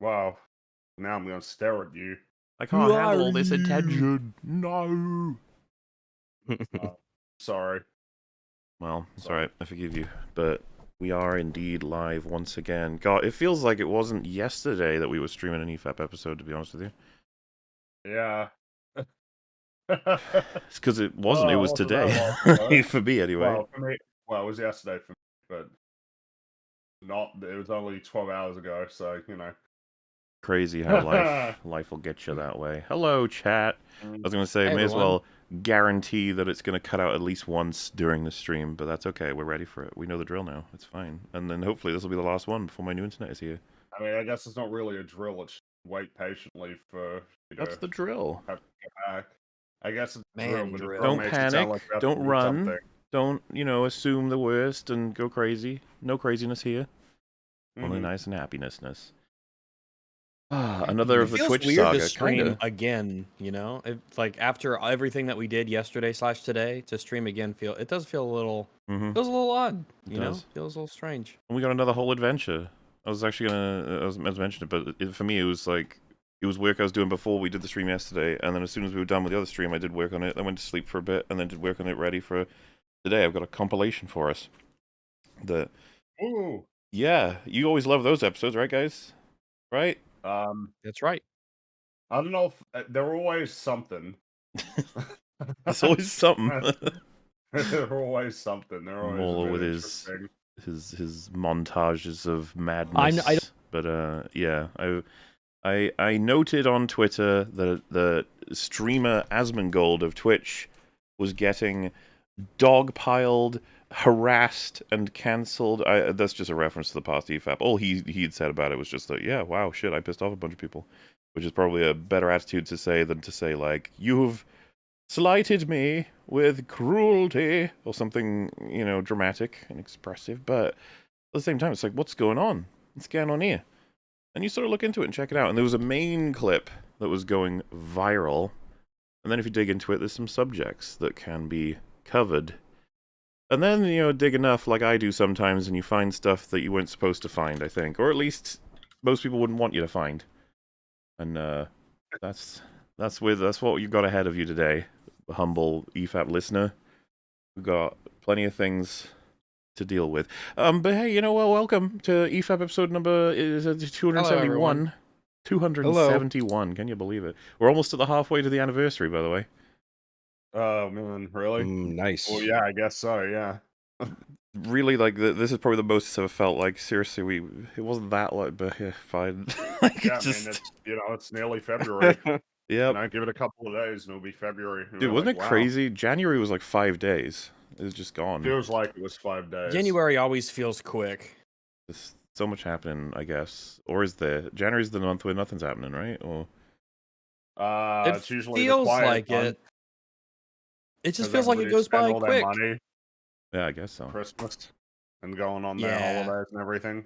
Wow. Now I'm gonna stare at you. I Who can't are handle all this you? attention. No. Sorry. Well, it's Sorry. alright. I forgive you. But we are indeed live once again. God, it feels like it wasn't yesterday that we were streaming an EFAP episode, to be honest with you. Yeah. It's because it wasn't. It Oh, was wasn't that today. long ago? For me, anyway. Well, for me, well, it was yesterday for me, but not. It was only 12 hours ago, so you know. Crazy how life will get you that way. Hello, chat. I was going to say, Hey, may as everyone. well guarantee that it's going to cut out at least once during the stream, but that's okay. We're ready for it. We know the drill now. It's fine. And then hopefully this will be the last one before my new internet is here. I mean, I guess it's not really a drill. It's wait patiently for you That's to the drill. have to get back. I guess it's a Man, drill, but the drill. drill Don't makes it sound like panic. we have Don't to do run. something. Don't, assume the worst and go crazy. No craziness here. Only Mhm. nice and happinessness. Another of the Feels Twitch weird saga, to stream kinda. again, you know? Like after everything that we did yesterday/today, to stream again it does feel a little feels a little odd, you know? does. Feels a little strange. And we got another whole adventure. I was actually gonna, I was mentioning it, but for me it was like, it was work I was doing before we did the stream yesterday, and then as soon as we were done with the other stream, I did work on it, then went to sleep for a bit, and then did work on it ready for today. I've got a compilation for us. Ooh. Yeah, you always love those episodes, right, guys? Right? That's right. I don't know if they're always something. There's always something. They're always something. They're always a Mola bit with interesting. his montages of madness. But yeah, I noted on Twitter that the streamer Asmongold of Twitch was getting dogpiled, harassed, and cancelled. That's just a reference to the past EFAP. All he'd said about it was just that, yeah, wow, shit, I pissed off a bunch of people, which is probably a better attitude to say than to say like, you've slighted me with cruelty or something, you know, dramatic and expressive. But at the same time, it's like, what's going on? What's going on here? And you sort of look into it and check it out. And there was a main clip that was going viral. And then if you dig into it, there's some subjects that can be covered. And then, you know, dig enough like I do sometimes, and you find stuff that you weren't supposed to find, I think. Or at least most people wouldn't want you to find. And that's what you got ahead of you today, the humble EFAP listener. We've got plenty of things to deal with. But hey, you know, well, welcome to EFAP episode number 271. 271, can you believe it? We're almost at the halfway to the anniversary, by the way. Oh man, really? Nice. Well, yeah, I guess so. Yeah. Really, like, this is probably the most it's ever felt like. Seriously, it wasn't that like, but yeah, fine. Like, Yeah, just... I mean, it's nearly February. Yep. Give it a couple of days and it'll be February. Dude, wasn't it crazy? January was like 5 days. It was just gone. Feels like it was 5 days. January always feels quick. There's so much happening, I guess. Or is there? January's the month where nothing's happening, right? Or it's usually feels the quiet like month, it. It just 'cause feels like it everybody goes spend by all their quick. money, yeah, I guess so. Christmas, and going on their Yeah. holidays and everything.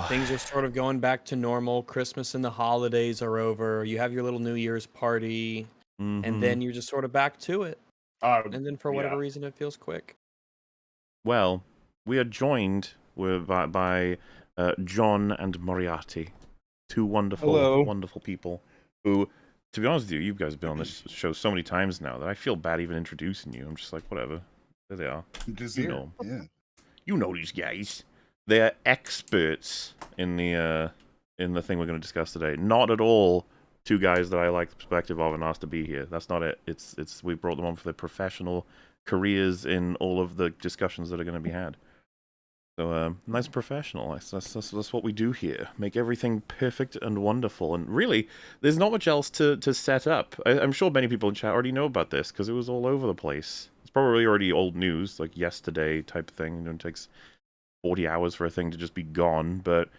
Things are sort of going back to normal. Christmas and the holidays are over. You have your little New Year's party, and then you're just sort of back to it. And then for whatever reason, it feels quick. Well, we are joined by John and Moriarty, two wonderful people who, to be honest with you, you guys have been on this show so many times now that I feel bad even introducing you. I'm just like, whatever. There they are. Yeah. You know these guys. They're experts in the thing we're going to discuss today. Not at all two guys that I like the perspective of and asked to be here. That's not it. It's we brought them on for their professional careers in all of the discussions that are going to be had. So nice and professional. That's what we do here. Make everything perfect and wonderful. And really, there's not much else to set up. I'm sure many people in chat already know about this because it was all over the place. It's probably already old news, like yesterday type of thing. You know, it takes 40 hours for a thing to just be gone, but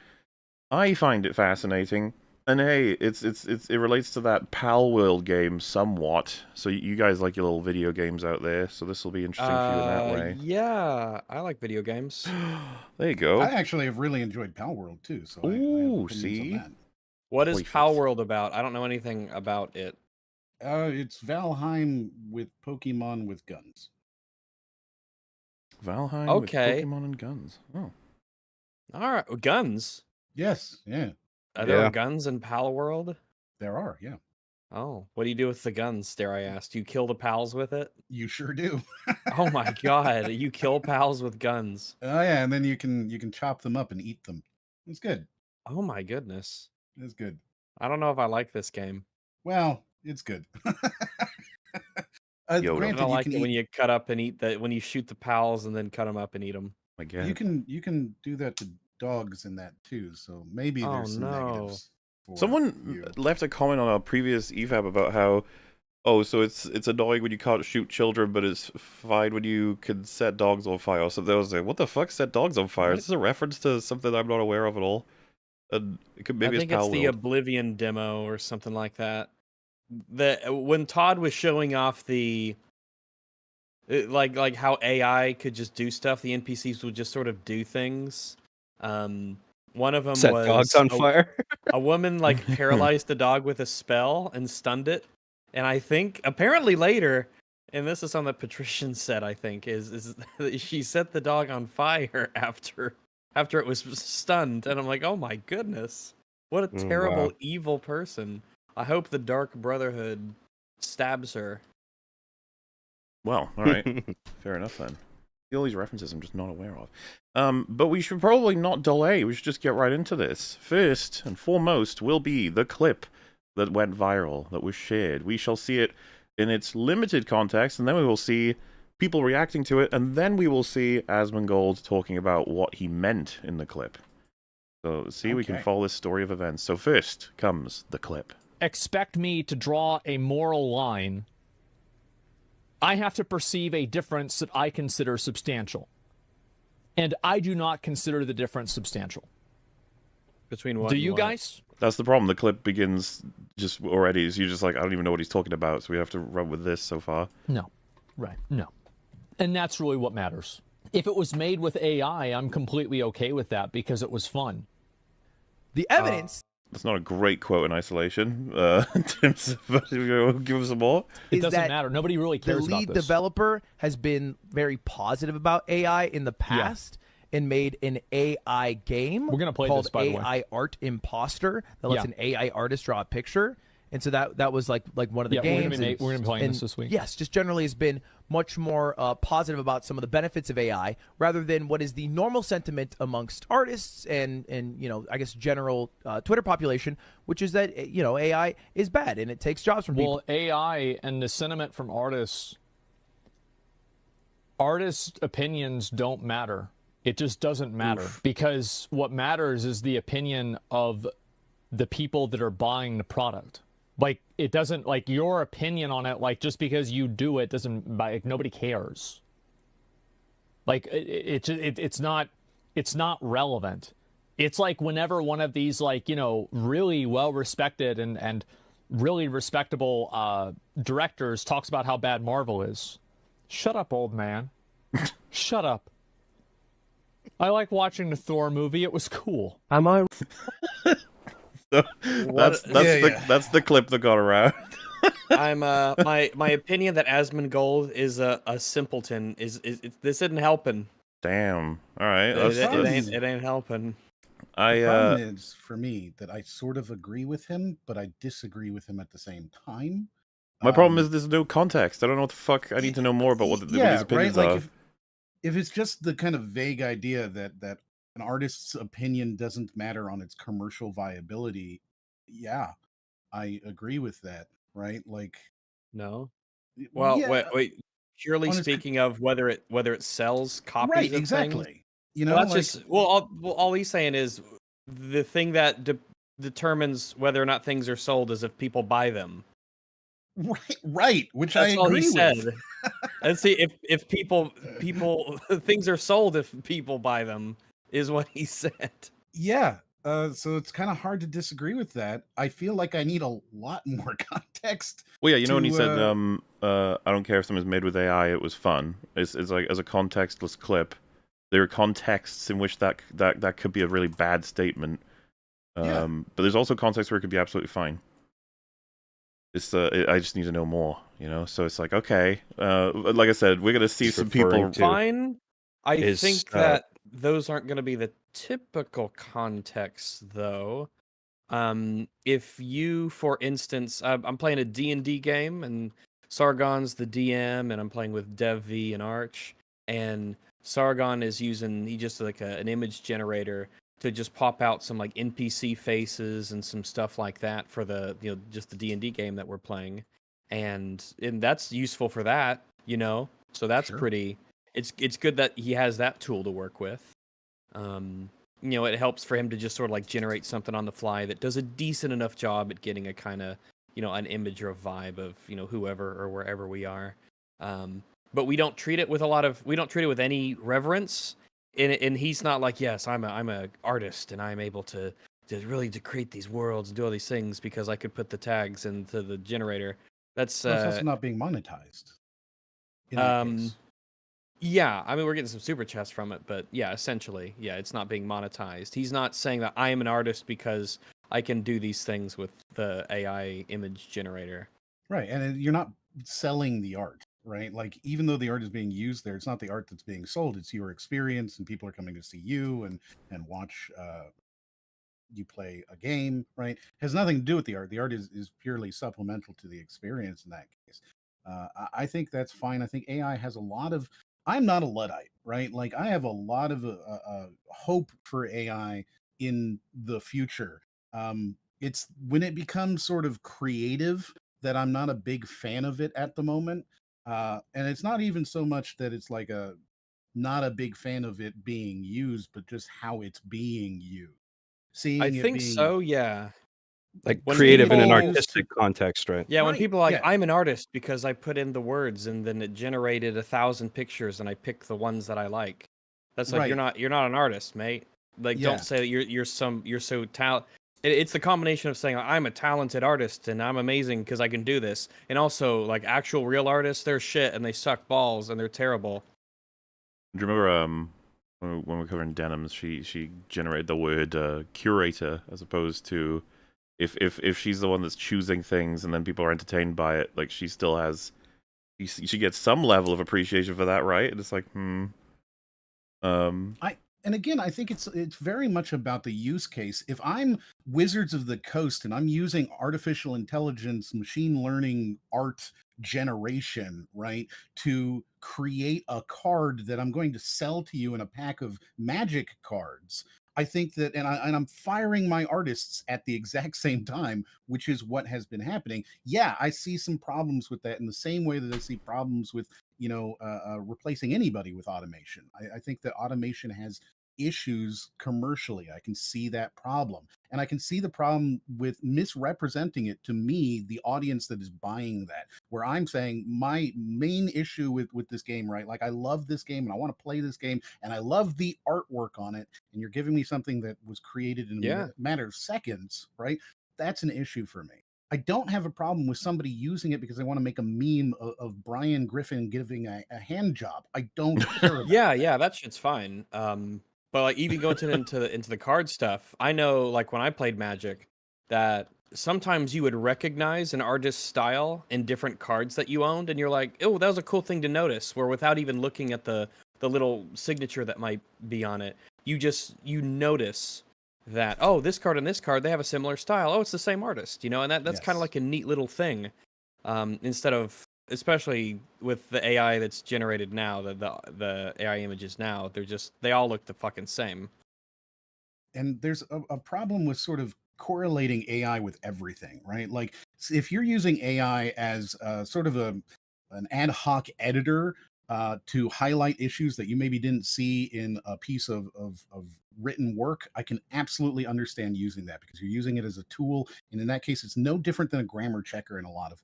I find it fascinating. And hey, it relates to that Pal World game somewhat. So you guys like your little video games out there, so this will be interesting for you in that way. Yeah, I like video games. There you go. I actually have really enjoyed Pal World too. So I have Ooh, opinions see? on that. What is Perfect. Pal World about? I don't know anything about it. It's Valheim with Pokemon with guns. Valheim with Okay. Pokemon and guns. Oh. All right, guns. Yes, yeah. Are there guns in Pal World? There are, yeah. Oh, what do you do with the guns, dare I ask? Do you kill the pals with it? You sure do. Oh my god, you kill pals with guns. Oh yeah, and then you can chop them up and eat them. It's good. Oh my goodness. It's good. I don't know if I like this game. Well, it's good. Granted, I don't like it when you cut up and eat when you shoot the pals and then cut them up and eat them. I guess. You can do that to dogs in that too, so maybe there's some negatives. Someone left a comment on our previous EFAP about how, so it's annoying when you can't shoot children, but it's fine when you can set dogs on fire. So there was like, what the fuck, set dogs on fire? Is this a reference to something I'm not aware of at all? And I think it's the Oblivion demo or something like that. When Todd was showing off the like how AI could just do stuff, the NPCs would just sort of do things. One of them set was dogs on fire. A woman like paralyzed the dog with a spell and stunned it. And I think apparently later, and this is something that Patrician said, I think, is she set the dog on fire after it was stunned. And I'm like, oh my goodness, what a terrible, evil person. I hope the Dark Brotherhood stabs her. Well, all right. Fair enough then. All these references I'm just not aware of. But we should probably not delay. We should just get right into this. First and foremost will be the clip that went viral, that was shared. We shall see it in its limited context, and then we will see people reacting to it, and then we will see Asmongold talking about what he meant in the clip. So, we can follow this story of events. So first comes the clip. Expect me to draw a moral line. I have to perceive a difference that I consider substantial. And I do not consider the difference substantial. Between what? Do you guys? That's the problem. The clip begins just already. So you're just like, I don't even know what he's talking about. So we have to run with this so far. No. Right. No. And that's really what matters. If it was made with AI, I'm completely okay with that because it was fun. The evidence... That's not a great quote in isolation. Tim's, give him some more. It doesn't matter. Nobody really cares about this. The lead developer has been very positive about AI in the past and made an AI game. We're gonna play called this, by the way. AI Art Imposter that lets an AI artist draw a picture. And so that was like one of the games. We're going to be playing this week. Yes, just generally has been much more positive about some of the benefits of AI rather than what is the normal sentiment amongst artists and I guess general Twitter population, which is that AI is bad and it takes jobs from people. Well, AI and the sentiment from artists opinions don't matter. It just doesn't matter because what matters is the opinion of the people that are buying the product. Like, it doesn't, like, your opinion on it, like, just because you do it doesn't, like, nobody cares. Like, it's not relevant. It's like whenever one of these, like, really well-respected and really respectable directors talks about how bad Marvel is. Shut up, old man. Shut up. I like watching the Thor movie. It was cool. Am I... So that's the clip that got around. I'm my opinion that Asmongold is a simpleton is this isn't helping. Damn. All right. It ain't helping. The problem is for me that I sort of agree with him, but I disagree with him at the same time. My problem is there's no context. I don't know what the fuck. I need to know more about what his opinions are. Like if it's just the kind of vague idea that an artist's opinion doesn't matter on its commercial viability, I agree with that, right? Like, no. Well, wait. Purely speaking of whether it sells copies, right? Of exactly. Things, that's just all he's saying is the thing that determines whether or not things are sold is if people buy them. Right. Which that's I agree with. Said. And see if people things are sold if people buy them. Is what he said. Yeah. So it's kind of hard to disagree with that. I feel like I need a lot more context. Well, yeah, when he said, I don't care if something's made with AI, it was fun. It's like, as a contextless clip, there are contexts in which that could be a really bad statement. But there's also context where it could be absolutely fine. I just need to know more, So it's like, okay. Like I said, we're going to see some people... Fine. I think that those aren't going to be the typical contexts, though. If you, for instance, I'm playing a D&D game, and Sargon's the DM, and I'm playing with DevV and Arch, and Sargon is using, he just like an image generator to just pop out some like NPC faces and some stuff like that for the, just the D&D game that we're playing. And that's useful for that, so that's Sure. pretty, it's good that he has that tool to work with. It helps for him to just sort of like generate something on the fly that does a decent enough job at getting a kind of, an image or a vibe of, whoever or wherever we are. But we don't treat it with any reverence. And he's not like, yes, I'm a artist and I'm able to really to create these worlds and do all these things because I could put the tags into the generator. That's Well, it's also not being monetized. In that case. Yeah, I mean, we're getting some super chats from it, but yeah, essentially, yeah, it's not being monetized. He's not saying that I am an artist because I can do these things with the AI image generator. Right, and you're not selling the art, right? Like, even though the art is being used there, it's not the art that's being sold. It's your experience, and people are coming to see you and watch you play a game, right? It has nothing to do with the art. The art is purely supplemental to the experience in that case. I think that's fine. I think AI has a lot of. I'm not a Luddite, right? Like, I have a lot of hope for AI in the future. It's when it becomes sort of creative that I'm not a big fan of it at the moment. And it's not even so much that it's like not a big fan of it being used, but just how it's being used. Seeing I it think being so, yeah. Like When creative in an people- artistic context, right? Yeah, when Right, people are like, yeah. I'm an artist because I put in the words and then it generated 1,000 pictures and I pick the ones that I like. That's like, Right. you're not an artist, mate. Like, Yeah. don't say that you're so talented. It's the combination of saying I'm a talented artist and I'm amazing because I can do this, and also like actual real artists, they're shit and they suck balls and they're terrible. Do you remember when we were covering denims, she generated the word curator as opposed to if she's the one that's choosing things and then people are entertained by it, like she still has she gets some level of appreciation for that, right? And it's like And again, I think it's very much about the use case. If I'm Wizards of the Coast and I'm using artificial intelligence, machine learning, art generation, right, to create a card that I'm going to sell to you in a pack of magic cards, I think that, and I'm firing my artists at the exact same time, which is what has been happening. Yeah, I see some problems with that in the same way that I see problems with replacing anybody with automation. I think that automation has issues commercially. I can see that problem. And I can see the problem with misrepresenting it to me, the audience that is buying that, where I'm saying my main issue with this game, right? Like, I love this game and I want to play this game and I love the artwork on it. And you're giving me something that was created in a matter of seconds, right? That's an issue for me. I don't have a problem with somebody using it because they want to make a meme of Brian Griffin giving a hand job. I don't care about Yeah, that shit's fine. But like even going into the card stuff, I know like when I played Magic, that sometimes you would recognize an artist's style in different cards that you owned, and you're like, oh, that was a cool thing to notice. Where without even looking at the little signature that might be on it, you notice that, oh, this card and this card, they have a similar style. Oh, it's the same artist, and that's kind of Yes. like a neat little thing. Instead of, especially with the AI that's generated now, the AI images now, they all look the fucking same. And there's a problem with sort of correlating AI with everything, right? Like, if you're using AI as sort of an ad hoc editor to highlight issues that you maybe didn't see in a piece of written work, I can absolutely understand using that because you're using it as a tool. And in that case, it's no different than a grammar checker in a lot of.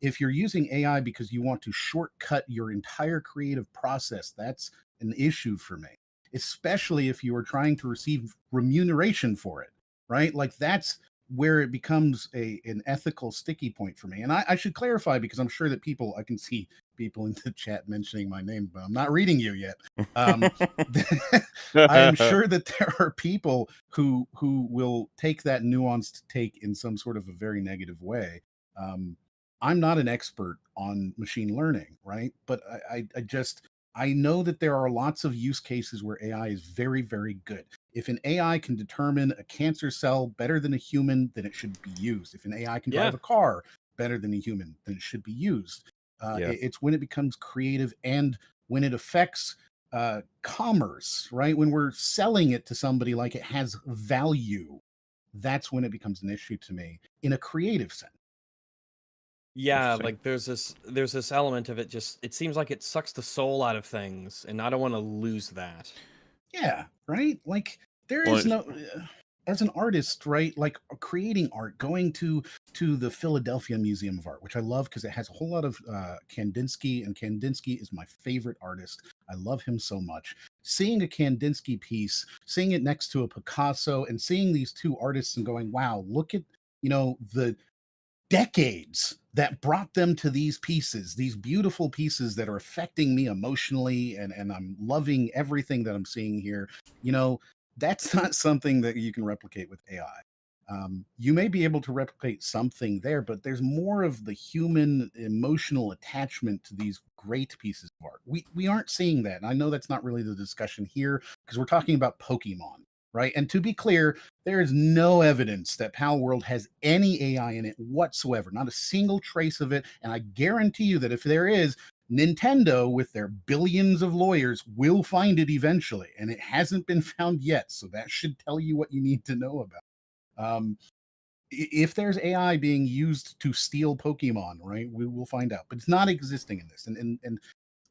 If you're using AI because you want to shortcut your entire creative process, that's an issue for me, especially if you are trying to receive remuneration for it, right? Like, that's where it becomes an ethical sticky point for me. And I should clarify, because I'm sure that I can see people in the chat mentioning my name, but I'm not reading you yet. I am sure that there are people who will take that nuanced take in some sort of a very negative way. I'm not an expert on machine learning, right? But I know that there are lots of use cases where AI is very, very good. If an AI can determine a cancer cell better than a human, then it should be used. If an AI can drive a car better than a human, then it should be used. It's when it becomes creative and when it affects commerce, right? When we're selling it to somebody like it has value, that's when it becomes an issue to me in a creative sense. Yeah, like there's this element of it. Just it seems like it sucks the soul out of things, and I don't want to lose that. Yeah, right. Like there is no. As an artist, right, like creating art, going to the Philadelphia Museum of Art, which I love because it has a whole lot of Kandinsky, and Kandinsky is my favorite artist. I love him so much. Seeing a Kandinsky piece, seeing it next to a Picasso, and seeing these two artists and going, wow, look at, the decades that brought them to these pieces, these beautiful pieces that are affecting me emotionally, and I'm loving everything that I'm seeing here. That's not something that you can replicate with AI. You may be able to replicate something there, but there's more of the human emotional attachment to these great pieces of art. We aren't seeing that. And I know that's not really the discussion here because we're talking about Pokemon, right? And to be clear, there is no evidence that Pal World has any AI in it whatsoever, not a single trace of it. And I guarantee you that if there is, Nintendo, with their billions of lawyers, will find it eventually, and it hasn't been found yet. So that should tell you what you need to know about. If there's AI being used to steal Pokemon, right, we will find out. But it's not existing in this, and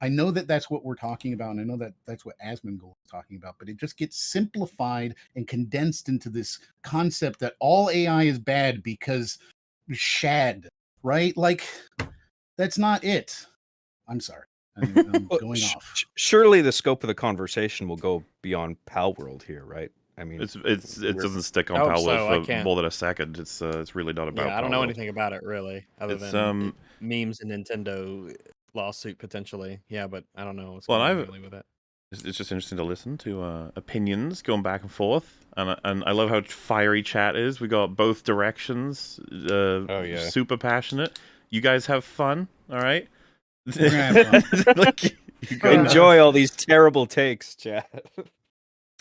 I know that that's what we're talking about, and I know that that's what Asmongold is talking about. But it just gets simplified and condensed into this concept that all AI is bad because shad, right? Like that's not it. I'm sorry. I'm going off. Surely the scope of the conversation will go beyond Pal World here, right? I mean, it doesn't stick on Pal World for more than a second. It's really not about. Yeah, I don't know anything about it really, other than memes and Nintendo lawsuit potentially. Yeah, but I don't know what's going on really with it. It's just interesting to listen to opinions going back and forth, and I love how fiery chat is. We got both directions. Super passionate. You guys have fun, all right? Enjoy all these terrible takes, chat.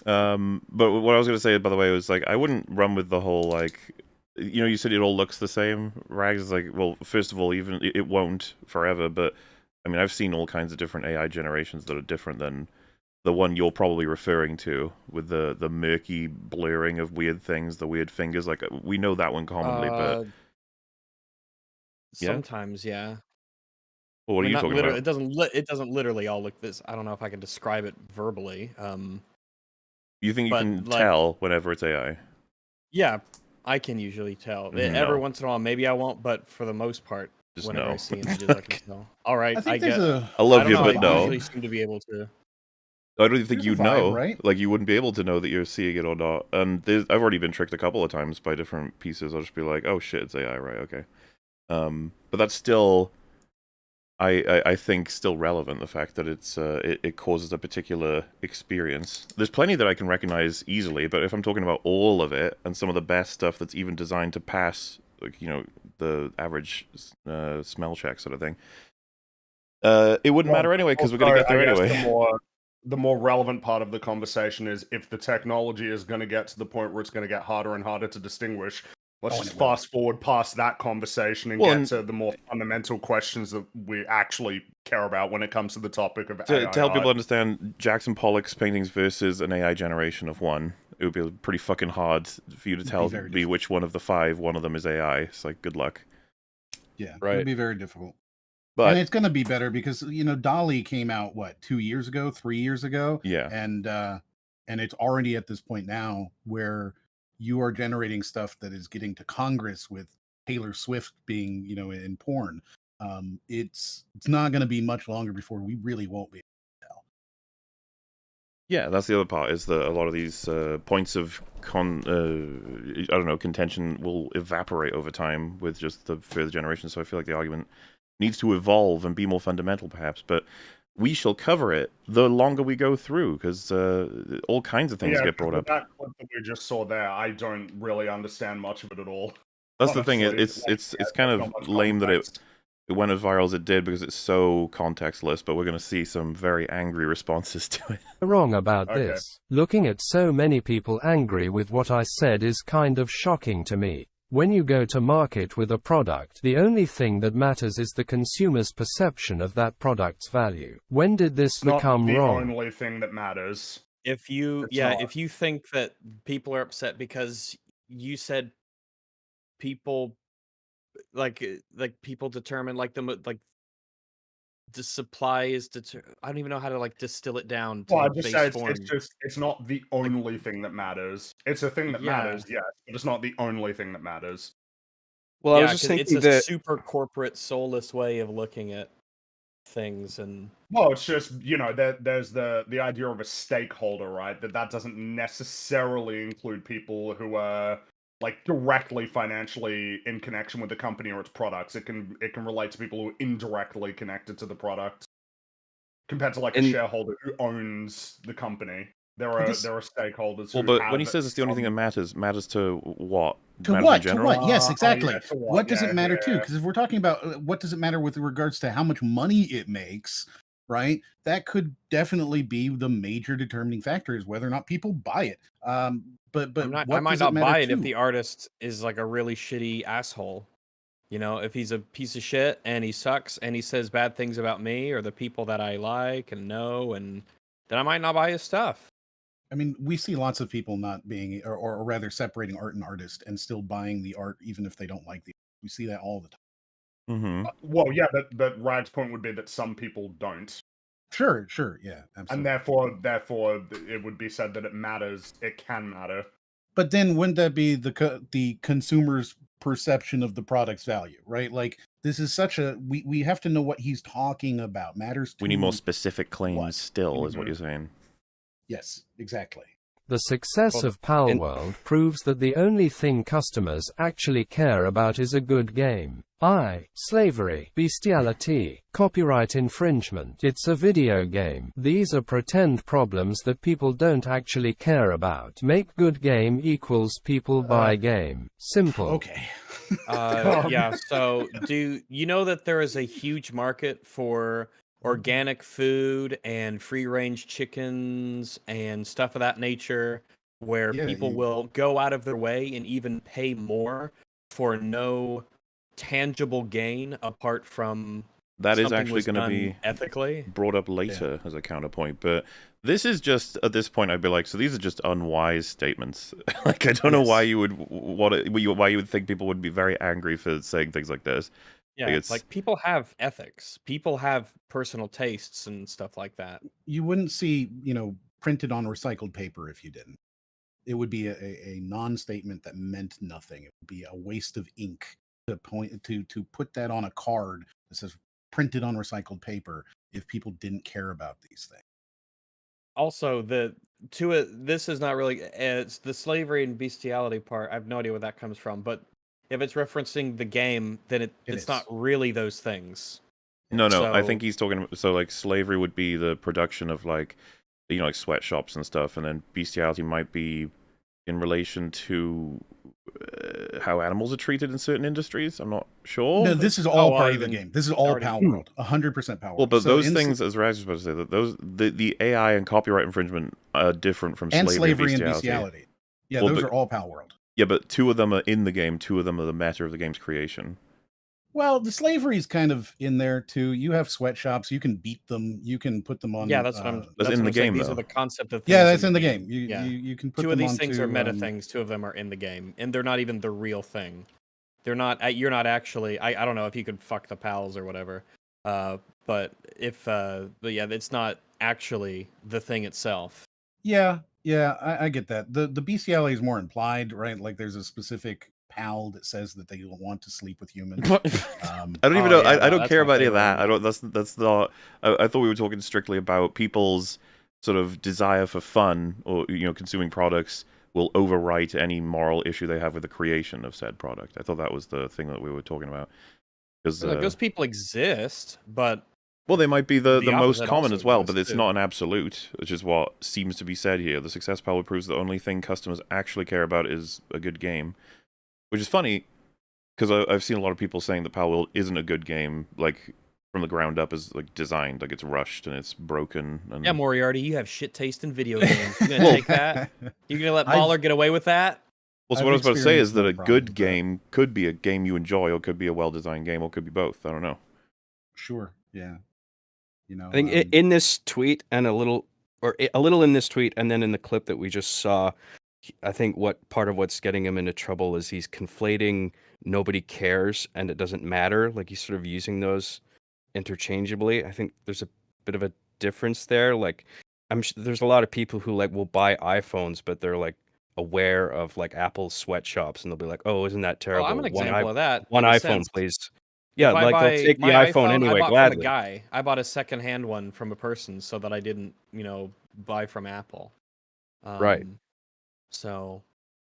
But what I was going to say, by the way, was like I wouldn't run with the whole like, you said it all looks the same. Rags is like, well, first of all, even it won't forever. But I mean, I've seen all kinds of different AI generations that are different than the one you're probably referring to, with the murky blurring of weird things, the weird fingers. Like we know that one commonly, but sometimes, yeah. Well, what are you talking about? It doesn't literally all look this. I don't know if I can describe it verbally. You think you can tell whenever it's AI? Yeah, I can usually tell. Every once in a while, maybe I won't, but for the most part, just whenever I see images, I can tell. All right, I get. I love you, but no. I usually seem to be able to. I don't think you'd know. Right? Like you wouldn't be able to know that you're seeing it or not. And I've already been tricked a couple of times by different pieces. I'll just be like, "Oh shit, it's AI, right? Okay." But that's still. I think still relevant, the fact that it causes a particular experience. There's plenty that I can recognize easily, but if I'm talking about all of it and some of the best stuff that's even designed to pass, like, the average smell check sort of thing, it wouldn't matter anyway because we're going to get there anyway. The more relevant part of the conversation is if the technology is going to get to the point where it's going to get harder and harder to distinguish. Let's just fast forward past that conversation and get to the more fundamental questions that we actually care about when it comes to the topic of AI. To help people understand, Jackson Pollock's paintings versus an AI generation of one, it would be pretty fucking hard for you to tell which one of the five one of them is AI. It's like, good luck. Yeah, right. It would be very difficult. But, and it's going to be better because, DALL-E came out, 2 years ago, 3 years ago? Yeah. And it's already at this point now where you are generating stuff that is getting to Congress with Taylor Swift being, in porn. It's not going to be much longer before we really won't be able to tell. Yeah, that's the other part, is that a lot of these points of contention will evaporate over time with just the further generations. So I feel like the argument needs to evolve and be more fundamental, perhaps. But we shall cover it the longer we go through, because all kinds of things get brought up. That clip that we just saw there, I don't really understand much of it at all. That's honestly the thing. It's kind of lame that it went as viral as it did because it's so contextless, but we're going to see some very angry responses to it. Wrong about this. Looking at so many people angry with what I said is kind of shocking to me. When you go to market with a product, the only thing that matters is the consumer's perception of that product's value. When did this become wrong? It's not the only thing that matters. If you if you think that people are upset because you said people like people determine the supply is I don't even know how to distill it down to Well, I just say form. it's not the only thing that matters. It's a thing that matters, yes, but it's not the only thing that matters. Well, I was just thinking it's a super corporate, soulless way of looking at things, and well, it's just there's the idea of a stakeholder, right? That doesn't necessarily include people who are directly financially in connection with the company or its products. It can relate to people who are indirectly connected to the product, compared to a shareholder who owns the company. There are stakeholders. Well, but when he says it's the only thing that matters to what? To matters what? in general? To what? Yes, exactly. What does it matter to? Yeah. Because if we're talking about what does it matter with regards to how much money it makes, right? That could definitely be the major determining factor is whether or not people buy it. But I might not buy it if the artist is a really shitty asshole. If he's a piece of shit and he sucks and he says bad things about me or the people that I like and know, and then I might not buy his stuff. I mean, we see lots of people not being, or rather separating art and artist and still buying the art even if they don't like the art. We see that all the time. Mm-hmm. Well, yeah, but Rag's point would be that some people don't. Sure, yeah, absolutely. And therefore, it would be said that it matters. It can matter. But then, wouldn't that be the consumer's perception of the product's value, right? This is such a we have to know what he's talking about. Matters. We need more specific claims. Still, is what you're saying. Yes, exactly. The success of Palworld proves that the only thing customers actually care about is a good game. Slavery, bestiality, copyright infringement. It's a video game. These are pretend problems that people don't actually care about. Make good game equals people buy game. Simple. Okay. Yeah, so do you know that there is a huge market for organic food and free-range chickens and stuff of that nature, where people will go out of their way and even pay more for no tangible gain apart from that is actually going to be ethically brought up later as a counterpoint. But this is just, at this point, I'd be so these are just unwise statements. I don't know why you would why you would think people would be very angry for saying things like this. Yeah, it's people have ethics. People have personal tastes and stuff like that. You wouldn't see, printed on recycled paper if you didn't. It would be a non-statement that meant nothing. It would be a waste of ink to put that on a card that says printed on recycled paper if people didn't care about these things. Also, this is not really it's the slavery and bestiality part. I have no idea where that comes from, but if it's referencing the game, then it's not really those things. No, I think he's talking about, slavery would be the production of sweatshops and stuff, and then bestiality might be in relation to how animals are treated in certain industries. I'm not sure. No, this is all part of the game. This is all Palworld, 100% Palworld. Well, but those things, as Raz was supposed to say, that the AI and copyright infringement are different from slavery and bestiality. Yeah, those are all Palworld. Yeah, but 2 of them are in the game. 2 of them are the matter of the game's creation. Well, the slavery is kind of in there too. You have sweatshops. You can beat them. You can put them on. Yeah, that's what I'm. That's in the game. These are the concept of things. Yeah, that's in the game. You can put 2 them of these onto, things are meta things. 2 of them are in the game, and they're not even the real thing. They're not. You're not actually. I don't know if you could fuck the pals or whatever. But it's not actually the thing itself. Yeah, I get that. The bestiality is more implied, right? There's a specific pal that says that they don't want to sleep with humans. I don't even know. I don't care about any of that. I don't. That's not. I thought we were talking strictly about people's sort of desire for fun or consuming products will overwrite any moral issue they have with the creation of said product. I thought that was the thing that we were talking about. Because those people exist, but well, they might be the most common as well, but it's not an absolute, which is what seems to be said here. The success power proves the only thing customers actually care about is a good game. Which is funny, because I've seen a lot of people saying that Palworld isn't a good game, like from the ground up, is like designed, like it's rushed and it's broken. And... Yeah, Moriarty, you have shit taste in video games. You gonna take that? You gonna let Baller get away with that? Well, so what I was about to say is that a good game could be a game you enjoy, or could be a well-designed game, or could be both. I don't know. Sure. Yeah. You know, I think in this tweet and a little in this tweet, and then in the clip that we just saw, I think what part of what's getting him into trouble is he's conflating nobody cares and it doesn't matter. Like he's sort of using those interchangeably. I think there's a bit of a difference there. Like there's a lot of people who like will buy iPhones, but they're like aware of like Apple's sweatshops, and they'll be like, "Oh, isn't that terrible? Well, I'm an example of that. One iPhone, please." Yeah, like they'll take the iPhone anyway. I bought gladly. from a guy. I bought a secondhand one from a person so that I didn't, buy from Apple. Right. So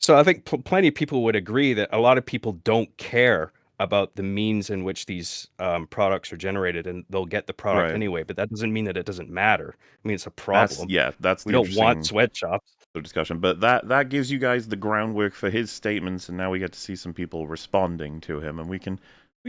I think plenty of people would agree that a lot of people don't care about the means in which these products are generated, and they'll get the product anyway. But that doesn't mean that it doesn't matter. I mean, it's a problem. That's we don't want sweatshops. Discussion, but that gives you guys the groundwork for his statements, and now we get to see some people responding to him, and we can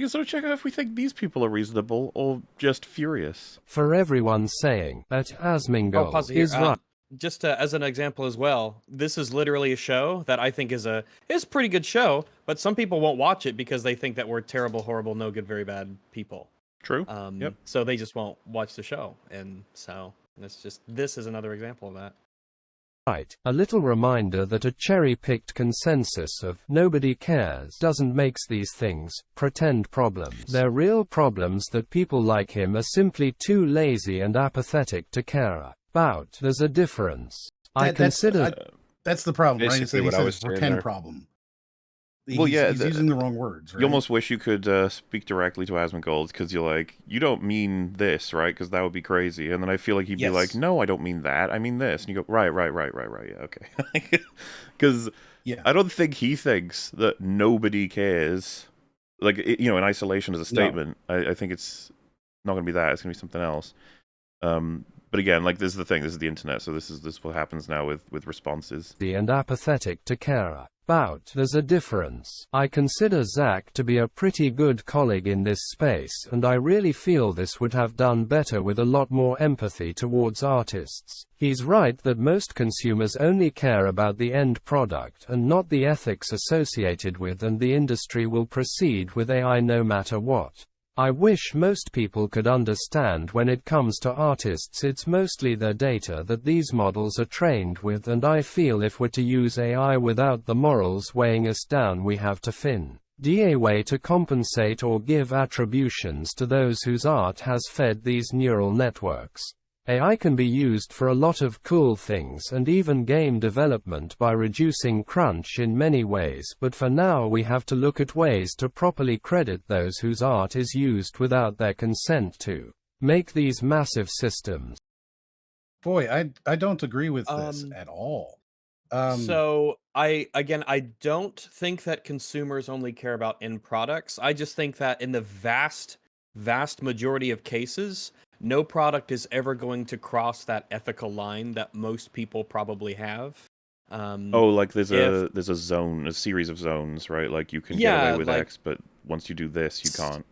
sort of check out if we think these people are reasonable or just furious. For everyone saying that Asmongold is right. Just as an example as well, this is literally a show that I think is a pretty good show, but some people won't watch it because they think that we're terrible, horrible, no good, very bad people. True. Yep. So they just won't watch the show, and so this is another example of that. Right. A little reminder that a cherry-picked consensus of nobody cares doesn't make these things pretend problems. They're real problems that people like him are simply too lazy and apathetic to care about. There's a difference. That's the problem, right? It's a pretend problem. He's using the wrong words. Right? You almost wish you could speak directly to Asmongold, because you're like, you don't mean this, right? Because that would be crazy. And then I feel like he'd be like, no, I don't mean that. I mean this. And you go, right. Yeah, okay. Because I don't think he thinks that nobody cares. Like, in isolation as a statement, I think it's not going to be that. It's going to be something else. But again, like, this is the thing. This is the internet. So this is what happens now with responses. And apathetic to care about. There's a difference. I consider Zach to be a pretty good colleague in this space, and I really feel this would have done better with a lot more empathy towards artists. He's right that most consumers only care about the end product and not the ethics associated with, and the industry will proceed with AI no matter what. I wish most people could understand when it comes to artists, it's mostly their data that these models are trained with, and I feel if we're to use AI without the morals weighing us down, we have to find a way to compensate or give attributions to those whose art has fed these neural networks. AI can be used for a lot of cool things and even game development by reducing crunch in many ways, but for now we have to look at ways to properly credit those whose art is used without their consent to make these massive systems. Boy, I don't agree with this at all. So I don't think that consumers only care about end products. I just think that in the vast majority of cases, no product is ever going to cross that ethical line that most people probably have. Like there's a zone, a series of zones, right? Like you can get away with X, but once you do this, you can't.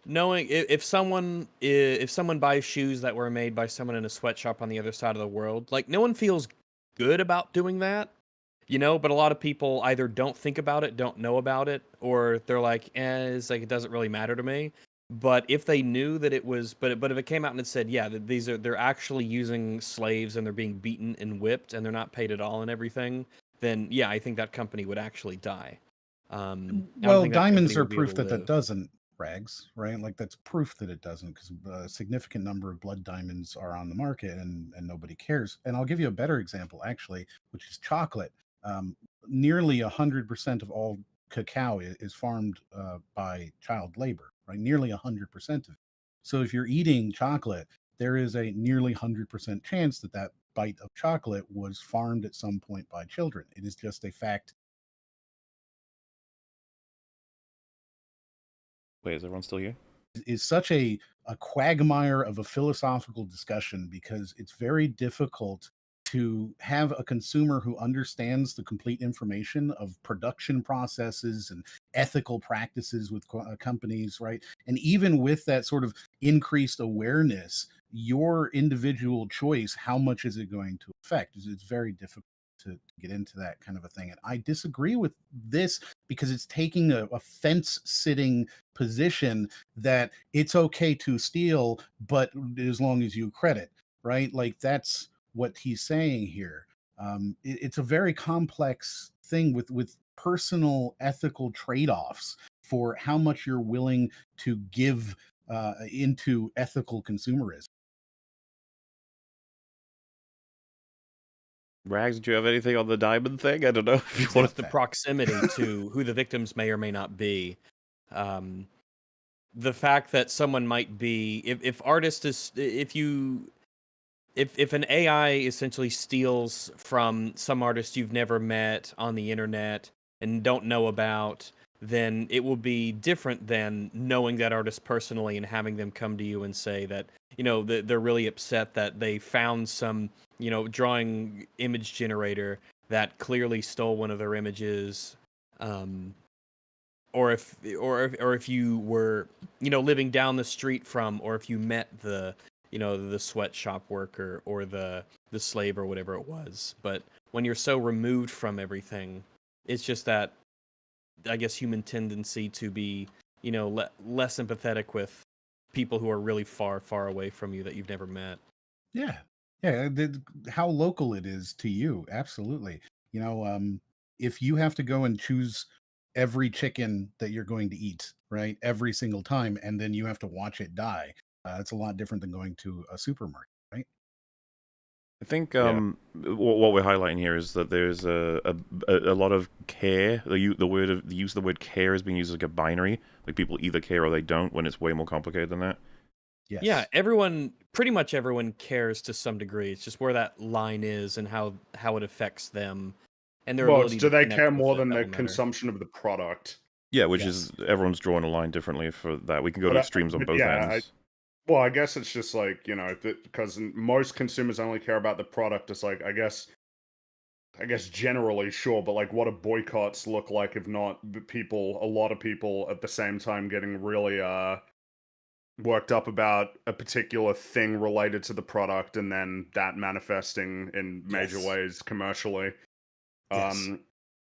Knowing if someone buys shoes that were made by someone in a sweatshop on the other side of the world, like no one feels good about doing that, but a lot of people either don't think about it, don't know about it, or they're like, it's like it doesn't really matter to me. But if they knew that it was, but if it came out and it said, that they're actually using slaves and they're being beaten and whipped and they're not paid at all and everything, then I think that company would actually die. Diamonds are proof that doesn't, Rags, right? Like that's proof that it doesn't, because a significant number of blood diamonds are on the market and nobody cares. And I'll give you a better example, actually, which is chocolate. Nearly 100% of all cacao is farmed by child labor. Right, nearly 100% of it. So if you're eating chocolate, there is a nearly 100% chance that bite of chocolate was farmed at some point by children. It is just a fact. Wait, is everyone still here? Is such a quagmire of a philosophical discussion, because it's very difficult to have a consumer who understands the complete information of production processes and ethical practices with companies, right? And even with that sort of increased awareness, your individual choice, how much is it going to affect? It's very difficult to get into that kind of a thing. And I disagree with this because it's taking a fence sitting position that it's okay to steal, but as long as you credit, right? Like that's what he's saying here. It's a very complex thing with personal ethical trade-offs for how much you're willing to give into ethical consumerism. Rags, do you have anything on the diamond thing? I don't know if you want the proximity to who the victims may or may not be. The fact that someone might be, if an AI essentially steals from some artist you've never met on the internet and don't know about, then it will be different than knowing that artist personally and having them come to you and say that, they're really upset that they found some, drawing image generator that clearly stole one of their images. Or if you were, living down the street from, or if you met the sweatshop worker or the slave or whatever it was. But when you're so removed from everything, it's just that, I guess, human tendency to be, less empathetic with people who are really far, far away from you that you've never met. Yeah. How local it is to you. Absolutely. If you have to go and choose every chicken that you're going to eat, right, every single time, and then you have to watch it die, it's a lot different than going to a supermarket, right? I think what we're highlighting here is that there's a lot of care. The use of the word care is being used like a binary. Like people either care or they don't, when it's way more complicated than that. Yes. Yeah, pretty much everyone cares to some degree. It's just where that line is and how it affects them. And their ability do to they care more than the matter. consumption of the product? Yeah, which is, everyone's drawing a line differently for that. We can go to extremes on both ends. I guess it's just like, because most consumers only care about the product. It's like, I guess generally, sure, but like, what do boycotts look like if not a lot of people at the same time getting really worked up about a particular thing related to the product, and then that manifesting in major ways commercially. Yes.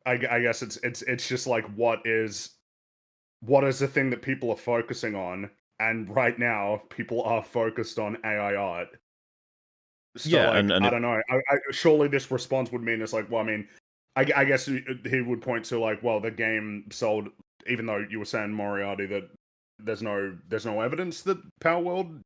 I guess it's just like, what is the thing that people are focusing on? And right now, people are focused on AI art. So, I don't know. Surely this response would mean it's like, well, I mean, I guess he would point to like, well, the game sold, even though you were saying, Moriarty, that there's no evidence that Power World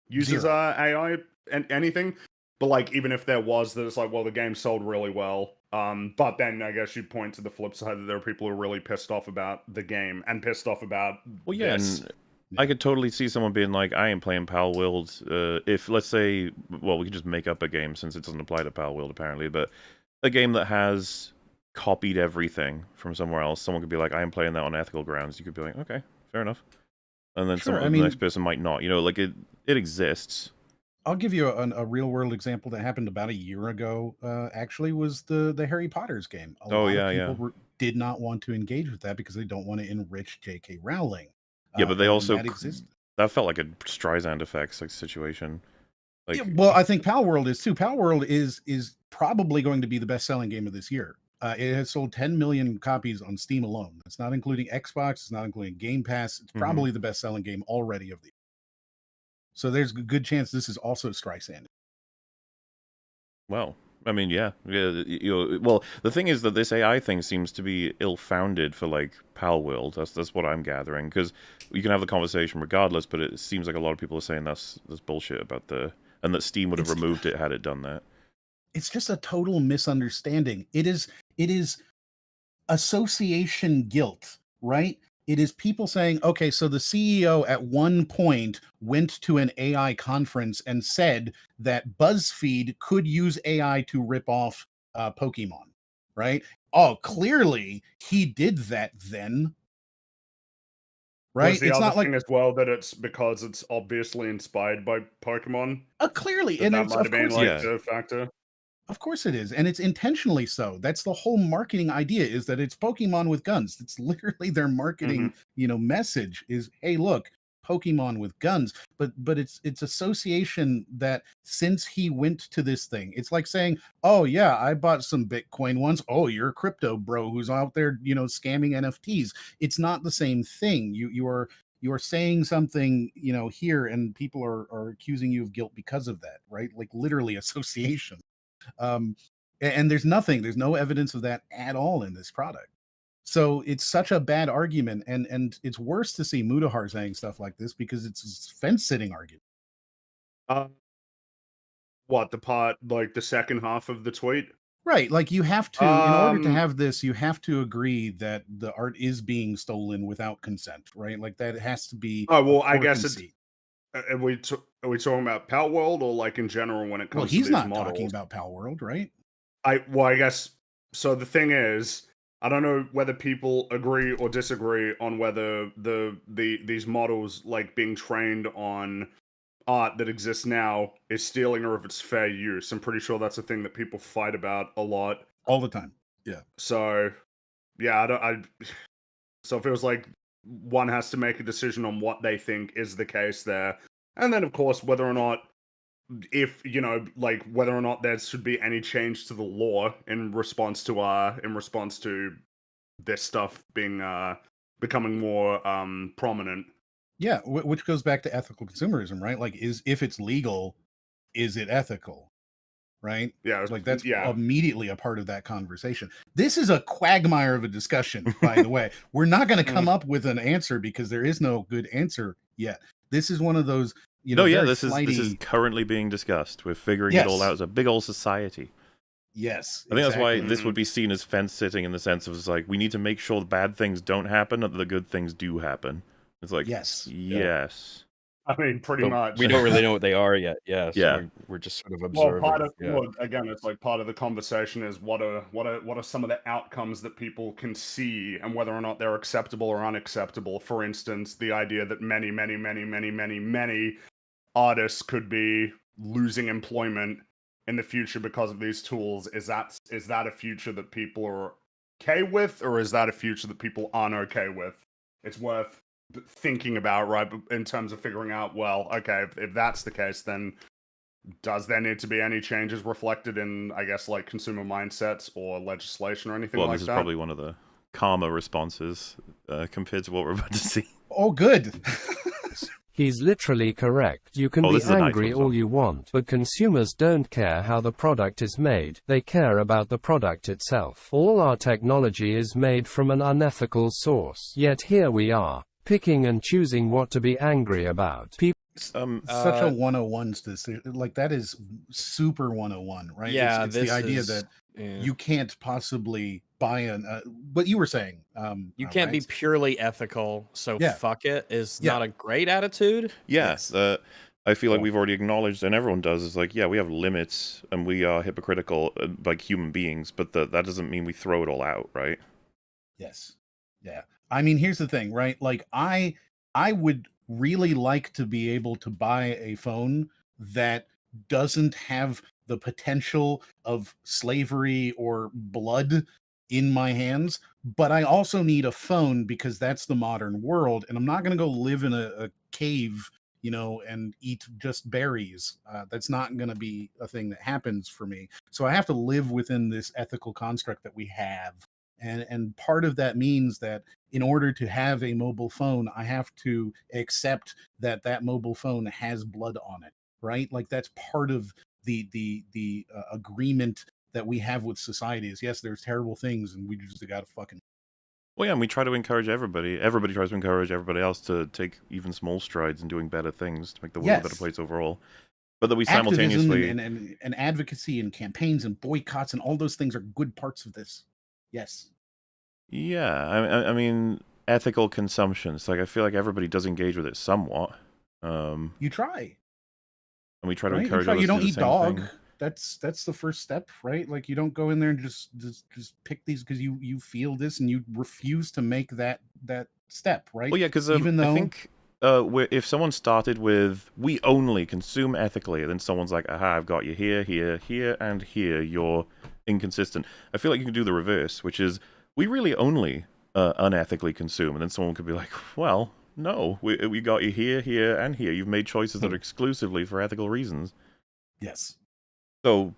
uses AI and anything. But like, even if there was, that it's like, well, the game sold really well. But then I guess you point to the flip side that there are people who are really pissed off about the game and pissed off about this. And I could totally see someone being like, I ain't playing Power World. If, let's say, well, we can just make up a game since it doesn't apply to Power World apparently, but a game that has copied everything from somewhere else, someone could be like, I am playing that on ethical grounds. You could be like, okay, fair enough. And then the next person might not. Like it exists. I'll give you a real world example that happened about a year ago. Actually, was the Harry Potter's game. A lot of people did not want to engage with that because they don't want to enrich J.K. Rowling. Yeah, but they also that felt like a Streisand effects situation. Like, well, I think Power World is too. Power World is probably going to be the best selling game of this year. It has sold 10 million copies on Steam alone. It's not including Xbox. It's not including Game Pass. It's probably the best selling game already of the year. So there's a good chance this is also Streisand. Well, I mean, yeah. Well, the thing is that this AI thing seems to be ill-founded for like Power World. That's what I'm gathering, because you can have the conversation regardless, but it seems like a lot of people are saying that's bullshit about and that Steam would have removed it had it done that. It's just a total misunderstanding. It is association guilt, right? It is people saying, okay, so the CEO at one point went to an AI conference and said that BuzzFeed could use AI to rip off Pokemon, right? Oh, clearly he did that then, right? Was the other thing as well that it's because it's obviously inspired by Pokemon? Clearly, that might have been like the factor. Of course it is, and it's intentionally so. That's the whole marketing idea, is that it's Pokemon with guns. It's literally their marketing, message is, hey, look, Pokemon with guns. But it's association that since he went to this thing, it's like saying, oh yeah, I bought some Bitcoin once. Oh, you're a crypto bro who's out there, scamming NFTs. It's not the same thing. You are saying something, here, and people are accusing you of guilt because of that, right? Like literally association. And there's no evidence of that at all in this product. So it's such a bad argument, and it's worse to see Mudahar saying stuff like this because it's a fence sitting argument. What, the part, like the second half of the tweet? Right, like you have to, in order to have this, you have to agree that the art is being stolen without consent, right? Like that has to be. Oh well, I guess it's. Are we talking about Pal World or like in general when it comes to these models? Well, he's not talking about Pal World, right? I guess so. The thing is, I don't know whether people agree or disagree on whether these models like being trained on art that exists now is stealing or if it's fair use. I'm pretty sure that's a thing that people fight about a lot, all the time. Yeah. So, yeah, so it feels like one has to make a decision on what they think is the case there, and then of course whether or not, if whether or not there should be any change to the law in response to this stuff being becoming more prominent. Yeah, which goes back to ethical consumerism, right? Like, if it's legal, is it ethical? Right? Yeah, like that's immediately a part of that conversation. This is a quagmire of a discussion, by the way. We're not going to come up with an answer because there is no good answer yet. This is one of those, this is currently being discussed. We're figuring it all out as a big old society. Yes, I think that's why this would be seen as fence sitting, in the sense of, it's like, we need to make sure the bad things don't happen and that the good things do happen. It's like, yes. I mean, pretty much. We don't really know what they are yet. So we're just sort of observing. Well, again, it's like part of the conversation is what are some of the outcomes that people can see and whether or not they're acceptable or unacceptable. For instance, the idea that many artists could be losing employment in the future because of these tools. Is that a future that people are okay with, or is that a future that people aren't okay with? It's worth thinking about, right, in terms of figuring out, well, okay, if that's the case, then does there need to be any changes reflected in, I guess, like consumer mindsets or legislation or anything like that? Well, this is probably one of the calmer responses compared to what we're about to see. Oh, good. He's literally correct. You can be angry all you want, but consumers don't care how the product is made. They care about the product itself. All our technology is made from an unethical source. Yet here we are, picking and choosing what to be angry about. Such a 101 decision. Like, that is super 101, right? Yeah, it's the idea that you can't possibly buy what you were saying. You can't be purely ethical, so fuck it is not a great attitude. Yes. I feel like we've already acknowledged, and everyone does, is like, we have limits and we are hypocritical like human beings, but that doesn't mean we throw it all out, right? Yes. Yeah. I mean, here's the thing, right? Like, I would really like to be able to buy a phone that doesn't have the potential of slavery or blood in my hands, but I also need a phone because that's the modern world, and I'm not going to go live in a cave, and eat just berries. That's not going to be a thing that happens for me. So I have to live within this ethical construct that we have. And part of that means that in order to have a mobile phone, I have to accept that mobile phone has blood on it, right? Like, that's part of the agreement that we have with society is, yes, there's terrible things, and we just got to fucking. Well, yeah, and we try to encourage everybody. Everybody tries to encourage everybody else to take even small strides in doing better things to make the world a better place overall. But that we simultaneously and advocacy and campaigns and boycotts and all those things are good parts of this. Yes. Yeah, I mean, ethical consumption. It's like, I feel like everybody does engage with it somewhat. You try. And we try to encourage others you don't to do eat the dog. same thing. That's the first step, right? Like, you don't go in there and just pick these because you feel this and you refuse to make that step, right? Well, yeah, because even though I think if someone started with "we only consume ethically," and then someone's like, "Aha, I've got you here, here, here, and here. You're inconsistent." I feel like you can do the reverse, which is we really only unethically consume, and then someone could be like, "Well, no, we got you here, here, and here. You've made choices that are exclusively for ethical reasons." Yes. So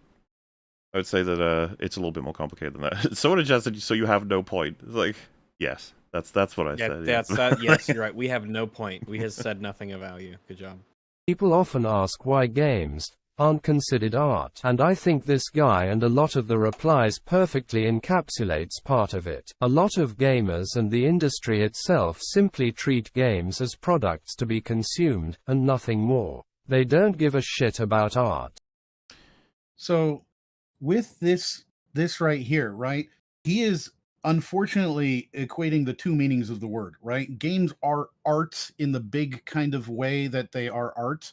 I would say that it's a little bit more complicated than that. Someone suggested, so you have no point. It's like, yes, that's what I said. That's that. Yes, you're right. We have no point. We have said nothing of value. Good job. People often ask why games aren't considered art, and I think this guy and a lot of the replies perfectly encapsulates part of it. A lot of gamers and the industry itself simply treat games as products to be consumed, and nothing more. They don't give a shit about art. So with this right here, right, he is unfortunately equating the two meanings of the word, right? Games are art in the big kind of way that they are art,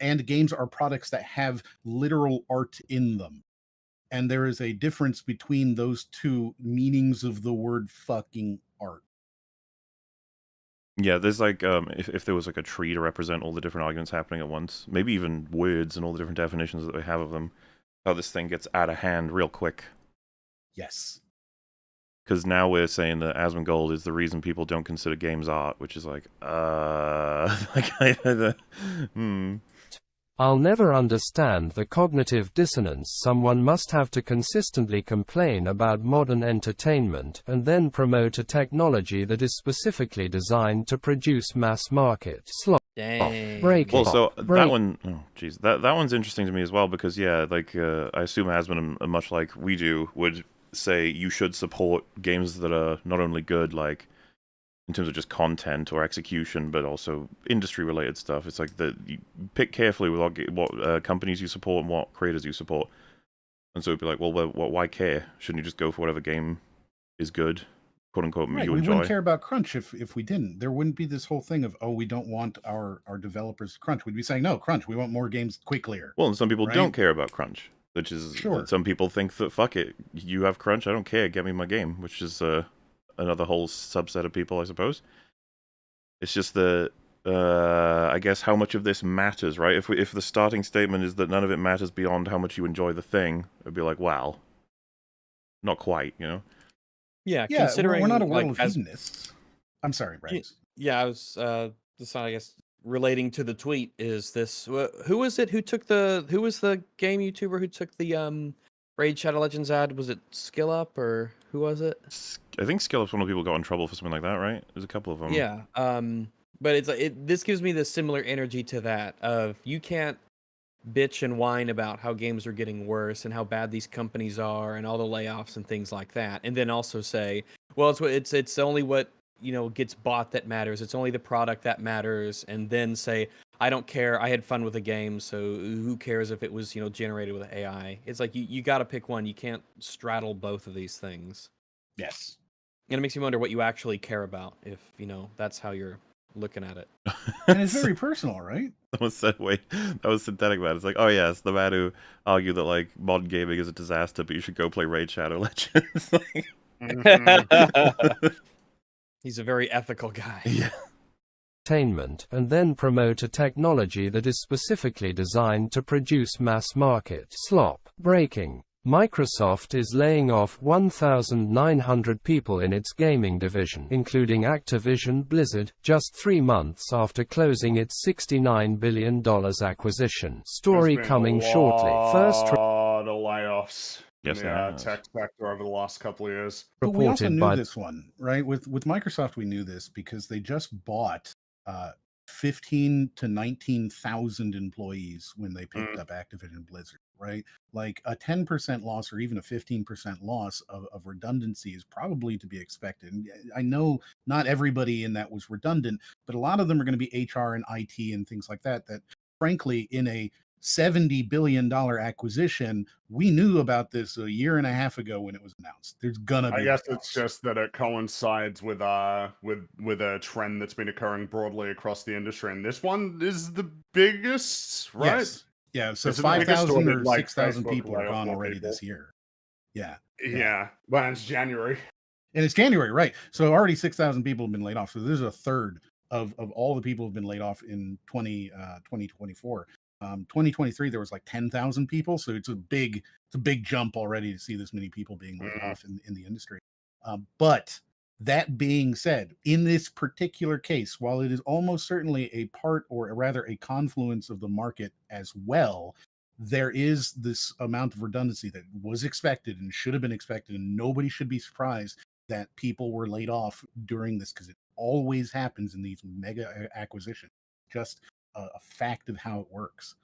and games are products that have literal art in them. And there is a difference between those two meanings of the word fucking art. Yeah, there's like, if there was like a tree to represent all the different arguments happening at once, maybe even words and all the different definitions that we have of them, how this thing gets out of hand real quick. Yes. Because now we're saying that Asmongold is the reason people don't consider games art, which is like, I'll never understand the cognitive dissonance someone must have to consistently complain about modern entertainment and then promote a technology that is specifically designed to produce mass-market slop. Dang. Well, so that one, that one's interesting to me as well, because yeah, like I assume Asmon, much like we do, would say you should support games that are not only good, like in terms of just content or execution, but also industry-related stuff. It's like that you pick carefully with what companies you support and what creators you support. And so it'd be like, well, why care? Shouldn't you just go for whatever game is good, quote unquote, right, you enjoy? We wouldn't care about crunch if we didn't. There wouldn't be this whole thing of, oh, we don't want our developers to crunch. We'd be saying, no, crunch. We want more games quicklier. Well, and some people right? don't care about crunch, which is sure. Some people think that fuck it, you have crunch, I don't care, get me my game, which is another whole subset of people, I suppose. It's just the I guess how much of this matters, right? If the starting statement is that none of it matters beyond how much you enjoy the thing, it'd be like, wow, not quite, you know? Yeah, yeah. Considering we're not a world of hedonists. I'm sorry, Bryce. Yeah, I was just I guess relating to the tweet is this. Who was it? Who was the game YouTuber who took the Raid Shadow Legends ad? Was it SkillUp or who was it? I think SkillUp's one of the people got in trouble for something like that, right? There's a couple of them. Yeah. But this gives me the similar energy to that of you can't bitch and whine about how games are getting worse and how bad these companies are and all the layoffs and things like that, and then also say, well, it's only what gets bought that matters. It's only the product that matters, and then say, I don't care. I had fun with the game, so who cares if it was generated with AI? It's like you got to pick one. You can't straddle both of these things. Yes. And it makes me wonder what you actually care about if that's how you're looking at it. And it's very personal, right? That was synthetic, man. It's like, oh yes, the man who argued that like modern gaming is a disaster, but you should go play Raid Shadow Legends. He's a very ethical guy. Yeah. Entertainment, and then promote a technology that is specifically designed to produce mass-market slop. Breaking. Microsoft is laying off 1,900 people in its gaming division, including Activision Blizzard, just 3 months after closing its $69 billion acquisition. Story coming shortly. First lot of layoffs. Yes, in the tech sector over the last couple of years. But we also knew this one, right? With Microsoft, we knew this because they just bought 15 to 19,000 employees when they picked up Activision Blizzard, right? Like a 10% loss or even a 15% loss of redundancy is probably to be expected. And I know not everybody in that was redundant, but a lot of them are going to be HR and IT and things like that, that frankly, in a $70 billion acquisition, we knew about this a year and a half ago when it was announced. There's gonna be. I guess it's just that it coincides with a trend that's been occurring broadly across the industry, and this one is the biggest, right? Yes. Yeah. So 5,000 or 6,000 people are gone already this year. Yeah. Yeah. Well, it's January. And it's January, right? So already 6,000 people have been laid off. So there's a third of all the people who've been laid off in 2024. 2023 there was like 10,000 people, so it's a big jump already to see this many people being laid off in the industry. But that being said, in this particular case, while it is almost certainly a part, or rather a confluence of the market as well, there is this amount of redundancy that was expected and should have been expected, and nobody should be surprised that people were laid off during this, because it always happens in these mega acquisitions. Just a fact of how it works.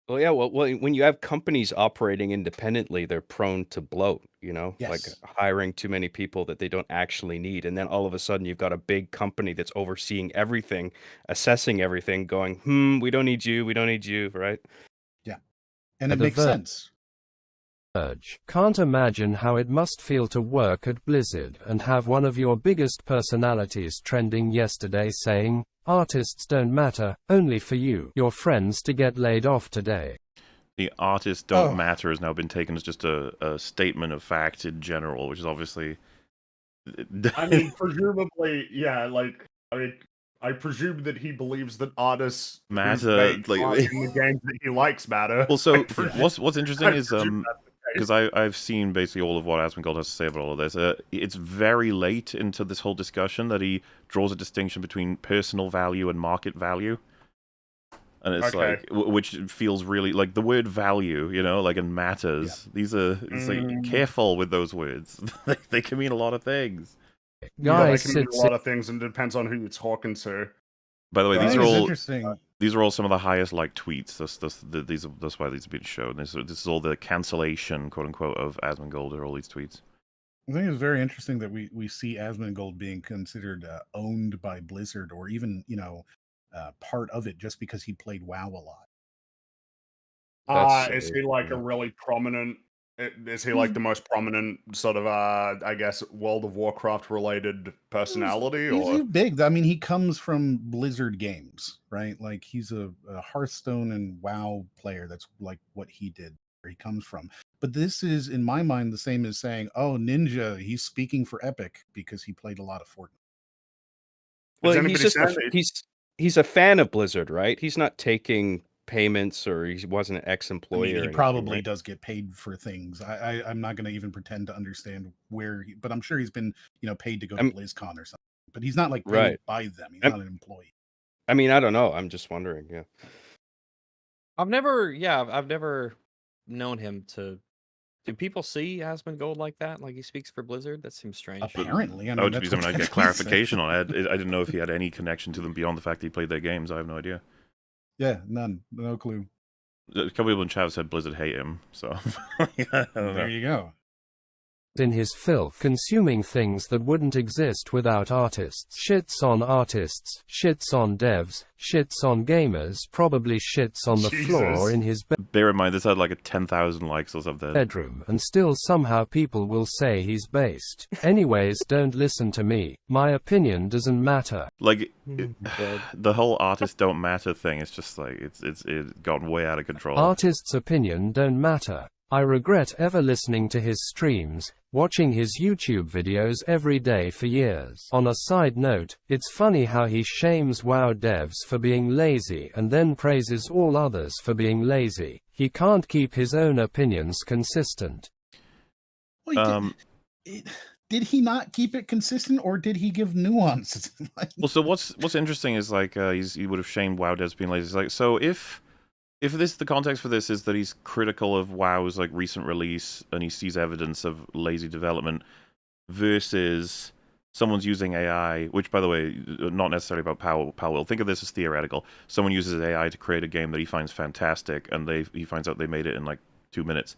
Well, yeah. Well, when you have companies operating independently, they're prone to bloat. Like Yes. hiring too many people that they don't actually need, and then all of a sudden you've got a big company that's overseeing everything, assessing everything, going, we don't need you, right? Yeah, and it makes sense. Can't imagine how it must feel to work at Blizzard and have one of your biggest personalities trending yesterday saying, "Artists don't matter, only for you, your friends, to get laid off today." The artists don't matter has now been taken as just a statement of fact in general, which is obviously... I mean, presumably, yeah, I presume that he believes that artists matter, in the games that he likes matter. Well, so what's interesting is because I've seen basically all of what Asmongold has to say about all of this. It's very late into this whole discussion that he draws a distinction between personal value and market value. And it's like, which feels really like the word value, and matters. Yeah. These are, it's like, careful with those words. They can mean a lot of things. Guys, they can mean a lot of things, and it depends on who you're talking to. By the way, these are all interesting. These are all some of the highest liked tweets. That's why these have been shown. This is all the cancellation, quote unquote, of Asmongold, or all these tweets. I think it's very interesting that we see Asmongold being considered owned by Blizzard, or even part of it, just because he played WoW a lot. Is he like a really prominent? Is he like the most prominent sort of, I guess, World of Warcraft related personality? He's big. I mean, he comes from Blizzard Games, right? Like, he's a Hearthstone and WoW player. That's like what he did, where he comes from. But this is, in my mind, the same as saying, "Oh, Ninja, he's speaking for Epic because he played a lot of Fortnite." Well, he's a fan of Blizzard, right? He's not taking payments, or he wasn't an ex-employee. I mean, he probably does get paid for things. I'm not going to even pretend to understand where, but I'm sure he's been, paid to go to BlizzCon or something. But he's not like paid by them. He's not an employee. I mean, I don't know. I'm just wondering. Yeah. I've never known him to. Do people see Asmongold like that? Like he speaks for Blizzard? That seems strange. Apparently, that would be something I'd get clarification on. I didn't know if he had any connection to them beyond the fact that he played their games. I have no idea. Yeah, none. No clue. A couple people in chat said Blizzard hate him, so there you go. In his filth, consuming things that wouldn't exist without artists. Shits on artists, shits on devs, shits on gamers, probably shits on the floor in his Bear in mind, this had like 10,000 likes or something. Bedroom, and still somehow people will say he's based. Anyways, don't listen to me. My opinion doesn't matter. Like, the whole artists don't matter thing, it's just like, it's gotten way out of control. Artists' opinion don't matter. I regret ever listening to his streams, watching his YouTube videos every day for years. On a side note, it's funny how he shames WoW devs for being lazy and then praises all others for being lazy. He can't keep his own opinions consistent. Wait, did he not keep it consistent, or did he give nuance? Well, so what's interesting is like he would have shamed WoW devs being lazy. It's like, so if the context for this is that he's critical of WoW's like recent release and he sees evidence of lazy development, versus someone's using AI, which, by the way, not necessarily about Powell. Think of this as theoretical. Someone uses AI to create a game that he finds fantastic, and he finds out they made it in like 2 minutes.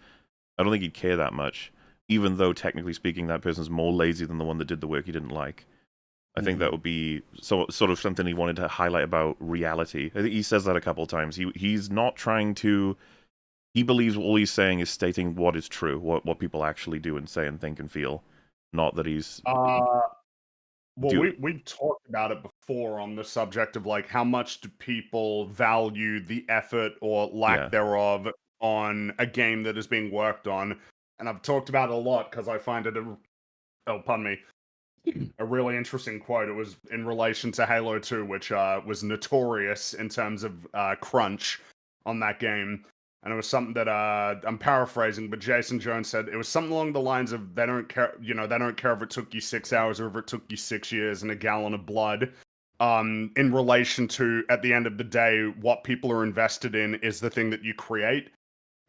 I don't think he'd care that much, even though technically speaking, that person's more lazy than the one that did the work he didn't like. I think that would be sort of something he wanted to highlight about reality. I think he says that a couple of times. He's not trying to... He believes all he's saying is stating what is true, what people actually do and say and think and feel. Not that he's... we've talked about it before on the subject of like how much do people value the effort or lack thereof on a game that is being worked on. And I've talked about it a lot because I find it... Oh, pardon me. a really interesting quote. It was in relation to Halo 2, which was notorious in terms of crunch on that game. And it was something that I'm paraphrasing, but Jason Jones said it was something along the lines of they don't care, they don't care if it took you 6 hours or if it took you 6 years and a gallon of blood. In relation to, at the end of the day, what people are invested in is the thing that you create.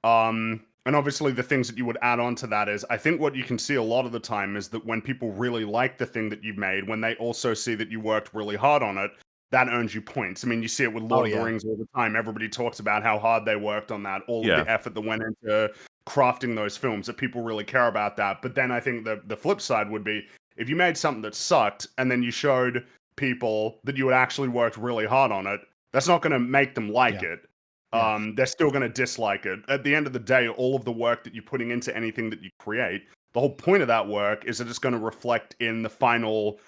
And obviously the things that you would add on to that is, I think what you can see a lot of the time is that when people really like the thing that you've made, when they also see that you worked really hard on it, that earns you points. I mean, you see it with Lord of the Rings all the time. Everybody talks about how hard they worked on that, all of the effort that went into crafting those films, that people really care about that. But then I think the flip side would be, if you made something that sucked and then you showed people that you had actually worked really hard on it, that's not going to make them like it. They're still going to dislike it. At the end of the day, all of the work that you're putting into anything that you create, the whole point of that work is that it's going to reflect in the final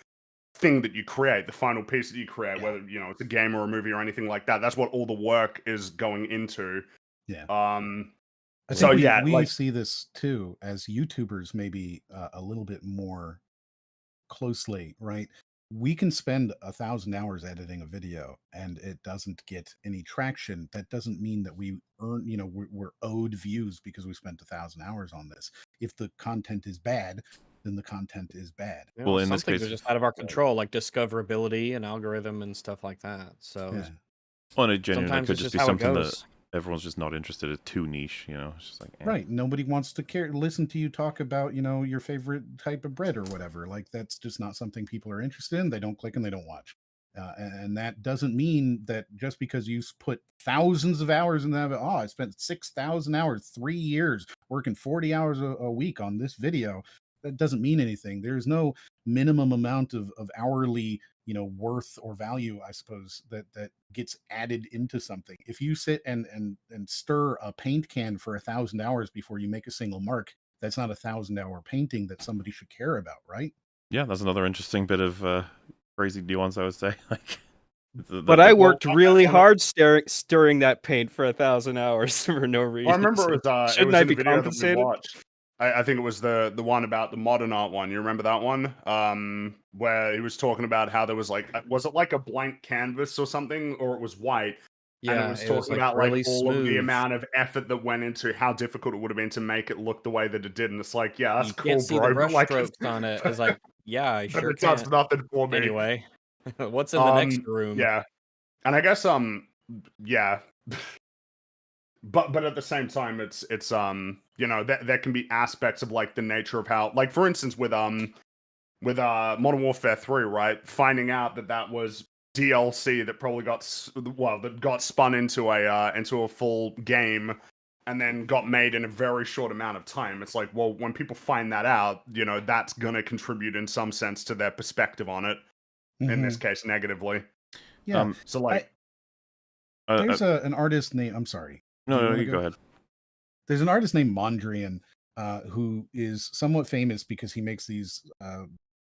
thing that you create, the final piece that you create, whether it's a game or a movie or anything like that. That's what all the work is going into. I think we see this too as YouTubers, maybe a little bit more closely, right? We can spend 1,000 hours editing a video and it doesn't get any traction. That doesn't mean that we earn, we're owed views because we spent 1,000 hours on this. If the content is bad, then the content is bad. Well, in this case, are just out of our control, like discoverability and algorithm and stuff like that. So, well, it genuinely could just be something that everyone's just not interested. It's too niche, It's just like right. Nobody wants to listen to you talk about your favorite type of bread or whatever. Like that's just not something people are interested in. They don't click and they don't watch. And that doesn't mean that just because you put thousands of hours in that, I spent 6,000 hours, 3 years working 40 hours a week on this video. That doesn't mean anything. There's no minimum amount of hourly, worth or value, I suppose, that gets added into something. If you sit and stir a paint can for 1,000 hours before you make a single mark, that's not 1,000-hour painting that somebody should care about, right? Yeah, that's another interesting bit of crazy nuance, I would say. But I worked really hard stirring that paint for 1,000 hours for no reason. Well, I remember it was, shouldn't I be compensated? I think it was the one about the modern art one. You remember that one? Where he was talking about how there was was it like a blank canvas or something, or it was white? Yeah, and it was talking about really all of the amount of effort that went into how difficult it would have been to make it look the way that it did. And it's like, yeah, that's you cool, can't see bro. the brush but strokes on it. It's like, yeah, I sure it does nothing for me. Anyway, what's in the next room? Yeah, and I guess yeah. But at the same time, it's there can be aspects of like the nature of how, like for instance with Modern Warfare 3, right? Finding out that was DLC that probably got spun into a full game and then got made in a very short amount of time. It's like, well, when people find that out, that's gonna contribute in some sense to their perspective on it. In this case, negatively. Yeah. So like, there's an artist named. I'm sorry. No, you go ahead. There's an artist named Mondrian who is somewhat famous because he makes these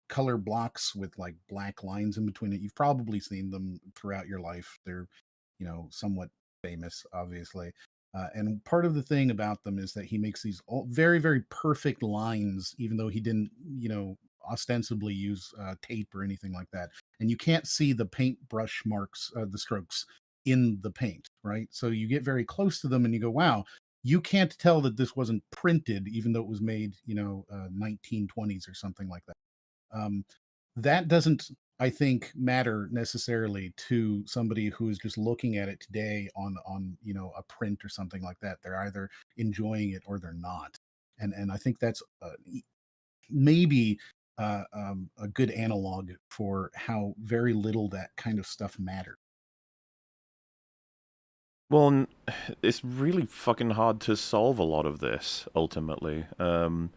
color blocks with like black lines in between it. You've probably seen them throughout your life. They're, somewhat famous, obviously. And part of the thing about them is that he makes these very, very perfect lines, even though he didn't, ostensibly use tape or anything like that. And you can't see the paintbrush marks, the strokes in the paint, right? So you get very close to them and you go, wow, you can't tell that this wasn't printed, even though it was made, 1920s or something like that. That doesn't, I think, matter necessarily to somebody who is just looking at it today on a print or something like that. They're either enjoying it or they're not. And I think that's maybe a good analog for how very little that kind of stuff matters. Well, it's really fucking hard to solve a lot of this, ultimately. I've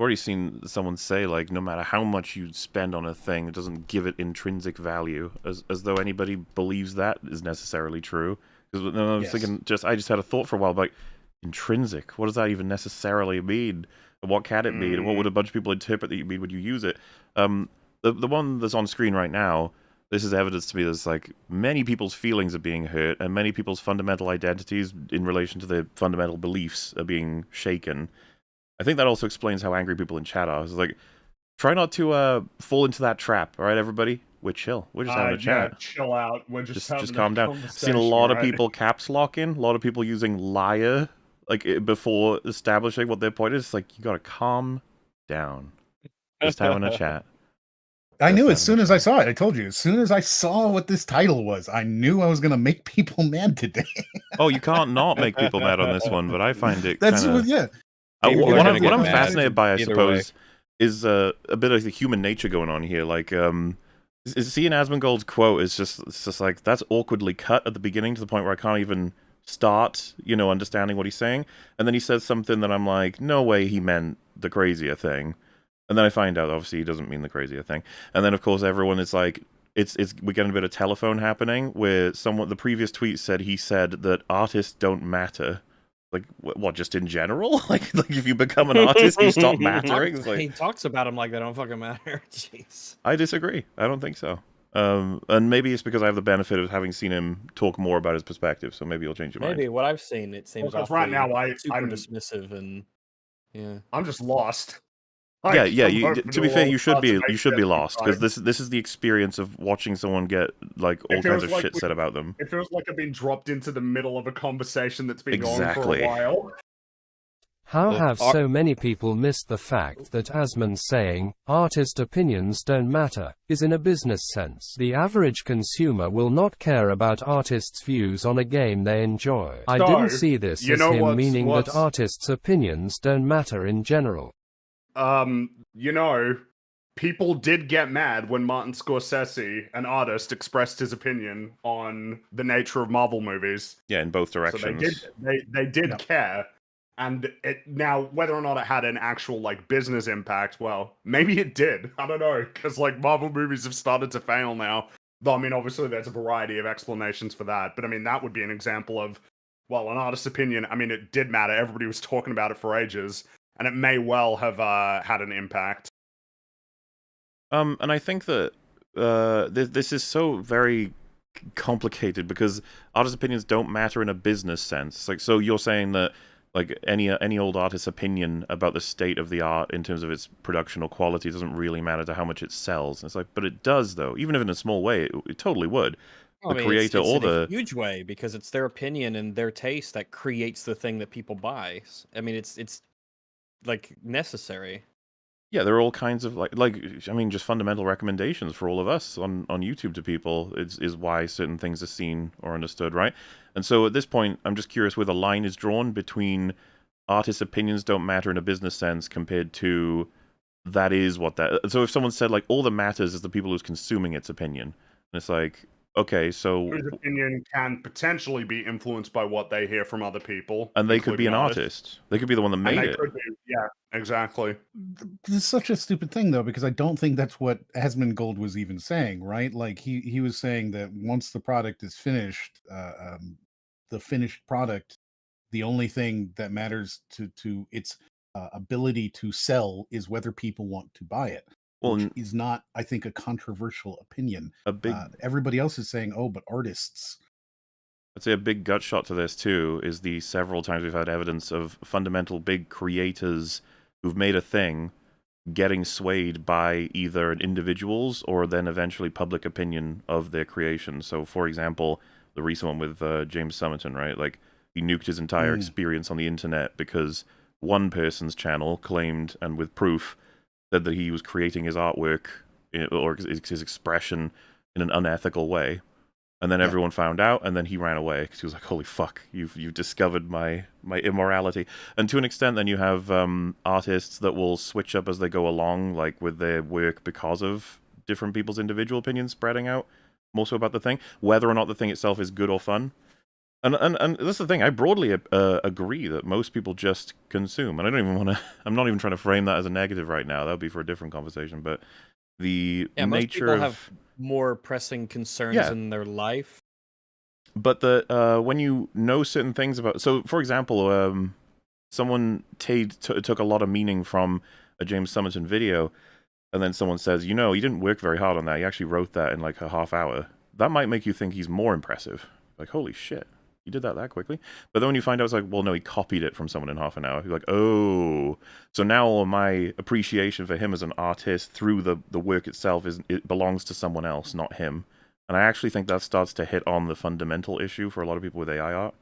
already seen someone say, like, no matter how much you spend on a thing, it doesn't give it intrinsic value, as though anybody believes that is necessarily true. Because I was thinking, I just had a thought for a while, like, intrinsic, what does that even necessarily mean? And what can it mean? And what would a bunch of people interpret that you mean when you use it? The one that's on screen right now, this is evidence to me that like many people's feelings are being hurt and many people's fundamental identities in relation to their fundamental beliefs are being shaken. I think that also explains how angry people in chat are. It's like try not to fall into that trap. All right, everybody. We're chill. We're just having a chat. Yeah, chill out. We're just having calm a down. I've seen a lot of people caps locking. A lot of people using liar before establishing what their point is. It's like, you gotta calm down. Just having a chat. I knew as soon as I saw it. I told you, as soon as I saw what this title was, I knew I was going to make people mad today. Oh, you can't not make people mad on this one, but I find it That's kinda... what, yeah. What I'm fascinated by, I suppose, is a bit of the human nature going on here. Like, seeing Asmongold's quote is just like, that's awkwardly cut at the beginning to the point where I can't even start, understanding what he's saying. And then he says something that I'm like, no way he meant the crazier thing. And then I find out, obviously, he doesn't mean the crazier thing. And then, of course, everyone is like, we're getting a bit of telephone happening, where the previous tweet said he said that artists don't matter. Like, what, just in general? Like if you become an artist, you stop mattering? It's like, he talks about them like they don't fucking matter. Jeez. I disagree. I don't think so. And maybe it's because I have the benefit of having seen him talk more about his perspective, so maybe you'll change your mind. Maybe what I've seen, it seems right now I'm dismissive and I'm just lost. Yeah. To be fair, you should be lost, because this is the experience of watching someone get like all kinds of shit said about them. It feels like I've been dropped into the middle of a conversation that's been going for a while. How have so many people missed the fact that Asmon's saying, artist opinions don't matter, is in a business sense. The average consumer will not care about artists' views on a game they enjoy. I didn't see this as him meaning that artists' opinions don't matter in general. People did get mad when Martin Scorsese, an artist, expressed his opinion on the nature of Marvel movies. Yeah, in both directions. So they did care. And now, whether or not it had an actual, business impact, well, maybe it did. I don't know, because, Marvel movies have started to fail now. Though, I mean, obviously, there's a variety of explanations for that. But, I mean, that would be an example of, well, an artist's opinion. I mean, it did matter. Everybody was talking about it for ages. And it may well have had an impact. And I think that this is so very complicated, because artists' opinions don't matter in a business sense. So you're saying that any old artist's opinion about the state of the art in terms of its production or quality doesn't really matter to how much it sells. And it's like, but it does, though. Even if in a small way, it totally would. The creator it's in a huge way, because it's their opinion and their taste that creates the thing that people buy. I mean, it's necessary. Yeah, there are all kinds of just fundamental recommendations for all of us on YouTube to people is why certain things are seen or understood, right? And so at this point, I'm just curious where the line is drawn between artists' opinions don't matter in a business sense compared to that is what that. So if someone said all that matters is the people who's consuming its opinion, and it's like, okay, so whose opinion can potentially be influenced by what they hear from other people, and they could be an artist. They could be the one that made it. Yeah, exactly. This is such a stupid thing, though, because I don't think that's what Asmongold was even saying, right? He was saying that once the product is finished, the finished product, the only thing that matters to its ability to sell is whether people want to buy it. Which is not, I think, a controversial opinion. Everybody else is saying, oh, but artists. I'd say a big gut shot to this, too, is the several times we've had evidence of fundamental big creators who've made a thing getting swayed by either individuals or then eventually public opinion of their creation. So, for example, the recent one with James Summerton, right? He nuked his entire experience on the internet because one person's channel claimed, and with proof, said that he was creating his artwork or his expression in an unethical way, and then everyone found out, and then he ran away because he was like, "Holy fuck, you've discovered my immorality." And to an extent, then you have artists that will switch up as they go along, with their work because of different people's individual opinions spreading out, more so about the thing, whether or not the thing itself is good or fun. And that's the thing. I broadly agree that most people just consume, and I don't even want to. I'm not even trying to frame that as a negative right now. That would be for a different conversation. But the nature most people have more pressing concerns in their life. But when you know certain things about, so for example, someone took a lot of meaning from a James Summerton video, and then someone says, he didn't work very hard on that. He actually wrote that in a half hour. That might make you think he's more impressive. Holy shit. he did that quickly. But then when you find out, it's like, well, no, he copied it from someone in half an hour. You're like, oh, so now all my appreciation for him as an artist through the work itself it belongs to someone else, not him. And I actually think that starts to hit on the fundamental issue for a lot of people with AI art.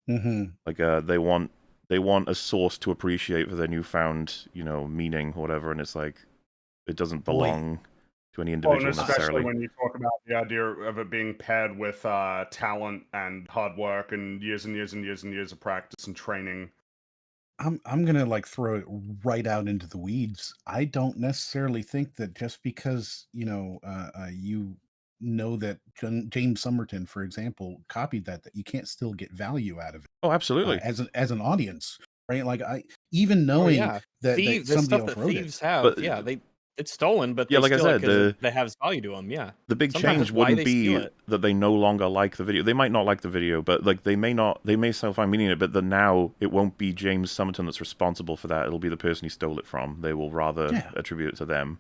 Mm-hmm. Like, they want a source to appreciate for their newfound, meaning, or whatever, and it's like, it doesn't belong to any individual and especially necessarily. when you talk about the idea of it being paired with talent and hard work and years and years and years and years of practice and training. I'm gonna like throw it right out into the weeds. I don't necessarily think that just because you know that James Somerton, for example, copied that you can't still get value out of it. Oh, absolutely. As an audience, right? Like even knowing that Thieves, somebody stuff else that wrote thieves it. have, But, it's stolen, but yeah, they like I steal it said, 'cause they have value to them. Yeah, the big Sometimes change that's why wouldn't they be steal it. that they no longer like the video. They might not like the video, but like they may still find meaning in it. But then now it won't be James Somerton that's responsible for that. It'll be the person he stole it from. They will rather attribute it to them.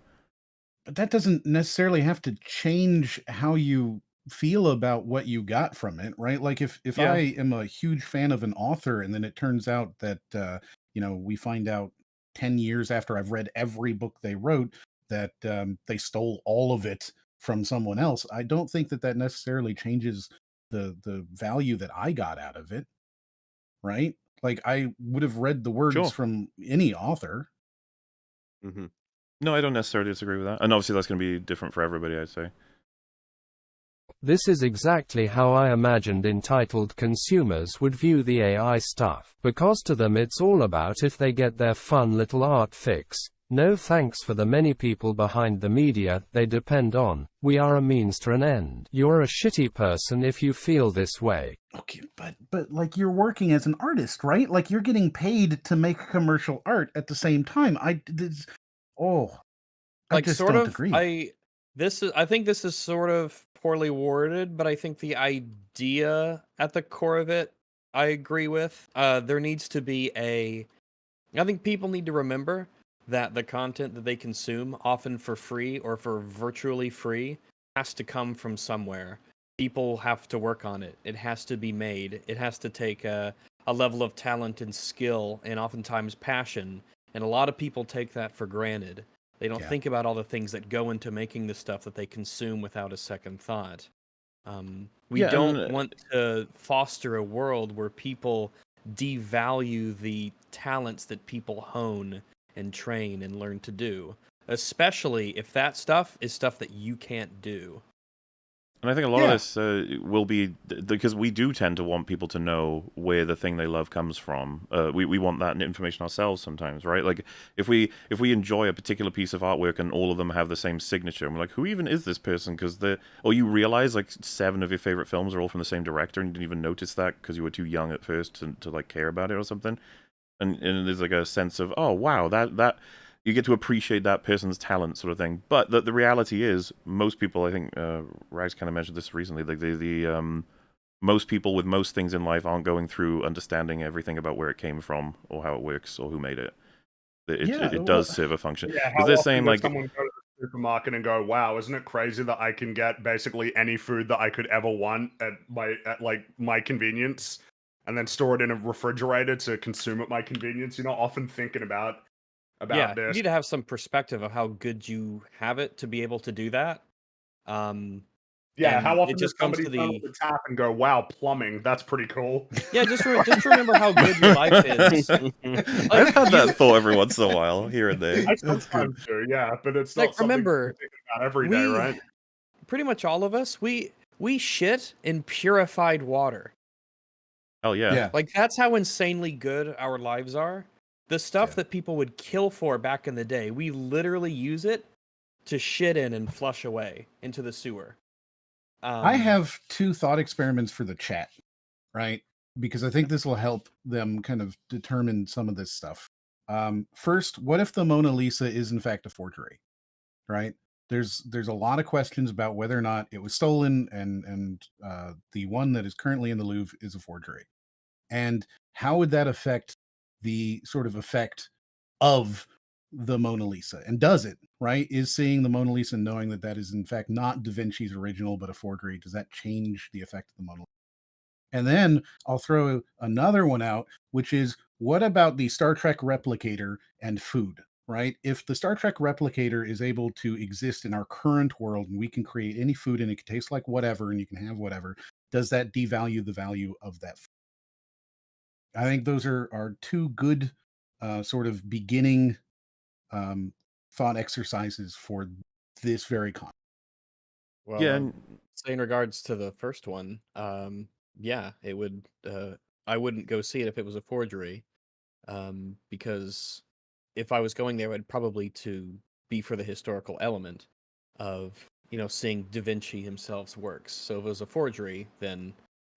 But that doesn't necessarily have to change how you feel about what you got from it, right? Like if I am a huge fan of an author and then it turns out that we find out 10 years after I've read every book they wrote that they stole all of it from someone else, I don't think that necessarily changes the value that I got out of it, right? Like I would have read the words from any author. Mm-hmm. No, I don't necessarily disagree with that. And obviously that's going to be different for everybody, I'd say. This is exactly how I imagined entitled consumers would view the AI stuff, because to them it's all about if they get their fun little art fix. No thanks for the many people behind the media they depend on. We are a means to an end. You're a shitty person if you feel this way. Okay, but like you're working as an artist, right? Like you're getting paid to make commercial art at the same time. I just don't agree. I think this is sort of poorly worded, but I think the idea at the core of it, I agree with. There needs to be I think people need to remember that the content that they consume, often for free or for virtually free, has to come from somewhere. People have to work on it. It has to be made. It has to take a level of talent and skill and oftentimes passion. And a lot of people take that for granted. They don't think about all the things that go into making the stuff that they consume without a second thought. We don't want to foster a world where people devalue the talents that people hone and train and learn to do, especially if that stuff is stuff that you can't do. And I think a lot of this will be because we do tend to want people to know where the thing they love comes from. We want that information ourselves sometimes, right? Like if we enjoy a particular piece of artwork and all of them have the same signature, and we're like, who even is this person? Or you realize like 7 of your favorite films are all from the same director, and you didn't even notice that because you were too young at first to like care about it or something. And there's like a sense of, oh wow, that you get to appreciate that person's talent, sort of thing. But the reality is, most people, I think, Rags kind of mentioned this recently, like the most people with most things in life aren't going through understanding everything about where it came from or how it works or who made it. It does serve a function. Yeah, how they're often saying does like someone go to the supermarket and go, "Wow, isn't it crazy that I can get basically any food that I could ever want at my convenience, and then store it in a refrigerator to consume at my convenience?" You're not often thinking about this. You need to have some perspective of how good you have it to be able to do that. How often does somebody turn on the tap and go, "Wow, plumbing, that's pretty cool"? Yeah, just remember how good your life is. I've had that thought every once in a while, here and there. I sometimes do, but it's not something remember, thinking about every day, right? Pretty much all of us, we shit in purified water. Oh yeah. Like that's how insanely good our lives are. The stuff that people would kill for back in the day, we literally use it to shit in and flush away into the sewer. I have 2 thought experiments for the chat, right? Because I think this will help them kind of determine some of this stuff. First, what if the Mona Lisa is in fact a forgery, right? There's a lot of questions about whether or not it was stolen, and the one that is currently in the Louvre is a forgery. And how would that affect the sort of effect of the Mona Lisa? And does it, right? Is seeing the Mona Lisa, knowing that is in fact not Da Vinci's original but a forgery, does that change the effect of the Mona Lisa? And then I'll throw another one out, which is, what about the Star Trek replicator and food, right? If the Star Trek replicator is able to exist in our current world and we can create any food and it can taste like whatever and you can have whatever, does that devalue the value of that food? I think those are two good sort of beginning thought exercises for this very concept. Well, Yeah, say in regards to the first one, yeah, it would. I wouldn't go see it if it was a forgery, because if I was going there, I'd probably to be for the historical element of seeing Da Vinci himself's works. So if it was a forgery, then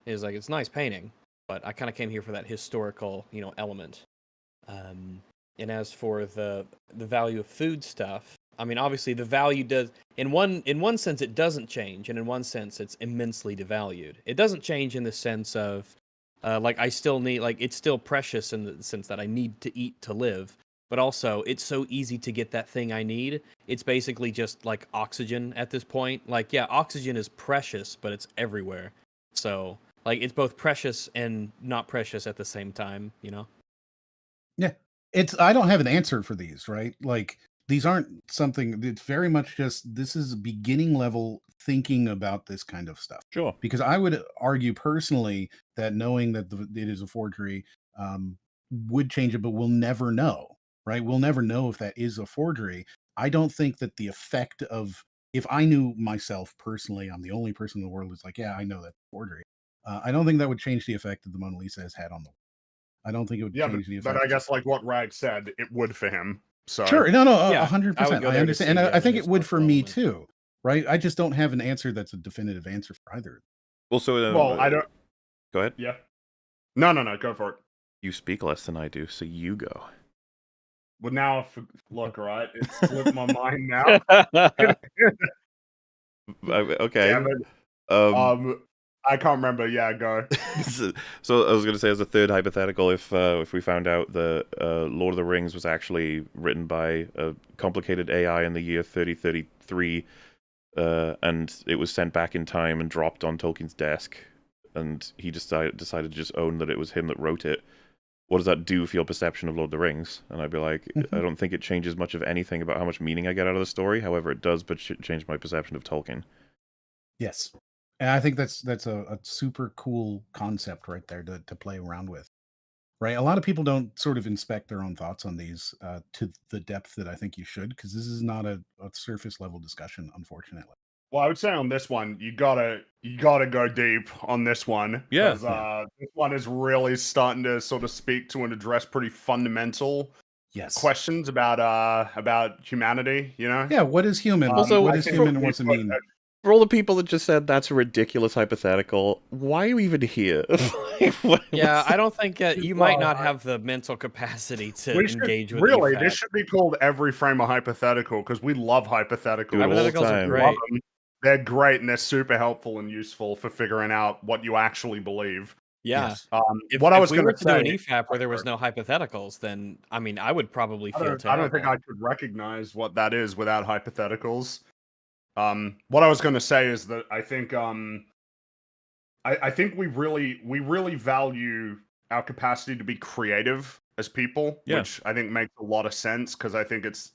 it's like it's a nice painting, but I kind of came here for that historical element. And as for the value of food stuff, I mean, obviously the value does in one sense it doesn't change, and in one sense it's immensely devalued. It doesn't change in the sense of like I still need, like, it's still precious in the sense that I need to eat to live, but also it's so easy to get that thing I need. It's basically just like oxygen at this point. Like, yeah, oxygen is precious, but it's everywhere. So like it's both precious and not precious at the same time, Yeah. I don't have an answer for these, right? Like, these aren't something, it's very much just, this is beginning level thinking about this kind of stuff. sure. Because I would argue personally that knowing that it is a forgery would change it, but we'll never know, right? We'll never know if that is a forgery. I don't think that the effect of, if I knew myself personally, I'm the only person in the world who's like, yeah, I know that's a forgery. I don't think that would change the effect that the Mona Lisa has had on the world. I don't think it would change the effect. But I guess, like what Rag said, it would for him. So sure, no, Yeah, 100%. I understand, and I think it would for me too, right? I just don't have an answer that's a definitive answer for either. Well, so well, I don't. Go ahead. Yeah. No, go for it. You speak less than I do, so you go. Well, now, look, right, it's slipped my mind now. Okay. Damn it. I can't remember. Yeah, go. So I was going to say, as a third hypothetical, if we found out the Lord of the Rings was actually written by a complicated AI in the year 3033, and it was sent back in time and dropped on Tolkien's desk, and he decided to just own that it was him that wrote it, what does that do for your perception of Lord of the Rings? And I'd be like, I don't think it changes much of anything about how much meaning I get out of the story. However, it does but change my perception of Tolkien. Yes. And I think that's a super cool concept right there to play around with, right? A lot of people don't sort of inspect their own thoughts on these to the depth that I think you should, because this is not a surface level discussion, unfortunately. Well, I would say on this one, you gotta go deep on this one. Yeah. This one is really starting to sort of speak to and address pretty fundamental questions about humanity. Yeah. What is human? Also, what is human? What's it mean? For all the people that just said that's a ridiculous hypothetical, why are you even here? Yeah, I don't think you might not have the mental capacity to engage with really, EFAP. this should be called Every Frame a Hypothetical, because we love hypotheticals. Hypotheticals are great. They're great, and they're super helpful and useful for figuring out what you actually believe. Yeah. Yes. If I was we going were to to do an say, EFAP where there was no hypotheticals, then I mean, I would probably feel terrible. I don't think I could recognize what that is without hypotheticals. What I was going to say is that I think I think we really value our capacity to be creative as people, which I think makes a lot of sense, because I think it's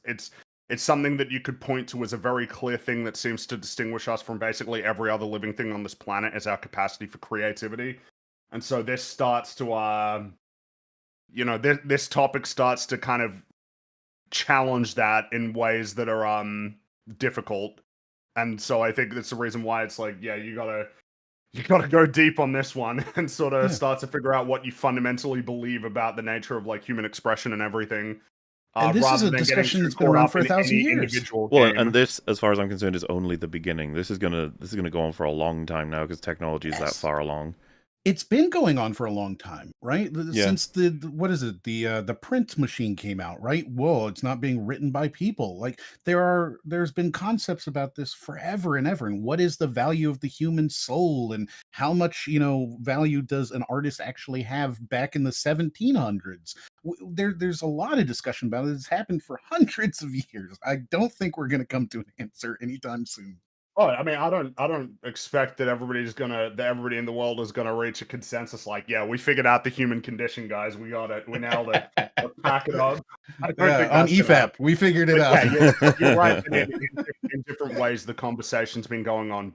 something that you could point to as a very clear thing that seems to distinguish us from basically every other living thing on this planet, is our capacity for creativity. And so this starts to this topic starts to kind of challenge that in ways that are difficult. And so I think that's the reason why it's like, yeah, you gotta go deep on this one and sort of start to figure out what you fundamentally believe about the nature of like human expression and everything. And this is a discussion that's been around for 1,000 years. Well, and this, as far as I'm concerned, is only the beginning. This is gonna go on for a long time now, because technology is that far along. It's been going on for a long time, right? Since the print machine came out, right? Whoa, it's not being written by people. Like, there's been concepts about this forever and ever. And what is the value of the human soul, and how much, value does an artist actually have back in the 1700s? There's a lot of discussion about it. It's happened for hundreds of years. I don't think we're going to come to an answer anytime soon. Oh, I mean, I don't expect that everybody in the world is gonna reach a consensus like, yeah, we figured out the human condition, guys. We got it. We nailed it. Let's pack it up. I don't think on that's EFAP, we figured it out. Yeah, you're right. In different ways, the conversation's been going on.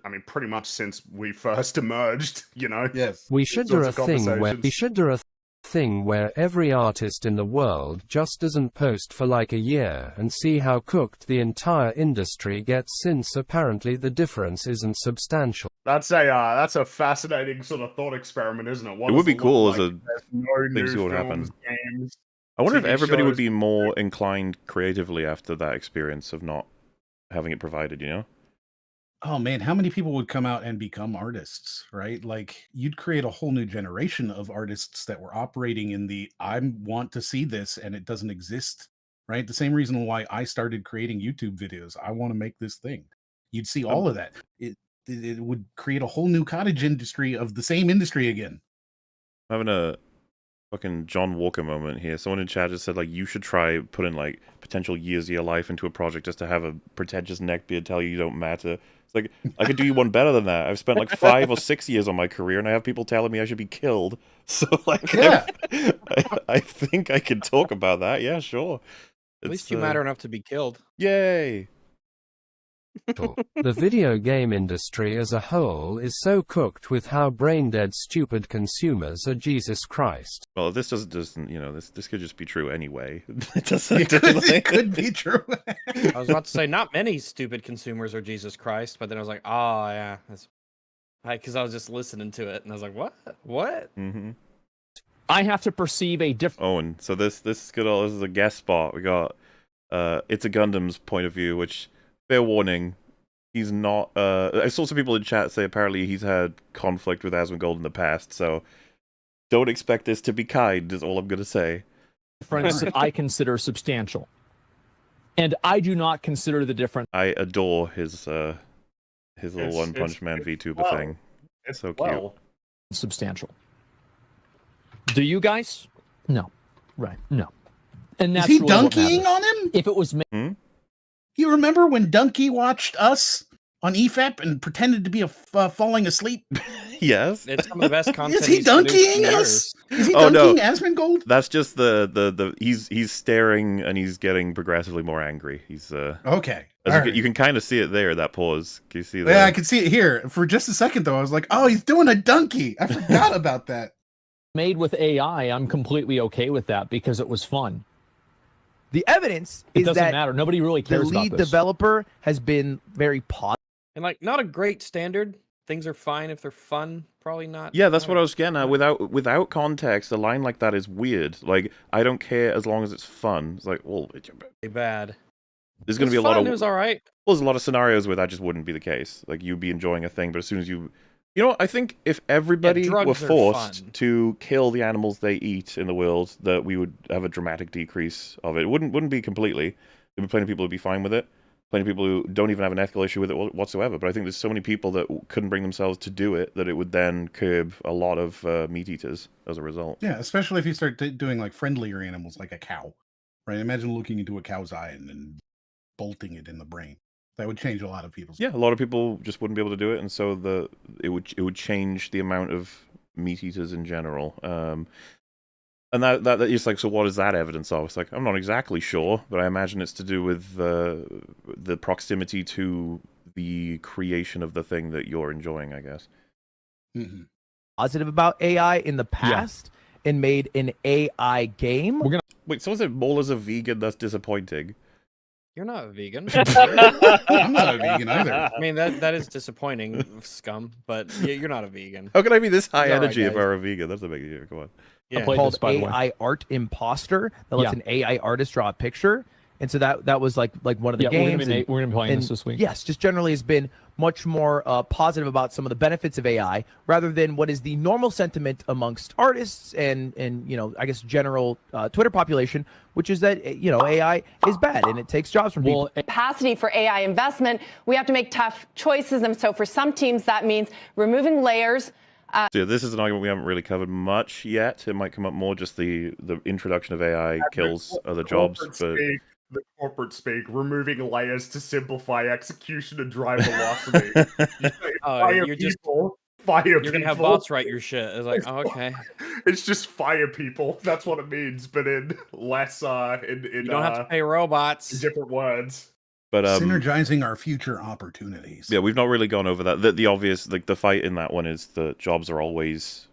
I mean, pretty much since we first emerged. You know. Yes. We should do a thing where every artist in the world just doesn't post for like a year and see how cooked the entire industry gets, since apparently the difference isn't substantial. That's a fascinating sort of thought experiment, isn't it? It would be cool as a thing see what happens. Games, I wonder if everybody would be more inclined creatively after that experience of not having it provided, you know? Oh man, how many people would come out and become artists, right? Like you'd create a whole new generation of artists that were operating in the I want to see this and it doesn't exist, right? The same reason why I started creating YouTube videos. I want to make this thing. You'd see all of that. It would create a whole new cottage industry of the same industry again. I'm having a fucking John Walker moment here. Someone in chat just said, like, you should try putting, like, potential years of your life into a project just to have a pretentious neckbeard tell you don't matter. It's like, I could do you one better than that. I've spent, like, 5 or 6 years on my career, and I have people telling me I should be killed. So, like, yeah. I think I can talk about that. Yeah, sure. At least you matter enough to be killed. Yay! The video game industry as a whole is so cooked with how brain-dead stupid consumers are. Jesus Christ. Well, this doesn't you know, this could just be true anyway. It could be true. I was about to say, not many stupid consumers are Jesus Christ, but then I was like, oh, yeah. That's because I was just listening to it, and I was like, what? What? Mm-hmm. I have to perceive a different... Owen, so this is good. This is a guest spot. We got It's a Gundam's point of view, which... Fair warning, he's not... I saw some people in chat say apparently he's had conflict with Asmongold in the past, so don't expect this to be kind, is all I'm going to say. Difference I consider substantial. And I do not consider the difference... I adore his little One Punch Man VTuber thing. It's so cute. Substantial. Do you guys? No. Right. No. And that's Is he really donkeying on him? If it was... You remember when Donkey watched us on EFAP and pretended to be falling asleep? Yes. It's some of the best content. Is he donkeying us? Is he donkeying Asmongold? That's just the he's staring and he's getting progressively more angry. He's okay. You can kind of see it there, that pause. Can you see that? Yeah, I can see it here. For just a second though, I was like, oh, he's doing a donkey. I forgot about that. Made with AI, I'm completely okay with that because it was fun. The evidence is that it doesn't matter. Nobody really cares the lead about this. developer has been very positive. And like, not a great standard. Things are fine if they're fun. Probably not. Yeah, that's what I was getting at. Without context, a line like that is weird. Like, I don't care as long as it's fun. It's like, well, it's bad. There's going to be a lot of... It was all right. Well, there's a lot of scenarios where that just wouldn't be the case. Like, you'd be enjoying a thing, but as soon as you... You know, I think if everybody were forced to kill the animals they eat in the world, that we would have a dramatic decrease of it. It wouldn't be completely. There'd be plenty of people who'd be fine with it. Plenty of people who don't even have an ethical issue with it whatsoever. But I think there's so many people that couldn't bring themselves to do it that it would then curb a lot of meat eaters as a result. Yeah, especially if you start doing like friendlier animals like a cow, right? Imagine looking into a cow's eye and then bolting it in the brain. That would change a lot of people's... Yeah, a lot of people just wouldn't be able to do it, and so it would change the amount of meat eaters in general. And that is like, so what is that evidence of? It's like, I'm not exactly sure, but I imagine it's to do with the proximity to the creation of the thing that you're enjoying, I guess. Mm-hmm. Positive about AI in the past and made an AI game. Wait, someone said Mola's a vegan. That's disappointing. You're not a vegan. I'm not a vegan either. I mean, that is disappointing, scum, but you're not a vegan. How can I be this high energy right, if I were a vegan? That's a big deal. Come on. Yeah. Called AI Art Imposter that lets an AI artist draw a picture. And so that was like one of the games. We're going to be playing this week. Yes, just generally has been much more positive about some of the benefits of AI rather than what is the normal sentiment amongst artists and you know, I guess general Twitter population, which is that, you know, AI is bad and it takes jobs from people. Capacity for AI investment, we have to make tough choices. And so for some teams, that means removing layers. So this is an argument we haven't really covered much yet. It might come up more, just the introduction of AI kills other jobs, but the corporate speak, removing layers to simplify execution and drive velocity. You're people. You're gonna have bots write your shit. It's like, oh, okay. It's just fire people. That's what it means, but in less you don't have to pay robots. In different words. But synergizing our future opportunities. Yeah, we've not really gone over that. The obvious, like the fight in that one is the jobs are always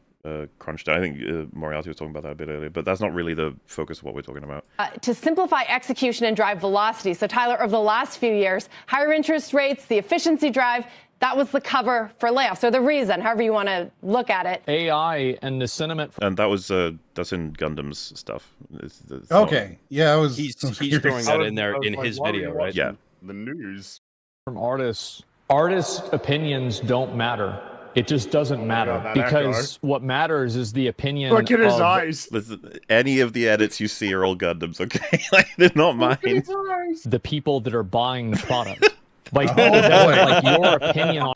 crunched down. I think Moriarty was talking about that a bit earlier, but that's not really the focus of what we're talking about. To simplify execution and drive velocity. So, Tyler, over the last few years, higher interest rates, the efficiency drive, that was the cover for layoffs, or the reason, however you want to look at it. AI and the sentiment. And that was that's in Gundam's stuff. It's okay, yeah, I was. He's throwing that in there in his video, right? Yeah. The news from artists. Artists' opinions don't matter. It just doesn't matter because what matters is the opinion. Look at his eyes. Listen, any of the edits you see are all Gundams, okay? Like they're not mine. The people that are buying the product. Like, like your opinion on.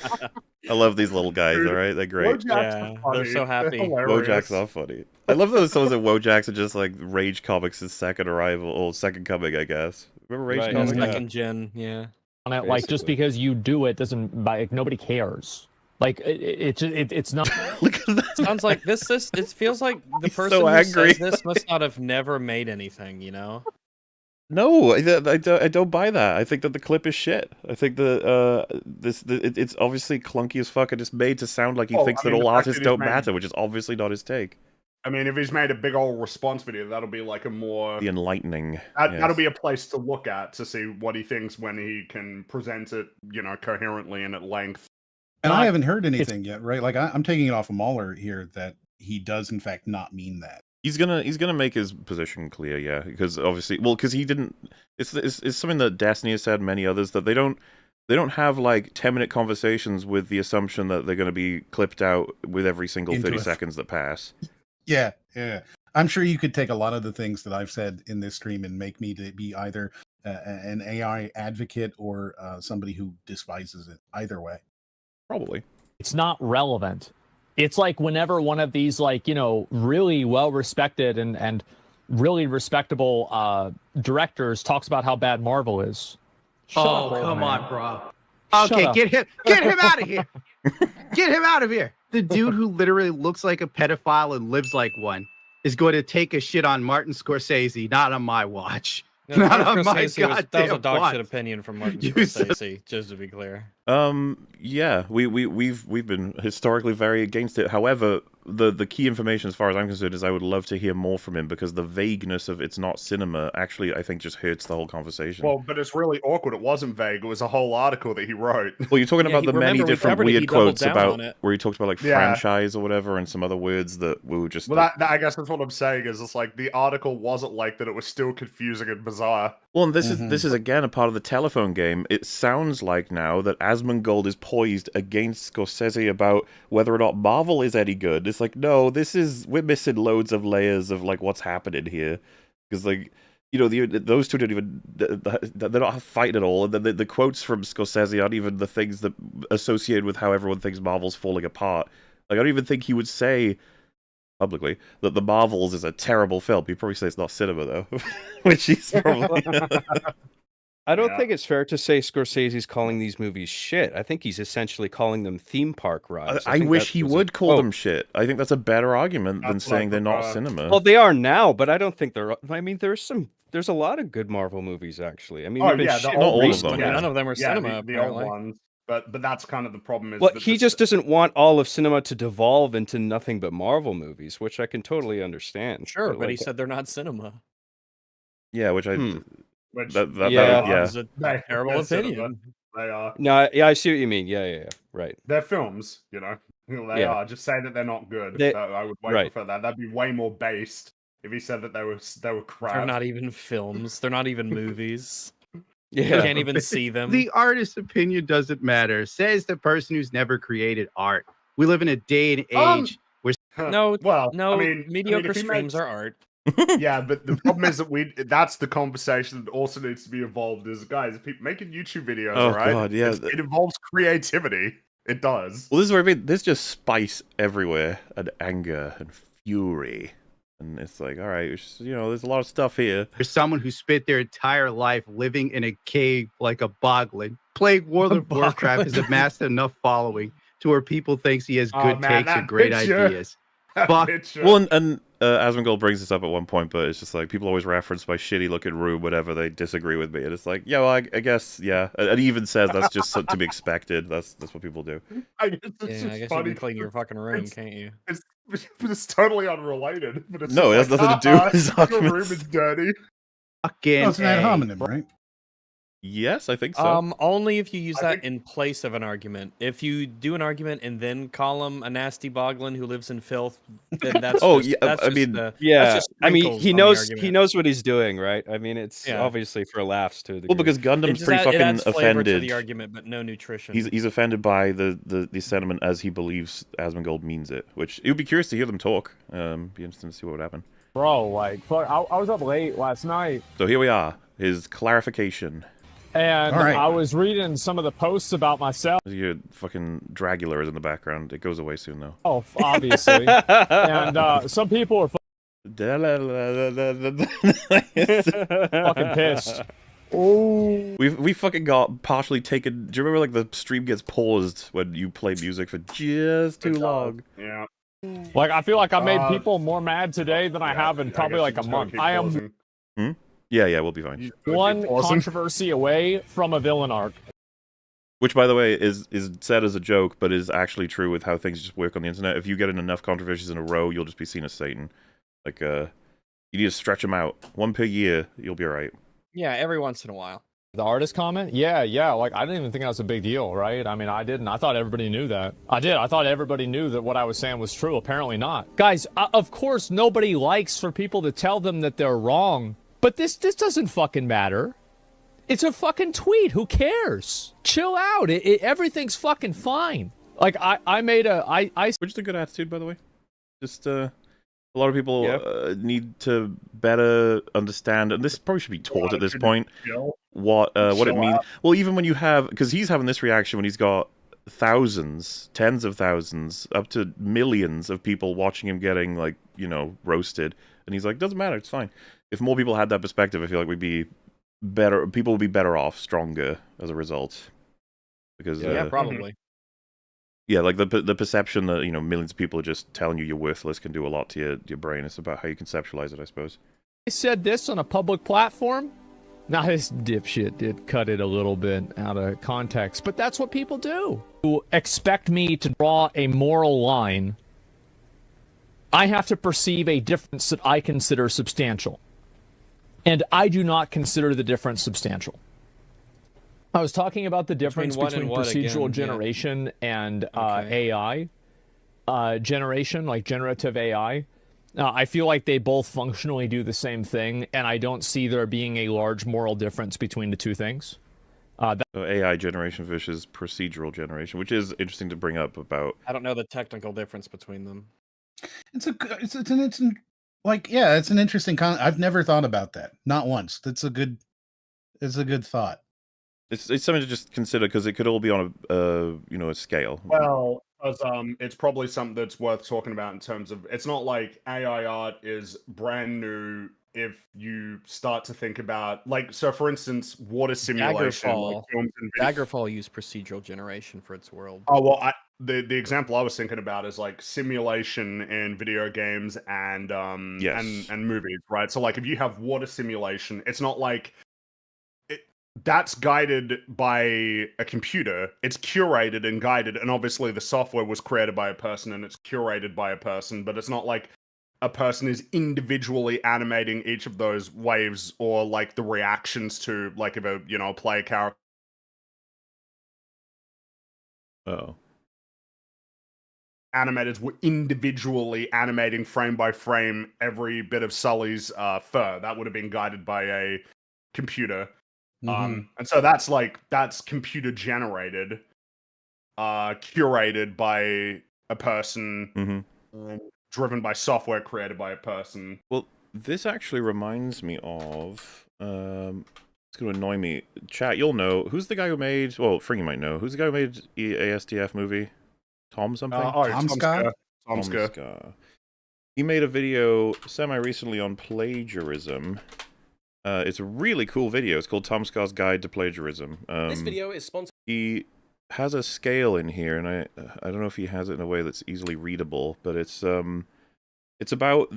I love these little guys. All right, they're great. Yeah, they're so happy. Wojaks are funny. I love those songs that Wojaks are just like Rage Comics' second arrival or second coming, I guess. Remember Rage Comics? Second gen, yeah. On it, like just because you do it doesn't like nobody cares. Like it's not. Look at that. Sounds like this. It feels like the He's person so who angry. says this must not have never made anything. You know. No, I don't buy that. I think that the clip is shit. I think that it's obviously clunky as fuck and it's made to sound like he thinks that all artists don't matter, which is obviously not his take. I mean, if he's made a big old response video, that'll be like a more... The enlightening. That'll be a place to look at to see what he thinks when he can present it, you know, coherently and at length. And I haven't heard anything yet, right? Like, I'm taking it off of Mahler here that he does, in fact, not mean that. He's gonna make his position clear, yeah, because obviously, because he didn't. It's something that Destiny has said, many others, that they don't have like 10-minute conversations with the assumption that they're going to be clipped out with every single 30 seconds that pass. Yeah. I'm sure you could take a lot of the things that I've said in this stream and make me to be either an AI advocate or somebody who despises it. Either way, probably it's not relevant. It's like whenever one of these, like, you know, really well-respected and really respectable directors talks about how bad Marvel is. Shut up, come on, bro. Okay, get him out of here. Get him out of here. The dude who literally looks like a pedophile and lives like one is going to take a shit on Martin Scorsese, not on my watch. No, not on my that was a dog watch. shit opinion from Martin Scorsese, just to be clear. Yeah, we've been historically very against it. However, the key information, as far as I'm concerned, is I would love to hear more from him because the vagueness of it's not cinema actually, I think, just hurts the whole conversation. Well, but it's really awkward. It wasn't vague. It was a whole article that he wrote. Well, you're talking about the many different weird quotes about where he talked about like franchise or whatever and some other words that we were just. Well, I guess that's what I'm saying. Is it's like the article wasn't like that. It was still confusing and bizarre. Well, and this is again a part of the telephone game. It sounds like now that Asmongold is poised against Scorsese about whether or not Marvel is any good. It's like, no, we're missing loads of layers of like what's happening here, because like, you know, those two don't even, they're not fighting at all, and then the quotes from Scorsese aren't even the things that associated with how everyone thinks Marvel's falling apart. Like, I don't even think he would say publicly that The Marvels is a terrible film. He'd probably say it's not cinema though, which he's probably. I don't think it's fair to say Scorsese's calling these movies shit. I think he's essentially calling them theme park rides. I wish he would call them shit. I think that's a better argument than saying they're not cinema. Well, they are now, but I don't think they're. I mean, there's a lot of good Marvel movies actually. I mean, not all of them. None of them are cinema. The old ones. But that's kind of the problem. Well, he just doesn't want all of cinema to devolve into nothing but Marvel movies, which I can totally understand. Sure, but he said they're not cinema. Yeah, which I. Which is a terrible opinion. They are. No, yeah, I see what you mean. Yeah, right. They're films, you know. They are. Just say that they're not good. I would way prefer that. That'd be way more based if he said that they were crap. They're not even films. They're not even movies. Yeah, you can't even see them. The artist's opinion doesn't matter. Says the person who's never created art. We live in a day and age where mediocre streams are art. Yeah, but the problem is that that's the conversation that also needs to be evolved. Is guys, people making YouTube videos, right? God, yeah. It involves creativity. It does. Well, this is where I mean, there's just spice everywhere, and anger and fury. And it's like, all right, there's a lot of stuff here. There's someone who spent their entire life living in a cave like a boglin. Playing World of Warcraft has amassed enough following to where people thinks he has good takes and great ideas. Fuck. Well, and Asmongold brings this up at one point, but it's just like people always reference my shitty looking room whenever they disagree with me, and it's like, yeah, well, I guess, yeah. And he even says that's just to be expected. That's what people do. I guess you can clean your fucking room, can't you? It's totally unrelated. But it's no, it has nothing to do with his arguments. Your room is dirty. Fucking it's an ad hominem, right? Yes, I think so. Only if you use that in place of an argument. If you do an argument and then call him a nasty boglin who lives in filth, then that's he knows what he's doing, right? I mean, it's obviously for laughs too. Well, because Gundam's pretty fucking offended to the argument, but no nutrition. He's offended by the sentiment as he believes Asmongold means it. Which it would be curious to hear them talk. Be interesting to see what would happen. Bro, like, fuck, I was up late last night. So here we are. His clarification. And I was reading some of the posts about myself. Your fucking Dragula is in the background. It goes away soon, though. Oh, obviously. And some people are fucking pissed. Oh, we fucking got partially taken. Do you remember like the stream gets paused when you play music for just too long? Yeah. Like I feel like I made people more mad today than I have in probably like a month. I am. Yeah, we'll be fine. One controversy away from a villain arc. Which, by the way, is said as a joke, but is actually true with how things just work on the internet. If you get in enough controversies in a row, you'll just be seen as Satan. Like, you need to stretch them out. One per year, you'll be alright. Yeah, every once in a while. The artist comment? Yeah, like, I didn't even think that was a big deal, right? I mean, I didn't. I thought everybody knew that. I did. I thought everybody knew that what I was saying was true. Apparently not. Guys, of course, nobody likes for people to tell them that they're wrong. But this doesn't fucking matter. It's a fucking tweet. Who cares? Chill out. Everything's fucking fine. Like, I made Which is a good attitude, by the way. Just, a lot of people need to better understand, and this probably should be taught at this point, what it means. Well, even when you have, because he's having this reaction when he's got thousands, tens of thousands, up to millions of people watching him getting, like, roasted, and he's like, doesn't matter, it's fine. If more people had that perspective, I feel like we'd be better. People would be better off, stronger as a result. Because probably. Yeah, like the perception that millions of people are just telling you you're worthless can do a lot to your brain. It's about how you conceptualize it, I suppose. I said this on a public platform. Now this dipshit did cut it a little bit out of context, but that's what people do. To expect me to draw a moral line, I have to perceive a difference that I consider substantial. And I do not consider the difference substantial. I was talking about the difference between procedural generation and AI generation, like generative AI. I feel like they both functionally do the same thing, and I don't see there being a large moral difference between the two things. So AI generation versus procedural generation, which is interesting to bring up about. I don't know the technical difference between them. It's an interesting I've never thought about that. Not once. It's a good thought. It's something to just consider because it could all be on a scale. Well, it's probably something that's worth talking about in terms of it's not like AI art is brand new. If you start to think about, like, so for instance, water simulation, Daggerfall used procedural generation for its world. Oh well, the example I was thinking about is like simulation in video games and movies, right? So like if you have water simulation, it's not like that's guided by a computer. It's curated and guided, and obviously the software was created by a person and it's curated by a person, but it's not like a person is individually animating each of those waves or like the reactions to, like, if a player character. Animators were individually animating frame by frame every bit of Sully's fur. That would have been guided by a computer. And so that's computer generated, curated by a person, driven by software created by a person. Well, this actually reminds me of it's going to annoy me. Chat, you'll know who's the guy who made. Well, Fringy might know who's the guy who made ASDF movie. Tom something. Tom Scott. Tom Scott. He made a video semi-recently on plagiarism. It's a really cool video. It's called Tom Scar's Guide to Plagiarism. This video is sponsored. He has a scale in here, and I don't know if he has it in a way that's easily readable, but it's about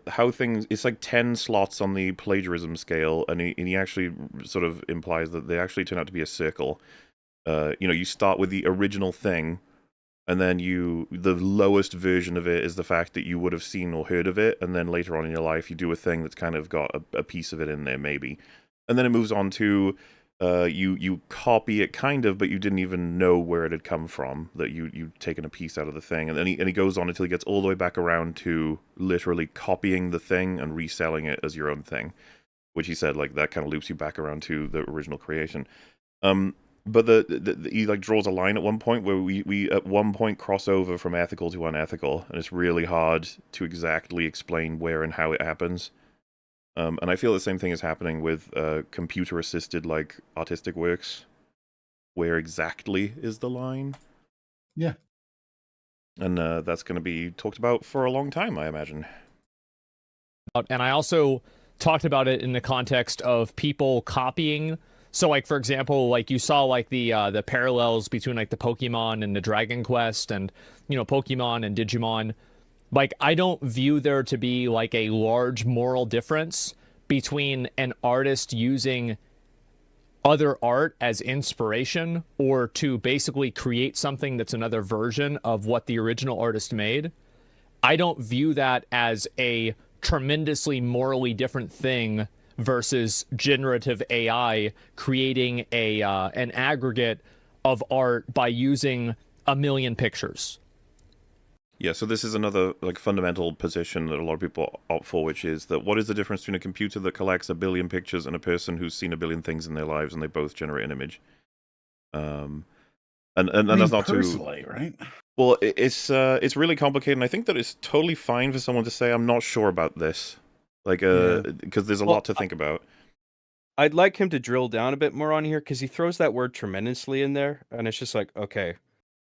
how things. It's like 10 slots on the plagiarism scale, and he actually sort of implies that they actually turn out to be a circle. You start with the original thing, and then the lowest version of it is the fact that you would have seen or heard of it, and then later on in your life you do a thing that's kind of got a piece of it in there, maybe. And then it moves on to you copy it kind of, but you didn't even know where it had come from, that you'd taken a piece out of the thing. And then he goes on until he gets all the way back around to literally copying the thing and reselling it as your own thing, which he said, like, that kind of loops you back around to the original creation. But he like draws a line at one point where we at one point cross over from ethical to unethical, and it's really hard to exactly explain where and how it happens. And I feel the same thing is happening with computer-assisted like artistic works. Where exactly is the line? Yeah. And that's going to be talked about for a long time, I imagine. And I also talked about it in the context of people copying. So, like, for example, like you saw like the parallels between like the Pokemon and the Dragon Quest, and Pokemon and Digimon. Like, I don't view there to be like a large moral difference between an artist using other art as inspiration or to basically create something that's another version of what the original artist made. I don't view that as a tremendously morally different thing versus generative AI creating an aggregate of art by using 1 million pictures. Yeah, so this is another like fundamental position that a lot of people opt for, which is that what is the difference between a computer that collects 1 billion pictures and a person who's seen 1 billion things in their lives, and they both generate an image? And that's not personally, right? Well, it's really complicated, and I think that it's totally fine for someone to say, I'm not sure about this. Like, because there's a lot to think about. I'd like him to drill down a bit more on here, because he throws that word tremendously in there, and it's just like, okay,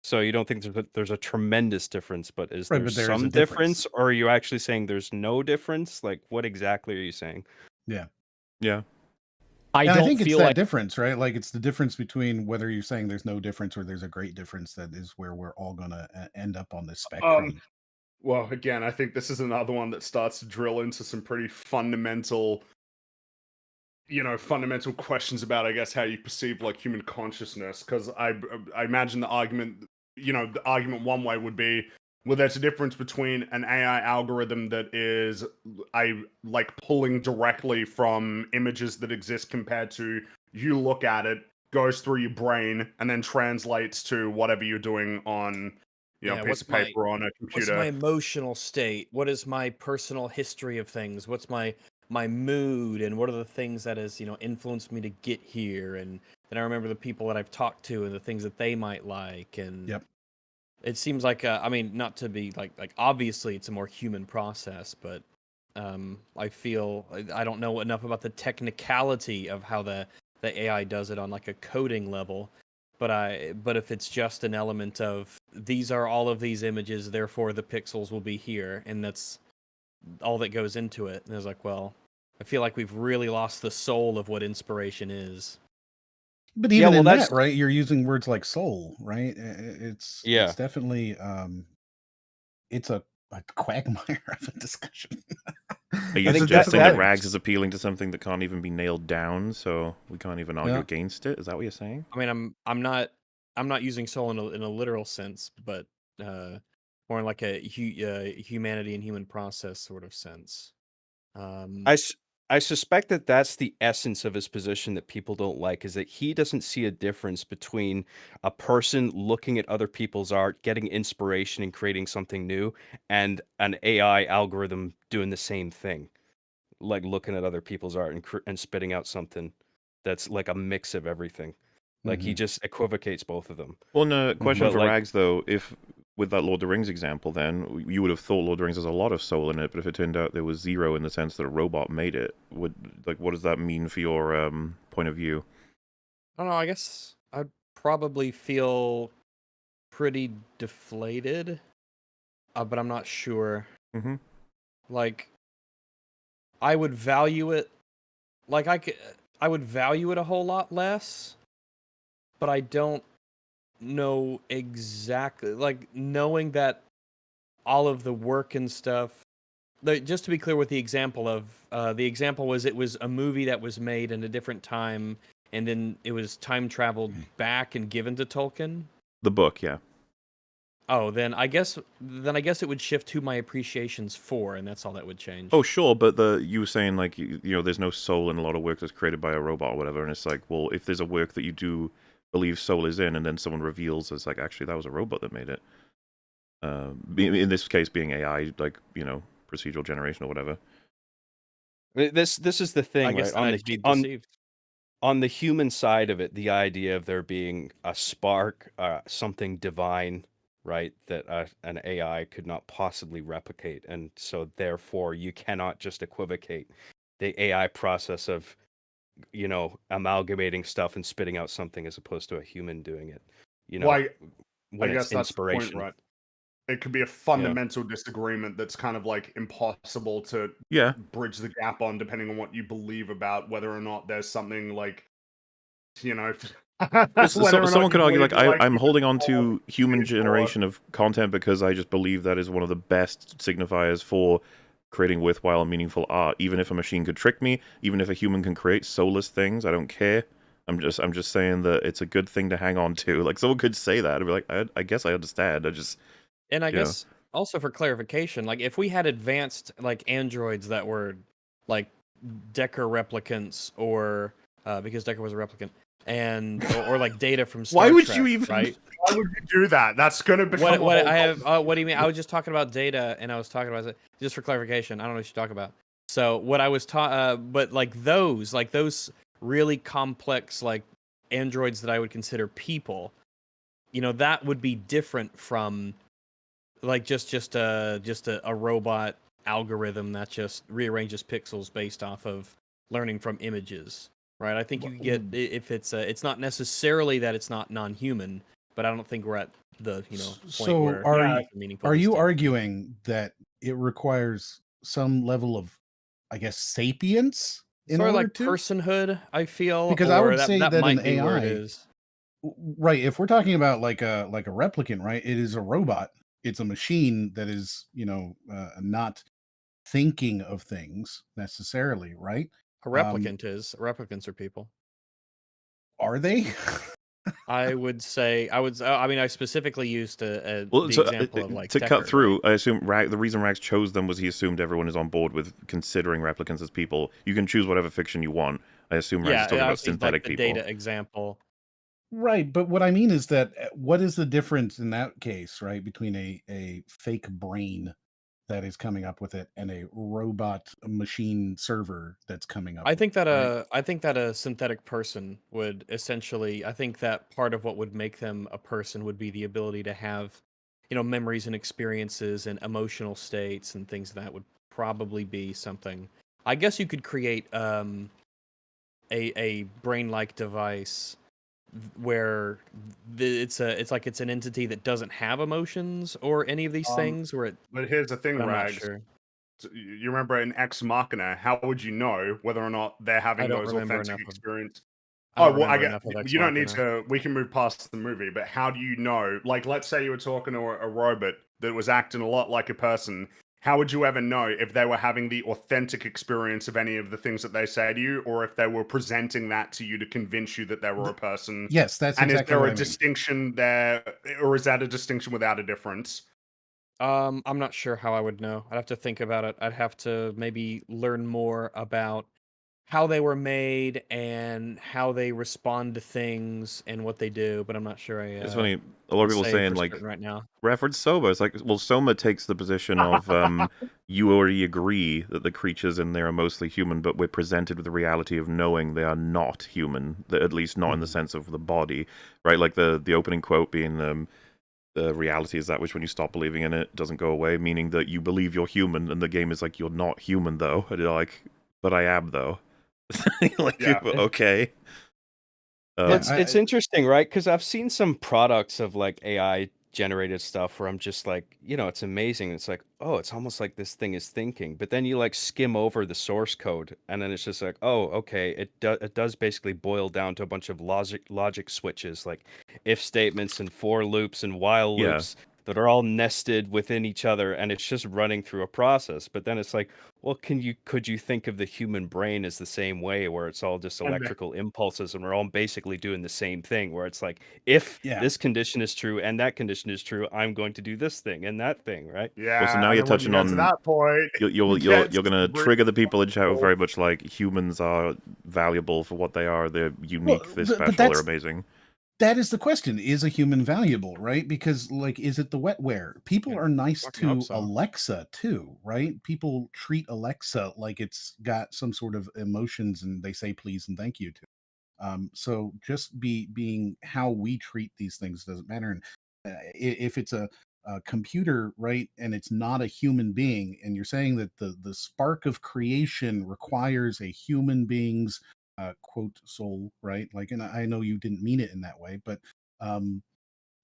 so you don't think there's a tremendous difference, but is there some difference, or are you actually saying there's no difference? Like, what exactly are you saying? Yeah. I think it's that difference, right? Like, it's the difference between whether you're saying there's no difference or there's a great difference that is where we're all gonna end up on this spectrum. Well, again, I think this is another one that starts to drill into some pretty fundamental questions about, I guess, how you perceive like human consciousness. Because I imagine the argument one way would be, well, there's a difference between an AI algorithm that is pulling directly from images that exist compared to you look at it, goes through your brain, and then translates to whatever you're doing on a piece of paper on a computer. What's my emotional state? What is my personal history of things? What's my mood, and what are the things that has influenced me to get here? And then I remember the people that I've talked to and the things that they might like. And it seems like not to be like obviously it's a more human process, but I feel I don't know enough about the technicality of how the AI does it on like a coding level. But if it's just an element of these are all of these images, therefore the pixels will be here, and that's all that goes into it. And I was like, well, I feel like we've really lost the soul of what inspiration is. But even in that, right, you're using words like soul, right? It's definitely it's a quagmire of a discussion. Are you suggesting that Rags is appealing to something that can't even be nailed down, so we can't even argue against it? Is that what you're saying? I mean, I'm not using soul in a literal sense, but more in like a humanity and human process sort of sense. I suspect that that's the essence of his position that people don't like, is that he doesn't see a difference between a person looking at other people's art, getting inspiration and creating something new, and an AI algorithm doing the same thing, like looking at other people's art and spitting out something that's like a mix of everything. Like he just equivocates both of them. Well, no, question for Rags though, if with that Lord of the Rings example, then you would have thought Lord of the Rings has a lot of soul in it, but if it turned out there was zero in the sense that a robot made it, what does that mean for your point of view? I don't know. I guess I'd probably feel pretty deflated, but I'm not sure. like I would value it I would value it a whole lot less, but I don't know exactly, like, knowing that all of the work and stuff. Just to be clear with the example was it was a movie that was made in a different time, and then it was time traveled back and given to Tolkien. The book, yeah. Oh, then I guess it would shift who my appreciation's for, and that's all that would change. Oh, sure, but you were saying, like, you know, there's no soul in a lot of work that's created by a robot or whatever, and it's like, well, if there's a work that you do believe soul is in, and then someone reveals it's like, actually, that was a robot that made it. In this case, being AI, like, you know, procedural generation or whatever. This is the thing, I guess right? On the human side of it, the idea of there being a spark, something divine, right, that an AI could not possibly replicate, and so therefore you cannot just equivocate the AI process of, you know, amalgamating stuff and spitting out something as opposed to a human doing it. You know, I guess that's the point, right? It could be a fundamental disagreement that's kind of like impossible to bridge the gap on, depending on what you believe about whether or not there's something like, you know. Someone could argue, like, I'm holding on to human generation of content because I just believe that is one of the best signifiers for creating worthwhile and meaningful art. Even if a machine could trick me, even if a human can create soulless things, I don't care. I'm just saying that it's a good thing to hang on to. Like, someone could say that and be like, I guess I understand. And I guess also for clarification, like, if we had advanced, like, androids that were like Decker replicants, or because Decker was a replicant, and or like Data from Star Trek, you even? Right? Why would you do that? That's going to become. What I have? What do you mean? I was just talking about Data, and I was talking about, just for clarification. I don't know what you're talking about. So what I was but like those really complex, like, androids that I would consider people, you know, that would be different from, like, just a robot algorithm that just rearranges pixels based off of learning from images, right? I think you get, if it's not necessarily that it's not non-human, but I don't think we're at the, you know, point so where are you arguing that it requires some level of, I guess, sapience in sort of order like to personhood, I feel? Because I would say that might an be where AI it is. Right, if we're talking about like a replicant, right? It is a robot. It's a machine that is, you know, not thinking of things necessarily, right? A replicant replicants are people. Are they? I would say I mean, I specifically used the example of, like, to Decker, cut through. right? I assume the reason Rags chose them was he assumed everyone is on board with considering replicants as people. You can choose whatever fiction you want. I assume Rags is talking about synthetic like the people. Data example. Right, but what I mean is that what is the difference in that case, right, between a fake brain that is coming up with it and a robot machine server that's coming up? I think that right? I think that a synthetic person would essentially, I think that part of what would make them a person would be the ability to have, you know, memories and experiences and emotional states and things that would probably be something. I guess you could create a brain-like device where it's an entity that doesn't have emotions or any of these things, or it. But here's the thing, I'm not Rags. sure. You remember in Ex Machina, how would you know whether or not they're having those authentic experiences? Oh, well, I get you don't need to. We can move past the movie, but how do you know? Like, let's say you were talking to a robot that was acting a lot like a person. How would you ever know if they were having the authentic experience of any of the things that they say to you, or if they were presenting that to you to convince you that they were a person? Yes, that's exactly. And is there what a distinction there, or is that a distinction without a difference? I'm not sure how I would know. I'd have to think about it. I'd have to maybe learn more about how they were made and how they respond to things and what they do, but I'm not sure. It's funny. A lot of people saying, like, right now, reference Soma. It's like, well, Soma takes the position of you already agree that the creatures in there are mostly human, but we're presented with the reality of knowing they are not human, at least not in the sense of the body, right? Like the opening quote being the reality is that which when you stop believing in it doesn't go away, meaning that you believe you're human, and the game is like, you're not human though. And you're like, but I am though. Like, yeah. It's interesting, right? Because I've seen some products of, like, AI generated stuff where I'm just like, it's amazing. It's like, oh, it's almost like this thing is thinking. But then you like skim over the source code, and then it's just like, oh, okay, it does basically boil down to a bunch of logic switches, like if statements and for loops and while loops that are all nested within each other, and it's just running through a process. But then it's like, well, could you think of the human brain as the same way, where it's all just electrical impulses and we're all basically doing the same thing, where it's like, if this condition is true and that condition is true, I'm going to do this thing and that thing, right? Yeah. Well, so now you're touching on that point. You're going to trigger the people in chat very much like humans are valuable for what they are. They're unique. They're special. They're amazing. That is the question. Is a human valuable, right? Because, like, is it the wetware? People are nice to Alexa, too, right? People treat Alexa like it's got some sort of emotions, and they say please and thank you to. So just being how we treat these things doesn't matter. And if it's a computer, right, and it's not a human being, and you're saying that the spark of creation requires a human being's quote soul, right? Like, and I know you didn't mean it in that way, but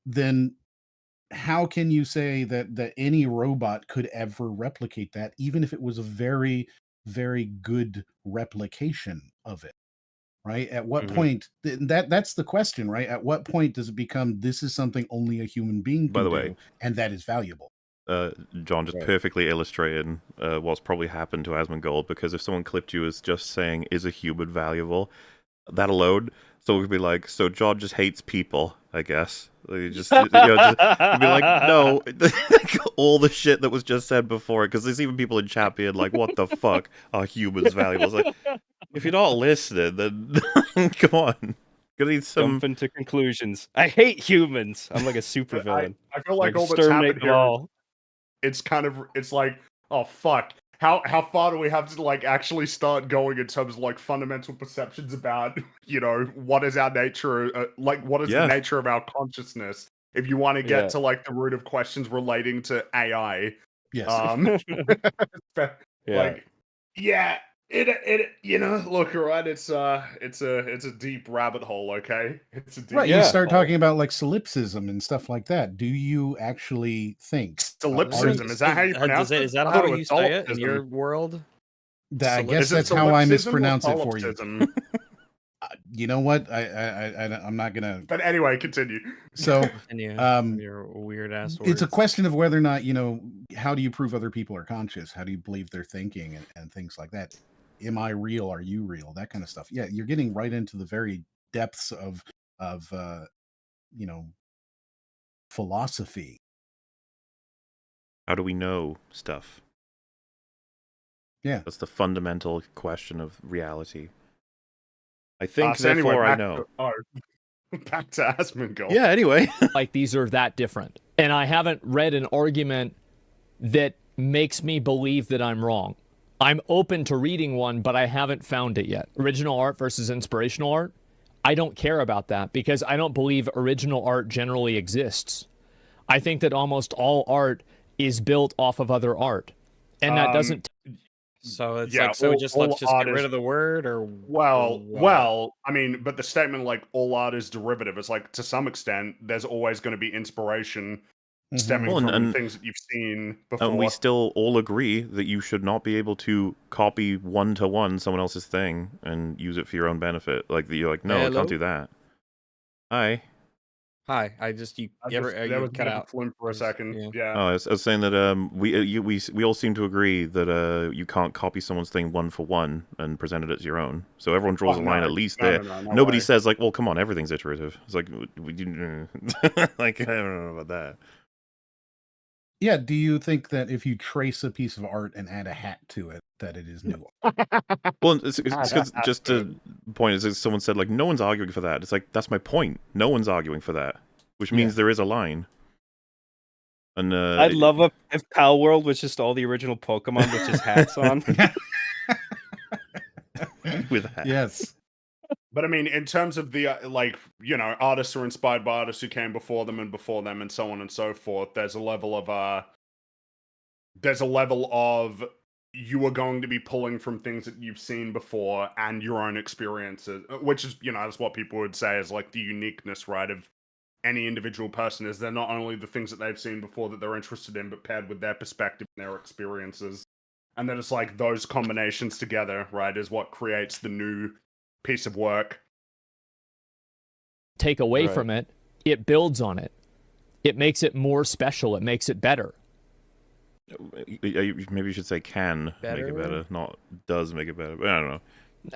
then how can you say that any robot could ever replicate that, even if it was a very, very good replication of it, right? At what point that's the question, right? At what point does it become this is something only a human being can do, and that is valuable? John just perfectly illustrated what's probably happened to Asmongold, because if someone clipped you as just saying, is a human valuable, that alone, so we'd be like, so John just hates people, I guess. You'd be like, no, all the shit that was just said before it, because there's even people in chat being like, what the fuck are humans valuable? It's like, if you're not listening, then come on. Jump into conclusions. I hate humans. I'm like a supervillain. I feel like all that's happened here, it's like, oh fuck, how far do we have to like actually start going in terms of like fundamental perceptions about, what is our nature, like what is the nature of our consciousness, if you want to get to like the root of questions relating to AI. Look, right, it's a deep rabbit hole, okay? It's a deep you start talking about like solipsism and stuff like that. Do you actually think solipsism? Is that how you pronounce it? Is that how you say it in your world? I guess that's how I mispronounce it for you. You know what? I'm not gonna. But anyway, continue. So, your weird ass words. It's a question of whether or not how do you prove other people are conscious? How do you believe they're thinking and things like that? Am I real? Are you real? That kind of stuff. Yeah, you're getting right into the very depths of philosophy. How do we know stuff? Yeah, that's the fundamental question of reality. I think, therefore, I know. Back to Asmongold. Yeah, anyway. Like, these are that different. And I haven't read an argument that makes me believe that I'm wrong. I'm open to reading one, but I haven't found it yet. Original art versus inspirational art. I don't care about that because I don't believe original art generally exists. I think that almost all art is built off of other art. And that doesn't... So it's let's just get rid of the word, or well, I mean, but the statement like all art is derivative. It's like, to some extent, there's always going to be inspiration stemming from things that you've seen before. And we still all agree that you should not be able to copy one-to-one someone else's thing and use it for your own benefit. Like, you're like, no, I can't do that. Hi. I just you cut out for a second. Yeah. Oh, I was saying that we all seem to agree that you can't copy someone's thing one for one and present it as your own. So everyone draws a line at least there. Nobody says like, well, come on, everything's iterative. It's like, like, I don't know about that. Yeah, do you think that if you trace a piece of art and add a hat to it, that it is new? Well, it's just to point is someone said like, no one's arguing for that. It's like, that's my point. No one's arguing for that, which means there is a line. And I'd love if Pal World was just all the original Pokemon with just hats on. With hats. Yes. But I mean, in terms of the artists are inspired by artists who came before them and so on and so forth. There's a level of you are going to be pulling from things that you've seen before and your own experiences, which is that's what people would say is like the uniqueness, right, of any individual person is. They're not only the things that they've seen before that they're interested in, but paired with their perspective and their experiences. And then it's like those combinations together, right, is what creates the new piece of work. Take away from it, it builds on it. It makes it more special. It makes it better. Maybe you should say can make it better, not does make it better. But I don't know.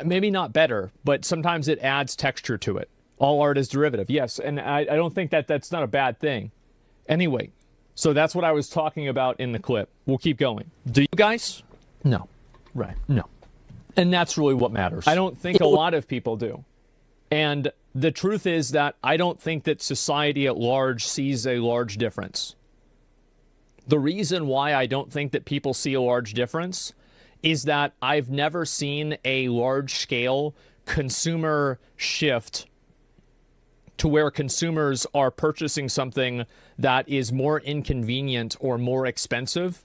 Maybe not better, but sometimes it adds texture to it. All art is derivative, yes, and I don't think that's not a bad thing. Anyway, so that's what I was talking about in the clip. We'll keep going. Do you guys? No. Right, no. And that's really what matters. I don't think a lot of people do. And the truth is that I don't think that society at large sees a large difference. The reason why I don't think that people see a large difference is that I've never seen a large-scale consumer shift to where consumers are purchasing something that is more inconvenient or more expensive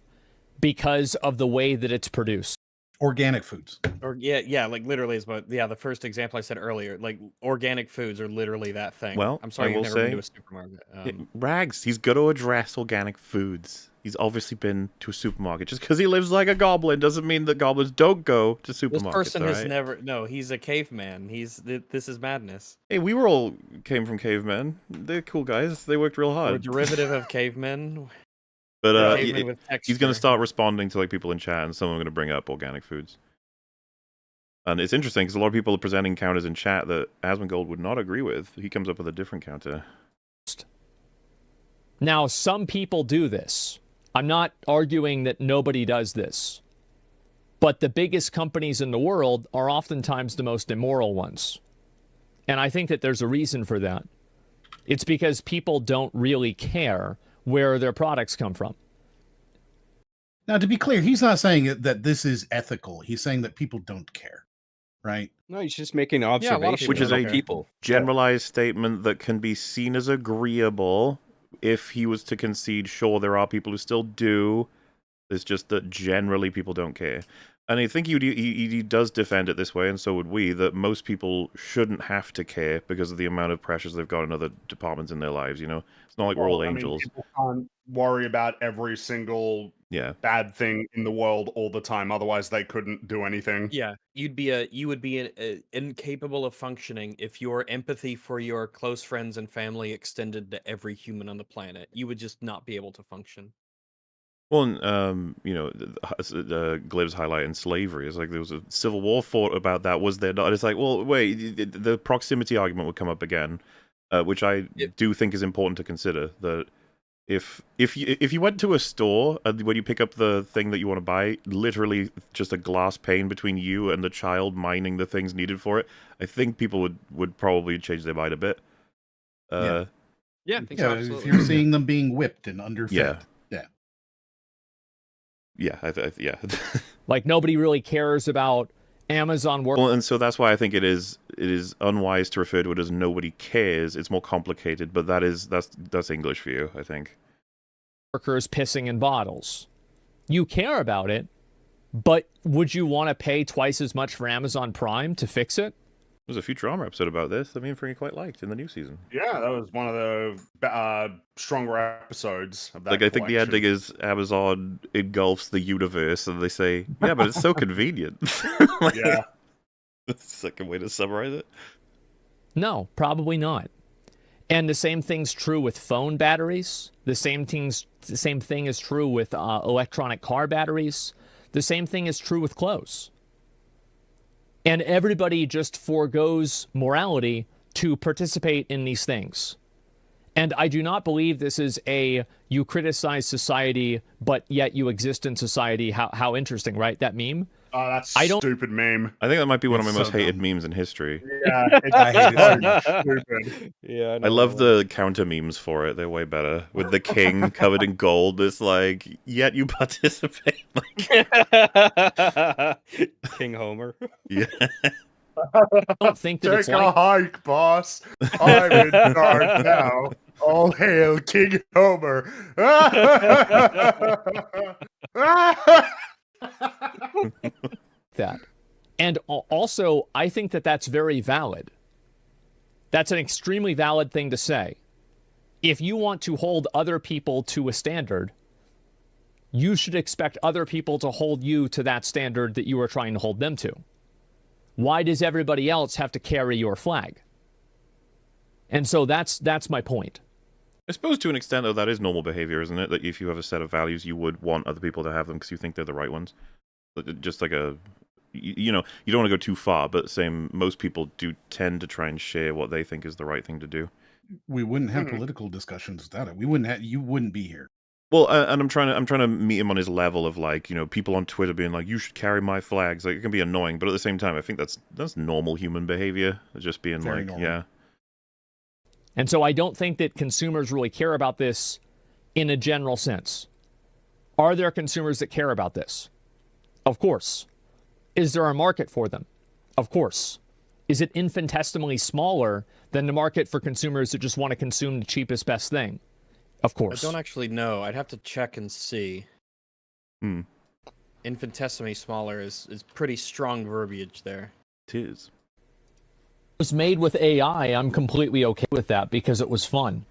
because of the way that it's produced. Organic foods. Or yeah, like literally is what the first example I said earlier. Like organic foods are literally that thing. Well, I'm sorry, you've never been to a supermarket. Rags, he's got to address organic foods. He's obviously been to a supermarket. Just because he lives like a goblin doesn't mean that goblins don't go to supermarkets. This person has right? never. No, he's a caveman. This is madness. Hey, we were all came from cavemen. They're cool guys. They worked real hard. We're a derivative of cavemen. But he's going to start responding to like people in chat, and someone going to bring up organic foods. And it's interesting because a lot of people are presenting counters in chat that Asmongold would not agree with. He comes up with a different counter. Now, some people do this. I'm not arguing that nobody does this. But the biggest companies in the world are oftentimes the most immoral ones. And I think that there's a reason for that. It's because people don't really care where their products come from. Now, to be clear, he's not saying that this is ethical. He's saying that people don't care, right? No, he's just making an observation, which is a people. Generalized statement that can be seen as agreeable if he was to concede, sure, there are people who still do. It's just that generally people don't care. And I think he does defend it this way, and so would we, that most people shouldn't have to care because of the amount of pressures they've got in other departments in their lives, you know? It's not like we're all angels. People can't worry about every single bad thing in the world all the time, otherwise they couldn't do anything. Yeah, you would be incapable of functioning if your empathy for your close friends and family extended to every human on the planet. You would just not be able to function. Well, you know, Glib's highlighting slavery. It's like there was a civil war fought about that. Was there not? It's like, well, wait, the proximity argument would come up again, which I do think is important to consider. That if you went to a store and when you pick up the thing that you want to buy, literally just a glass pane between you and the child mining the things needed for it, I think people would probably change their mind a bit. I think so, absolutely. If you're seeing them being whipped and underfed. Yeah. Like nobody really cares about Amazon work. Well, and so that's why I think it is unwise to refer to it as nobody cares. It's more complicated, but that's English for you, I think. Workers pissing in bottles. You care about it, but would you want to pay twice as much for Amazon Prime to fix it? There's a Futurama episode about this that me and Frankie quite liked in the new season. Yeah, that was one of the stronger episodes of that I think the ending is Amazon engulfs the universe, and they say, yeah, but it's so convenient. Yeah. That's the second way to summarize it. No, probably not. And the same thing's true with phone batteries. The same thing is true with electronic car batteries. The same thing is true with clothes. And everybody just forgoes morality to participate in these things. And I do not believe this is you criticize society, but yet you exist in society. How interesting, right? That meme? Oh, that's stupid meme. I think that might be one of my most hated memes in history. Yeah, I hate it. So stupid. Yeah, I love the counter memes for it. They're way better. With the king covered in gold, it's like, yet you participate. King Homer. Yeah. I don't think that Take it's a hike, boss. I'm in charge now. All hail King Homer. that. And also, I think that that's very valid. That's an extremely valid thing to say. if you want to hold other people to a standard, you should expect other people to hold you to that standard that you are trying to hold them to. Why does everybody else have to carry your flag? And so that's my point. I suppose to an extent, though, that is normal behavior, isn't it? That if you have a set of values, you would want other people to have them because you think they're the right ones. Just like you don't want to go too far, but most people do tend to try and share what they think is the right thing to do. We wouldn't have political discussions without it. You wouldn't be here. Well, and I'm trying to meet him on his level of like, people on Twitter being like, you should carry my flags. Like, it can be annoying, but at the same time, I think that's normal human behavior. Just being very like, normal. Yeah. And so I don't think that consumers really care about this in a general sense. Are there consumers that care about this? Of course. Is there a market for them? Of course. Is it infinitesimally smaller than the market for consumers that just want to consume the cheapest, best thing? Of course. I don't actually know. I'd have to check and see. Infinitesimally smaller is pretty strong verbiage there. It is. It was made with AI. I'm completely okay with that because it was fun.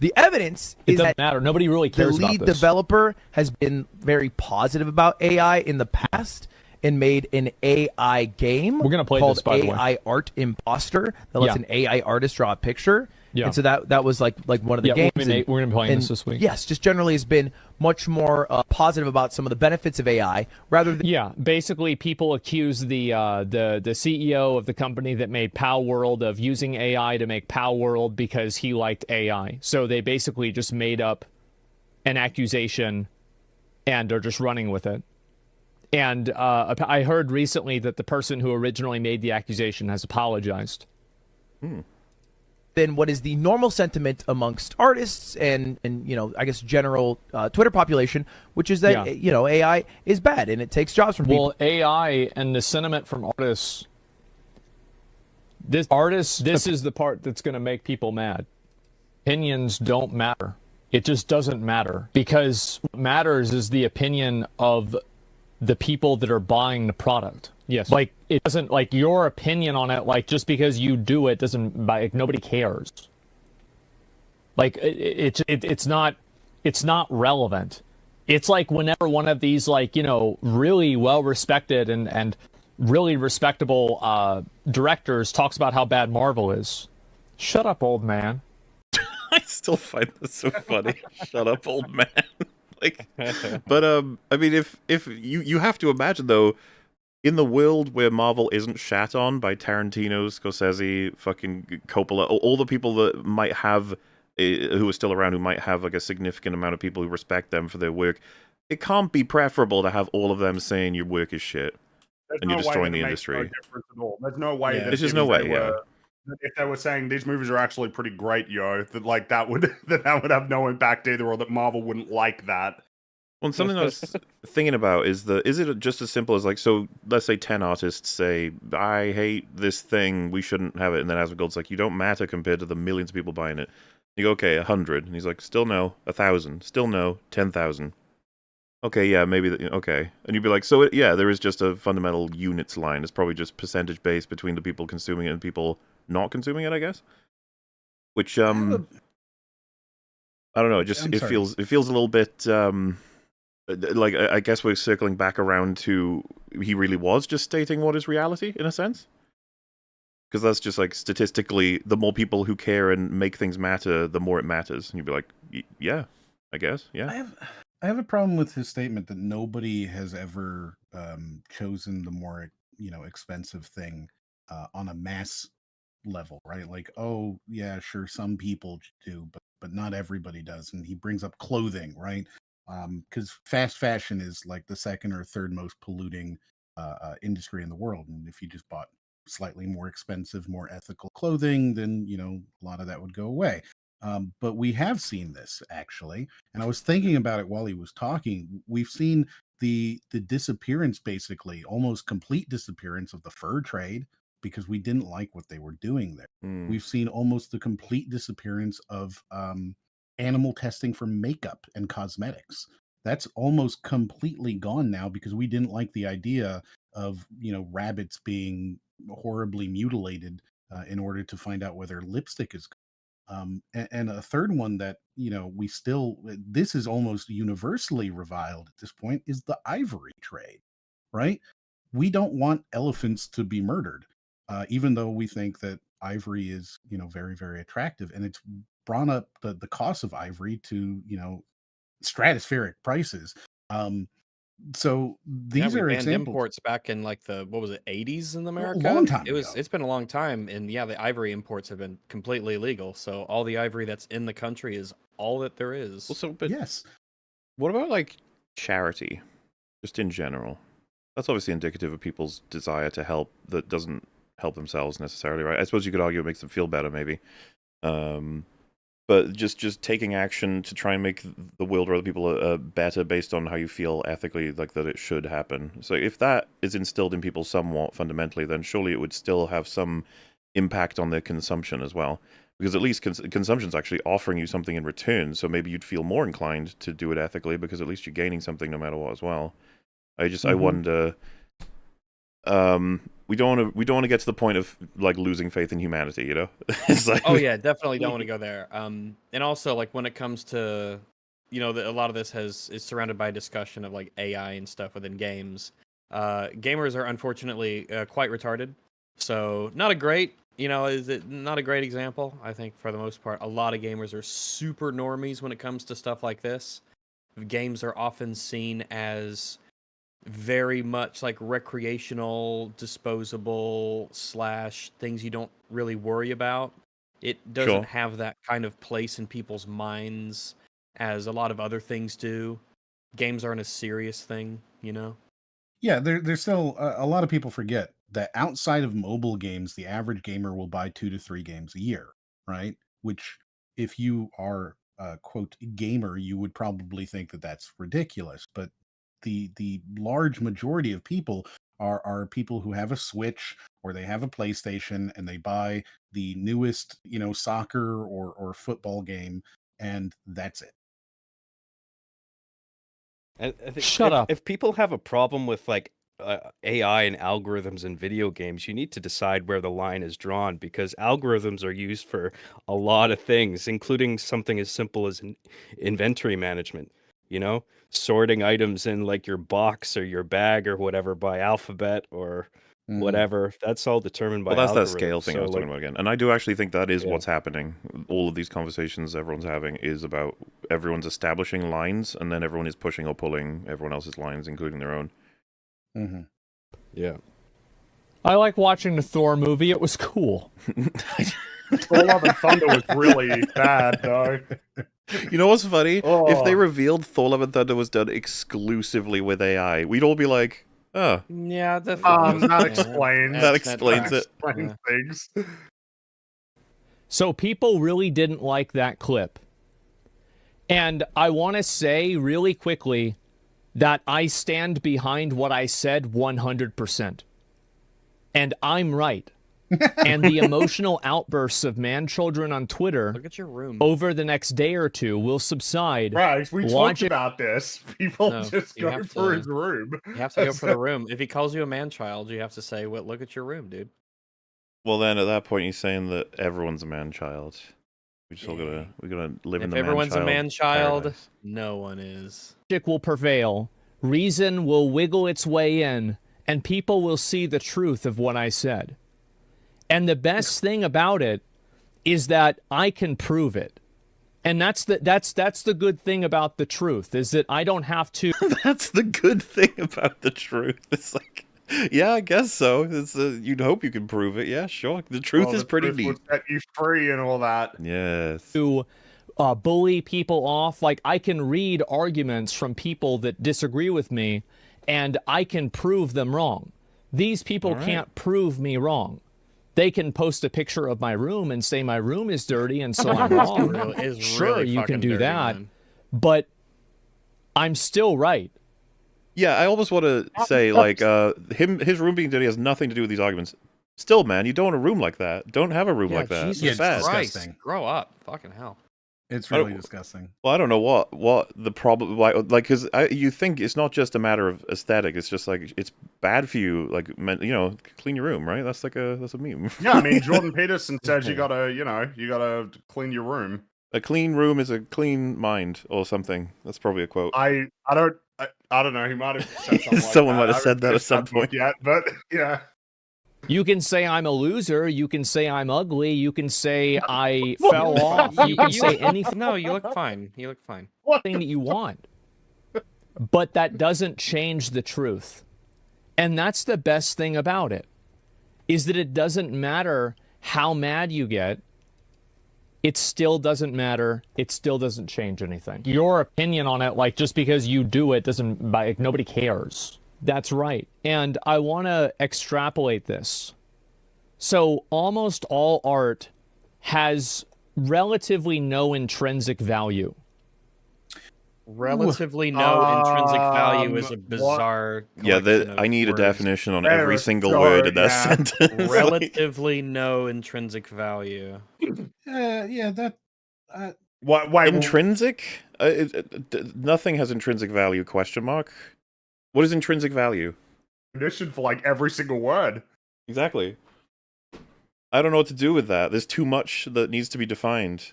The evidence is doesn't that matter. Nobody really cares the lead about this. developer has been very positive about AI in the past and made an AI game. We're gonna play called this, by the way. AI Art Imposter that lets an AI artist draw a picture. Yeah. And so that was like one of the games. We're going to be playing this week. Yes, just generally has been much more positive about some of the benefits of AI rather than... Yeah, basically people accuse the CEO of the company that made Pow World of using AI to make Pow World because he liked AI. So they basically just made up an accusation and are just running with it. And I heard recently that the person who originally made the accusation has apologized. Than what is the normal sentiment amongst artists and I guess general Twitter population, which is that AI is bad and it takes jobs from people. Well, AI and the sentiment from artists. This is the part that's going to make people mad. Opinions don't matter. It just doesn't matter because what matters is the opinion of the people that are buying the product. Yes. Like, it doesn't, like, your opinion on it, like, just because you do it doesn't, like, nobody cares. Like, it's not relevant. It's like whenever one of these, like, really well-respected and really respectable directors talks about how bad Marvel is. Shut up, old man. I still find this so funny. Shut up, old man. Like, but, I mean, if you have to imagine, though, in the world where Marvel isn't shat on by Tarantino, Scorsese, fucking Coppola, all the people that might have, who are still around, who might have like a significant amount of people who respect them for their work, it can't be preferable to have all of them saying your work is shit and you're destroying the industry. There's no way. There's just no way. If they were saying these movies are actually pretty great, that would have no impact either, or that Marvel wouldn't like that. Well, something I was thinking about is it just as simple as, like, so let's say 10 artists say, I hate this thing, we shouldn't have it, and then Asmongold's like, you don't matter compared to the millions of people buying it. You go, okay, 100, and he's like, still no, 1,000, still no, 10,000. Okay, yeah, maybe, okay. And you'd be like, so, there is just a fundamental units line. It's probably just percentage based between the people consuming it and people not consuming it, I guess. Which, I don't know, it feels a little bit, like, I guess we're circling back around to he really was just stating what is reality, in a sense. Because that's just, like, statistically, the more people who care and make things matter, the more it matters. And you'd be like, yeah, I guess, yeah. I have a problem with his statement that nobody has ever chosen the more, expensive thing on a mass level, right? Like, oh, yeah, sure, some people do, but not everybody does. And he brings up clothing, right? Because fast fashion is like the second or third most polluting industry in the world. And if you just bought slightly more expensive, more ethical clothing, then, a lot of that would go away. But we have seen this, actually. And I was thinking about it while he was talking. We've seen the disappearance, basically, almost complete disappearance of the fur trade because we didn't like what they were doing there. We've seen almost the complete disappearance of animal testing for makeup and cosmetics. That's almost completely gone now because we didn't like the idea of rabbits being horribly mutilated in order to find out whether lipstick is good. And a third one that, we still, this is almost universally reviled at this point, is the ivory trade, right? We don't want elephants to be murdered, even though we think that ivory is, very, very attractive. And it's brought up the cost of ivory to, stratospheric prices. So these we are banned examples. imports back in like the 80s in America. A long time ago. It's been a long time, and yeah, the ivory imports have been completely illegal. So all the ivory that's in the country is all that there is. Also, but Yes. what about like charity, just in general? That's obviously indicative of people's desire to help that doesn't help themselves necessarily, right? I suppose you could argue it makes them feel better, maybe. But just taking action to try and make the world or other people better based on how you feel ethically, like that it should happen. So if that is instilled in people somewhat fundamentally, then surely it would still have some impact on their consumption as well. Because at least consumption's actually offering you something in return, so maybe you'd feel more inclined to do it ethically because at least you're gaining something no matter what as well. I wonder. We don't want to get to the point of like losing faith in humanity, It's like, oh yeah, definitely don't want to go there. And also like when it comes to, a lot of this is surrounded by a discussion of like AI and stuff within games. Gamers are unfortunately quite retarded, so not a great, is it not a great example? I think for the most part, a lot of gamers are super normies when it comes to stuff like this. Games are often seen as very much like recreational, disposable / things you don't really worry about. It doesn't have that kind of place in people's minds as a lot of other things do. Games aren't a serious thing, Yeah, there's still a lot of people forget that outside of mobile games, the average gamer will buy 2 to 3 games a year, right? Which, if you are a quote gamer, you would probably think that that's ridiculous. But the large majority of people are people who have a Switch or they have a PlayStation and they buy the newest, soccer or football game, and that's it. I think Shut up. If people have a problem with like AI and algorithms in video games, you need to decide where the line is drawn, because algorithms are used for a lot of things, including something as simple as inventory management. Sorting items in like your box or your bag or whatever by alphabet or whatever. That's all determined by that's that algorithms. scale thing I was talking about again. And I do actually think that is what's happening. All of these conversations everyone's having is about everyone's establishing lines, and then everyone is pushing or pulling everyone else's lines, including their own. Mm-hmm. Yeah. I like watching the Thor movie. It was cool. Thor Love and Thunder was really bad, though. You know what's funny? If they revealed Thor Love and Thunder was done exclusively with AI, we'd all be like, oh. Yeah, that explains. That explains it. Explains things. So people really didn't like that clip. And I want to say really quickly that I stand behind what I said 100%. And I'm right. And the emotional outbursts of man-children on Twitter look at your room over the next day or two will subside. Right, we talked about this. People just go for his room. You have to go for the room. If he calls you a man-child, you have to say, "Well, look at your room, dude." Well, then at that point, he's saying that everyone's a man-child. We just all gotta live in the man-child. If everyone's a man-child, paradise. no one is. Logic will prevail. Reason will wiggle its way in, and people will see the truth of what I said. And the best thing about it is that I can prove it. And that's the good thing about the truth, is that I don't have to. That's the good thing about the truth. It's like, yeah, I guess so. You'd hope you can prove it. Yeah, sure. The truth is pretty neat. Would set you free and all that. Yes. To bully people off. Like, I can read arguments from people that disagree with me, and I can prove them wrong. These people can't prove me wrong. They can post a picture of my room and say my room is dirty, and so I'm wrong. Sure, you can do that, but I'm still right. Yeah, I almost want to say, like, his room being dirty has nothing to do with these arguments. Still, man, you don't want a room like that. Don't have a room like that. Jesus it's bad. Christ, grow up. Fucking hell. It's really disgusting. Well, I don't know what the problem, like, because you think it's not just a matter of aesthetic. It's just like it's bad for you. Like, you know, clean your room, right? That's a meme. Yeah, I mean, Jordan Peterson says you gotta clean your room. A clean room is a clean mind, or something. That's probably a quote. I don't know. He might have said something like Someone that. might have said that at some point. Yet, but yeah. You can say I'm a loser. You can say I'm ugly. You can say I fell off. You can say anything. No, you look fine. You look fine. Thing that you want. But that doesn't change the truth. And that's the best thing about it, is that it doesn't matter how mad you get. It still doesn't matter. It still doesn't change anything. Your opinion on it, like, just because you do it doesn't, like, nobody cares. That's right. And I want to extrapolate this. So almost all art has relatively no intrinsic value. Relatively no intrinsic value is a bizarre. Yeah, I need a definition on every single word in that sentence. Relatively no intrinsic value. Why intrinsic? Nothing has intrinsic value? Question mark. What is intrinsic value? Condition for like every single word. Exactly. I don't know what to do with that. There's too much that needs to be defined.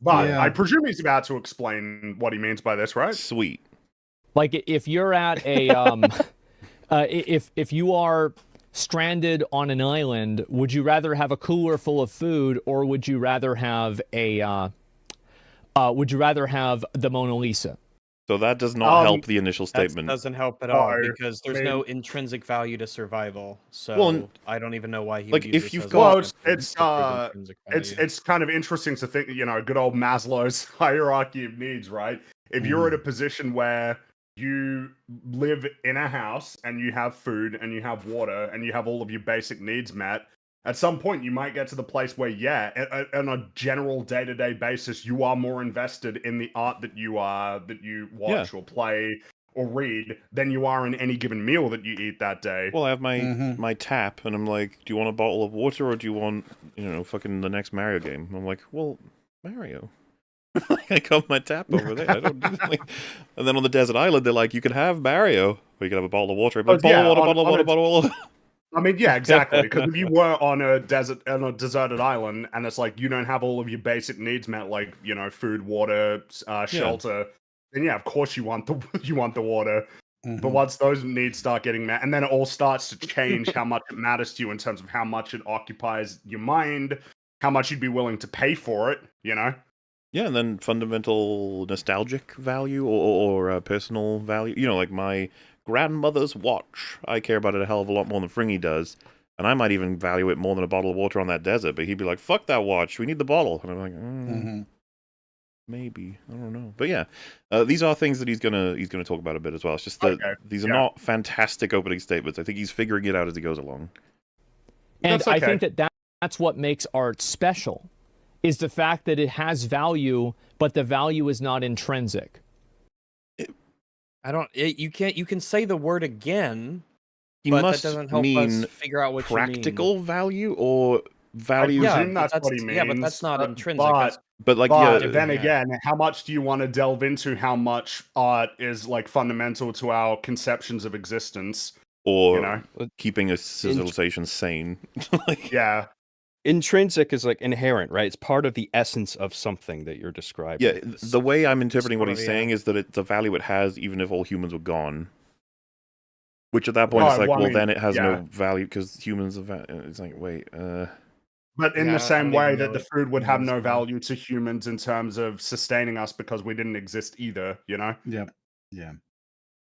But I presume he's about to explain what he means by this, right? Sweet. Like, if you're at a if you are stranded on an island, would you rather have a cooler full of food, or would you rather have the Mona Lisa? So that does not help the initial statement. That doesn't help at all, because there's no intrinsic value to survival. So I don't even know why he would use if this you've as got it's kind of interesting to think, you know, good old Maslow's hierarchy of needs, right? If you're in a position where you live in a house and you have food and you have water and you have all of your basic needs met, at some point you might get to the place where, on a general day-to-day basis, you are more invested in the art that you watch or play or read than you are in any given meal that you eat that day. Well, I have my tap, and I'm like, do you want a bottle of water, or do you want, fucking the next Mario game? And I'm like, well, Mario. I got my tap over there. I don't and then on the desert island, they're like, you can have Mario, or you can have a bottle of water. Bottle of water. I mean, yeah, exactly. Because if you were on a deserted island, and it's like you don't have all of your basic needs met, like food, water, shelter, then of course you want the water. But once those needs start getting met, and then it all starts to change how much it matters to you in terms of how much it occupies your mind, how much you'd be willing to pay for it. Yeah, and then fundamental nostalgic value or personal value. Like my grandmother's watch. I care about it a hell of a lot more than Fringy does. And I might even value it more than a bottle of water on that desert. But he'd be like, fuck that watch. We need the bottle. And I'm like, maybe. I don't know. But yeah, these are things that he's gonna talk about a bit as well. It's just that these are not fantastic opening statements. I think he's figuring it out as he goes along. And I think that's what makes art special, is the fact that it has value, but the value is not intrinsic. You can say the word again, but that doesn't help us figure out what practical you mean. Value or value. I presume that's what he means. Yeah, but that's not intrinsic. But then again, how much do you want to delve into how much art is like fundamental to our conceptions of existence? Or keeping a civilization sane. Intrinsic is like inherent, right? It's part of the essence of something that you're describing. Yeah, the way I'm interpreting what he's saying is that the value it has, even if all humans were gone. Which at that point is like, then it has no value because humans are. It's like, wait. But in the same way that the food would have no value to humans in terms of sustaining us because we didn't exist either, Yeah.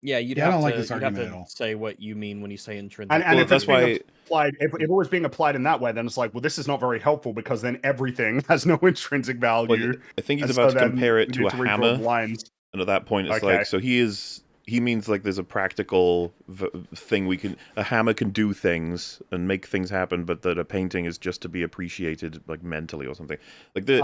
Yeah, you'd have to say what you mean when you say intrinsic. And if that's why if it was being applied in that way, then it's like, well, this is not very helpful because then everything has no intrinsic value. Well, I think he's about to compare it to a hammer. And at that point, it's like, so he means like there's a practical thing a hammer can do things and make things happen, but that a painting is just to be appreciated like mentally or something. Like the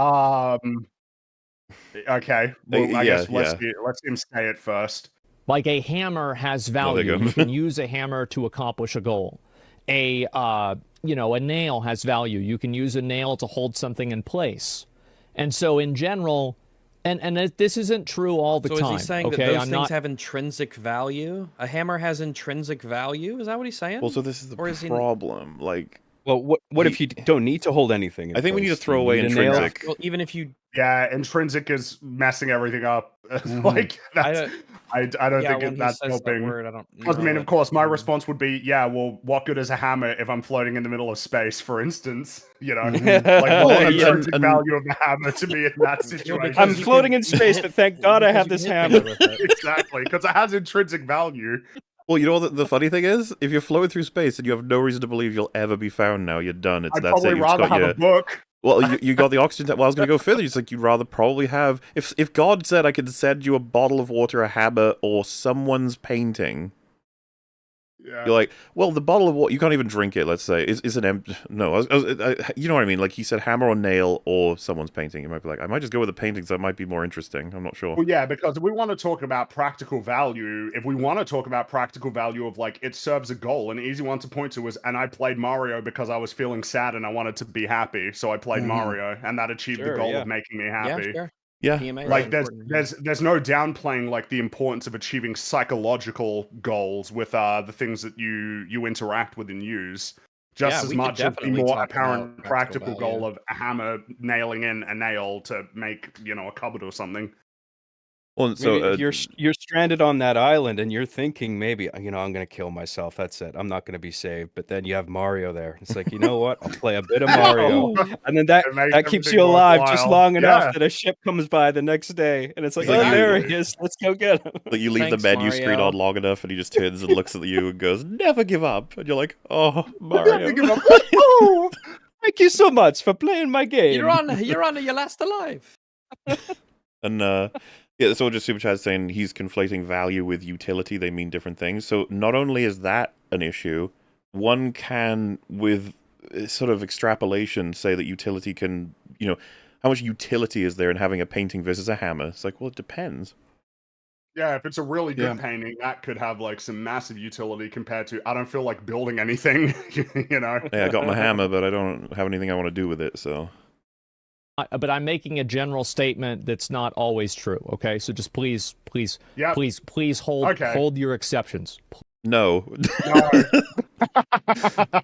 okay. Well, I guess let's him say it first. Like a hammer has value. You can use a hammer to accomplish a goal. A nail has value. You can use a nail to hold something in place. And so in general, and this isn't true all the time. So is he saying okay? that those things have intrinsic value? A hammer has intrinsic value? Is that what he's saying? Well, so this is the problem. Like, well, what if you don't need to hold anything in I think we place? need to throw away intrinsic. Well, even if you... Yeah, intrinsic is messing everything up. Like, that's... I don't think that's helping. Because, I mean, of course, my response would be, yeah, well, what good is a hammer if I'm floating in the middle of space, for instance? You know, like, what's the intrinsic value of the hammer to me in that situation? I'm floating in space, but thank God I have this hammer. Exactly, because it has intrinsic value. Well, you know what the funny thing is? If you're floating through space and you have no reason to believe you'll ever be found now, you're done. I'd probably rather have a book. Well, you got the oxygen. Well, I was going to go further. It's like you'd rather probably have... If God said I could send you a bottle of water, a hammer, or someone's painting... Yeah. You're like, well, the bottle of water, you can't even drink it, let's say, is an empty... No, you know what I mean? Like, he said hammer or nail or someone's painting. You might be like, I might just go with the paintings. That might be more interesting. I'm not sure. Well, yeah, because if we want to talk about practical value, of, like, it serves a goal, an easy one to point to is, and I played Mario because I was feeling sad and I wanted to be happy, so I played Mario, and that achieved the goal of making me happy. Yeah, sure. Yeah, like there's no downplaying like the importance of achieving psychological goals with the things that you interact with and use, just as much as the more apparent practical goal of a hammer nailing in a nail to make, you know, a cupboard or something. Well, so if you're stranded on that island and you're thinking maybe, you know, I'm going to kill myself. That's it. I'm not going to be saved. But then you have Mario there. It's like, you know what? I'll play a bit of Mario, and then that keeps you alive just long enough that a ship comes by the next day, and it's like, oh, there he is. Let's go get him. But you leave the menu screen on long enough, and he just turns and looks at you and goes, "Never give up." And you're like, "Oh, Mario, never give up." Thank you so much for playing my game. You're on your last alive. And yeah, so just Super Chat saying he's conflating value with utility. They mean different things. So not only is that an issue, one can, with sort of extrapolation, say that utility can, you know, how much utility is there in having a painting versus a hammer? It's like, well, it depends. Yeah, if it's a really good painting, that could have like some massive utility compared to, I don't feel like building anything, you know? Yeah, I got my hammer, but I don't have anything I want to do with it, so... But I'm making a general statement that's not always true. Okay, so just please hold your exceptions. No.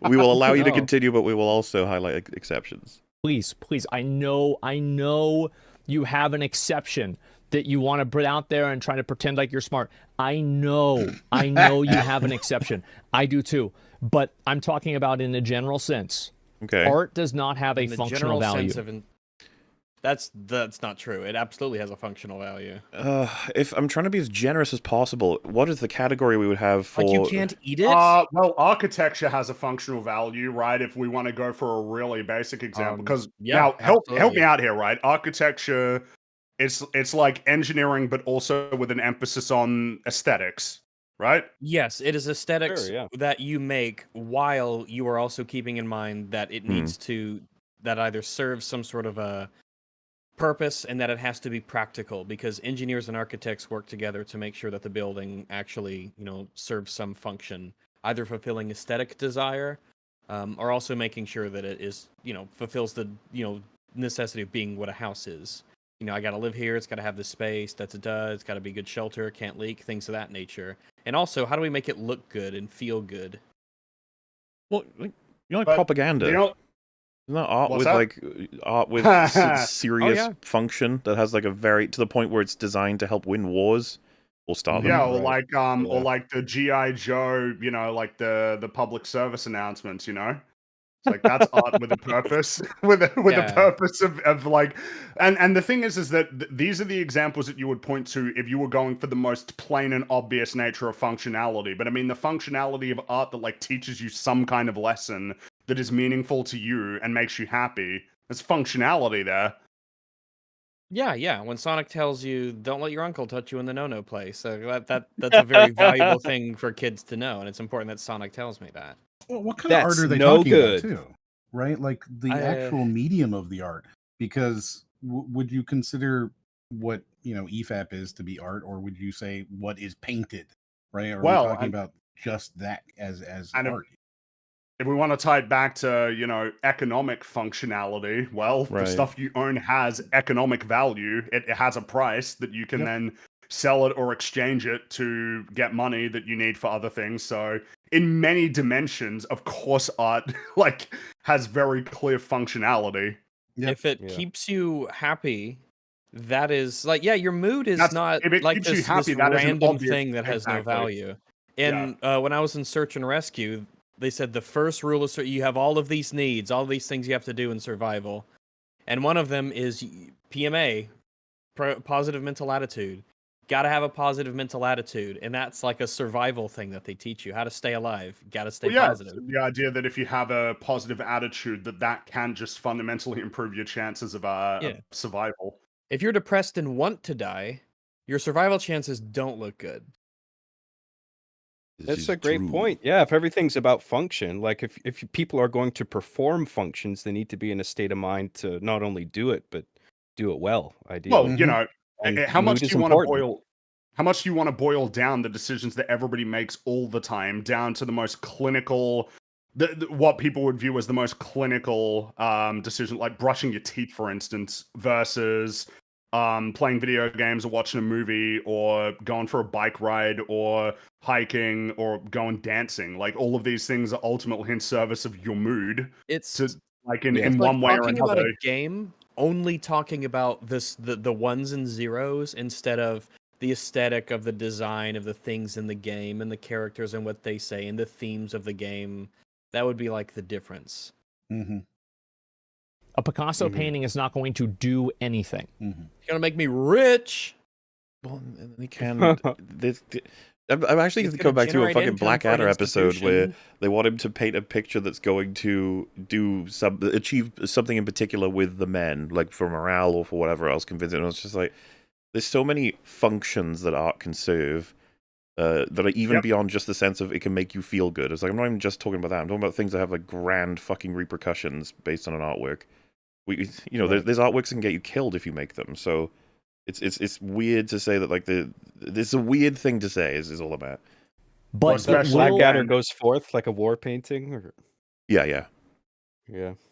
We will allow you to continue, but we will also highlight exceptions. Please. I know you have an exception that you want to put out there and try to pretend like you're smart. I know you have an exception. I do too. But I'm talking about in a general sense. Okay. Art does not have a functional value. That's not true. It absolutely has a functional value. If I'm trying to be as generous as possible, what is the category we would have for... Like, you can't eat it? Well, architecture has a functional value, right? If we want to go for a really basic example. Because, now, help me out here, right? Architecture, it's like engineering, but also with an emphasis on aesthetics, right? Yes, it is aesthetics that you make while you are also keeping in mind that it needs to... That either serves some sort of a purpose and that it has to be practical, because engineers and architects work together to make sure that the building actually, you know, serves some function, either fulfilling aesthetic desire, or also making sure that it is, you know, fulfills the, you know, necessity of being what a house is. You know, I got to live here. It's got to have this space. It's got to be good shelter. Can't leak. Things of that nature. And also, how do we make it look good and feel good? Well, you know, like propaganda. You know, isn't that art with serious function that has like a very, to the point where it's designed to help win wars or start them? Yeah, or like the G.I. Joe, you know, like the public service announcements, you know? It's like, that's art with a purpose, with a purpose of like, and the thing is that these are the examples that you would point to if you were going for the most plain and obvious nature of functionality. But I mean, the functionality of art that like teaches you some kind of lesson that is meaningful to you and makes you happy. There's functionality there. Yeah. When Sonic tells you, "Don't let your uncle touch you in the no-no place," so that's a very valuable thing for kids to know, and it's important that Sonic tells me that. Well, what kind of art are they talking about too? Right, like the actual medium of the art. Because would you consider what, you know, EFAP is to be art, or would you say what is painted? Right? Are we talking about just that as art? if we want to tie it back to, you know, economic functionality, well, the stuff you own has economic value. It has a price that you can then sell it or exchange it to get money that you need for other things. So in many dimensions, of course, art like has very clear functionality. If it keeps you happy, that is like, your mood is not if it like keeps you this happy, that is an random obvious thing that has no value. And when I was in search and rescue, they said the first rule is you have all of these needs, all of these things you have to do in survival. And one of them is PMA, positive mental attitude. Got to have a positive mental attitude, and that's like a survival thing that they teach you how to stay alive. Got to stay positive. The idea that if you have a positive attitude, that can just fundamentally improve your chances of survival. If you're depressed and want to die, your survival chances don't look good. That's a great point. Yeah, if everything's about function, like if people are going to perform functions, they need to be in a state of mind to not only do it, but do it well, ideally. Well, you know, how much do you want to boil down the decisions that everybody makes all the time down to the most clinical, what people would view as the most clinical decision, like brushing your teeth, for instance, versus playing video games or watching a movie or going for a bike ride or hiking or going dancing. Like all of these things are ultimately in service of your mood. It's like in one way or talking another. about a game, only talking about the ones and zeros instead of the aesthetic of the design of the things in the game and the characters and what they say and the themes of the game. That would be like the difference. A Picasso painting is not going to do anything. It's gonna make me rich. Well, they can. I'm actually going to go back to a fucking Blackadder episode where they want him to paint a picture that's going to achieve something in particular with the men, like for morale or for whatever else convincing. And it's just like, there's so many functions that art can serve that are even beyond just the sense of it can make you feel good. It's like, I'm not even just talking about that. I'm talking about things that have like grand fucking repercussions based on an artwork. There's artworks that can get you killed if you make them. So it's weird to say that, like, it's a weird thing to say is all about. But Blackadder goes forth like a war painting? Or... Yeah.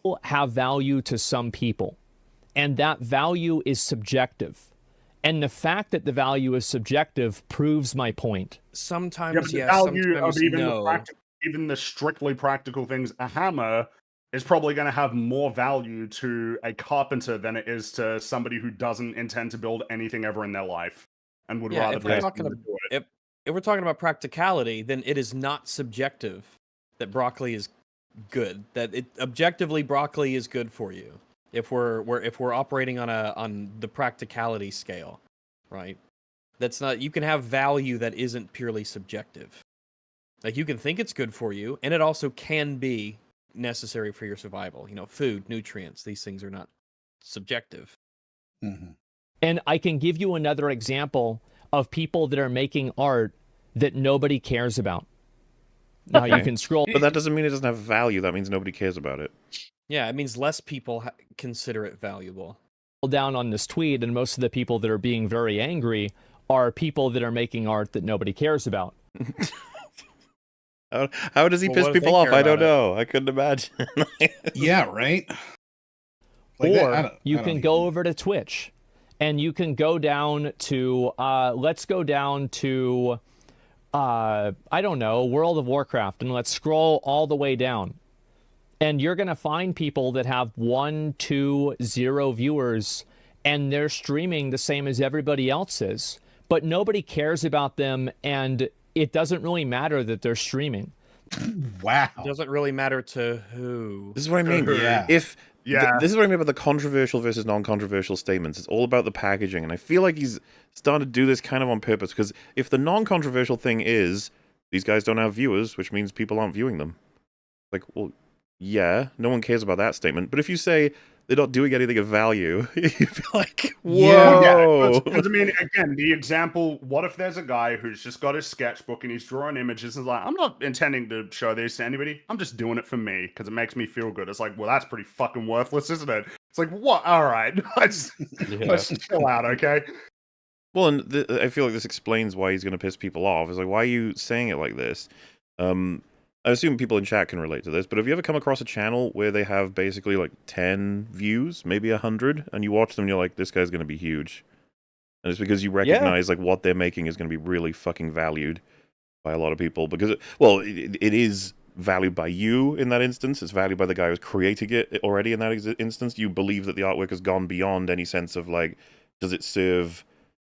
Will have value to some people, and that value is subjective. And the fact that the value is subjective proves my point. Sometimes, the value of even the strictly practical things, a hammer is probably going to have more value to a carpenter than it is to somebody who doesn't intend to build anything ever in their life and would rather pay someone to do it. If we're talking about practicality, then it is not subjective that broccoli is good. Objectively broccoli is good for you. If we're operating on the practicality scale, right? That's not, you can have value that isn't purely subjective. Like, you can think it's good for you, and it also can be necessary for your survival. You know, food, nutrients, these things are not subjective. And I can give you another example of people that are making art that nobody cares about. Now you can scroll, but that doesn't mean it doesn't have value. That means nobody cares about it. Yeah, it means less people consider it valuable. Down on this tweet, and most of the people that are being very angry are people that are making art that nobody cares about. How does he piss people off? I don't know. I couldn't imagine. Yeah, right? Like or you can go over to Twitch, and you can go down to, let's go down to, I don't know, World of Warcraft, and let's scroll all the way down. And you're going to find people that have 1, 2, 0 viewers, and they're streaming the same as everybody else is. But nobody cares about them, and it doesn't really matter that they're streaming. Wow. It doesn't really matter to who. This is what I mean. This is what I mean about the controversial versus non-controversial statements. It's all about the packaging, and I feel like he's starting to do this kind of on purpose, because if the non-controversial thing is, these guys don't have viewers, which means people aren't viewing them. Like, well, yeah, no one cares about that statement. But if you say they're not doing anything of value, you feel like, whoa. Yeah, because I mean, again, the example, what if there's a guy who's just got his sketchbook and he's drawing images and is like, I'm not intending to show these to anybody. I'm just doing it for me because it makes me feel good. It's like, well, that's pretty fucking worthless, isn't it? It's like, what? All right, let's chill out, okay? Well, and I feel like this explains why he's going to piss people off. It's like, why are you saying it like this? I assume people in chat can relate to this, but have you ever come across a channel where they have basically like 10 views, maybe 100, and you watch them and you're like, this guy's going to be huge? And it's because you recognize like what they're making is going to be really fucking valued by a lot of people. Because, it is valued by you in that instance. It's valued by the guy who's creating it already in that instance. You believe that the artwork has gone beyond any sense of like, does it serve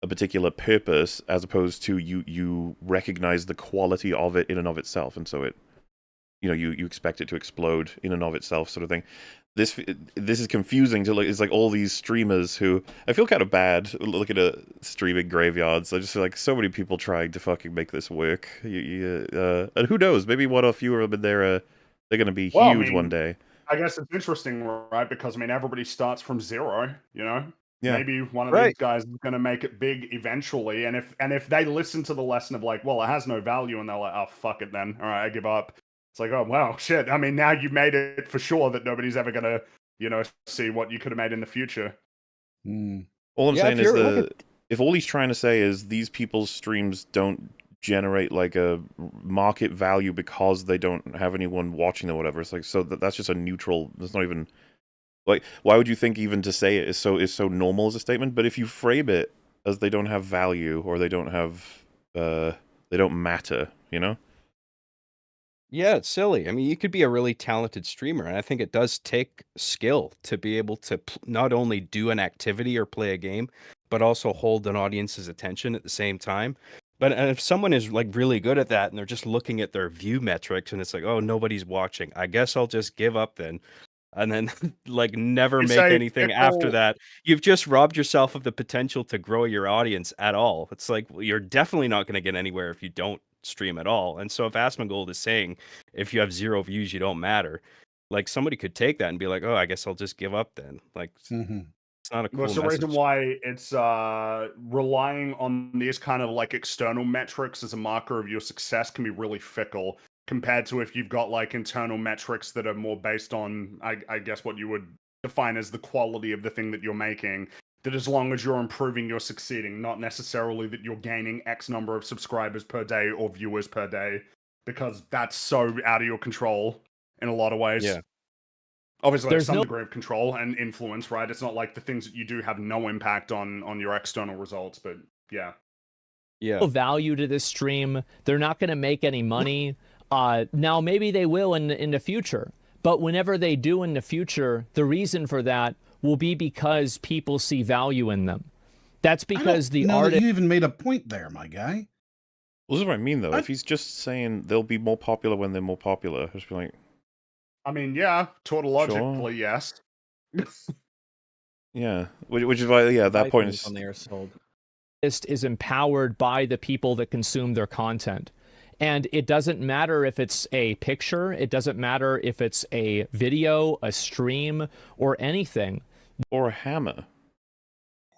a particular purpose, as opposed to you recognize the quality of it in and of itself. And so it, you expect it to explode in and of itself, sort of thing. This is confusing to look. It's like all these streamers who I feel kind of bad looking at streaming graveyards. I just feel like so many people trying to fucking make this work. And who knows? Maybe one or few of them in there, they're going to be huge one day. I guess it's interesting, right? Because everybody starts from zero. Yeah. Maybe one of these guys is going to make it big eventually. And if they listen to the lesson of like, well, it has no value, and they're like, oh fuck it then. All right, I give up. It's like, oh, wow, shit. I mean, now you made it for sure that nobody's ever going to, see what you could have made in the future. All I'm saying is if all he's trying to say is these people's streams don't generate like a market value because they don't have anyone watching or whatever. It's like, so that's just a neutral, that's not even, like, why would you think even to say it is so normal as a statement? But if you frame it as they don't have value or they don't have, they don't matter, Yeah, it's silly. I mean, you could be a really talented streamer, and I think it does take skill to be able to not only do an activity or play a game, but also hold an audience's attention at the same time. But if someone is like really good at that and they're just looking at their view metrics and it's like, oh, nobody's watching, I guess I'll just give up then. And then like never make anything after that. You've just robbed yourself of the potential to grow your audience at all. It's like, well, you're definitely not going to get anywhere if you don't stream at all. And so if Asmongold is saying if you have 0 views you don't matter, like somebody could take that and be like, oh, I guess I'll just give up then. Like it's not a cool That's the message. reason why it's relying on these kind of like external metrics as a marker of your success can be really fickle compared to if you've got like internal metrics that are more based on I guess what you would define as the quality of the thing that you're making. That as long as you're improving, you're succeeding, not necessarily that you're gaining X number of subscribers per day or viewers per day, because that's so out of your control in a lot of ways. Yeah. Obviously, there's some degree of control and influence, right? It's not like the things that you do have no impact on your external results, but yeah. No value to this stream. They're not going to make any money. Now, maybe they will in the future, but whenever they do in the future, the reason for that will be because people see value in them. That's because the artist... You even made a point there, my guy. Well, this is what I mean, though. If he's just saying they'll be more popular when they're more popular, I'd just be like... I mean, yeah, tautologically, yes. Yeah, which is why, that point is... When they are sold. Is empowered by the people that consume their content. And it doesn't matter if it's a picture, it doesn't matter if it's a video, a stream, or anything. Or a hammer.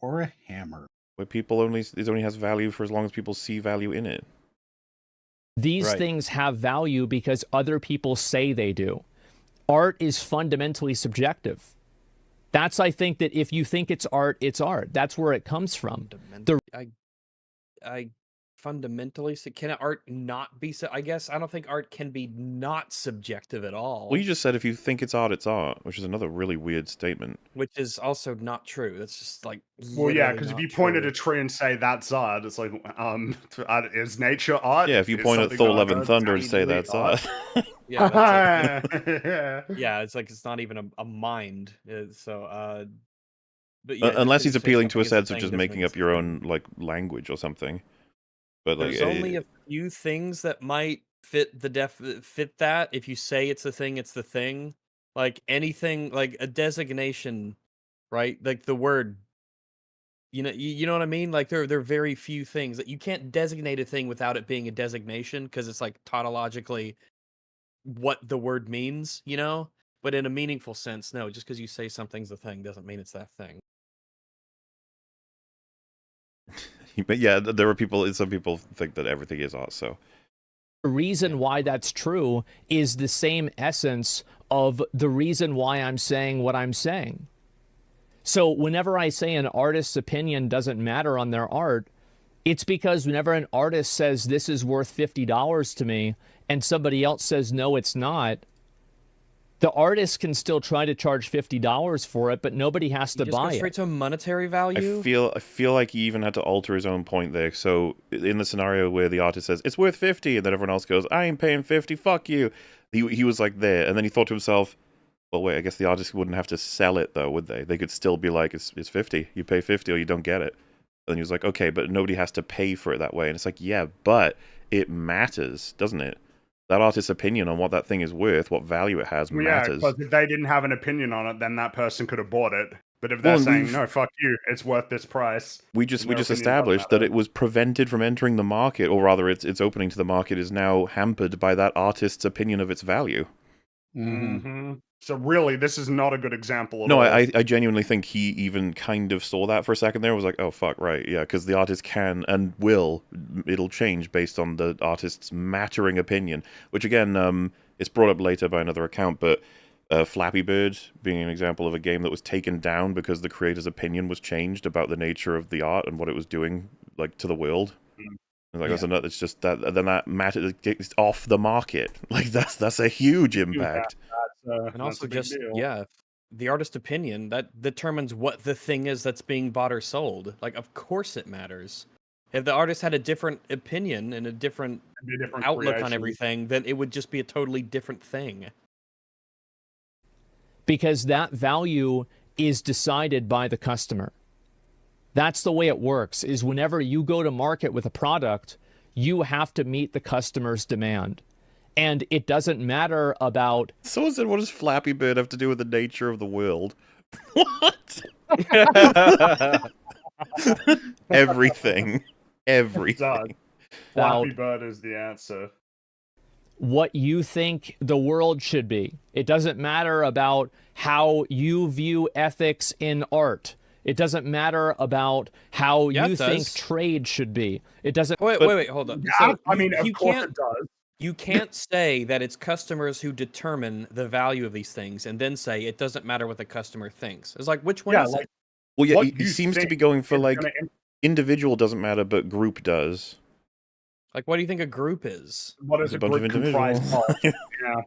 Or a hammer. Where people it only has value for as long as people see value in it. These things have value because other people say they do. Art is fundamentally subjective. That's, I think, that if you think it's art, it's art. That's where it comes from. I fundamentally, can art not be I guess I don't think art can be not subjective at all. Well, you just said if you think it's art, which is another really weird statement. Which is also not true. That's just like, well, yeah, because if you point at a tree and say that's art, it's like, is nature art? Yeah, if you point at Thor: Love and Thunder and say that's art. Yeah, yeah, it's like it's not even a mind. So, but yeah, unless he's appealing to a sense of just making up your own like language or something. But there's only a few things that might fit fit that. If you say it's a thing, it's the thing. Like anything, like a designation, right? Like the word. You know what I mean? Like there are very few things that you can't designate a thing without it being a designation because it's like tautologically what the word means, But in a meaningful sense, no. Just because you say something's a thing doesn't mean it's that thing. But yeah, some people think that everything is art, so. The reason why that's true is the same essence of the reason why I'm saying what I'm saying. So whenever I say an artist's opinion doesn't matter on their art, it's because whenever an artist says this is worth $50 to me, and somebody else says, no, it's not, the artist can still try to charge $50 for it, but nobody has to buy it. Straight to a monetary value. I feel like he even had to alter his own point there. So in the scenario where the artist says it's worth 50, and then everyone else goes, I ain't paying 50, fuck you. He was like there, and then he thought to himself, well, wait, I guess the artist wouldn't have to sell it though, would they? They could still be like, it's 50. You pay 50 or you don't get it. And he was like, okay, but nobody has to pay for it that way. And it's like, yeah, but it matters, doesn't it? That artist's opinion on what that thing is worth, what value it has, matters. Yeah, because if they didn't have an opinion on it, then that person could have bought it. But if they're saying, no, fuck you, it's worth this price. We just established that it was prevented from entering the market, or rather its opening to the market is now hampered by that artist's opinion of its value. Mm-hmm. So really, this is not a good example of No, I genuinely think he even kind of saw that for a second there. Was like, oh, fuck, right, yeah, because the artist can and will, it'll change based on the artist's mattering opinion, which again, it's brought up later by another account, but Flappy Bird being an example of a game that was taken down because the creator's opinion was changed about the nature of the art and what it was doing, like, to the world. Like, that's another, it's just that, then that matter, it's off the market. Like, that's a huge impact. And also just, the artist opinion, that determines what the thing is that's being bought or sold. Like, of course it matters. If the artist had a different opinion and a different outlook on everything, then it would just be a totally different thing. Because that value is decided by the customer. That's the way it works, is whenever you go to market with a product, you have to meet the customer's demand. And it doesn't matter about... Someone said, what does Flappy Bird have to do with the nature of the world? What? Everything. Everything. Flappy Bird is the answer. What you think the world should be. It doesn't matter about how you view ethics in art. It doesn't matter about how you think trade should be. It doesn't... Wait, hold on. Yeah, So I mean, of course it does. You can't say that it's customers who determine the value of these things and then say it doesn't matter what the customer thinks. It's like, which one is it? Well, yeah, he seems to be going for, like, individual doesn't matter, but group does. Like, what do you think a group is? What is a bunch of individuals? Yeah.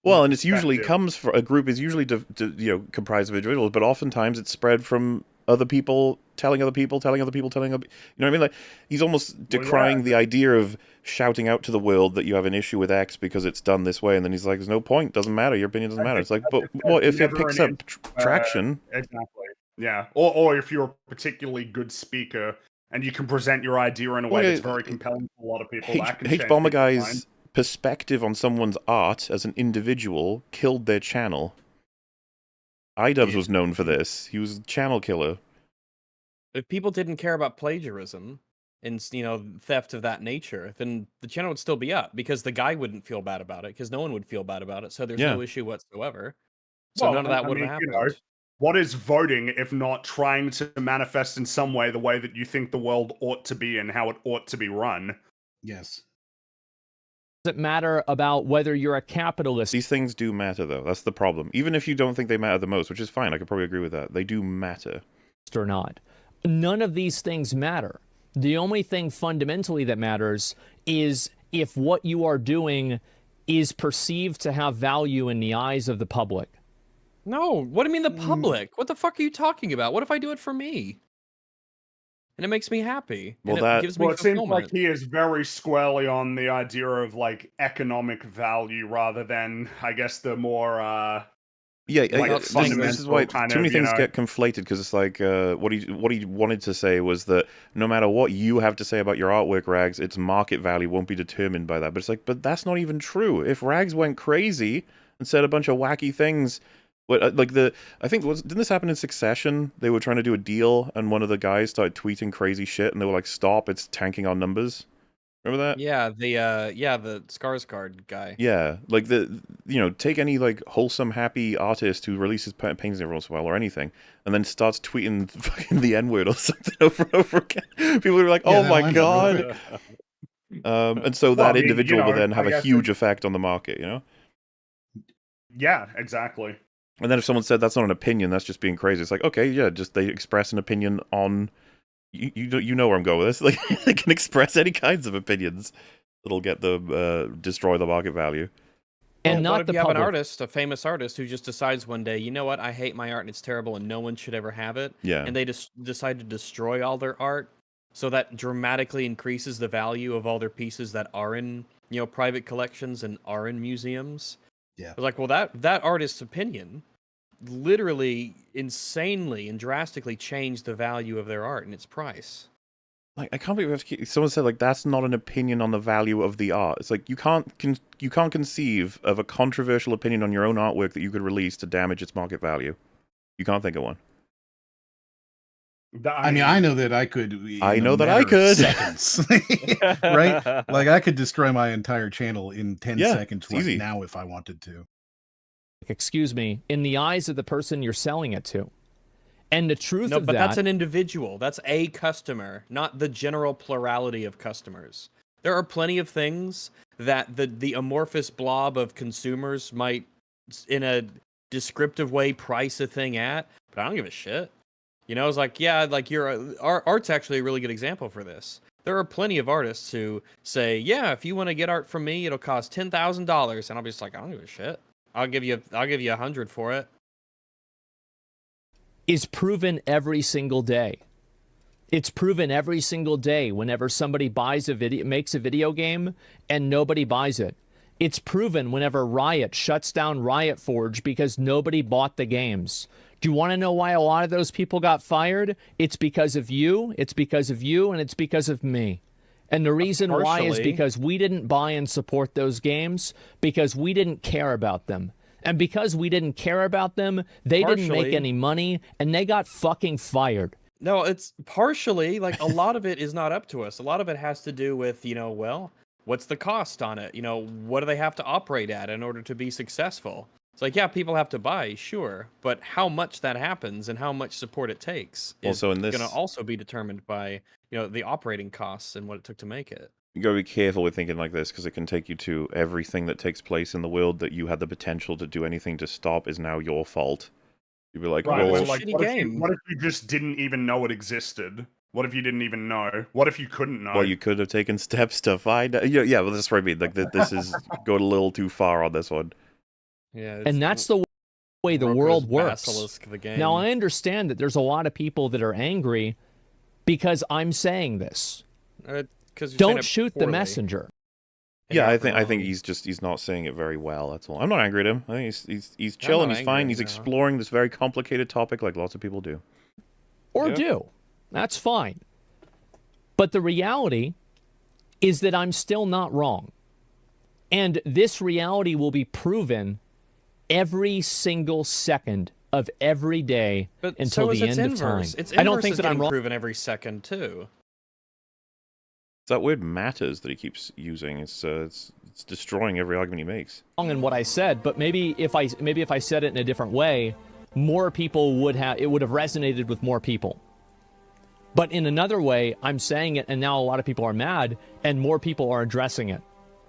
Well, and it's usually comes for a group is usually comprised of individuals, but oftentimes it's spread from other people telling other people, telling other people, telling other. You know what I mean? Like, he's almost decrying the idea of shouting out to the world that you have an issue with X because it's done this way, and then he's like, "There's no point. Doesn't matter. Your opinion doesn't matter." It's like, but what if it picks up traction? Exactly. Yeah. Or if you're a particularly good speaker and you can present your idea in a way that's very compelling to a lot of people. H-Bomber Guy's perspective on someone's art as an individual killed their channel. iDubbbz was known for this. He was a channel killer. If people didn't care about plagiarism and, theft of that nature, then the channel would still be up because the guy wouldn't feel bad about it because no one would feel bad about it. So there's no issue whatsoever. So none of that would have happened. What is voting if not trying to manifest in some way the way that you think the world ought to be and how it ought to be run? Yes. Doesn't matter about whether you're a capitalist. These things do matter, though. That's the problem. Even if you don't think they matter the most, which is fine. I could probably agree with that. They do matter. Or not. None of these things matter. The only thing fundamentally that matters is if what you are doing is perceived to have value in the eyes of the public. No, what do you mean the public? What the fuck are you talking about? What if I do it for me? And it makes me happy. Well, it gives me it seems like he is very squarely on the idea of, like, economic value rather than, I guess, the more... this is why too many things get conflated, because it's like what he wanted to say was that no matter what you have to say about your artwork, Rags, its market value won't be determined by that. But it's like, but that's not even true. If Rags went crazy and said a bunch of wacky things, I think didn't this happen in Succession? They were trying to do a deal, and one of the guys started tweeting crazy shit, and they were like, "Stop! It's tanking our numbers." Remember that? Yeah, the Skarsgård guy. Yeah, like take any like wholesome, happy artist who releases paintings every once in a while or anything, and then starts tweeting fucking the N-word or something over and over again. People are like, "Oh my god!" And so that individual will then have a huge effect on the market, you know? Yeah, exactly. And then if someone said that's not an opinion, that's just being crazy. It's like, okay, yeah, just they express an opinion on. You know where I'm going with this. Like, they can express any kinds of opinions. that'll get the destroy the market value. And not if you have an artist, a famous artist, who just decides one day, you know what, I hate my art and it's terrible and no one should ever have it. Yeah. And they just decide to destroy all their art, so that dramatically increases the value of all their pieces that are in, private collections and are in museums. Yeah. Like, well, that artist's opinion literally insanely and drastically changed the value of their art and its price. Like, I can't believe we have to keep... Someone said, like, that's not an opinion on the value of the art. It's like, you can't conceive of a controversial opinion on your own artwork that you could release to damage its market value. You can't think of one. I mean, I know that I could. I know that I could. Seconds, right? Like, I could destroy my entire channel in 10 seconds right easy. now if I wanted to. Excuse me, in the eyes of the person you're selling it to. And the truth of that... No, but that's an individual. That's a customer, not the general plurality of customers. There are plenty of things that the amorphous blob of consumers might, in a descriptive way, price a thing at, but I don't give a shit. It's like, yeah, like art's actually a really good example for this. There are plenty of artists who say, yeah, if you want to get art from me, it'll cost $10,000, and I'll be just like, I don't give a shit. I'll give you $100 for it. Is proven every single day. It's proven every single day whenever somebody makes a video game and nobody buys it. It's proven whenever Riot shuts down Riot Forge because nobody bought the games. Do you want to know why a lot of those people got fired? It's because of you, and it's because of me. And the reason why is because we didn't buy and support those games because we didn't care about them. And because we didn't care about them, they didn't make any money, and they got fucking fired. No, it's partially, like, a lot of it is not up to us. A lot of it has to do with, well, what's the cost on it? What do they have to operate at in order to be successful? It's like, yeah, people have to buy, sure, but how much that happens and how much support it takes is going to also be determined by, the operating costs and what it took to make it. You gotta be careful with thinking like this, because it can take you to everything that takes place in the world that you had the potential to do anything to stop is now your fault. You'd be like, right, well, what if you just didn't even know it existed? What if you didn't even know? What if you couldn't know? Well, you could have taken steps to find out. Yeah, well, that's what I mean. Like, this is going a little too far on this one. Yeah, and that's the way the world works. Now, I understand that there's a lot of people that are angry because I'm saying this. Don't shoot the messenger. Yeah, I think he's not saying it very well. That's all. I'm not angry at him. I think he's chill and he's fine. He's exploring this very complicated topic like lots of people do. Do. That's fine. But the reality is that I'm still not wrong. And this reality will be proven every single second of every day until the end of time. I don't think that I'm proven every second too. It's that word matters that he keeps using. It's destroying every argument he makes. Wrong in what I said, but maybe if I said it in a different way, more people would have resonated with more people. But in another way, I'm saying it, and now a lot of people are mad, and more people are addressing it.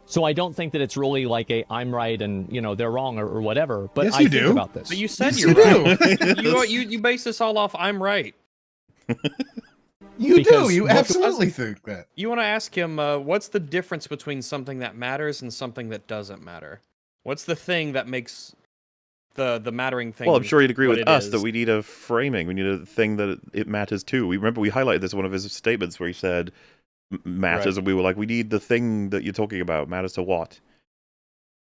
So I don't think that it's really like I'm right and they're wrong or whatever. But yes, I think about this. But you said you're right. You base this all off I'm right. You absolutely think that. You want to ask him what's the difference between something that matters and something that doesn't matter? What's the thing that makes the mattering thing? Well, I'm sure he'd agree with us that we need a framing. We need a thing that it matters to. We highlighted this in one of his statements where he said matters, and we were like, we need the thing that you're talking about matters to what?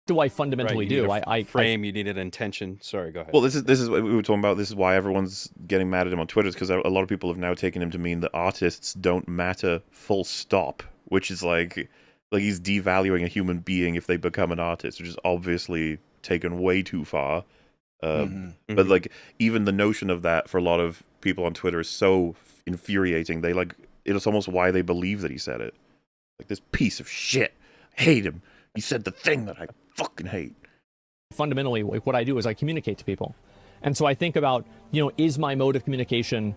Do I fundamentally do? You need an intention. Sorry, go ahead. Well, this is what we were talking about. This is why everyone's getting mad at him on Twitter, because a lot of people have now taken him to mean that artists don't matter, full stop, which is like he's devaluing a human being if they become an artist, which is obviously taken way too far. But like, even the notion of that for a lot of people on Twitter is so infuriating. It's almost why they believe that he said it. Like, this piece of shit. I hate him. He said the thing that I fucking hate. Fundamentally, like, what I do is I communicate to people. And so I think about, is my mode of communication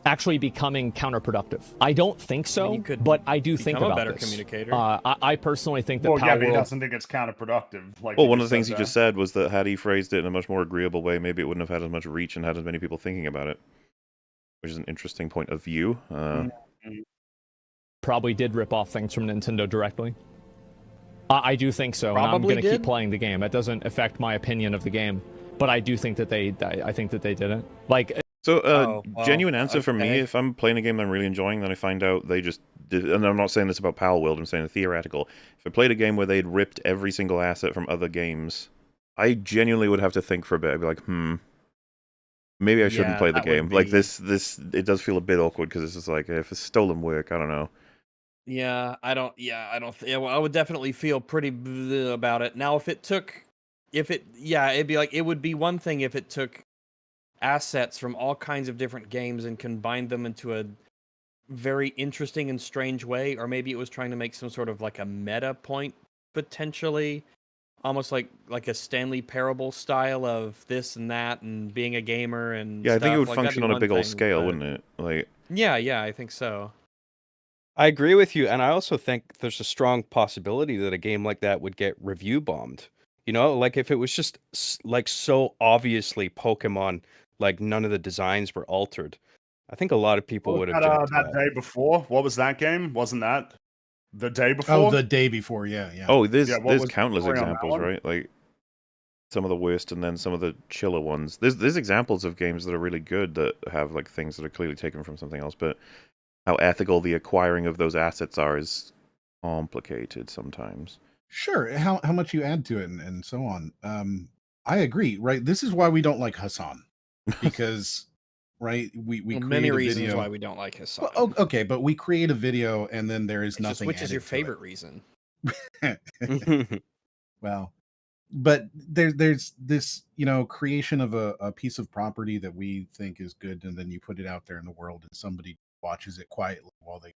actually becoming counterproductive? I don't think so, but I do think about a better this. Communicator. I personally think that but he doesn't think it's counterproductive. One of the things he just said was that had he phrased it in a much more agreeable way, maybe it wouldn't have had as much reach and had as many people thinking about it. Which is an interesting point of view. probably did rip off things from Nintendo directly. I do think so, and I'm Probably going to keep did? playing the game. That doesn't affect my opinion of the game, but I do think that I think that they didn't. Like, So, well, genuine answer for me, okay. if I'm playing a game that I'm really enjoying, then I find out they just did, and I'm not saying this about Pal World, I'm saying theoretical. If I played a game where they'd ripped every single asset from other games, I genuinely would have to think for a bit. I'd be like, maybe I shouldn't Yeah, play the that would game. Like, be- this, it does feel a bit awkward, because it's just like, if it's stolen work, I don't know. Yeah, I don't. Well, I would definitely feel pretty about it. Now, it'd be like, it would be one thing if it took assets from all kinds of different games and combined them into a very interesting and strange way, or maybe it was trying to make some sort of like a meta point, potentially, almost like a Stanley Parable style of this and that, and being a gamer and Yeah, I think it would stuff. Like, that'd function be on a one big old thing, scale, but- wouldn't it? Like, Yeah, I think so. I agree with you, and I also think there's a strong possibility that a game like that would get review bombed. You know, like if it was just like so obviously Pokemon, like none of the designs were altered. I think a lot of people would have jumped to that day before. What was that game? Wasn't that the day before? Oh, the day before, yeah. oh, there's Yeah, what there's was the countless story on that examples, one? right? Like, some of the worst and then some of the chiller ones. There's examples of games that are really good that have like things that are clearly taken from something else, but how ethical the acquiring of those assets are is complicated sometimes. Sure, how much you add to it and so on. I agree, right? This is why we don't like Hassan, because right, we Well, create many a reasons video. why we don't like Hassan. Well, okay, but we create a video and then there is nothing. Which is your added to favorite reason? it. Well, but there's this, creation of a piece of property that we think is good, and then you put it out there in the world, and somebody watches it quietly while they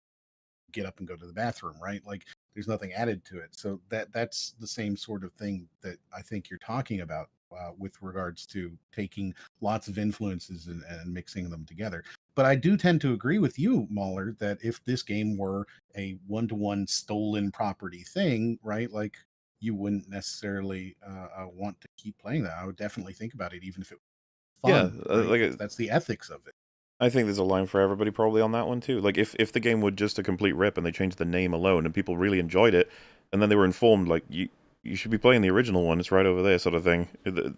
get up and go to the bathroom, right? Like, there's nothing added to it. So that's the same sort of thing that I think you're talking about with regards to taking lots of influences and mixing them together. But I do tend to agree with you, Mahler, that if this game were a one-to-one stolen property thing, right, like, you wouldn't necessarily want to keep playing that. I would definitely think about it, even if it was fun. Yeah, right? like That's the ethics of it. I think there's a line for everybody probably on that one too. Like, if the game were just a complete rip and they changed the name alone and people really enjoyed it, and then they were informed like you should be playing the original one, it's right over there, sort of thing.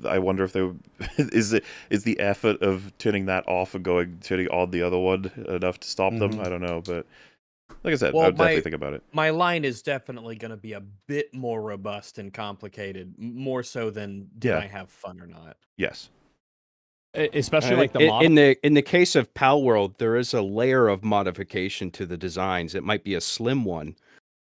I wonder if there is the effort of turning that off and turning on the other one enough to stop them. I don't know, but like I said, I would definitely think about it. My line is definitely going to be a bit more robust and complicated, more so than did I have fun or not. Yes. Especially like the in the case of Pal World, there is a layer of modification to the designs. It might be a slim one,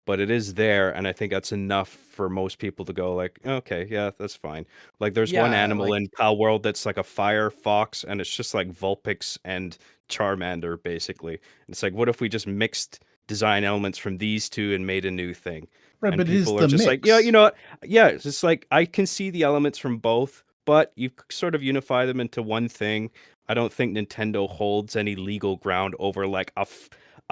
but it is there, and I think that's enough for most people to go like, okay, yeah, that's fine. Like, there's one animal in Pal World that's like a fire fox, and it's just like Vulpix and Charmander, basically. And it's like, what if we just mixed design elements from these two and made a new thing? Right, and but it's people the are just mix. like, yeah, you know what? Yeah, it's just like, I can see the elements from both, but you sort of unify them into one thing. I don't think Nintendo holds any legal ground over like a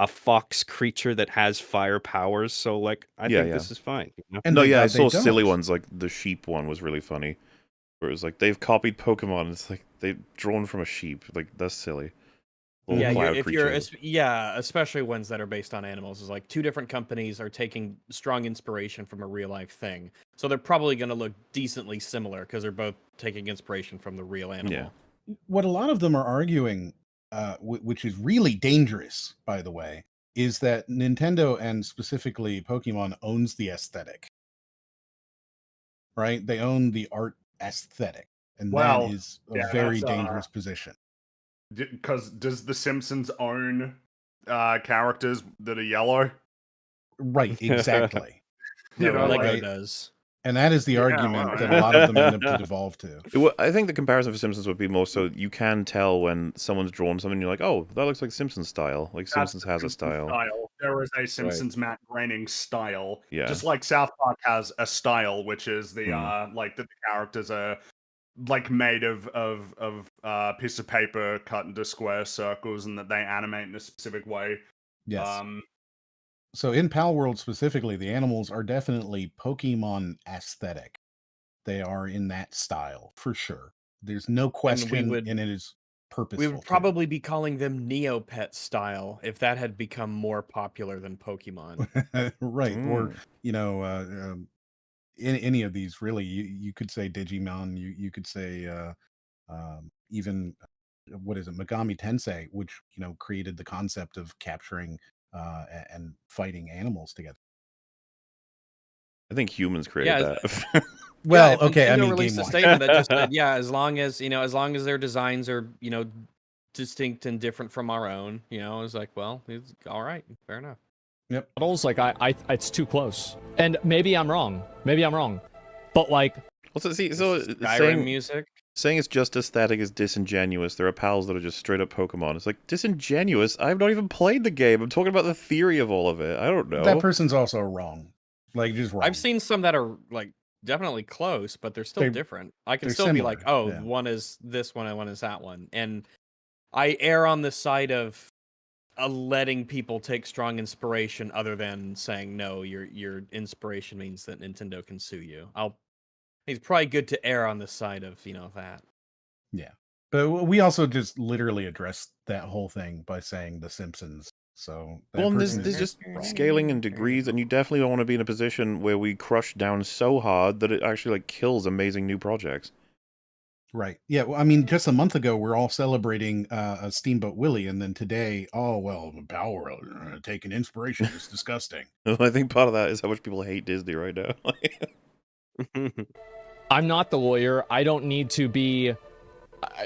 fox creature that has fire powers. So like, I think this is fine. You know? And I saw silly ones like the sheep one was really funny, where it was like they've copied Pokemon. It's like they've drawn from a sheep. Like, that's silly. Especially ones that are based on animals, is like two different companies are taking strong inspiration from a real life thing, so they're probably going to look decently similar because they're both taking inspiration from the real animal. Yeah. What a lot of them are arguing, which is really dangerous, by the way, is that Nintendo and specifically Pokemon owns the aesthetic. Right? They own the art aesthetic, and that is a very dangerous position. Because does The Simpsons own characters that are yellow? Right, exactly. Lego does. And that is the argument that a lot of them end up to devolve to. I think the comparison for Simpsons would be more so you can tell when someone's drawn something, you're like, oh, that looks like Simpsons style. Like, Simpsons has a style. There is a Simpsons Matt Groening style. Yeah. Just like South Park has a style, which is the like the characters are like made of piece of paper cut into square circles, and that they animate in a specific way. Yes. So in Pal World specifically, the animals are definitely Pokemon aesthetic. They are in that style for sure. There's no question, and it is purposeful. We would probably be calling them Neopet style if that had become more popular than Pokemon. Right. Or, any of these, really. You could say Digimon, you could say even, what is it, Megami Tensei, which, created the concept of capturing and fighting animals together. I think humans created that. Well, okay, Nintendo released a statement that just said, as long as their designs are, distinct and different from our own, it's like, well, it's all right, fair enough. Yep. Models, like it's too close, and maybe I'm wrong, but like, also, see, saying it's just aesthetic is disingenuous. There are pals that are just straight up Pokemon. It's like, disingenuous? I've not even played the game. I'm talking about the theory of all of it. I don't know. That person's also wrong. Like, just wrong. I've seen some that are like definitely close, but they're still different. I can still be like, one is this one and one is that one. And I err on the side of letting people take strong inspiration other than saying, no, your inspiration means that Nintendo can sue you. It's probably good to err on the side of, that. Yeah. But we also just literally addressed that whole thing by saying The Simpsons. So there's just scaling in degrees, and you definitely don't want to be in a position where we crush down so hard that it actually kills amazing new projects. Right. Yeah. Well, I mean, just a month ago, we're all celebrating a Steamboat Willie, and then today, Power taking inspiration is disgusting. I think part of that is how much people hate Disney right now. I'm not the lawyer. I don't need to be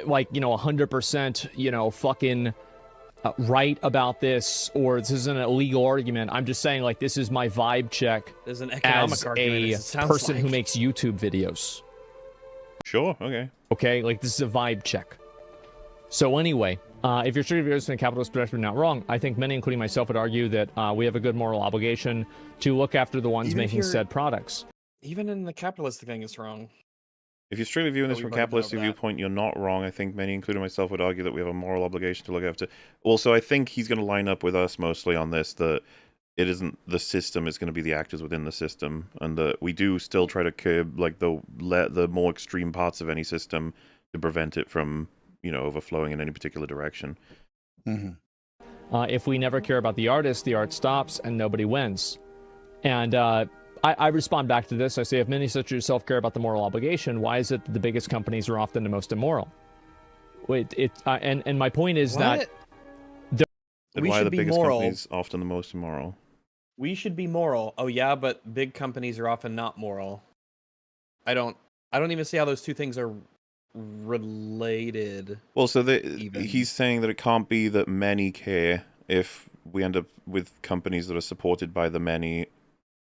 100%, fucking right about this, or this isn't a legal argument. I'm just saying, this is my vibe check. There's an economic argument, as a person who makes YouTube videos. Sure, okay. Okay, this is a vibe check. So anyway, if you're treating videos in a capitalist perspective not wrong, I think many, including myself, would argue that we have a good moral obligation to look after the ones making said products. Even in the capitalist thing, it's wrong. If you're strictly viewing this from a capitalistic viewpoint, you're not wrong. I think many, including myself, would argue that we have a moral obligation to look after. Also, I think he's going to line up with us mostly on this, that it isn't the system, it's going to be the actors within the system, and that we do still try to curb the more extreme parts of any system to prevent it from, overflowing in any particular direction. Mm-hmm. If we never care about the artist, the art stops and nobody wins. And I respond back to this. I say, if many such as yourself care about the moral obligation, why is it that the biggest companies are often the most immoral? And my point is that why are the biggest companies often the most immoral? We should be moral. Oh yeah, but big companies are often not moral. I don't even see how those two things are related. Well, so he's saying that it can't be that many care if we end up with companies that are supported by the many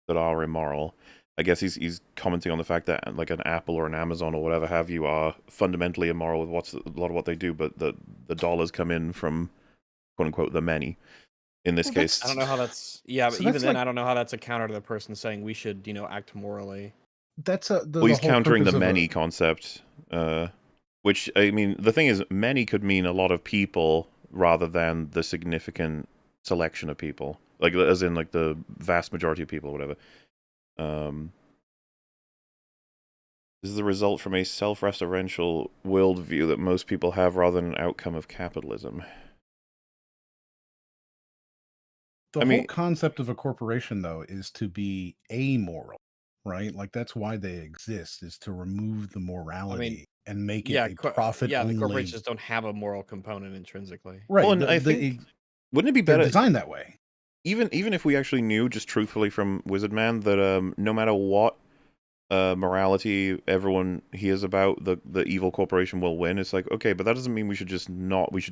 that are immoral. I guess he's commenting on the fact that an Apple or an Amazon or whatever have you are fundamentally immoral with a lot of what they do, but the dollars come in from quote unquote the many. In this case, I don't know how that's but even then, I don't know how that's a counter to the person saying we should act morally. That's he's countering the many concept, which, I mean, the thing is, many could mean a lot of people rather than the significant selection of people, as in the vast majority of people or whatever. This is the result from a self-referential worldview that most people have rather than an outcome of capitalism. The whole concept of a corporation, though, is to be amoral, right? That's why they exist, is to remove the morality and make it a profit only. The corporations don't have a moral component intrinsically. Right. Well, and I think, wouldn't it be better designed that way? Even if we actually knew, just truthfully from Wizardman, that no matter what morality everyone hears about, the evil corporation will win. It's like, okay, but that doesn't mean we should just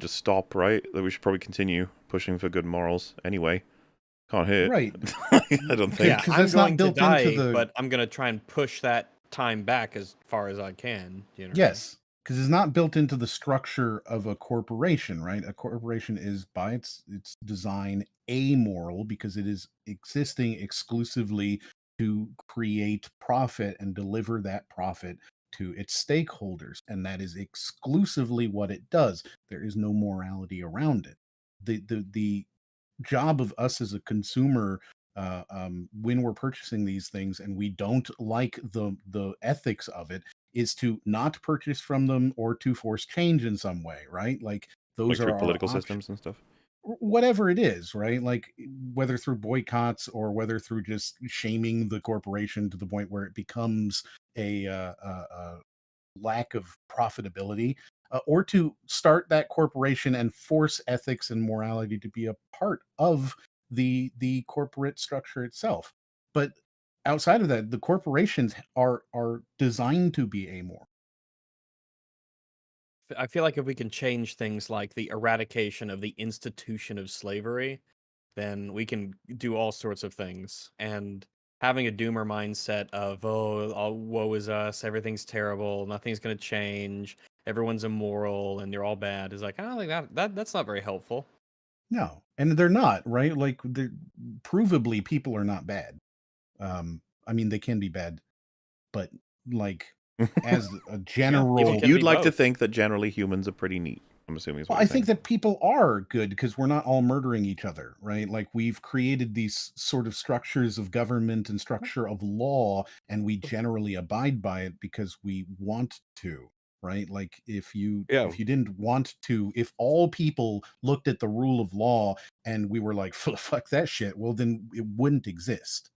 stop, right? That we should probably continue pushing for good morals anyway. Can't hurt. Right. I don't think. Yeah, I'm going to die, but I'm going to try and push that time back as far as I can. Yes, because it's not built into the structure of a corporation, right? A corporation is, by its design, amoral because it is existing exclusively to create profit and deliver that profit to its stakeholders, and that is exclusively what it does. There is no morality around it. The job of us as a consumer, when we're purchasing these things and we don't like the ethics of it, is to not purchase from them or to force change in some way, right? Like those like are through political our systems and stuff. Whatever it is, right? Like whether through boycotts or whether through just shaming the corporation to the point where it becomes a lack of profitability, or to start that corporation and force ethics and morality to be a part of the corporate structure itself. But outside of that, the corporations are designed to be amoral. I feel like if we can change things like the eradication of the institution of slavery, then we can do all sorts of things. And having a doomer mindset of, oh, woe is us, everything's terrible, nothing's going to change, everyone's immoral, and they're all bad, is like, I don't think that's not very helpful. No, and they're not, right? Like, provably, people are not bad. I mean, they can be bad, but like as a general, you'd like to think that generally humans are pretty neat. I'm assuming. Well, I think that people are good because we're not all murdering each other, right? Like we've created these sort of structures of government and structure of law, and we generally abide by it because we want to, right? Like if you didn't want to, if all people looked at the rule of law and we were like, fuck that shit, well, then it wouldn't exist.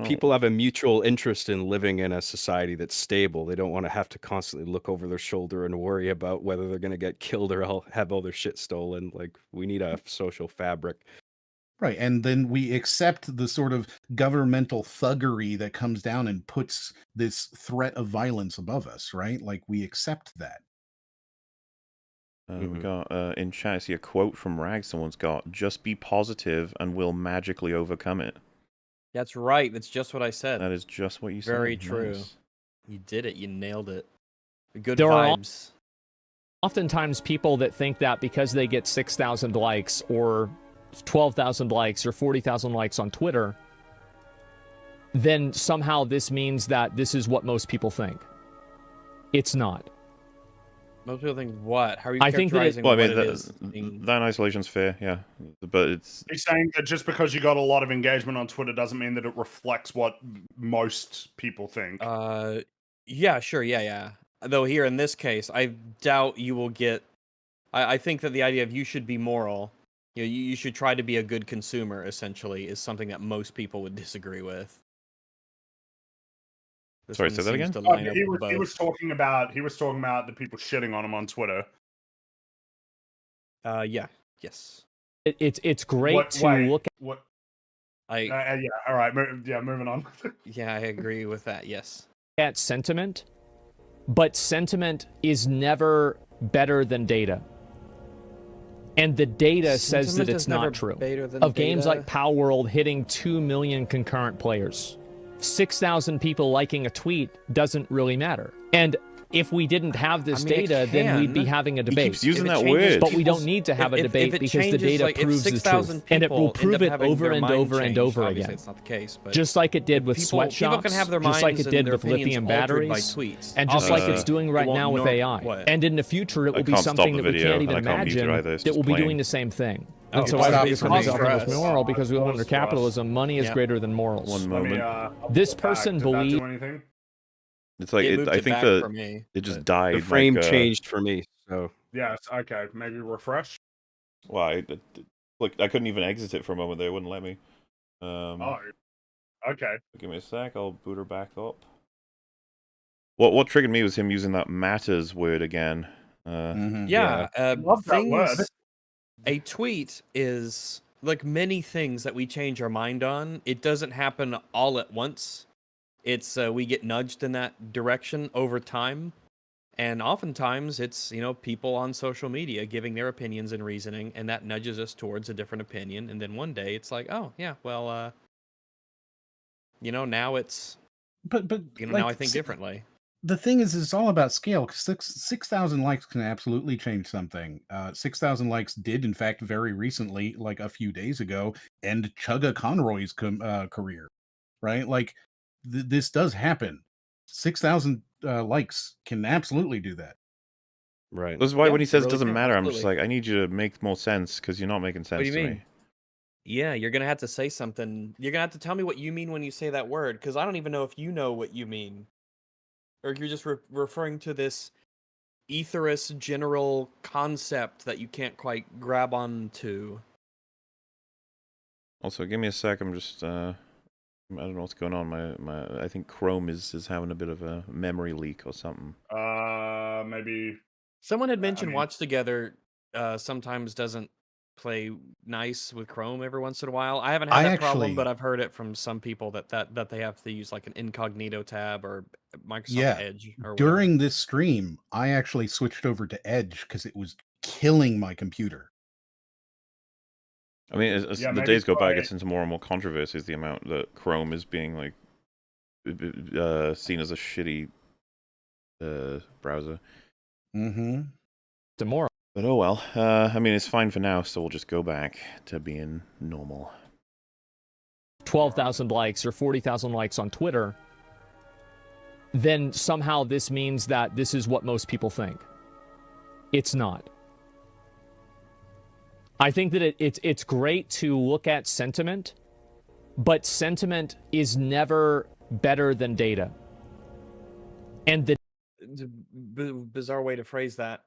People have a mutual interest in living in a society that's stable. They don't want to have to constantly look over their shoulder and worry about whether they're going to get killed or have all their shit stolen. Like, we need a social fabric. Right, and then we accept the sort of governmental thuggery that comes down and puts this threat of violence above us, right? Like, we accept that. We got in chat, I see a quote from Rag. Someone's got, "Just be positive and we'll magically overcome it." That's right. That's just what I said. That is just what you said. Very true. Nice. You did it. You nailed it. Good there vibes. Are oftentimes people that think that because they get 6,000 likes or 12,000 likes or 40,000 likes on Twitter, then somehow this means that this is what most people think. It's not. Most people think what? How are you I think that characterizing what it is? That isolation's fair, yeah. But it's... He's saying that just because you got a lot of engagement on Twitter doesn't mean that it reflects what most people think. Yeah, sure, yeah. Though here in this case, I doubt you will get... I think that the idea of you should be moral, you should try to be a good consumer, essentially, is something that most people would disagree with. Sorry, say that again? He was talking about the people shitting on him on Twitter. Yes. It's great to look at. What? Yeah. All right. Moving on. Yeah, I agree with that. Yes. At sentiment, but sentiment is never better than data. And the data says that it's not true. Of games like Power World hitting 2 million concurrent players, 6,000 people liking a tweet doesn't really matter. And if we didn't have this data, then we'd be having a debate. He keeps using that word. But we don't need to have a debate because the data proves the truth. And it will prove it over and over and over again. It's not the case, but just like it did with sweatshops, just like it did with lithium batteries, and just like it's doing right now with AI. And in the future, it will be something that we can't even imagine that will be doing the same thing. And so I think it's moral because we live under capitalism. Money is greater than morals. One moment. This person believes... It's like I think it just died. The frame changed for me. So yes, okay, maybe refresh. Well, I couldn't even exit it for a moment. They wouldn't let me. Okay. Give me a sec. I'll boot her back up. What triggered me was him using that matters word again. Love that word. A tweet is like many things that we change our mind on. It doesn't happen all at once. It's we get nudged in that direction over time, and oftentimes it's people on social media giving their opinions and reasoning, and that nudges us towards a different opinion. And then one day it's like, oh yeah, well, now it's but now I think differently. The thing is, it's all about scale. 6,000 likes can absolutely change something. 6,000 likes did, in fact, very recently, like a few days ago, end Chugga Conroy's career, right? Like. This does happen. 6,000 likes can absolutely do that. Right. This is why when he says it doesn't matter, I'm just like, I need you to make more sense because you're not making sense What do you to mean? me. Yeah, you're gonna have to say something. You're gonna have to tell me what you mean when you say that word, because I don't even know if you know what you mean. or you're just referring to this etherous general concept that you can't quite grab onto. Also, give me a sec. I'm just I don't know what's going on. I think Chrome is having a bit of a memory leak or something. Maybe Someone had mentioned Watch Together sometimes doesn't play nice with Chrome every once in a while. I haven't had that problem, but I've heard it from some people that they have to use like an incognito tab or Microsoft Edge or whatever. During this stream, I actually switched over to Edge because it was killing my computer. I mean, as the days go by, it gets into more and more controversies. The amount that Chrome is being like seen as a shitty browser. Mm-hmm. Tomorrow. But oh well. I mean, it's fine for now, so we'll just go back to being normal. 12,000 likes or 40,000 likes on Twitter, then somehow this means that this is what most people think. It's not. I think that it's great to look at sentiment, but sentiment is never better than data. And the bizarre way to phrase that.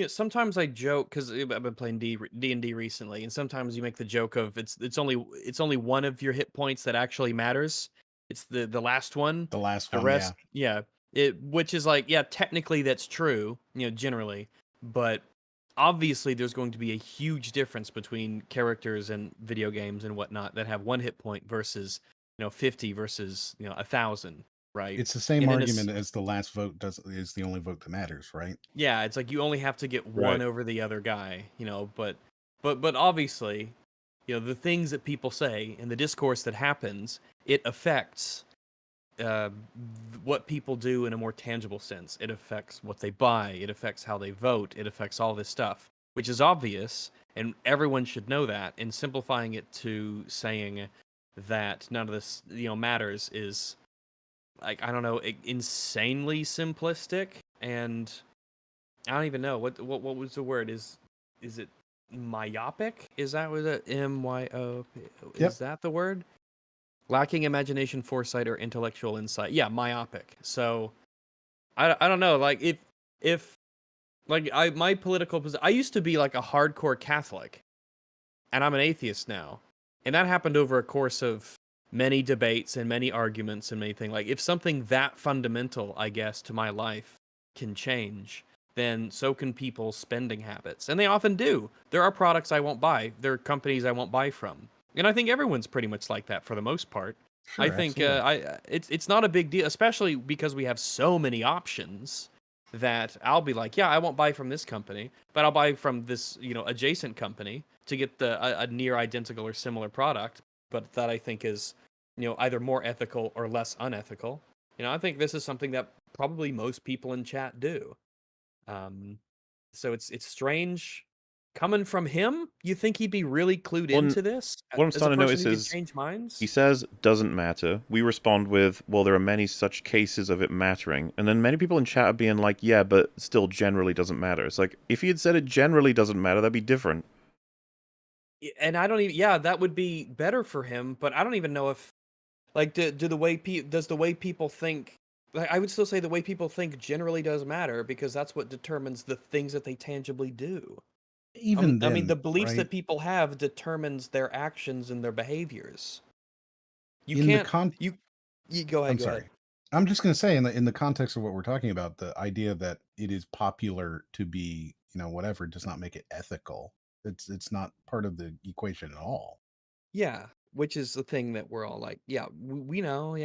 Sometimes I joke because I've been playing D&D recently, and sometimes you make the joke of it's only one of your hit points that actually matters. It's the last one. The last one. The rest, which is like, technically that's true, generally, but obviously there's going to be a huge difference between characters and video games and whatnot that have one hit point versus 50 versus 1,000. Right. It's the same argument as the last vote is the only vote that matters, right? Yeah, it's like you only have to get one over the other guy, but obviously, the things that people say and the discourse that happens, it affects what people do in a more tangible sense. It affects what they buy, it affects how they vote, it affects all this stuff, which is obvious, and everyone should know that. And simplifying it to saying that none of this, matters is, like, I don't know, insanely simplistic, and I don't even know what was the word. Is it myopic? Is that what it MYO? Is that the word? Lacking imagination, foresight, or intellectual insight. Yeah, myopic. So I don't know. Like if my political position. I used to be like a hardcore Catholic, and I'm an atheist now, and that happened over a course of many debates and many arguments and many things. Like, if something that fundamental, I guess, to my life can change, then so can people's spending habits. And they often do. There are products I won't buy. There are companies I won't buy from. And I think everyone's pretty much like that for the most part. Sure, I think it's not a big deal, especially because we have so many options that I'll be like, I won't buy from this company, but I'll buy from this, adjacent company to get a near identical or similar product, but that I think is, either more ethical or less unethical. I think this is something that probably most people in chat do. So it's strange coming from him. You think he'd be really clued into this? What I'm starting to notice is change minds? He says doesn't matter. We respond with, well, there are many such cases of it mattering. And then many people in chat are being like, yeah, but still generally doesn't matter. It's like, if he had said it generally doesn't matter, that'd be different. And I don't even, that would be better for him, but I don't even know if, like, does the way people think, like, I would still say the way people think generally does matter, because that's what determines the things that they tangibly do. Even then, I mean, the beliefs that people have determines their actions and their behaviors. You can't, you go ahead. I'm sorry. I'm just going to say, in the context of what we're talking about, the idea that it is popular to be, whatever, does not make it ethical. It's not part of the equation at all. Yeah, which is the thing that we're all like, we know,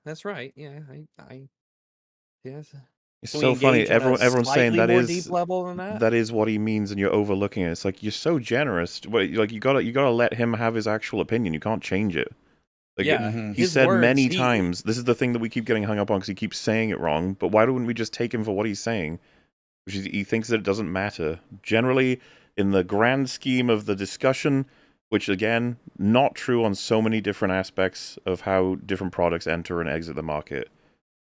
that's right, yes. It's so funny. Everyone's saying that is deep level than that is what he means, and you're overlooking it. It's like, you're so generous. Like, you gotta let him have his actual opinion. You can't change it. Like, he said many times. This is the thing that we keep getting hung up on, because he keeps saying it wrong. But why don't we just take him for what he's saying? Which is, he thinks that it doesn't matter. Generally, in the grand scheme of the discussion, which, again, not true on so many different aspects of how different products enter and exit the market.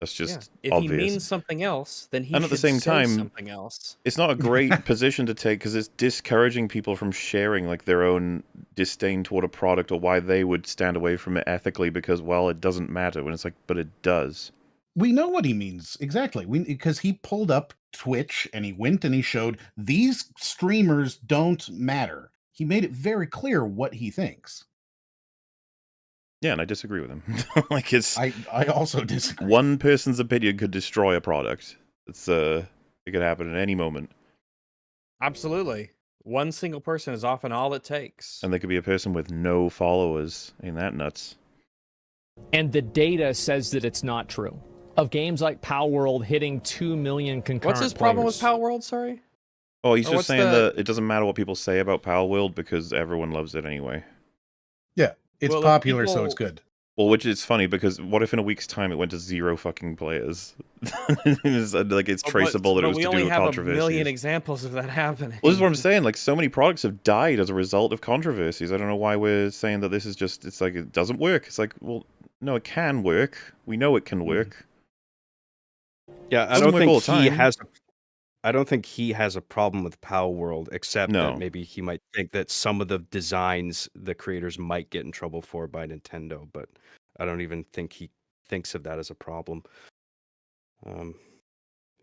That's just obvious. If he means something else, then he and should at the same say time, something else. It's not a great position to take, because it's discouraging people from sharing, like, their own disdain toward a product, or why they would stand away from it ethically, because, well, it doesn't matter. When it's like, but it does. We know what he means exactly. Because he pulled up Twitch and he went and he showed these streamers don't matter. He made it very clear what he thinks. Yeah, and I disagree with him. Like I also disagree. One person's opinion could destroy a product. It could happen at any moment. Absolutely. One single person is often all it takes. And there could be a person with no followers. Ain't that nuts? And the data says that it's not true. Of games like Pal World hitting 2 million concurrent What's his problem with players. Pal World, sorry? Oh, he's just saying that it doesn't matter what people say about Pal World because everyone loves it anyway. Yeah, it's popular, so it's good. Well, which is funny because what if in a week's time it went to 0 fucking players? It's traceable that it was to do with controversies. We only have a million examples of that happening. Well, this is what I'm saying. Like, so many products have died as a result of controversies. I don't know why we're saying that this is just, it's like, it doesn't work. It's like, well, no, it can work. We know it can work. Yeah, I don't think he has a problem with Pal World, except that maybe he might think that some of the designs the creators might get in trouble for by Nintendo, but I don't even think he thinks of that as a problem.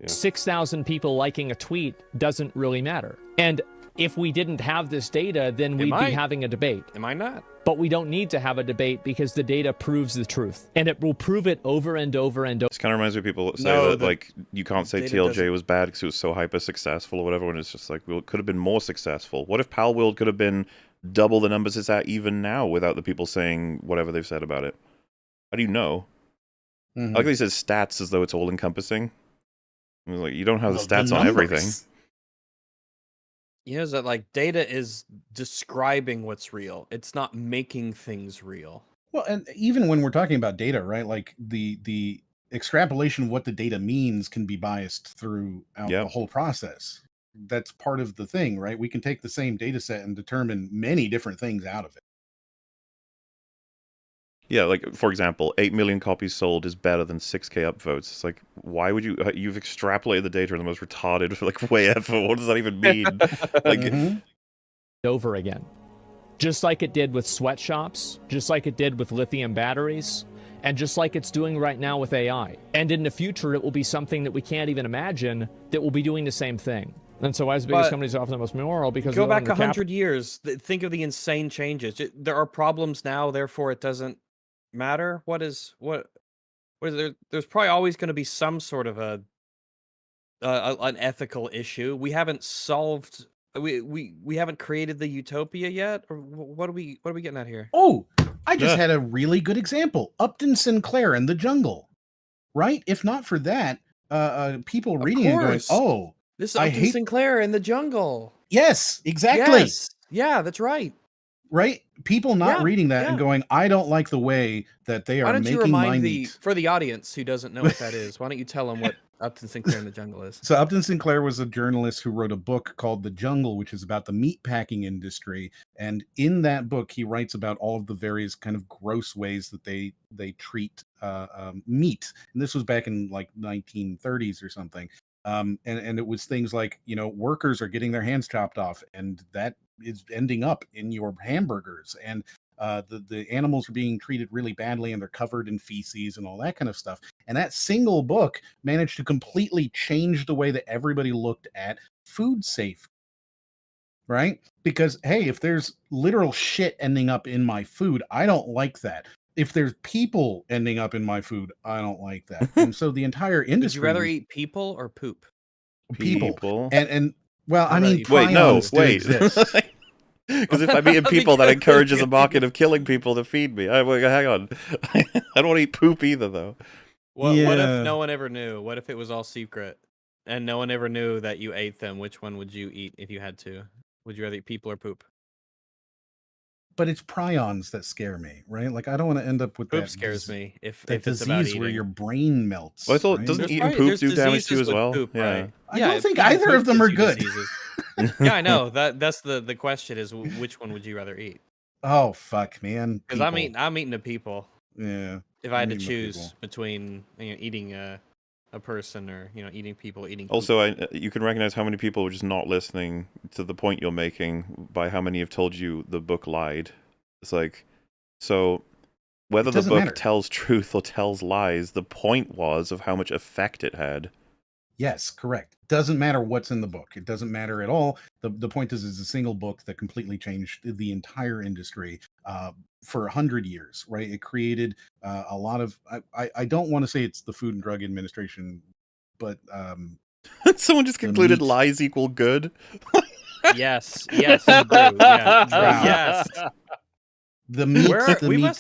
6,000 people liking a tweet doesn't really matter. And if we didn't have this data, then we'd be having a debate. Am I not? But we don't need to have a debate because the data proves the truth. And it will prove it over and over and over. This kind of reminds me of people that say that, like, you can't say TLJ was bad because it was so hyper-successful or whatever, when it's just like, well, it could have been more successful. What if Pal World could have been double the numbers it's at even now without the people saying whatever they've said about it? How do you know? I like that he says stats as though it's all-encompassing. Like, you don't have the stats on everything. You know, is that like data is describing what's real. It's not making things real. Well, and even when we're talking about data, right? Like the extrapolation of what the data means can be biased throughout the whole process. That's part of the thing, right? We can take the same data set and determine many different things out of it. Yeah, like, for example, 8 million copies sold is better than 6K upvotes. It's like, why would you've extrapolated the data in the most retarded way ever. What does that even mean? Like, over again. Just like it did with sweatshops, just like it did with lithium batteries, and just like it's doing right now with AI. And in the future, it will be something that we can't even imagine that will be doing the same thing. And so as biggest companies are often the most moral because go back 100 years. Think of the insane changes. There are problems now, therefore it doesn't matter. What is there? There's probably always going to be some sort of an ethical issue. We haven't solved. We haven't created the utopia yet. Or what are we getting at here? Oh, I just had a really good example. Upton Sinclair and the Jungle, right? If not for that, people reading it going, "Oh, this is Upton Sinclair in the Jungle." Yes, exactly. Yes. Yeah, that's right. Right? People not reading that and going, I don't like the way that they are making my meat. For the audience who doesn't know what that is, why don't you tell them what Upton Sinclair in the Jungle is? So Upton Sinclair was a journalist who wrote a book called The Jungle, which is about the meat packing industry. And in that book, he writes about all of the various kind of gross ways that they treat meat. And this was back in like 1930s or something. And it was things like, workers are getting their hands chopped off, and that is ending up in your hamburgers, and the animals are being treated really badly, and they're covered in feces and all that kind of stuff. And that single book managed to completely change the way that everybody looked at food safety, right? Because, hey, if there's literal shit ending up in my food, I don't like that. If there's people ending up in my food, I don't like that. And so the entire industry. Would you rather eat people or poop? People. And well, I mean, wait. Because if I'm eating people, that encourages a market of killing people to feed me. Hang on. I don't want to eat poop either, though. What if no one ever knew? What if it was all secret and no one ever knew that you ate them? Which one would you eat if you had to? Would you rather eat people or poop? But it's prions that scare me, right? Like, I don't want to end up with poop that. Scares me if that it's about disease where your brain melts. Well, I thought, doesn't eating poop do damage to you as well? Poop, right? I don't think either of them are good. Yeah, I know. That's the question is, which one would you rather eat? Oh, fuck, man. Because I'm eating the people. Yeah. If I had to choose between eating a person or eating people, eating poop. Also, you can recognize how many people are just not listening to the point you're making by how many have told you the book lied. It's like, so Whether the book tells truth or tells lies, the point was of how much effect it had. Yes, correct. Doesn't matter what's in the book. It doesn't matter at all. The point is, it's a single book that completely changed the entire industry for 100 years, right? It created a lot of, I don't want to say it's the Food and Drug Administration, but... Someone just concluded lies equal good? Yes, yes, true. Yeah, yes. The meat,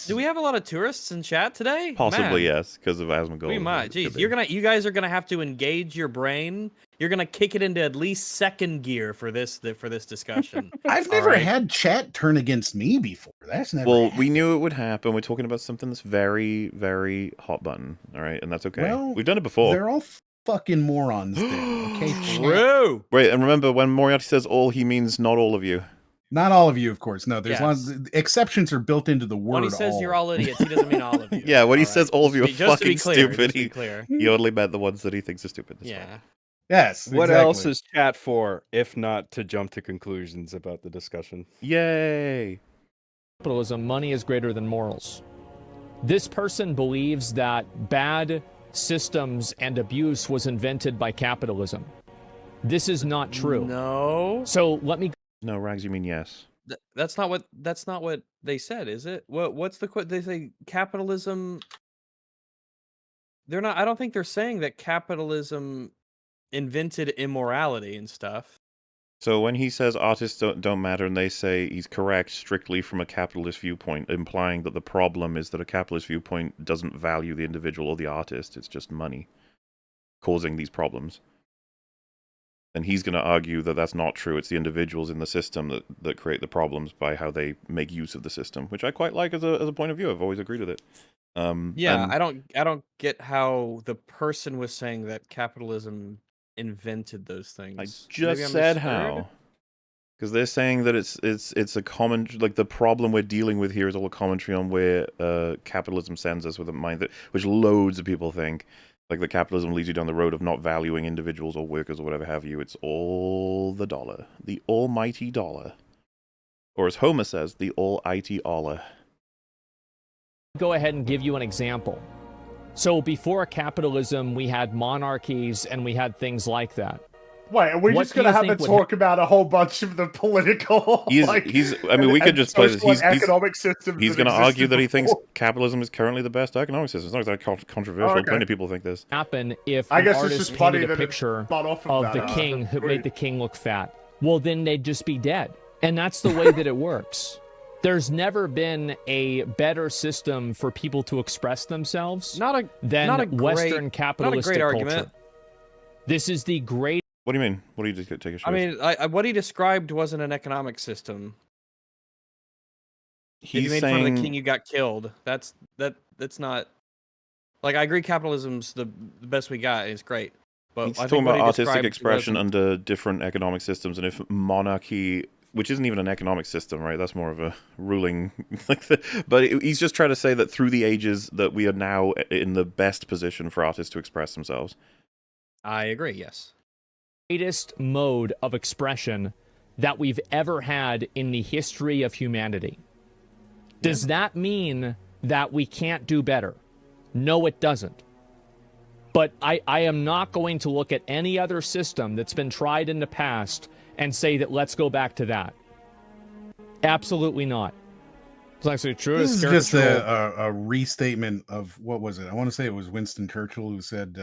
do we have a lot of tourists in chat today? Possibly, yes, because of Asmongold. We might. Jeez, you guys are gonna have to engage your brain. You're gonna kick it into at least second gear for this discussion. I've never had chat turn against me before. That's never. Well, we knew it would happen. We're talking about something that's very, very hot button. All right, and that's okay. Well, we've done it before. They're all fucking morons. There, okay, true. Right, and remember when Moriarty says "all," he means not all of you. Not all of you, of course. No, there's lots of exceptions are built into the word. When he says you're all idiots, he doesn't mean all of you. Yeah, when he says all of you are fucking stupid, he only meant the ones that he thinks are stupid. Yeah. Yes. What else is chat for, if not to jump to conclusions about the discussion? Yay! Capitalism, money is greater than morals. This person believes that bad systems and abuse was invented by capitalism. This is not true. No. So let me. No, Rags, you mean yes. That's not what they said, is it? What's the quote? They say capitalism. They're not. I don't think they're saying that capitalism invented immorality and stuff. So when he says artists don't matter, and they say he's correct strictly from a capitalist viewpoint, implying that the problem is that a capitalist viewpoint doesn't value the individual or the artist, it's just money causing these problems. And he's going to argue that that's not true. It's the individuals in the system that create the problems by how they make use of the system, which I quite like as a point of view. I've always agreed with it. Yeah, I don't get how the person was saying that capitalism invented those things. I just said how. Because they're saying that it's a common, like the problem we're dealing with here is all a commentary on where capitalism sends us with a mind which loads of people think. Like the capitalism leads you down the road of not valuing individuals or workers or whatever have you. It's all the dollar. The almighty dollar. Or as Homer says, the all-ighty Allah. Go ahead and give you an example. So before capitalism, we had monarchies and we had things like that. Wait, are we just going to have to talk about a whole bunch of the political... I mean, we could just play this. Economic systems. He's going to argue that he thinks capitalism is currently the best economic system. It's not that controversial. Okay. Plenty of people think this. Happen if an artist painted a picture of the king who made the king look fat. Well, then they'd just be dead. And that's the way that it works. There's never been a better system for people to express themselves than Western capitalistic culture. Argument. This is the great... What do you mean? What do you just take a shot? I mean, what he described wasn't an economic system. If you made fun of the king, you got killed. That's not... Like, I agree capitalism's the best we got. It's great. But he's talking about artistic expression under different economic systems, and if monarchy... Which isn't even an economic system, right? That's more of a ruling... But he's just trying to say that through the ages that we are now in the best position for artists to express themselves. I agree, yes. Greatest mode of expression that we've ever had in the history of humanity. Does that mean that we can't do better? No, it doesn't. But I am not going to look at any other system that's been tried in the past and say that let's go back to that. Absolutely not. It's actually true. This is just a restatement of, what was it? I want to say it was Winston Churchill who said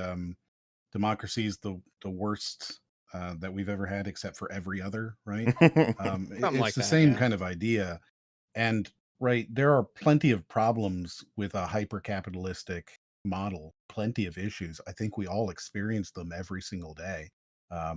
democracy is the worst that we've ever had, except for every other, right? It's the same kind of idea. And right, there are plenty of problems with a hyper-capitalistic model, plenty of issues. I think we all experience them every single day. I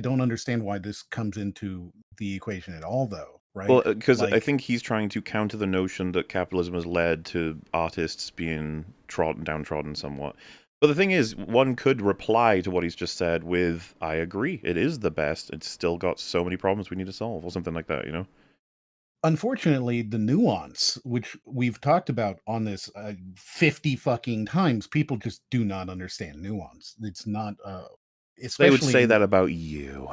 don't understand why this comes into the equation at all, though, right? Well, because I think he's trying to counter the notion that capitalism has led to artists being downtrodden somewhat. But the thing is, one could reply to what he's just said with, I agree, it is the best. It's still got so many problems we need to solve, or something like that, you know? Unfortunately, the nuance, which we've talked about on this 50 fucking times, people just do not understand nuance. It's not... They would say that about you.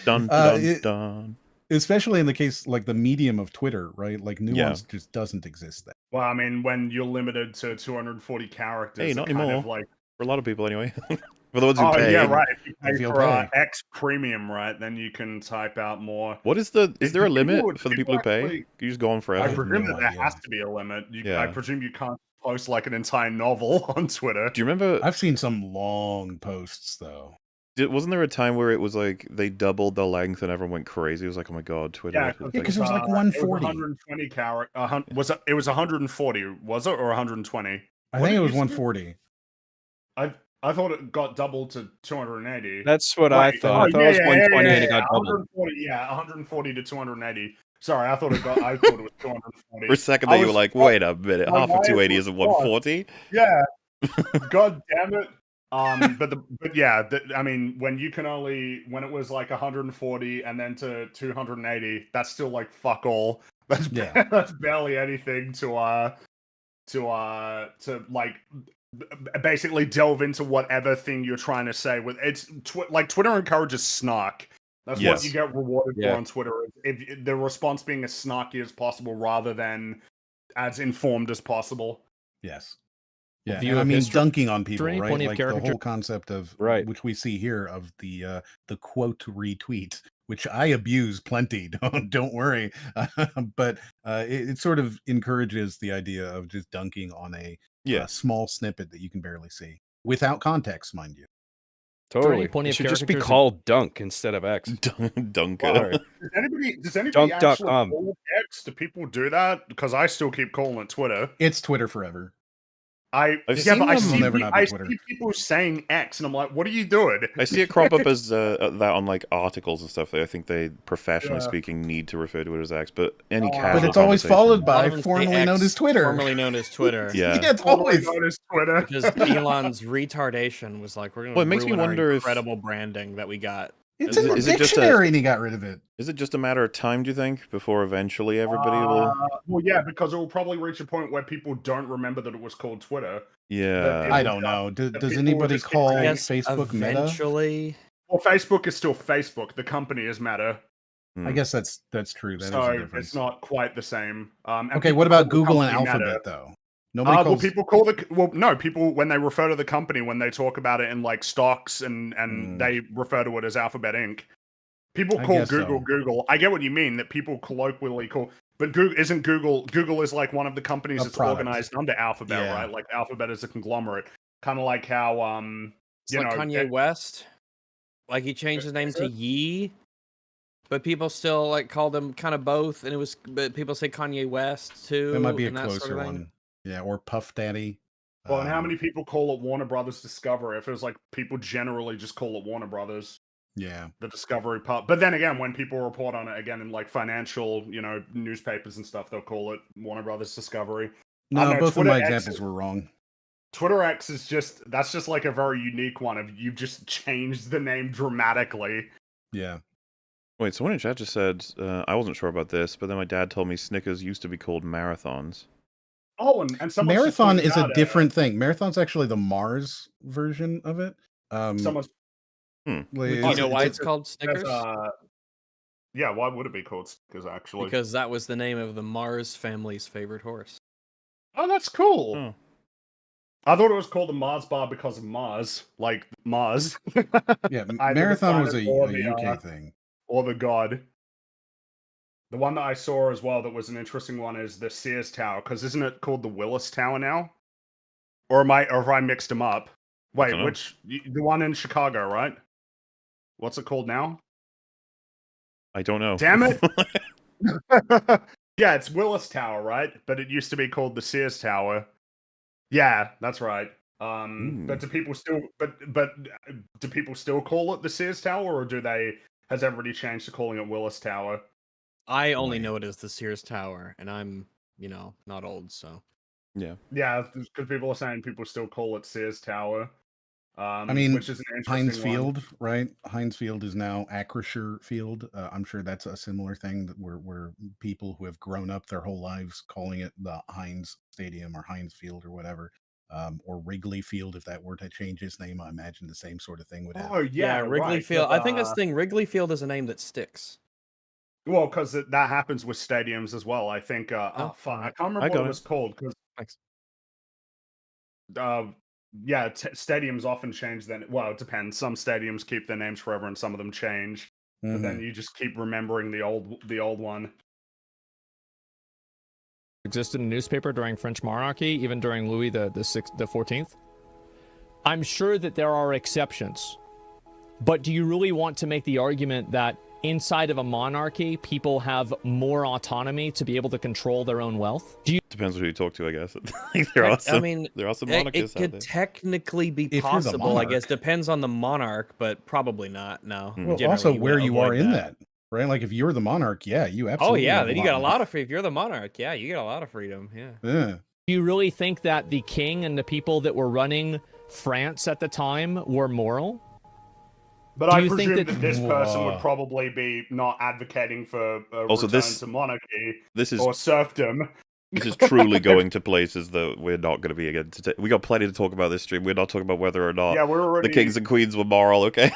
Dun, dun, dun. especially in the case like the medium of Twitter, right? Like nuance just doesn't exist there. Well, I mean, when you're limited to 240 characters, Hey, not kind anymore. of like For a lot of people, anyway. For the ones who pay. Yeah, right. If you If pay you'll for pay. X premium, right, then you can type out more. What is the? Is there a limit for the people who pay? actually- Can you just go on I forever? presume no that there idea. has to be a limit. I Yeah. presume you can't post like an entire novel on Twitter. Do you remember? I've seen some long posts though. Wasn't there a time where it was like they doubled the length and everyone went crazy? It was like, oh my god, Twitter. Yeah, because it was like 140. It was 120 character. It was 140, was it, or 120? I think it was 140. I thought it got doubled to 280. That's what I thought. I thought it was 120 and it got doubled. 140 to 280. Sorry, I thought it was 240. For a second there, you were like, wait a minute, half of 280 isn't 140? Yeah. God damn it. I mean, when it was like 140 and then to 280, that's still like fuck all. That's barely anything to like basically delve into whatever thing you're trying to say. With like Twitter encourages snark. That's what you get rewarded for on Twitter. If the response being as snarky as possible rather than as informed as possible. Yes. Yeah, and I mean dunking on people, right? Plenty of Like the caricature. whole concept of which we see here of the quote retweet, which I abuse plenty. Don't worry, but it sort of encourages the idea of just dunking on a small snippet that you can barely see without context, mind you. Totally. It should just be called Dunk instead of X. Dunker. Does anybody actually Dunk.com. call it X? Do people do that? Because I still keep calling it Twitter. It's Twitter forever. I see people saying X, and I'm like, what are you doing? I see it crop up as that on like articles and stuff. I think they, professionally speaking, need to refer to it as X. But any casual but it's always followed by X, formerly known as Twitter. Formerly known as Twitter. Yeah, it's always known as Twitter. Because Elon's retardation was like, we're going to it makes me wonder if incredible branding that we got. It's in the dictionary, and he got rid of it. Is it just a matter of time, do you think, before eventually everybody will? Well, yeah, because it will probably reach a point where people don't remember that it was called Twitter. Yeah, I don't know. Does anybody call Facebook eventually... Meta? Well, Facebook is still Facebook. The company is Meta. I guess that's true. That is a difference. It's not quite the same. Okay, what about Google and Alphabet though? Nobody calls... people call people when they refer to the company, when they talk about it in like stocks and they refer to it as Alphabet Inc. People call Google Google. I get what you mean, that people colloquially call, but Google is like one of the companies that's organized under Alphabet, right? Like Alphabet is a conglomerate, kind of like how Kanye West, like he changed his name to Ye, but people still like called him kind of both, but people say Kanye West too. It might be a closer one. Yeah, or Puff Daddy. Well, and how many people call it Warner Brothers Discovery? If it was like people generally just call it Warner Brothers. Yeah. The Discovery part. But then again, when people report on it again in like financial, newspapers and stuff, they'll call it Warner Brothers Discovery. No, both Twitter of my examples were wrong. Twitter X is that's just like a very unique one. You've just changed the name dramatically. Yeah. Wait, someone in chat just said, I wasn't sure about this, but then my dad told me Snickers used to be called marathons. Oh, and Marathon is a different thing. Marathon's actually the Mars version of it. Do you know why it's called Snickers? Yeah, why would it be called Snickers, actually? Because that was the name of the Mars family's favorite horse. Oh, that's cool. Oh. I thought it was called the Mars Bar because of Mars, like Mars. Yeah, Marathon was a UK thing. Or the god. The one that I saw as well that was an interesting one is the Sears Tower, because isn't it called the Willis Tower now? Or have I mixed them up? Wait, the one in Chicago, right? What's it called now? I don't know. Damn it! Yeah, it's Willis Tower, right? But it used to be called the Sears Tower. Yeah, that's right. But do people still do people still call it the Sears Tower, or has everybody changed to calling it Willis Tower? I only know it as the Sears Tower, and I'm, not old, so. Yeah. Yeah, because people are saying people still call it Sears Tower. I mean, which is an interesting Heinz one. Field, right? Heinz Field is now Acrisure Field. I'm sure that's a similar thing that where people who have grown up their whole lives calling it the Heinz Stadium or Heinz Field or whatever, or Wrigley Field. If that were to change its name, I imagine the same sort of thing would happen. Oh yeah, Wrigley right. Field. I think that's the thing. Wrigley Field is a name that sticks. Well, because that happens with stadiums as well. I think. I can't remember what it was called. Because yeah, stadiums often change. Then, well, it depends. Some stadiums keep their names forever, and some of them change. But then you just keep remembering the old one. Existed in a newspaper during French monarchy, even during Louis the 14th. I'm sure that there are exceptions, but do you really want to make the argument that inside of a monarchy, people have more autonomy to be able to control their own wealth? Depends on who you talk to, I guess. there are some monarchists it could technically be possible, I guess. Depends on the monarch, but probably not. No. Well, also where you are in that, right? Like if you're the monarch, yeah, you absolutely. Oh yeah, then you got a lot of freedom. If you're the monarch, yeah, you get a lot of freedom. Yeah. Do you really think that the king and the people that were running France at the time were moral? But I presume that this person would probably be not advocating for a return to monarchy or serfdom. This is truly going to places that we're not going to be again. We got plenty to talk about this stream. We're not talking about whether or not the kings and queens were moral. Okay,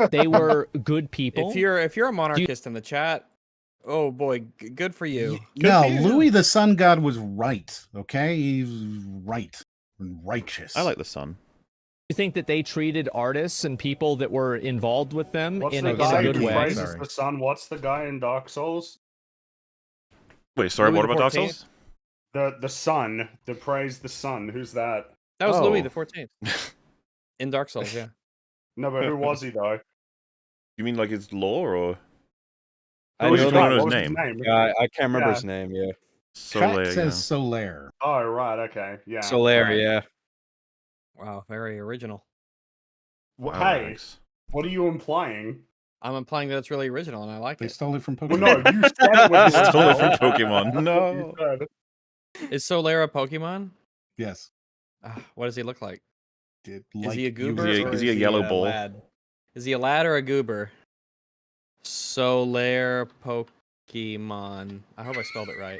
they were good people. If you're a monarchist in the chat, oh boy, good for you. No, Louis the Sun God was right. Okay, he's right and righteous. I like the sun. You think that they treated artists and people that were involved with them in a good way? The sun. What's the guy in Dark Souls? Wait, sorry, what about Dark Souls? The sun. The praise the sun. Who's that? That was Louis the 14th. In Dark Souls, yeah. No, but who was he though? You mean like his lore or? I know his name. Yeah, I can't remember his name. Yeah. Chat says Solaire. Oh right, okay, yeah. Solaire, yeah. Wow, very original. Well, hey, what are you implying? I'm implying that it's really original, and I like it. They stole it from Pokemon. Well, no, you said it was stole it from Pokemon. No. Is Solaire a Pokemon? Yes. What does he look like? Is he a goober? Is he a yellow bull? Lad? Is he a lad or a goober? Solaire Pokemon. I hope I spelled it right.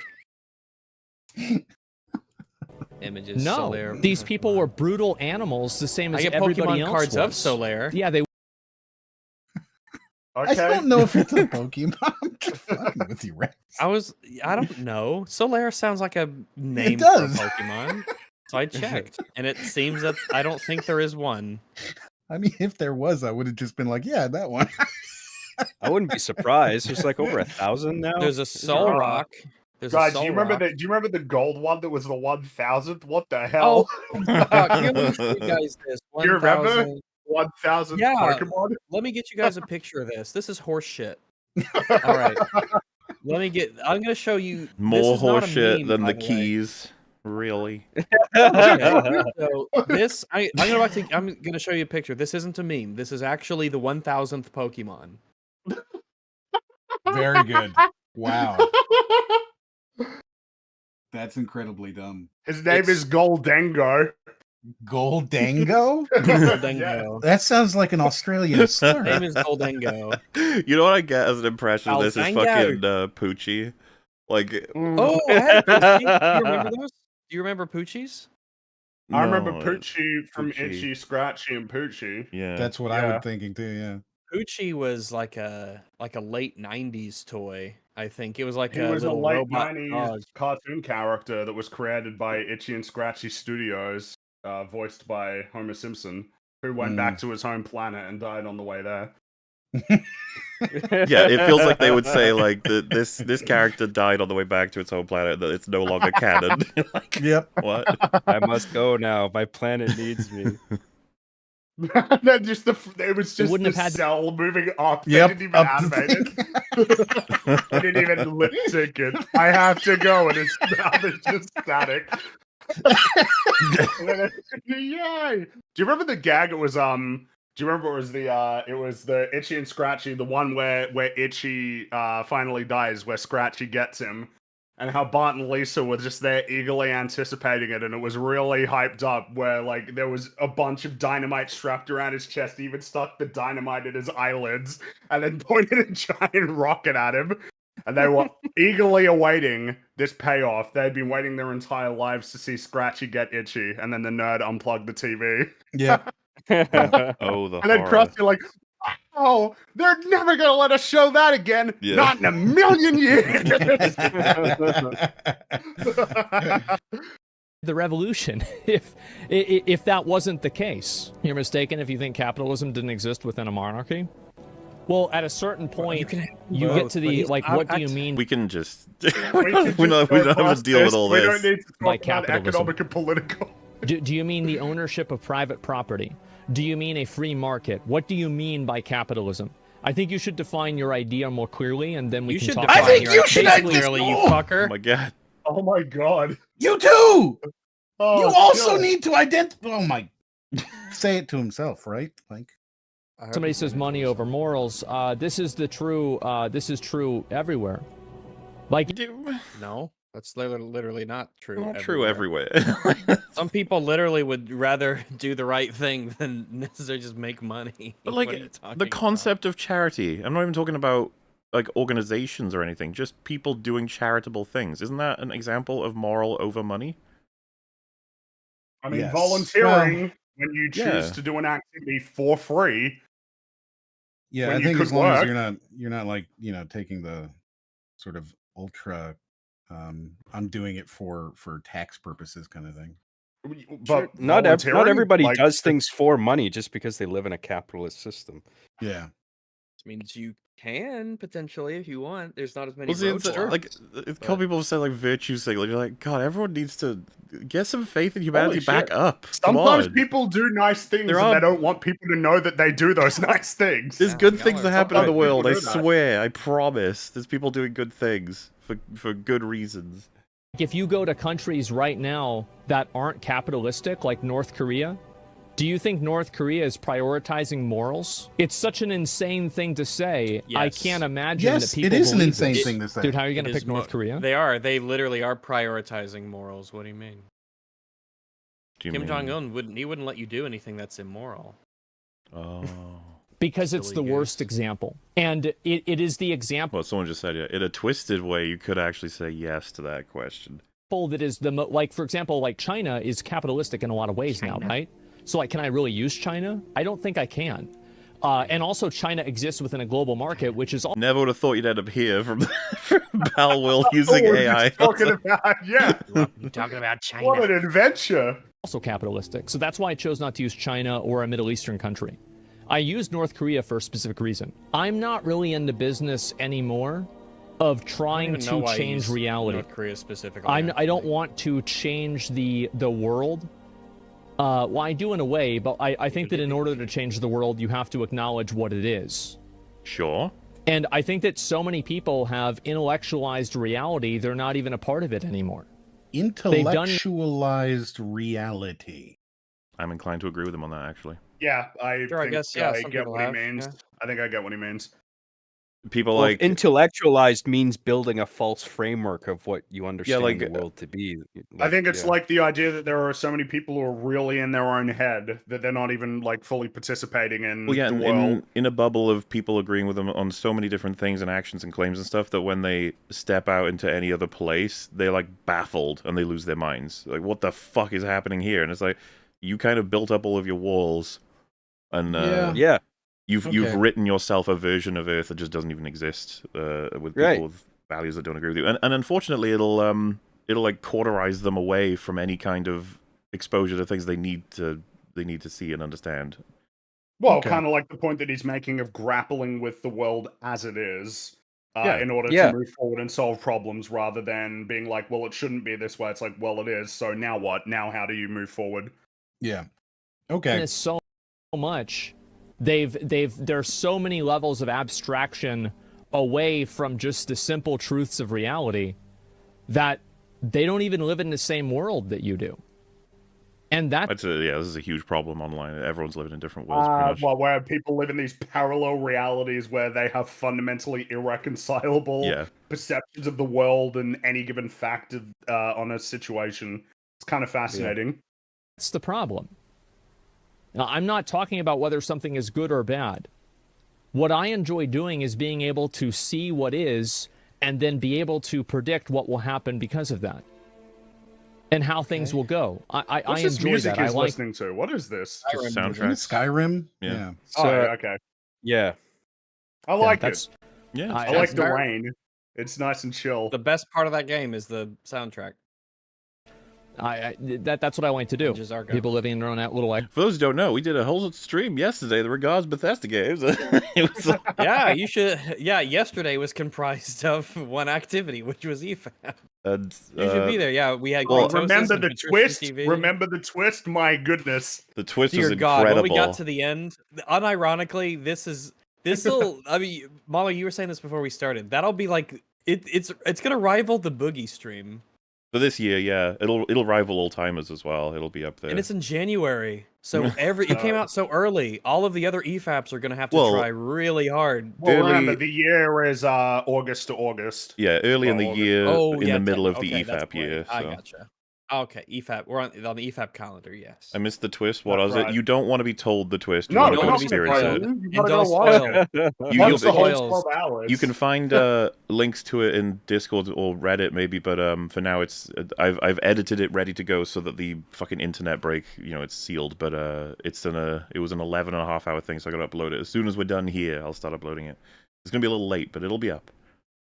Images. No, Solaire, these people were brutal animals, the same as everybody Pokemon else cards was. of Solaire. Yeah, they. Okay. I don't know if it's a Pokemon. I'm just fucking with you, Rex. I don't know. Solaire sounds like a name for a Pokemon. So I checked, and it seems that I don't think there is one. I mean, if there was, I would have just been like, yeah, that one. I wouldn't be surprised. There's like over 1,000 now. There's a Solrock. Guys, do you remember the gold one that was the 1,000th? What the hell? Oh, let me show you guys this. Do you remember 1,000 Pokemon? Let me get you guys a picture of this. This is horse shit. All right. I'm gonna show you more horse shit than the keys. Really? So this I'm gonna show you a picture. This isn't a meme. This is actually the 1,000th Pokemon. Very good. Wow. That's incredibly dumb. His name is Goldengo. Goldengo? Goldengo. That sounds like an Australian slur. His name is Goldengo. You know what I get as an impression of this is fucking Poochie. Like, oh, do you remember those? Do you remember Poochies? No, I remember Poochie from Itchy, Scratchy, and Poochie. Yeah, that's what I was thinking too. Yeah, Poochie was like a late '90s toy. I think it was like a late '90s cartoon character that was created by Itchy and Scratchy Studios, voiced by Homer Simpson, who went back to his home planet and died on the way there. Yeah, it feels like they would say like this character died on the way back to its home planet, that it's no longer canon. Like, yep. What? I must go now. My planet needs me. Then just it was just the cell moving up. They didn't even animate it. They didn't even lip sync it. I have to go, and it's just static. Yay! Do you remember the gag? It was Do you remember it was the Itchy and Scratchy, the one where Itchy finally dies, where Scratchy gets him, and how Bart and Lisa were just there eagerly anticipating it, and it was really hyped up, where like there was a bunch of dynamite strapped around his chest, he even stuck the dynamite in his eyelids, and then pointed a giant rocket at him. And they were eagerly awaiting this payoff. They'd been waiting their entire lives to see Scratchy get Itchy, and then the nerd unplugged the TV. Yeah. Oh, the and then Krusty like, Oh, they're never gonna let us show that again. Yeah. Not in a million years. The revolution if that wasn't the case. You're mistaken if you think capitalism didn't exist within a monarchy. Well, at a certain point, you get to the what do you mean? We can just we don't have to deal with all this. We don't need to By talk about capitalism. economic and political. Do you mean the ownership of private property? Do you mean a free market? What do you mean by capitalism? I think you should define your idea more clearly, and then we can talk. I think you should clearly, you fucker. Oh my god. Oh my god. You too. Oh, You also God. need to identify. Oh my! Say it to himself, right? Like Somebody says money over morals. This is the true. This is true everywhere. Like, No, that's literally not true. Not true everywhere. Some people literally would rather do the right thing than necessarily just make money. But What are like you talking the about? concept of charity. I'm not even talking about like organizations or anything. Just people doing charitable things. Isn't that an example of moral over money? I mean, Yes. volunteering when you choose Yeah. to do an activity for free. yeah, When I you think could as long as work. you're not like taking the sort of ultra. I'm doing it for tax purposes, kind of thing. But Not volunteering, everybody like, does things for money just because they live in a capitalist system. Yeah. Which means you can potentially if you want. There's not as many Well, see, roads. it's, like a couple people have said like virtue signaling. You're like, God, everyone needs to get some faith in humanity Holy back shit. up. Come Sometimes on. people do nice things There and are- they don't want people to know that they do those nice things. There's Yeah, good y'all things are that happen in the sometimes world. I people do that. swear. I promise. There's people doing good things for good reasons. if you go to countries right now that aren't capitalistic, like North Korea, do you think North Korea is prioritizing morals? It's such an insane thing to say. I Yes. can't imagine Yes, that people it is an believe insane this. thing to say. Dude, how are you It going to is pick North Korea? They are. They literally are prioritizing morals. What do you mean? Do you Kim mean- Jong Un wouldn't let you do anything that's immoral. Oh. Because it's the Silly worst goose. example. And it is the example Well, someone just said, yeah, in a twisted way, you could actually say yes to that question. that is the like, for example, like China is capitalistic in a lot of ways now, right? So like, can I really use China? I don't think I can. And also China exists within a global market, which is Never would have thought you'd end up here from Pal Will using Oh, we're AI. just talking about, yeah. You talking about China? What an adventure. also capitalistic. So that's why I chose not to use China or a Middle Eastern country. I used North Korea for a specific reason. I'm not really in the business anymore of trying to change reality. North Korea specifically. I don't want to change the world. Well, I do in a way, but I think that in order to change the world, you have to acknowledge what it is. Sure. And I think that so many people have intellectualized reality, they're not even a part of it anymore. Intellectualized reality. I'm inclined to agree with him on that, actually. Yeah, I Sure, I think guess, yeah, I some get people what he have, means. yeah. I think I get what he means. People Well, like intellectualized means building a false framework of what you understand like, the world to be. I think it's yeah. like the idea that there are so many people who are really in their own head that they're not even like fully participating in well, yeah, the in, world. in a bubble of people agreeing with them on so many different things and actions and claims and stuff that when they step out into any other place, they're like baffled and they lose their minds. Like, what the fuck is happening here? And it's like, you kind of built up all of your walls, and Yeah. you've Okay. written yourself a version of Earth that just doesn't even exist with people Right. with values that don't agree with you. And unfortunately, it'll like cauterize them away from any kind of exposure to things they need to see and understand. Well, Okay. kind of like the point that he's making of grappling with the world as it is Yeah. in order Yeah. to move forward and solve problems rather than being like, well, it shouldn't be this way. It's like, well, it is. So now what? Now how do you move forward? Yeah. Okay. It's so much. There's so many levels of abstraction away from just the simple truths of reality that they don't even live in the same world that you do. And that This is a huge problem online. Everyone's living in different worlds, pretty much. Well, where people live in these parallel realities where they have fundamentally irreconcilable perceptions of the world and any given fact on a situation. It's kind of fascinating. that's the problem. Now, I'm not talking about whether something is good or bad. What I enjoy doing is being able to see what is and then be able to predict what will happen because of that and how things will go. I What's this enjoy music that. he's listening to? What is this? Just Isn't it soundtracks. Skyrim? Yeah. Oh, So, okay. Yeah. I like it. Yeah, I like the rain. It's nice and chill. The best part of that game is the soundtrack. That's what I want to do. People living in their own little life. For those who don't know, we did a whole stream yesterday that regards Bethesda games. It was yeah, you should. Yeah, yesterday was comprised of one activity, which was EFAP. You should be there. Yeah, we had. Well, remember the twist. TV. Remember the twist. My goodness, the twist Dear was God, incredible. when we got to the end, unironically, this'll. I mean, Molly, you were saying this before we started. That'll be like it's gonna rival the Boogie stream. For this year, yeah, it'll rival Old Timers as well. It'll be up there. And it's in January, so it came out so early. All of the other EFAPs are gonna have to try really hard. Well, remember the year is August to August. Yeah, early in the year, in the middle of the EFAP year. So. I gotcha. Okay, EFAP. We're on the EFAP calendar. Yes. I missed the twist. What was it? You don't want to be told the twist. You no, want you to experience it. You don't spoil. You can find links to it in Discord or Reddit maybe, but for now I've edited it ready to go so that the fucking internet break, it's sealed. But it was an 11.5-hour thing, so I got to upload it as soon as we're done here. I'll start uploading it. It's gonna be a little late, but it'll be up.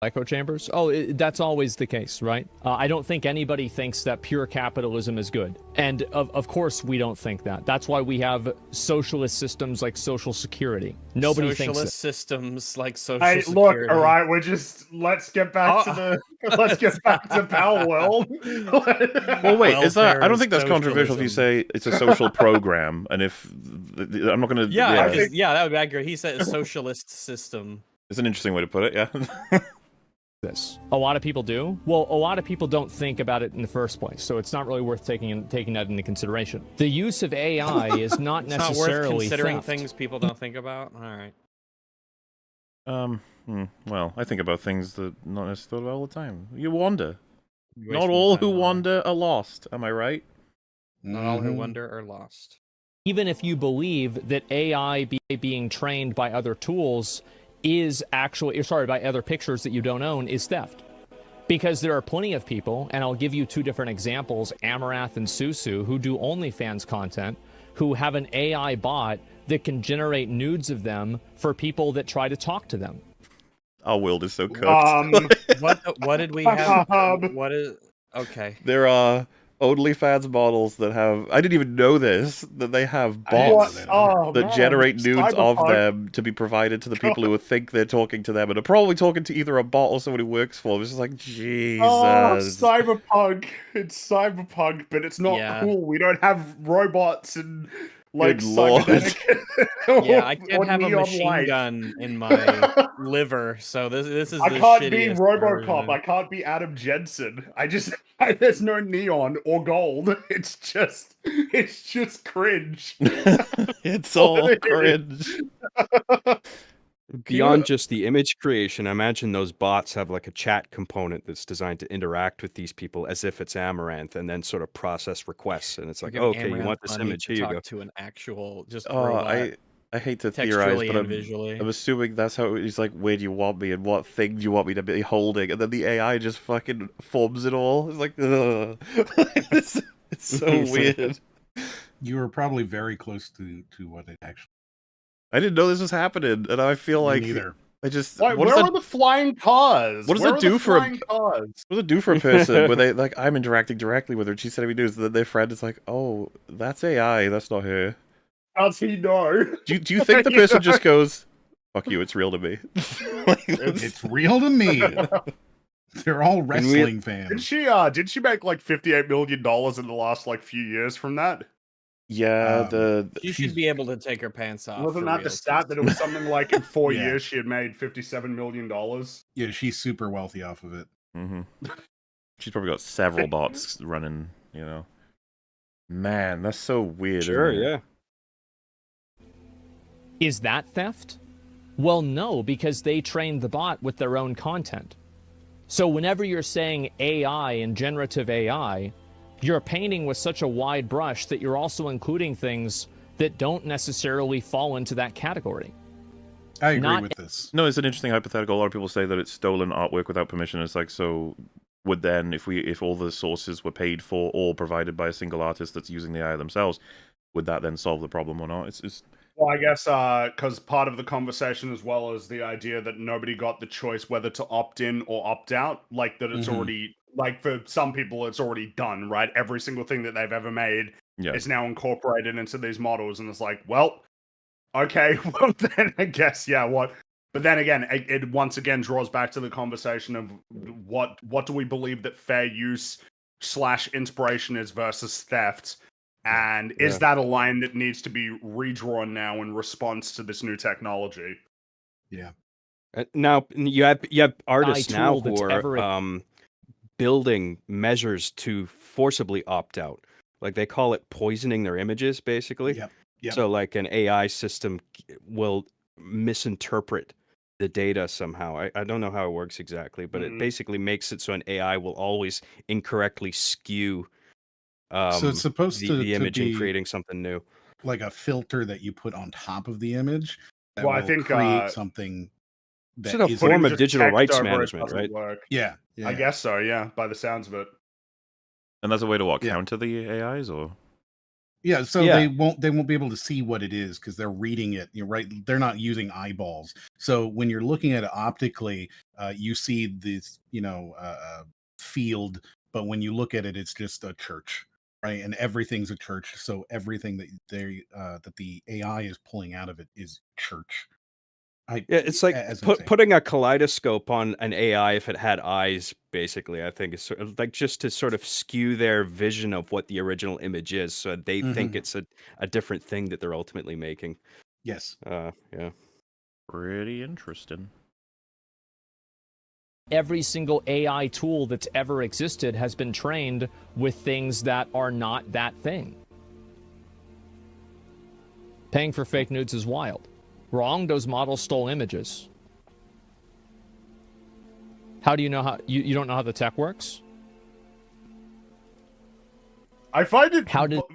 Echo chambers? Oh, that's always the case, right? I don't think anybody thinks that pure capitalism is good. And of course we don't think that. That's why we have socialist systems like Social Security. Nobody thinks socialist systems like Social Security. Look, all right, let's get back to Power World. Well, wait, I don't think that's controversial if you say it's a social program, and if I'm not going to. Yeah, that would be accurate. He said a socialist system. It's an interesting way to put it, yeah. This. A lot of people do. Well, a lot of people don't think about it in the first place, so it's not really worth taking that into consideration. The use of AI is not necessarily not worth considering theft. things people don't think about. All right. Well, I think about things that not necessarily all the time. You wander. Not all who wander are lost. Am I right? Not all who wander are lost. Even if you believe that AI being trained by other tools is actually, by other pictures that you don't own, is theft. Because there are plenty of people, and I'll give you two different examples, Amaranth and Susu, who do OnlyFans content, who have an AI bot that can generate nudes of them for people that try to talk to them. Our world is so cooked. What did we have? What is... Okay. There are OnlyFans models that have... I didn't even know this, that they have bots that generate nudes of them to be provided to the people who think they're talking to them and are probably talking to either a bot or someone who works for them. It's just like, Jesus. Oh, cyberpunk. It's cyberpunk, but it's not cool. We don't have robots and... Good Lord. Yeah, I can't have a machine gun in my liver, so this is. I can't be RoboCop. Version. I can't be Adam Jensen. There's no neon or gold. It's just cringe. It's all cringe. Beyond just the image creation, I imagine those bots have like a chat component that's designed to interact with these people as if it's Amaranth, and then sort of process requests. And it's like, okay, you want this image? Here you go. To an actual I hate to theorize, but I'm assuming that's how he's like, where do you want me, and what thing do you want me to be holding? And then the AI just fucking forms it all. It's like, it's so weird. You were probably very close to what it actually. I didn't know this was happening, and I feel like I just. Where are the flying cars? What does it do for a person where they like I'm interacting directly with her? And she said we do, so then their friend is like, "Oh, that's AI. That's not her." How's he know? Do you think the person just goes, "Fuck you, it's real to me"? It's real to me. They're all wrestling fans. Did she make like $58 million in the last few years from that? Yeah, she should be able to take her pants off. Wasn't that the stat that it was something like in 4 years she had made $57 million? Yeah, she's super wealthy off of it. Mm-hmm. She's probably got several bots running. Man, that's so weird. Sure, yeah. Is that theft? Well, no, because they trained the bot with their own content. So whenever you're saying AI and generative AI, you're painting with such a wide brush that you're also including things that don't necessarily fall into that category. I agree with this. No, it's an interesting hypothetical. A lot of people say that it's stolen artwork without permission. It's like, so would then, if all the sources were paid for or provided by a single artist that's using the AI themselves, would that then solve the problem or not? Well, I guess because part of the conversation as well is the idea that nobody got the choice whether to opt in or opt out. Like that it's already, like for some people, it's already done, right? Every single thing that they've ever made is now incorporated into these models. And it's like, well, okay, well then I guess, yeah, what? But then again, it once again draws back to the conversation of what do we believe that fair use / inspiration is versus theft? And is that a line that needs to be redrawn now in response to this new technology? Yeah. Now you have artists now who are building measures to forcibly opt out. Like they call it poisoning their images, basically. Yep. So like an AI system will misinterpret the data somehow. I don't know how it works exactly, but it basically makes it so an AI will always incorrectly skew so it's supposed the image to be and creating something new. Like a filter that you put on top of the image that well, I will think create something that it's a form of digital rights management, right? Yeah. I guess so, yeah, by the sounds of it. And that's a way to counter the AIs, or? Yeah, so they won't be able to see what it is because they're reading it. You're right. They're not using eyeballs. So when you're looking at it optically, you see this, field. But when you look at it, it's just a church, right? And everything's a church. So everything that that the AI is pulling out of it is church. It's like putting a kaleidoscope on an AI if it had eyes, basically. I think it's sort of like just to sort of skew their vision of what the original image is, so they think it's a different thing that they're ultimately making. Yes. Yeah. Pretty interesting. Every single AI tool that's ever existed has been trained with things that are not that thing. Paying for fake nudes is wild. Wrong, those models stole images. How do you know how... You don't know how the tech works? I find it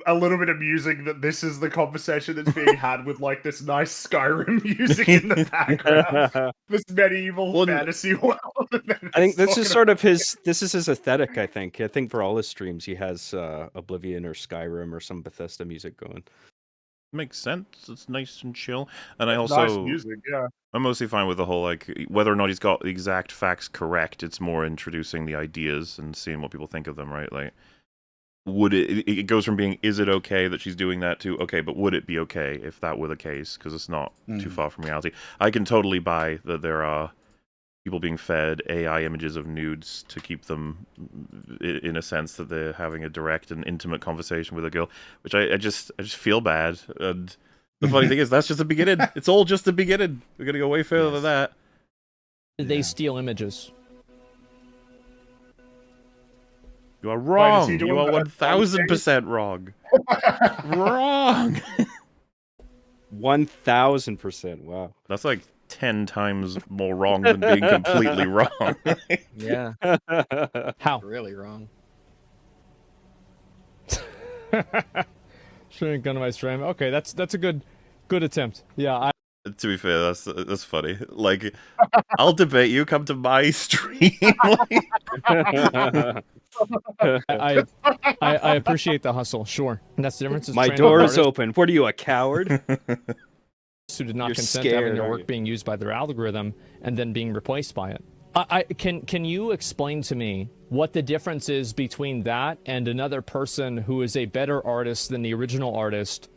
a little bit amusing that this is the conversation that's being had with like this nice Skyrim music in the background. This medieval fantasy world. I think this is sort of his aesthetic, I think. I think for all his streams he has Oblivion or Skyrim or some Bethesda music going. Makes sense. It's nice and chill. And I also nice music, yeah. I'm mostly fine with the whole like whether or not he's got the exact facts correct. It's more introducing the ideas and seeing what people think of them, right? Like would it goes from being is it okay that she's doing that to okay, but would it be okay if that were the case? Because it's not too far from reality. I can totally buy that there are people being fed AI images of nudes to keep them in a sense that they're having a direct and intimate conversation with a girl, which I just feel bad. And the funny thing is that's just the beginning. It's all just the beginning. We're gonna go way further than that. They steal images. You are wrong. You are 1000% wrong. Wrong. 1000%. Wow. That's like 10 times more wrong than being completely wrong. Yeah. How? Really wrong. Shouldn't go to my stream. Okay, that's a good attempt. Yeah. To be fair, that's funny. Like, I'll debate you. Come to my stream. I appreciate the hustle. Sure, and that's the difference. My door is open. What are you, a coward? Who did not consent to having their work being used by their algorithm and then being replaced by it. Can you explain to me what the difference is between that and another person who is a better artist than the original artist,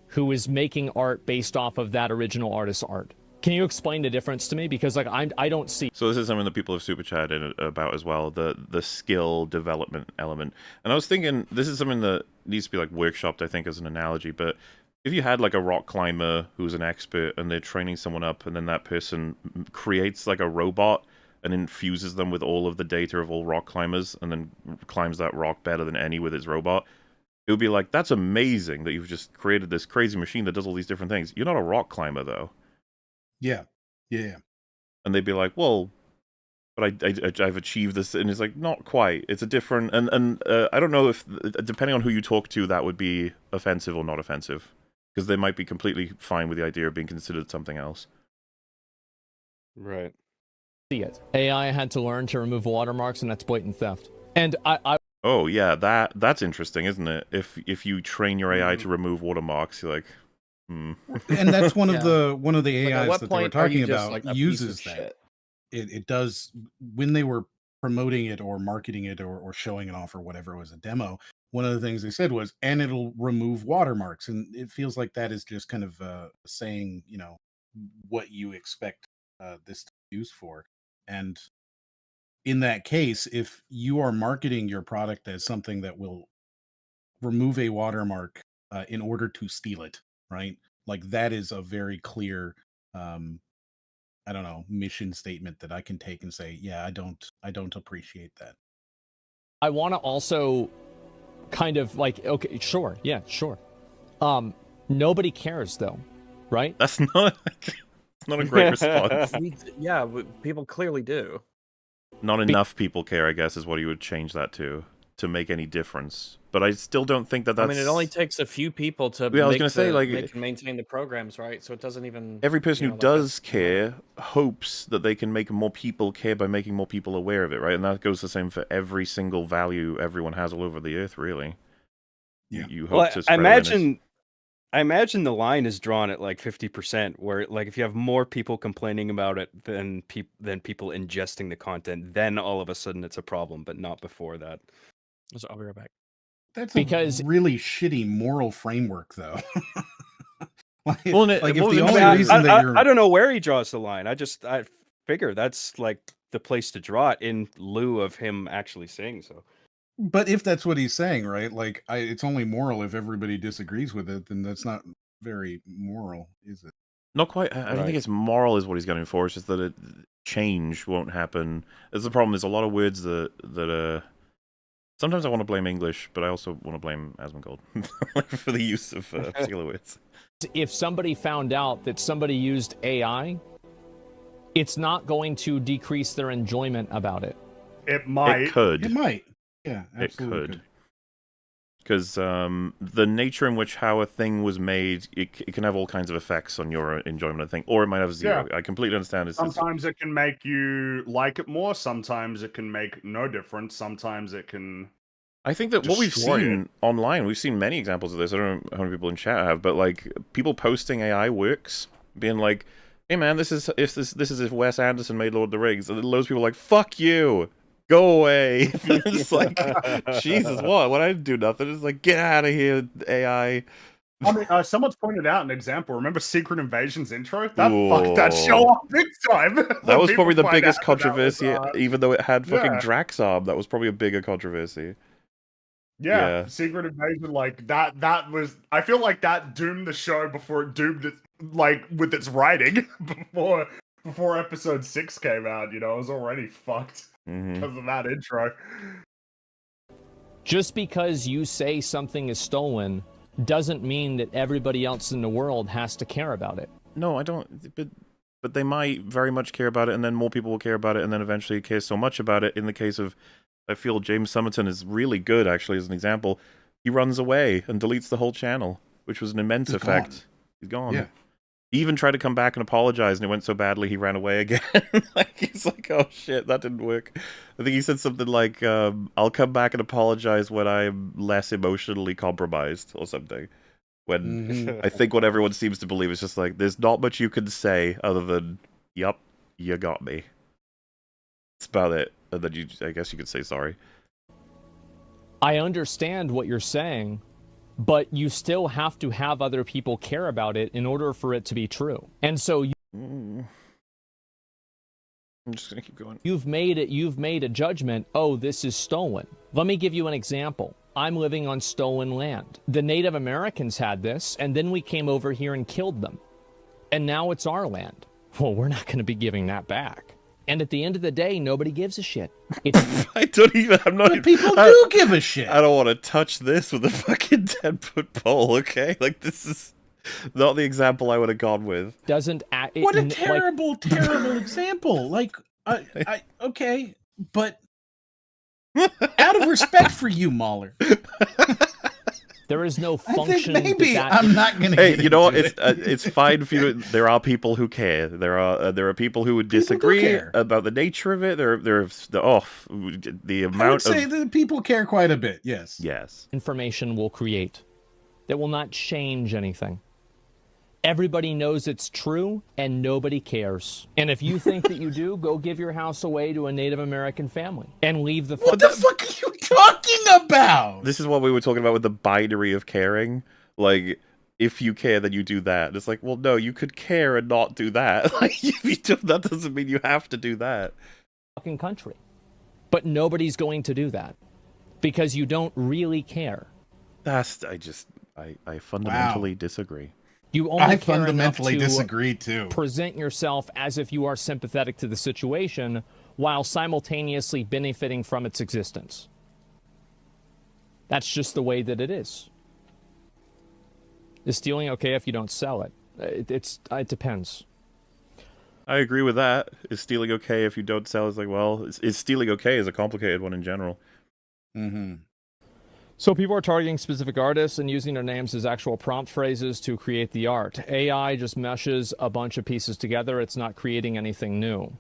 who is making art based off of that original artist's art? Can you explain the difference to me? Because like I don't see. So this is something that people have super chatted about as well, the skill development element. And I was thinking this is something that needs to be like workshopped, I think, as an analogy. But if you had like a rock climber who's an expert and they're training someone up, and then that person creates like a robot and infuses them with all of the data of all rock climbers, and then climbs that rock better than any with its robot, it would be like, that's amazing that you've just created this crazy machine that does all these different things. You're not a rock climber though. Yeah. And they'd be like, well, but I've achieved this, and it's like, not quite. It's a different, and I don't know if, depending on who you talk to, that would be offensive or not offensive, because they might be completely fine with the idea of being considered something else. Right. See it. AI had to learn to remove watermarks, and that's blatant theft. And I Oh yeah, that's interesting, isn't it? If you train your AI to remove watermarks, you're like, Hmm. And that's one of the AIs that they were talking about like, uses that. It does, when they were promoting it or marketing it or showing it off or whatever, it was a demo. One of the things they said was, and it'll remove watermarks, and it feels like that is just kind of saying, what you expect this to be used for. And in that case, if you are marketing your product as something that will remove a watermark in order to steal it, right? Like that is a very clear, I don't know, mission statement that I can take and say, yeah, I don't appreciate that. I want to also kind of like, okay, sure, yeah, sure. Nobody cares though, right? That's not a great response. Yeah, people clearly do. Not enough people care, I guess, is what you would change that to make any difference. But I still don't think that's... I mean, it only takes a few people to I was going to say, like, make and maintain the programs, right? So it doesn't even... Every person who does care hopes that they can make more people care by making more people aware of it, right? And that goes the same for every single value everyone has all over the earth, really. Yeah. You hope to spread I imagine the line is drawn at like 50%, where like if you have more people complaining about it than people ingesting the content, then all of a sudden it's a problem, but not before that. So I'll be right back. That's a really shitty moral framework, though. I don't know where he draws the line. I figure that's like the place to draw it in lieu of him actually saying so. But if that's what he's saying, right? Like, it's only moral if everybody disagrees with it, then that's not very moral, is it? Not quite. I don't think it's moral is what he's going for. It's just that change won't happen. There's the problem. There's a lot of words that sometimes I want to blame English, but I also want to blame Asmongold for the use of particular words. If somebody found out that somebody used AI, it's not going to decrease their enjoyment about it. It might. It could. It might. Yeah, absolutely. It could. Because the nature in which how a thing was made, it can have all kinds of effects on your enjoyment of the thing, or it might have zero. Yeah. I completely understand. Sometimes it can make you like it more. Sometimes it can make no difference. Sometimes it can... I think that what we've seen online, we've seen many examples of this. I don't know how many people in chat have, but like people posting AI works, being like, "Hey man, this is if Wes Anderson made Lord of the Rings," and loads of people are like, "Fuck you, go away." It's like, Jesus, what? When I didn't do nothing, it's like, get out of here, AI. I mean, someone's pointed out an example. Remember Secret Invasion's intro? That fucked that show up big time. That was probably the biggest controversy, even though it had fucking Drax arm. That was probably a bigger controversy. Yeah, Secret Invasion, like that was... I feel like that doomed the show before it doomed it, like, with its writing. before episode 6 came out, it was already fucked because of that intro. Just because you say something is stolen doesn't mean that everybody else in the world has to care about it. No, I don't. But they might very much care about it, and then more people will care about it, and then eventually care so much about it. In the case of, I feel James Summerton is really good, actually, as an example. He runs away and deletes the whole channel, which was an immense effect. He's gone. Yeah. He even tried to come back and apologize, and it went so badly he ran away again. He's like, oh shit, that didn't work. I think he said something like, I'll come back and apologize when I'm less emotionally compromised, or something. When I think what everyone seems to believe is just like, there's not much you can say other than, yup, you got me. That's about it. And then I guess you could say sorry. I understand what you're saying, but you still have to have other people care about it in order for it to be true. And so I'm just gonna keep going. You've made a judgment, oh, this is stolen. Let me give you an example. I'm living on stolen land. The Native Americans had this, and then we came over here and killed them. And now it's our land. Well, we're not going to be giving that back. And at the end of the day, nobody gives a shit. I'm not. People do give a shit. I don't want to touch this with a fucking 10-foot pole. Okay, like this is not the example I would have gone with. What a terrible, terrible example. Like, okay, but out of respect for you, Mahler. There is no function. I think maybe I'm not going to. Hey, you know what? It's fine for you. There are people who care. There are people who would disagree about the nature of it. The amount. I would say that people care quite a bit. Yes. Yes. Information will create that will not change anything. Everybody knows it's true, and nobody cares. And if you think that you do, go give your house away to a Native American family and leave the... What the fuck are you talking about? This is what we were talking about with the binary of caring. Like, if you care, then you do that. It's like, well, no, you could care and not do that. Like, if you do, that doesn't mean you have to do that. Fucking country. But nobody's going to do that because you don't really care. I fundamentally disagree. You only I care fundamentally enough to disagree too. present yourself as if you are sympathetic to the situation while simultaneously benefiting from its existence. That's just the way that it is. Is stealing okay if you don't sell it? It depends. I agree with that. Is stealing okay if you don't sell? It's like, well, is stealing okay is a complicated one in general. Mm-hmm. So people are targeting specific artists and using their names as actual prompt phrases to create the art. AI just meshes a bunch of pieces together. It's not creating anything new.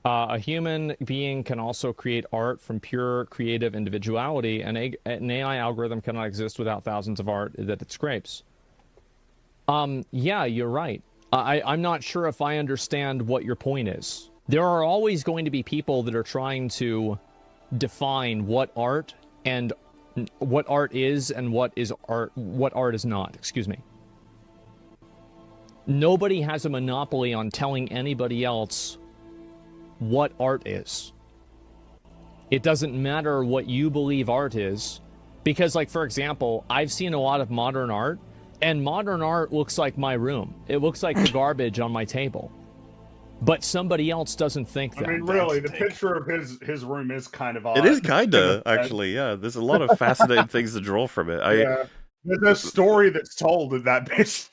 A human being can also create art from pure creative individuality, and an AI algorithm cannot exist without thousands of art that it scrapes. Yeah, you're right. I'm not sure if I understand what your point is. There are always going to be people that are trying to define what art is and what art is not. Excuse me. Nobody has a monopoly on telling anybody else what art is. It doesn't matter what you believe art is, because, like, for example, I've seen a lot of modern art, and modern art looks like my room. It looks like the garbage on my table. But somebody else doesn't think that. I mean, really, the picture of his room is kind of odd. It is kinda, actually, yeah. There's a lot of fascinating things to draw from it. Yeah. There's a story that's told in that bitch.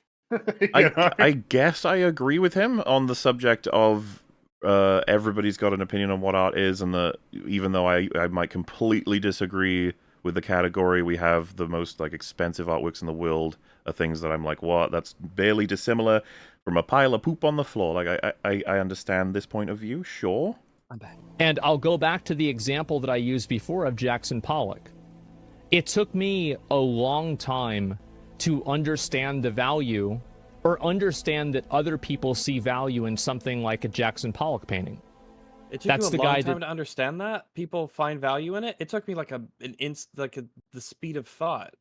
I guess I agree with him on the subject of everybody's got an opinion on what art is, and that even though I might completely disagree with the category, we have the most like expensive artworks in the world are things that I'm like, what? That's barely dissimilar from a pile of poop on the floor. Like, I understand this point of view, sure. I'm back. And I'll go back to the example that I used before of Jackson Pollock. It took me a long time to understand the value, or understand that other people see value in something like a Jackson Pollock painting. It took you a long time to understand that people find value in it. It took me like the speed of thought,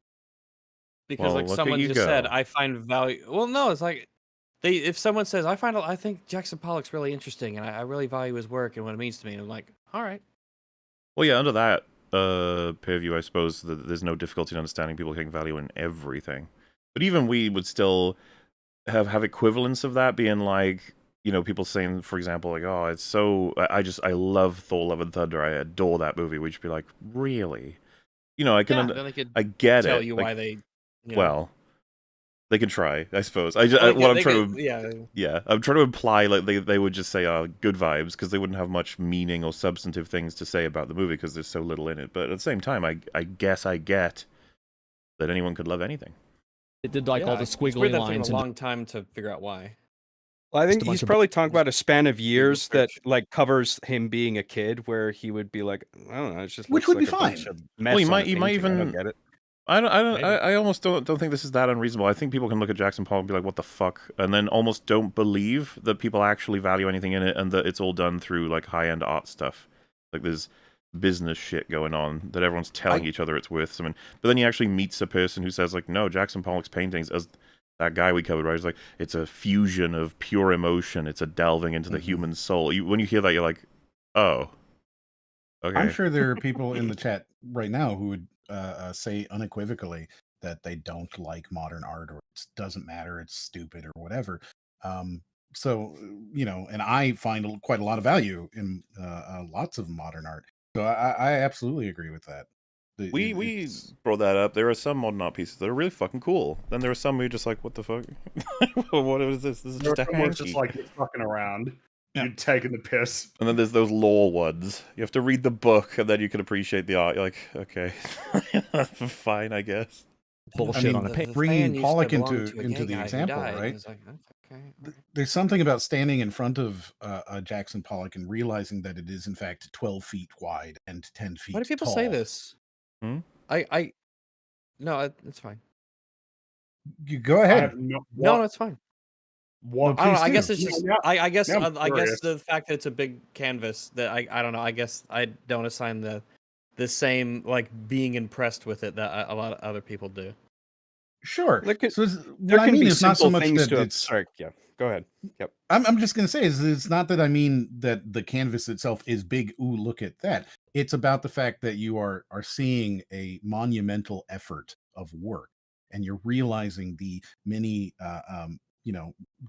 because like someone just said, I find value. Well, no, it's like if someone says, I think Jackson Pollock's really interesting, and I really value his work and what it means to me, and I'm like, all right. Well, yeah, under that purview, I suppose there's no difficulty in understanding people taking value in everything. But even we would still have equivalents of that being like, you know, people saying, for example, like, oh, it's so, I love Thor: Love and Thunder. I adore that movie. We'd just be like, really? You know, I get it. Tell you why they. Well, they can try, I suppose. I'm trying to imply like they would just say, oh, good vibes, because they wouldn't have much meaning or substantive things to say about the movie because there's so little in it. But at the same time, I guess I get that anyone could love anything. It did like all the squiggly lines. It took a long time to figure out why. Well, I think he's probably talking about a span of years that like covers him being a kid, where he would be like, I don't know, it's just which would be fine. Well, he might even get it. I almost don't think this is that unreasonable. I think people can look at Jackson Pollock and be like, what the fuck? And then almost don't believe that people actually value anything in it, and that it's all done through like high-end art stuff. Like there's business shit going on that everyone's telling each other it's worth something. But then he actually meets a person who says like, no, Jackson Pollock's paintings, as that guy we covered, right? He's like, it's a fusion of pure emotion. It's a delving into the human soul. When you hear that, you're like, oh, okay. I'm sure there are people in the chat right now who would say unequivocally that they don't like modern art, or it doesn't matter, it's stupid, or whatever. So, you know, and I find quite a lot of value in lots of modern art. So I absolutely agree with that. We brought that up. There are some modern art pieces that are really fucking cool. Then there are some where you're just like, what the fuck? What is this? This is just a hanky. Just like you're fucking around. You're taking the piss. And then there's those lore ones. You have to read the book, and then you can appreciate the art. You're like, okay, fine, I guess. Bullshit on a page. Bringing Pollock into the example, right? Like, okay. There's something about standing in front of Jackson Pollock and realizing that it is in fact 12 feet wide and 10 feet tall. Why do people say this? Hmm? No, it's fine. You go ahead. No, it's fine. What? I don't know. I Please guess do. it's just. Yeah. I guess. Yeah, I'm I guess curious. the fact that it's a big canvas that I don't know. I guess I don't assign the same like being impressed with it that a lot of other people do. Sure. So There what I can mean be is not so simple much things that to it's. sorry, yeah. Go ahead. Yep. I'm just going to say is it's not that I mean that the canvas itself is big. Ooh, look at that. It's about the fact that you are seeing a monumental effort of work, and you're realizing the many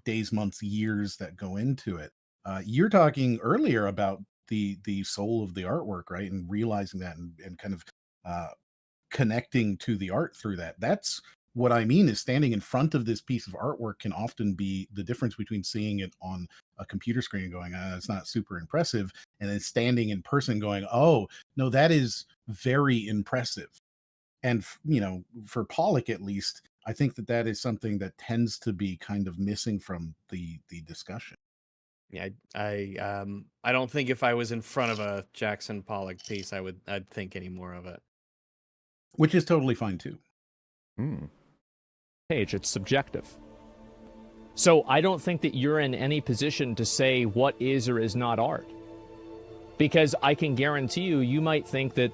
days, months, years that go into it. You're talking earlier about the soul of the artwork, right? And realizing that and kind of connecting to the art through that. That's what I mean is standing in front of this piece of artwork can often be the difference between seeing it on a computer screen and going, it's not super impressive, and then standing in person going, oh, no, that is very impressive. And, for Pollock, at least, I think that is something that tends to be kind of missing from the discussion. Yeah, I don't think if I was in front of a Jackson Pollock piece, I'd think any more of it. Which is totally fine too. Page, it's subjective. So I don't think that you're in any position to say what is or is not art. Because I can guarantee you might think that,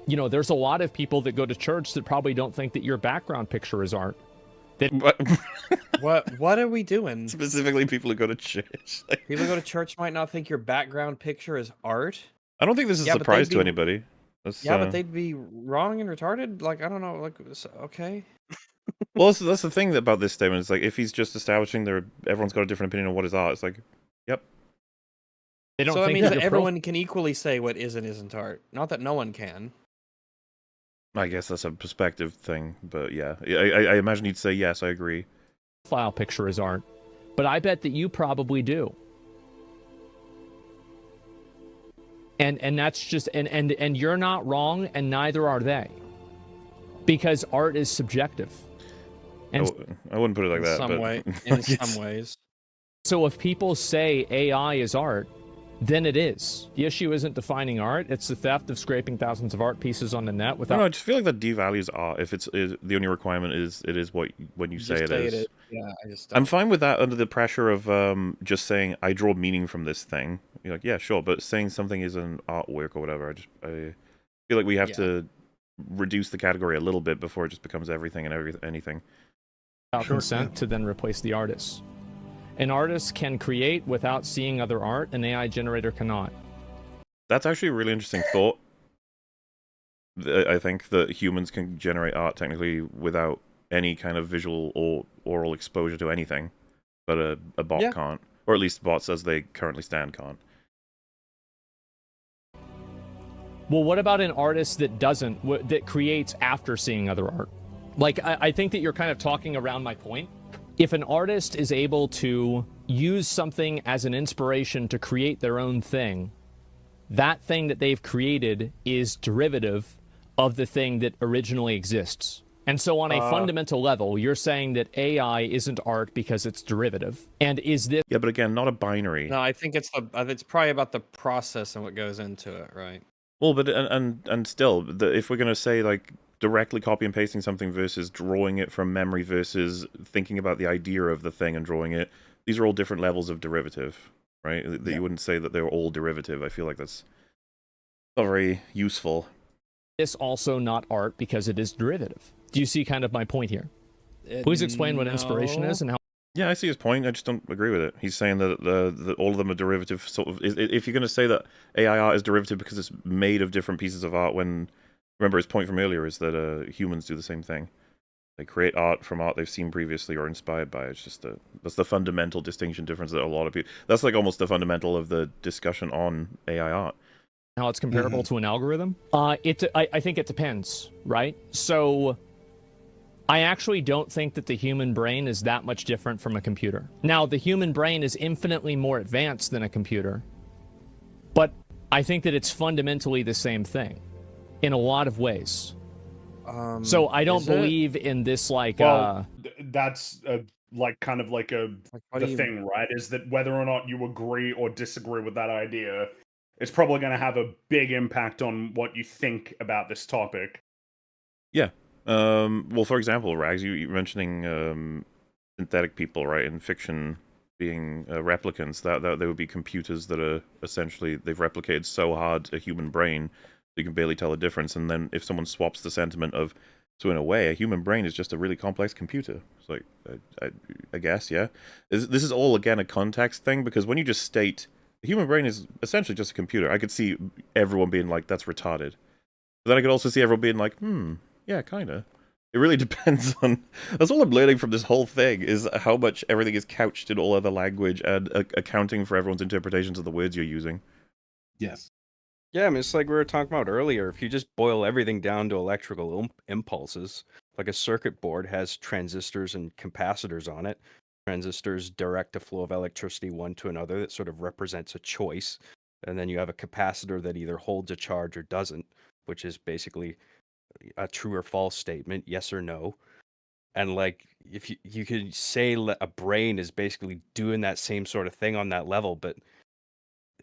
there's a lot of people that go to church that probably don't think that your background picture is art. What are we doing? Specifically, people who go to church. People who go to church might not think your background picture is art. I don't think this is a surprise to anybody. But they'd be wrong and retarded. Like, I don't know. Like, okay. Well, that's the thing about this statement. It's like if he's just establishing everyone's got a different opinion on what is art. It's like, yep. They don't so that think means that everyone can equally say what is and isn't art. Not that no one can. I guess that's a perspective thing, but yeah, I imagine he'd say yes. I agree. File picture is art, but I bet that you probably do. And that's just and you're not wrong, and neither are they, because art is subjective. And I wouldn't put it like that. In some ways. So if people say AI is art, then it is. The issue isn't defining art; it's the theft of scraping thousands of art pieces on the net without. No, I just feel like that devalues art. If the only requirement is it is what when you say it is. Yeah, I'm fine with that under the pressure of just saying I draw meaning from this thing. You're like, yeah, sure, but saying something is an artwork or whatever, I feel like we have to reduce the category a little bit before it just becomes everything and anything. Without consent to then replace the artist. An artist can create without seeing other art. An AI generator cannot. That's actually a really interesting thought. I think that humans can generate art technically without any kind of visual or oral exposure to anything, but a bot can't. Or at least bots as they currently stand can't. Well, what about an artist that doesn't, that creates after seeing other art? Like, I think that you're kind of talking around my point. If an artist is able to use something as an inspiration to create their own thing, that thing that they've created is derivative of the thing that originally exists. And so on a fundamental level, you're saying that AI isn't art because it's derivative. And is this... Yeah, but again, not a binary. No, I think it's probably about the process and what goes into it, right? Well, but and still, if we're going to say, like, directly copy and pasting something versus drawing it from memory versus thinking about the idea of the thing and drawing it, these are all different levels of derivative, right? That you wouldn't say that they're all derivative. I feel like that's not very useful. It's also not art because it is derivative. Do you see kind of my point here? Please explain what inspiration is and how... Yeah, I see his point. I just don't agree with it. He's saying that all of them are derivative. Sort of. If you're going to say that AI art is derivative because it's made of different pieces of art, when remember his point from earlier is that humans do the same thing. They create art from art they've seen previously or inspired by. It's just that's the fundamental distinction difference that a lot of people. That's like almost the fundamental of the discussion on AI art. How it's comparable to an algorithm? I think it depends, right? So I actually don't think that the human brain is that much different from a computer. Now, the human brain is infinitely more advanced than a computer, but I think that it's fundamentally the same thing in a lot of ways. So I don't believe in this, like... Well, that's like kind of like the thing, right? Is that whether or not you agree or disagree with that idea, it's probably going to have a big impact on what you think about this topic. Yeah. Well, for example, Rags, you mentioning synthetic people, right, in fiction being replicants, that they would be computers that are essentially, they've replicated so hard a human brain you can barely tell the difference. And then if someone swaps the sentiment of, so in a way, a human brain is just a really complex computer. It's like, I guess, yeah. This is all, again, a context thing, because when you just state, the human brain is essentially just a computer, I could see everyone being like, that's retarded. But then I could also see everyone being like, yeah, kind of. It really depends on... That's all I'm learning from this whole thing, is how much everything is couched in all other language and accounting for everyone's interpretations of the words you're using. Yes. Yeah, I mean, it's like we were talking about earlier. If you just boil everything down to electrical impulses, like a circuit board has transistors and capacitors on it. Transistors direct a flow of electricity one to another that sort of represents a choice. And then you have a capacitor that either holds a charge or doesn't, which is basically a true or false statement, yes or no. And like, if you could say a brain is basically doing that same sort of thing on that level, but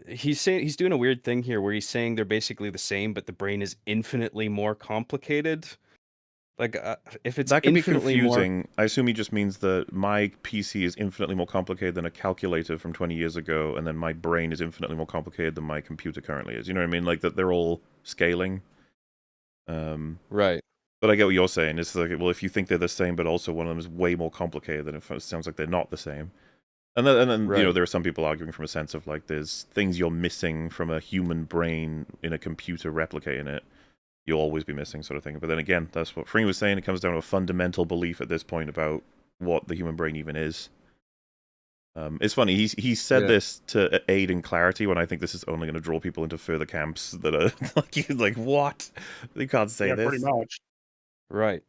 he's doing a weird thing here where he's saying they're basically the same, but the brain is infinitely more complicated. Like, if it's that can be infinitely confusing. more... I assume he just means that my PC is infinitely more complicated than a calculator from 20 years ago, and then my brain is infinitely more complicated than my computer currently is. You know what I mean? Like, that they're all scaling. Right. But I get what you're saying. It's like, well, if you think they're the same, but also one of them is way more complicated, then it sounds like they're not the same. And then Right. You know, there are some people arguing from a sense of, like, there's things you're missing from a human brain in a computer replicating it. You'll always be missing, sort of thing. But then again, that's what Free was saying. It comes down to a fundamental belief at this point about what the human brain even is. It's funny, he said this to aid in clarity, when I think this is only going to draw people into further camps that are like, what? They can't say this. Pretty much. Right.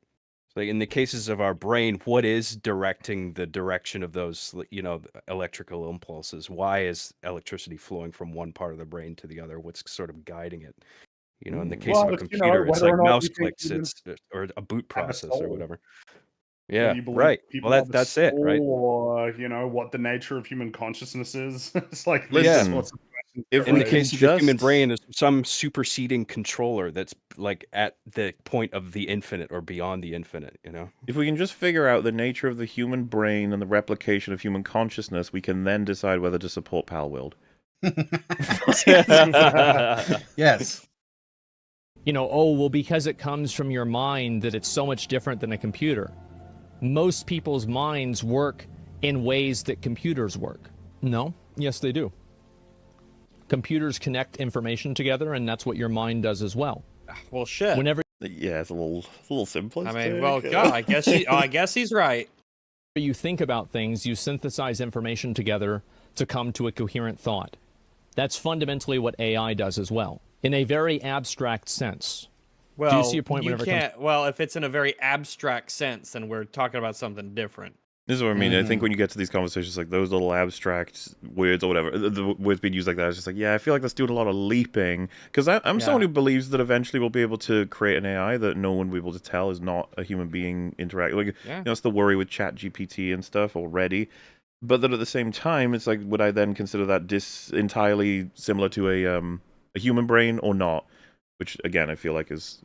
Like, in the cases of our brain, what is directing the direction of those, electrical impulses? Why is electricity flowing from one part of the brain to the other? What's sort of guiding it? In the case of a computer, it's like mouse clicks, or a boot process or whatever. Yeah, right. Well, that's it, right? Or, what the nature of human consciousness is. It's like Listen, sorts of questions. if In we the case can of the just... human brain, is some superseding controller that's like at the point of the infinite or beyond the infinite, If we can just figure out the nature of the human brain and the replication of human consciousness, we can then decide whether to support Palworld. Yes. Because it comes from your mind that it's so much different than a computer. Most people's minds work in ways that computers work. No? Yes, they do. Computers connect information together, and that's what your mind does as well. Well, shit. Yeah, it's a little simplistic. I mean, well, God, I guess he's right. When you think about things, you synthesize information together to come to a coherent thought. That's fundamentally what AI does as well, in a very abstract sense. Well, do you see your point? Well, if it's in a very abstract sense, then we're talking about something different. This is what I mean. I think when you get to these conversations, like those little abstract words or whatever, the words being used like that, it's just like, yeah, I feel like that's doing a lot of leaping. Because I'm someone who believes that eventually we'll be able to create an AI that no one will be able to tell is not a human being interacting. Like, it's the worry with ChatGPT and stuff already. But then at the same time, it's like, would I then consider that entirely similar to a human brain or not? Which, again, I feel like is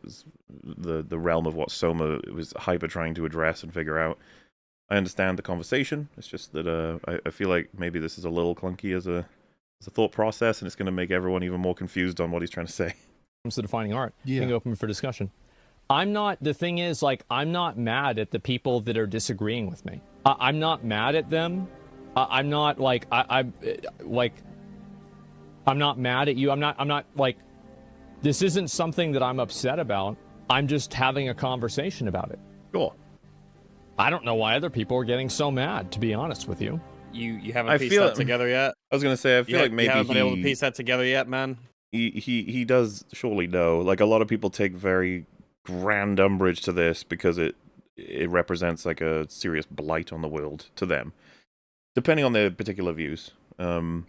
the realm of what Soma was hyper trying to address and figure out. I understand the conversation. It's just that I feel like maybe this is a little clunky as a thought process, and it's going to make everyone even more confused on what he's trying to say. Comes to defining art, being open for discussion. The thing is, like, I'm not mad at the people that are disagreeing with me. I'm not mad at them. I'm not like I'm not mad at you. I'm not like, this isn't something that I'm upset about. I'm just having a conversation about it. Cool. I don't know why other people are getting so mad, to be honest with you. You haven't pieced that together yet? I was going to say, I feel like maybe you haven't been able to piece that together yet, man? He does surely know. Like, a lot of people take very grand umbrage to this because it represents like a serious blight on the world to them, depending on their particular views. I mean,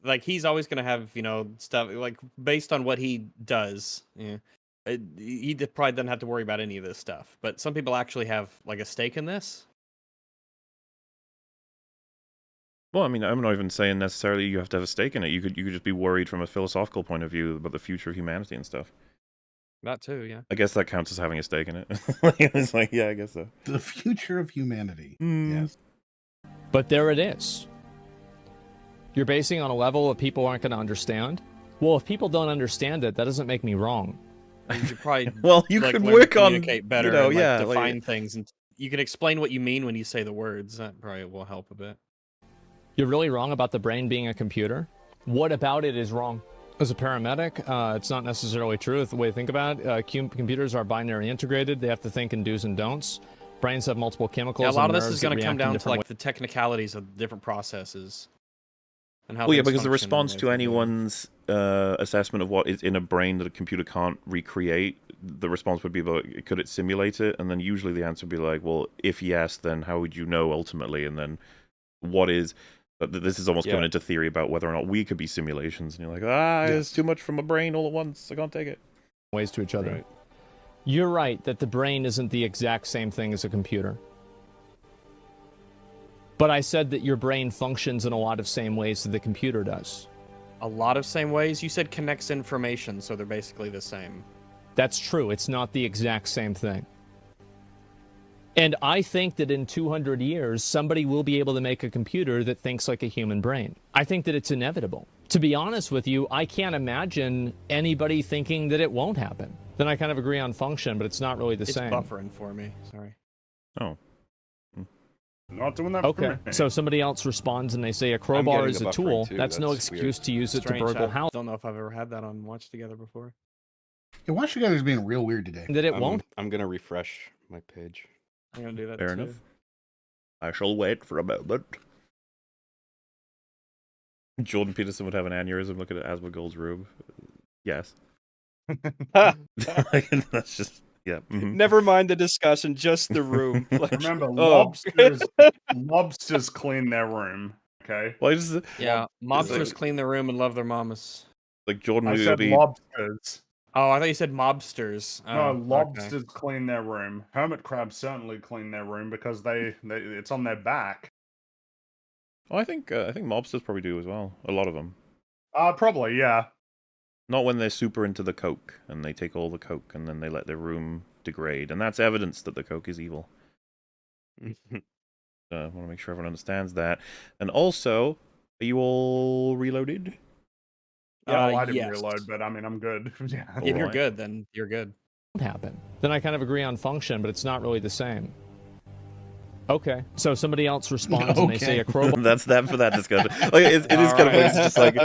like he's always gonna have stuff like based on what he does. Yeah, he probably doesn't have to worry about any of this stuff. But some people actually have like a stake in this. Well, I mean, I'm not even saying necessarily you have to have a stake in it. You could just be worried from a philosophical point of view about the future of humanity and stuff. That too, yeah. I guess that counts as having a stake in it. It's like, yeah, I guess so. The future of humanity. Yes. But there it is. You're basing on a level that people aren't going to understand. Well, if people don't understand it, that doesn't make me wrong. You should probably well, you could learn work to on communicate better, you know, and, yeah, define like, things, and you can explain what you mean when you say the words. That probably will help a bit. You're really wrong about the brain being a computer. What about it is wrong? As a paramedic, it's not necessarily true. The way to think about it, computers are binary integrated. They have to think in do's and don'ts. Brains have multiple chemicals. Yeah, a lot of and this nerves is going that to come react in down to like different the technicalities of different processes. And how well, yeah, things because the function response and to the way they do it. anyone's assessment of what is in a brain that a computer can't recreate, the response would be, well, could it simulate it? And then usually the answer would be like, well, if yes, then how would you know ultimately? And then what is... This is almost going into theory about whether or not we could be simulations. And you're like, it's too much from a brain all at once. I can't take it. ways to each other. Right. You're right that the brain isn't the exact same thing as a computer. But I said that your brain functions in a lot of same ways that the computer does. A lot of same ways? You said connects information, so they're basically the same. That's true. It's not the exact same thing. And I think that in 200 years, somebody will be able to make a computer that thinks like a human brain. I think that it's inevitable. To be honest with you, I can't imagine anybody thinking that it won't happen. Then I kind of agree on function, but it's not really the same. It's buffering for me. Sorry. Oh. Not doing that Okay, for me. so somebody else responds and they say a crowbar is a tool. That's no excuse to use it to burgle I house. don't know if I've ever had that on Watch Together before. Yeah, Watch Together is being real weird today. That it won't. I'm going to refresh my page. I'm going to do that Fair too. enough. I shall wait for a moment. Jordan Peterson would have an aneurysm looking at Asmongold's room. Yes. That's just... Yeah. Mm-hmm. Never mind the discussion, just the room. Like, Remember, oh. lobsters clean their room. Okay. Well, just, Yeah, mobsters like, clean their room and love their mamas. like Jordan I would said be... lobsters. Oh, I thought you said mobsters. No, Oh, lobsters okay. clean their room. Hermit crabs certainly clean their room because they it's on their back. Oh, I think mobsters probably do as well. A lot of them. Probably, yeah. Not when they're super into the coke and they take all the coke and then they let their room degrade, and that's evidence that the coke is evil. I want to make sure everyone understands that. And also, are you all reloaded? Yeah, well, I didn't yes. reload, but I mean, I'm good. Yeah. If you're Alright. good, then you're good. Happen. Then I kind of agree on function, but it's not really the same. Okay, so somebody else responds and they say a crowbar. That's that for that discussion. Like, it is kind of funny. It's just like,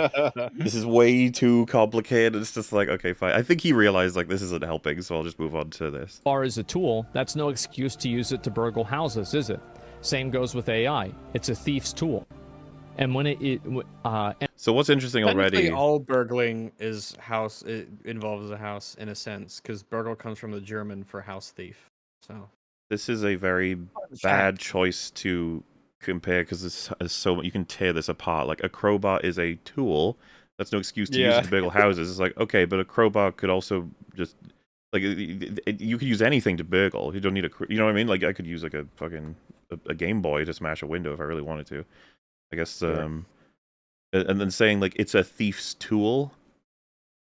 this is way too complicated. It's just like, okay, fine. I think he realized, like, this isn't helping, so I'll just move on to this. Bar is a tool. That's no excuse to use it to burgle houses, is it? Same goes with AI. It's a thief's tool. And when So what's interesting already... Technically, all burgling is house. It involves a house in a sense, because burgle comes from the German for house thief. So This is a very bad choice to compare because it's so you can tear this apart. Like, a crowbar is a tool. That's no excuse to use it to burgle houses. It's like, okay, but a crowbar could also just like you could use anything to burgle. You don't need you know what I mean? Like, I could use like a fucking a Game Boy to smash a window if I really wanted to. I guess. And then saying like it's a thief's tool.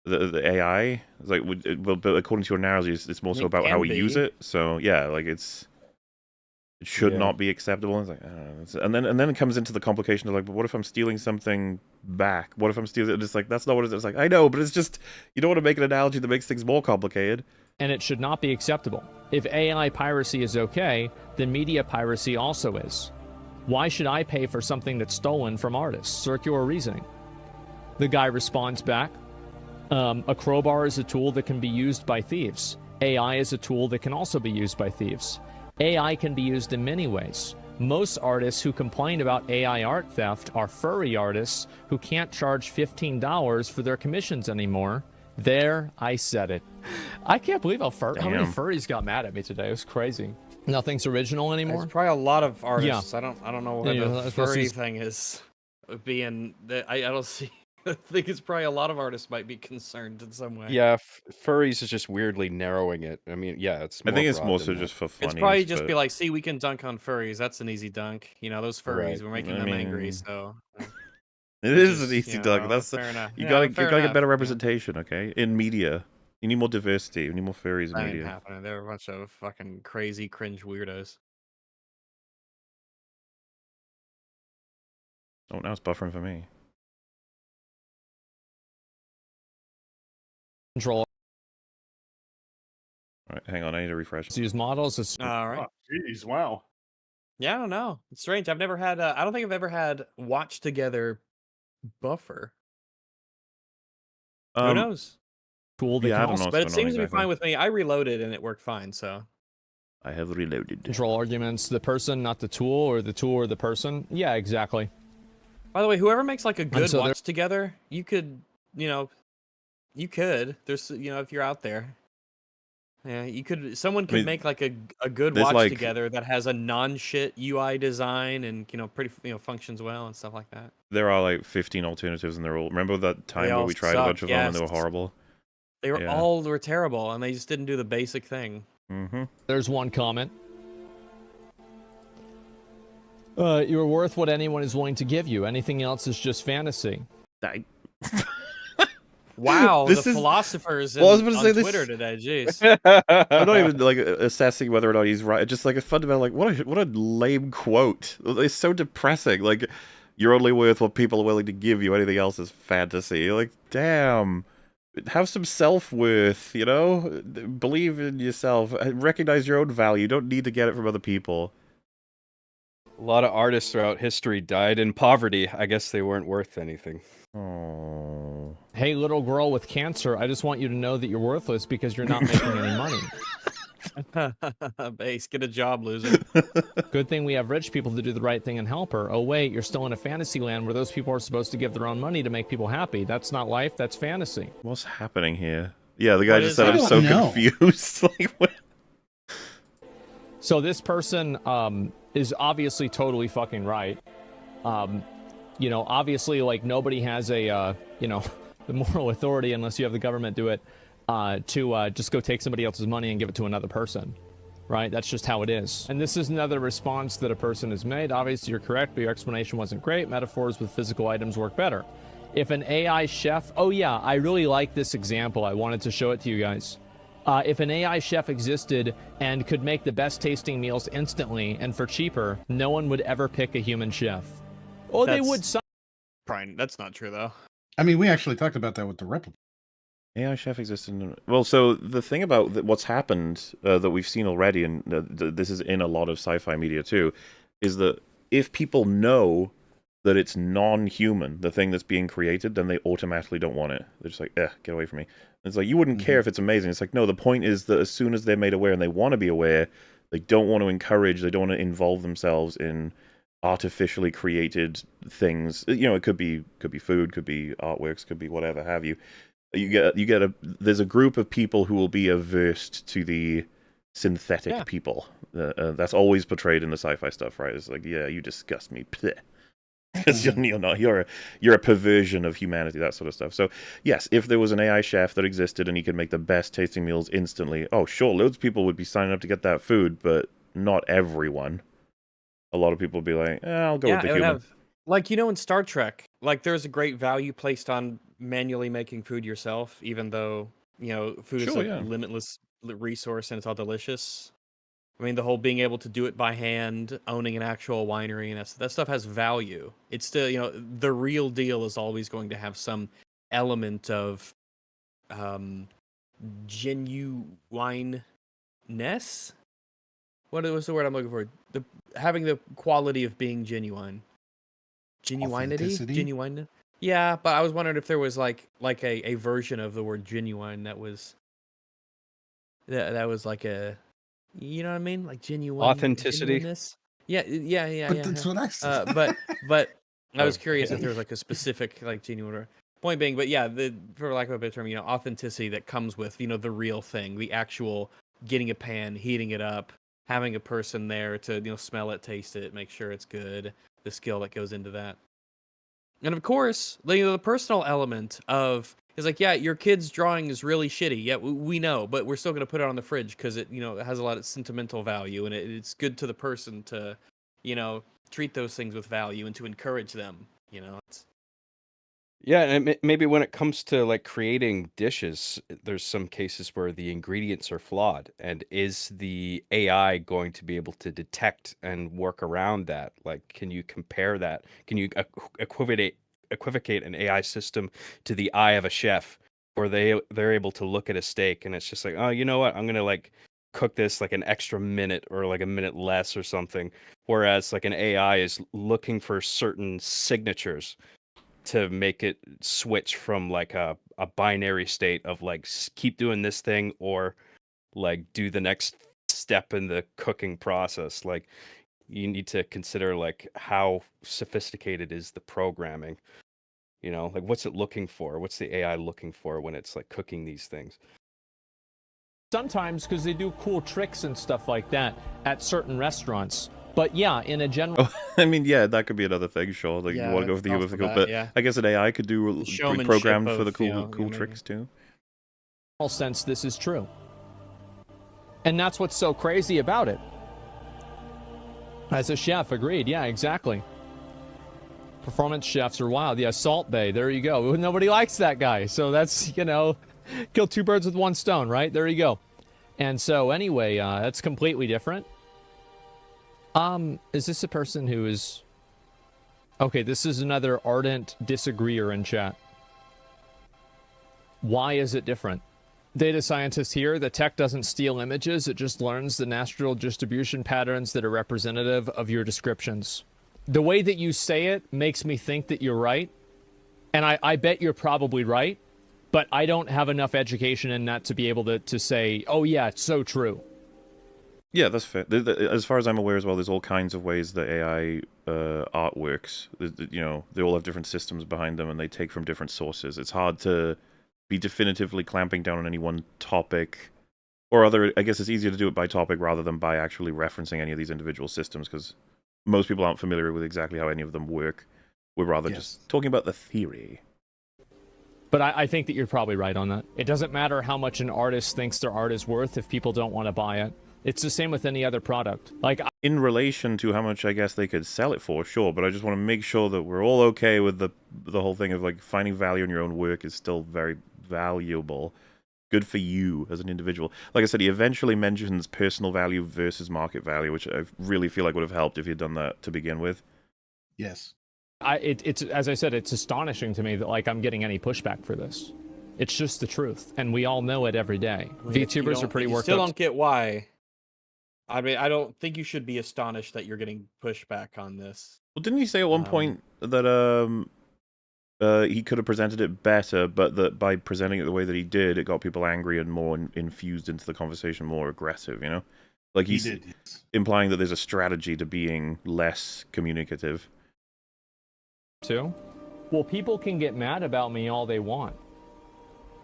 The AI is like, but according to your analogy, it's more so about how we use it. So yeah, like it should not be acceptable. It's like, and then it comes into the complication of like, but what if I'm stealing something back? What if I'm stealing it? It's like, that's not what it is. It's like, I know, but it's just, you don't want to make an analogy that makes things more complicated. And it should not be acceptable. If AI piracy is okay, then media piracy also is. Why should I pay for something that's stolen from artists? Circular reasoning. The guy responds back, a crowbar is a tool that can be used by thieves. AI is a tool that can also be used by thieves. AI can be used in many ways. Most artists who complain about AI art theft are furry artists who can't charge $15 for their commissions anymore. There, I said it. I can't believe how many furries got mad at me today. It was crazy. Nothing's original anymore. there's probably a lot of artists. Yeah. I don't know what the furry thing is. Being that I don't see. I think it's probably a lot of artists might be concerned in some way. Yeah, furries is just weirdly narrowing it. I mean, yeah, it's. I think it's broad mostly than just that. for funny. It's probably just be like, see, we can dunk on furries. That's an easy dunk. You know, those furries, Right. we're making I them mean, angry. So It is an easy dunk. That's fair enough. you Yeah, gotta fair get enough. better representation, okay, in media. You need more diversity. You need more furries in That ain't media. happening. They're a bunch of fucking crazy, cringe weirdos. Oh, now it's buffering for me. Control. All right, hang on. I need to refresh. Use models. All right. Jeez, wow. Yeah, I don't know. It's strange. I've never had. I don't think I've ever had watch together buffer. Who knows? Cool. Yeah, I don't know what's But it going on seems to be exactly. fine with me. I reloaded and it worked fine. So I have reloaded. Control arguments. The person, not the tool, or the tool or the person. Yeah, exactly. by the way, whoever makes like a good so watch together, you could, you could. There's, if you're out there. Yeah, you could. Someone could make like a good there's watch like- together that has a non-shit UI design and pretty functions well and stuff like that. There are like 15 alternatives, and they're all. Remember that time where all we tried a bunch of them and they were yes. horrible? They were Yeah. all were terrible and they just didn't do the basic thing. Mm-hmm. There's one comment. You're worth what anyone is willing to give you. Anything else is just fantasy. Wow, This the is- philosophers Well, I was on gonna say this- Twitter today. Jeez. I'm not even like assessing whether or not he's right. Just like a fundamental, like what a lame quote. It's so depressing. Like you're only worth what people are willing to give you. Anything else is fantasy. Like damn, have some self-worth. Believe in yourself. Recognize your own value. You don't need to get it from other people. A lot of artists throughout history died in poverty. I guess they weren't worth anything. Oh. Hey, little girl with cancer, I just want you to know that you're worthless because you're not making any money. Base, get a job, loser. Good thing we have rich people to do the right thing and help her. Oh, wait, you're still in a fantasy land where those people are supposed to give their own money to make people happy. That's not life, that's fantasy. What's happening here? Yeah, the guy What just is said I'm that? so I don't know. confused. Like what? So this person is obviously totally fucking right. Obviously, like, nobody has a, the moral authority, unless you have the government do it, to just go take somebody else's money and give it to another person, right? That's just how it is. And this is another response that a person has made. Obviously, you're correct, but your explanation wasn't great. Metaphors with physical items work better. If an AI chef... Oh, yeah, I really like this example. I wanted to show it to you guys. If an AI chef existed and could make the best tasting meals instantly and for cheaper, no one would ever pick a human chef. Oh, they would. Brian, that's not true though. I mean, we actually talked about that with the replica. AI chef existed. Well, so the thing about what's happened that we've seen already, and this is in a lot of sci-fi media too, is that if people know that it's non-human, the thing that's being created, then they automatically don't want it. They're just like, get away from me. And it's like, you wouldn't care if it's amazing. It's like, no, the point is that as soon as they're made aware and they want to be aware, they don't want to encourage, they don't want to involve themselves in artificially created things. It could be food, could be artworks, could be whatever have you. There's a group of people who will be averse to the synthetic people. That's always portrayed in the sci-fi stuff, right? It's like, yeah, you disgust me. Because you're a perversion of humanity, that sort of stuff. So yes, if there was an AI chef that existed and he could make the best tasting meals instantly, oh sure, loads of people would be signing up to get that food, but not everyone. A lot of people would be like, I'll go with the human. Like, in Star Trek, like there's a great value placed on manually making food yourself, even though food is like limitless resource and it's all delicious. I mean, the whole being able to do it by hand, owning an actual winery, and that stuff has value. It's still, the real deal is always going to have some element of genuineness. What was the word I'm looking for? Having the quality of being genuine. Authenticity? Genuine. Yeah, but I was wondering if there was like a version of the word genuine that was like a... You know what I mean? Like genuine Authenticity. genuineness. Yeah. But that's what I said. But I was curious if there was like a specific like genuine point being. But yeah, for lack of a better term, authenticity that comes with the real thing, the actual getting a pan, heating it up, having a person there to smell it, taste it, make sure it's good. The skill that goes into that, and of course, the personal element of. It's like, yeah, your kid's drawing is really shitty. Yeah, we know, but we're still going to put it on the fridge because it has a lot of sentimental value, and it's good to the person to, treat those things with value and to encourage them. Yeah, and maybe when it comes to like creating dishes, there's some cases where the ingredients are flawed, and is the AI going to be able to detect and work around that? Like, can you compare that? Can you equivocate an AI system to the eye of a chef, where they're able to look at a steak and it's just like, oh, you know what? I'm gonna like cook this like an extra minute or like a minute less or something. Whereas like an AI is looking for certain signatures to make it switch from like a binary state of like keep doing this thing or like do the next step in the cooking process. Like you need to consider like how sophisticated is the programming, you know, like what's it looking for, what's the AI looking for when it's like cooking these things. Sometimes because they do cool tricks and stuff like that at certain restaurants. But yeah, in a general... Oh, I mean, yeah, that could be another thing, sure. Like, you want to go for the difficult, but yeah. I guess an AI could be programmed for the cool tricks, too. Sense this is true. And that's what's so crazy about it. As a chef, agreed. Yeah, exactly. Performance chefs are wild. Yeah, Salt Bay, there you go. Nobody likes that guy. So that's, you know, kill two birds with one stone, right? There you go. And so anyway, that's completely different. Is this a person who is... Okay, this is another ardent disagreeer in chat. Why is it different? Data scientist here, the tech doesn't steal images, it just learns the natural distribution patterns that are representative of your descriptions. The way that you say it makes me think that you're right, and I bet you're probably right, but I don't have enough education in that to be able to say, oh yeah, it's so true. Yeah, that's fair. As far as I'm aware as well, there's all kinds of ways that AI art works. You know, they all have different systems behind them, and they take from different sources. It's hard to be definitively clamping down on any one topic, or other. I guess it's easier to do it by topic rather than by actually referencing any of these individual systems, because most people aren't familiar with exactly how any of them work. We're rather just talking about the theory. But I think that you're probably right on that. It doesn't matter how much an artist thinks their art is worth if people don't want to buy it. It's the same with any other product. Like, in relation to how much I guess they could sell it for, sure, but I just want to make sure that we're all okay with the whole thing of like finding value in your own work is still very valuable. Good for you as an individual. Like I said, he eventually mentions personal value versus market value, which I really feel like would have helped if he'd done that to begin with. Yes. It's as I said, it's astonishing to me that like I'm getting any pushback for this. It's just the truth, and we all know it every day. VTubers are pretty worked up. Still don't get why. I mean, I don't think you should be astonished that you're getting pushback on this. Well, didn't he say at one point that he could have presented it better, but that by presenting it the way that he did, it got people angry and more infused into the conversation, more aggressive, you know? Like he's implying that there's a strategy to being less communicative. Too? Well, people can get mad about me all they want.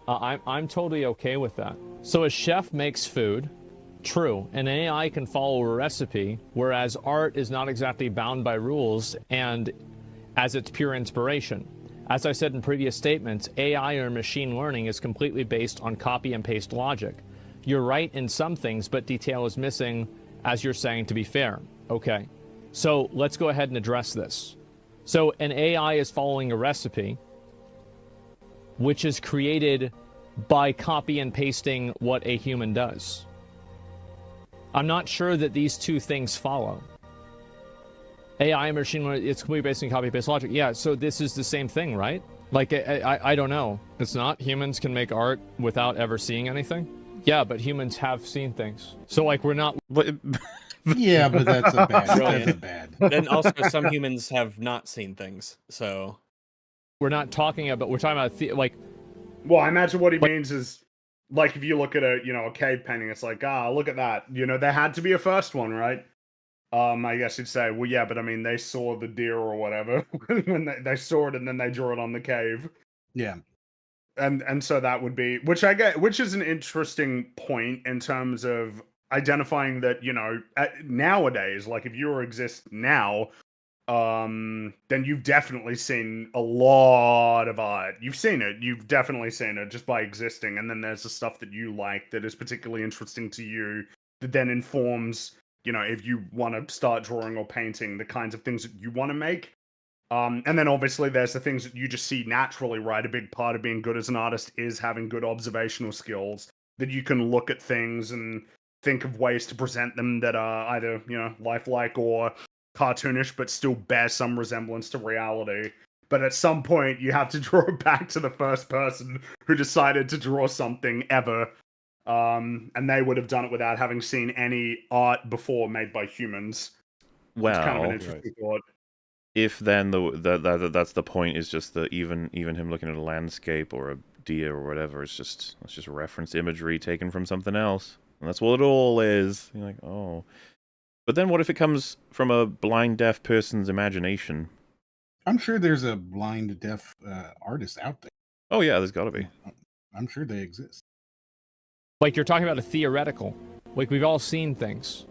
I'm totally okay with that. So a chef makes food. True, an AI can follow a recipe, whereas art is not exactly bound by rules and as its pure inspiration. As I said in previous statements, AI or machine learning is completely based on copy and paste logic. You're right in some things, but detail is missing, as you're saying, to be fair. Okay, so let's go ahead and address this. So an AI is following a recipe, which is created by copy and pasting what a human does. I'm not sure that these two things follow. AI and machine learning, it's completely based on copy-paste logic. Yeah, so this is the same thing, right? Like, I don't know. It's not. Humans can make art without ever seeing anything. Yeah, but humans have seen things. So, like, we're not... Yeah, but that's a bad. Then also, some humans have not seen things, so... We're not talking about... We're talking about, like... Well, I imagine what he means is... Like, if you look at a cave painting, it's like, look at that. You know, there had to be a first one, right? I guess you'd say, well, yeah, but I mean, they saw the deer or whatever when they saw it, and then they drew it on the cave. Yeah, and so that would be, which I get, which is an interesting point in terms of identifying that nowadays, like if you exist now, then you've definitely seen a lot of art. You've definitely seen it just by existing, and then there's the stuff that you like that is particularly interesting to you that then informs, if you want to start drawing or painting, the kinds of things that you want to make. And then obviously there's the things that you just see naturally, right? A big part of being good as an artist is having good observational skills, that you can look at things and think of ways to present them that are either, lifelike or cartoonish, but still bear some resemblance to reality. But at some point, you have to draw it back to the first person who decided to draw something ever. And they would have done it without having seen any art before made by humans. Well, it's kind of an interesting thought. If then that's the point, is just that even him looking at a landscape or a deer or whatever, it's just reference imagery taken from something else. And that's what it all is. You're like, oh. But then what if it comes from a blind deaf person's imagination? I'm sure there's a blind deaf artist out there. Oh yeah, there's got to be. I'm sure they exist. Like, you're talking about a theoretical. Like, we've all seen things.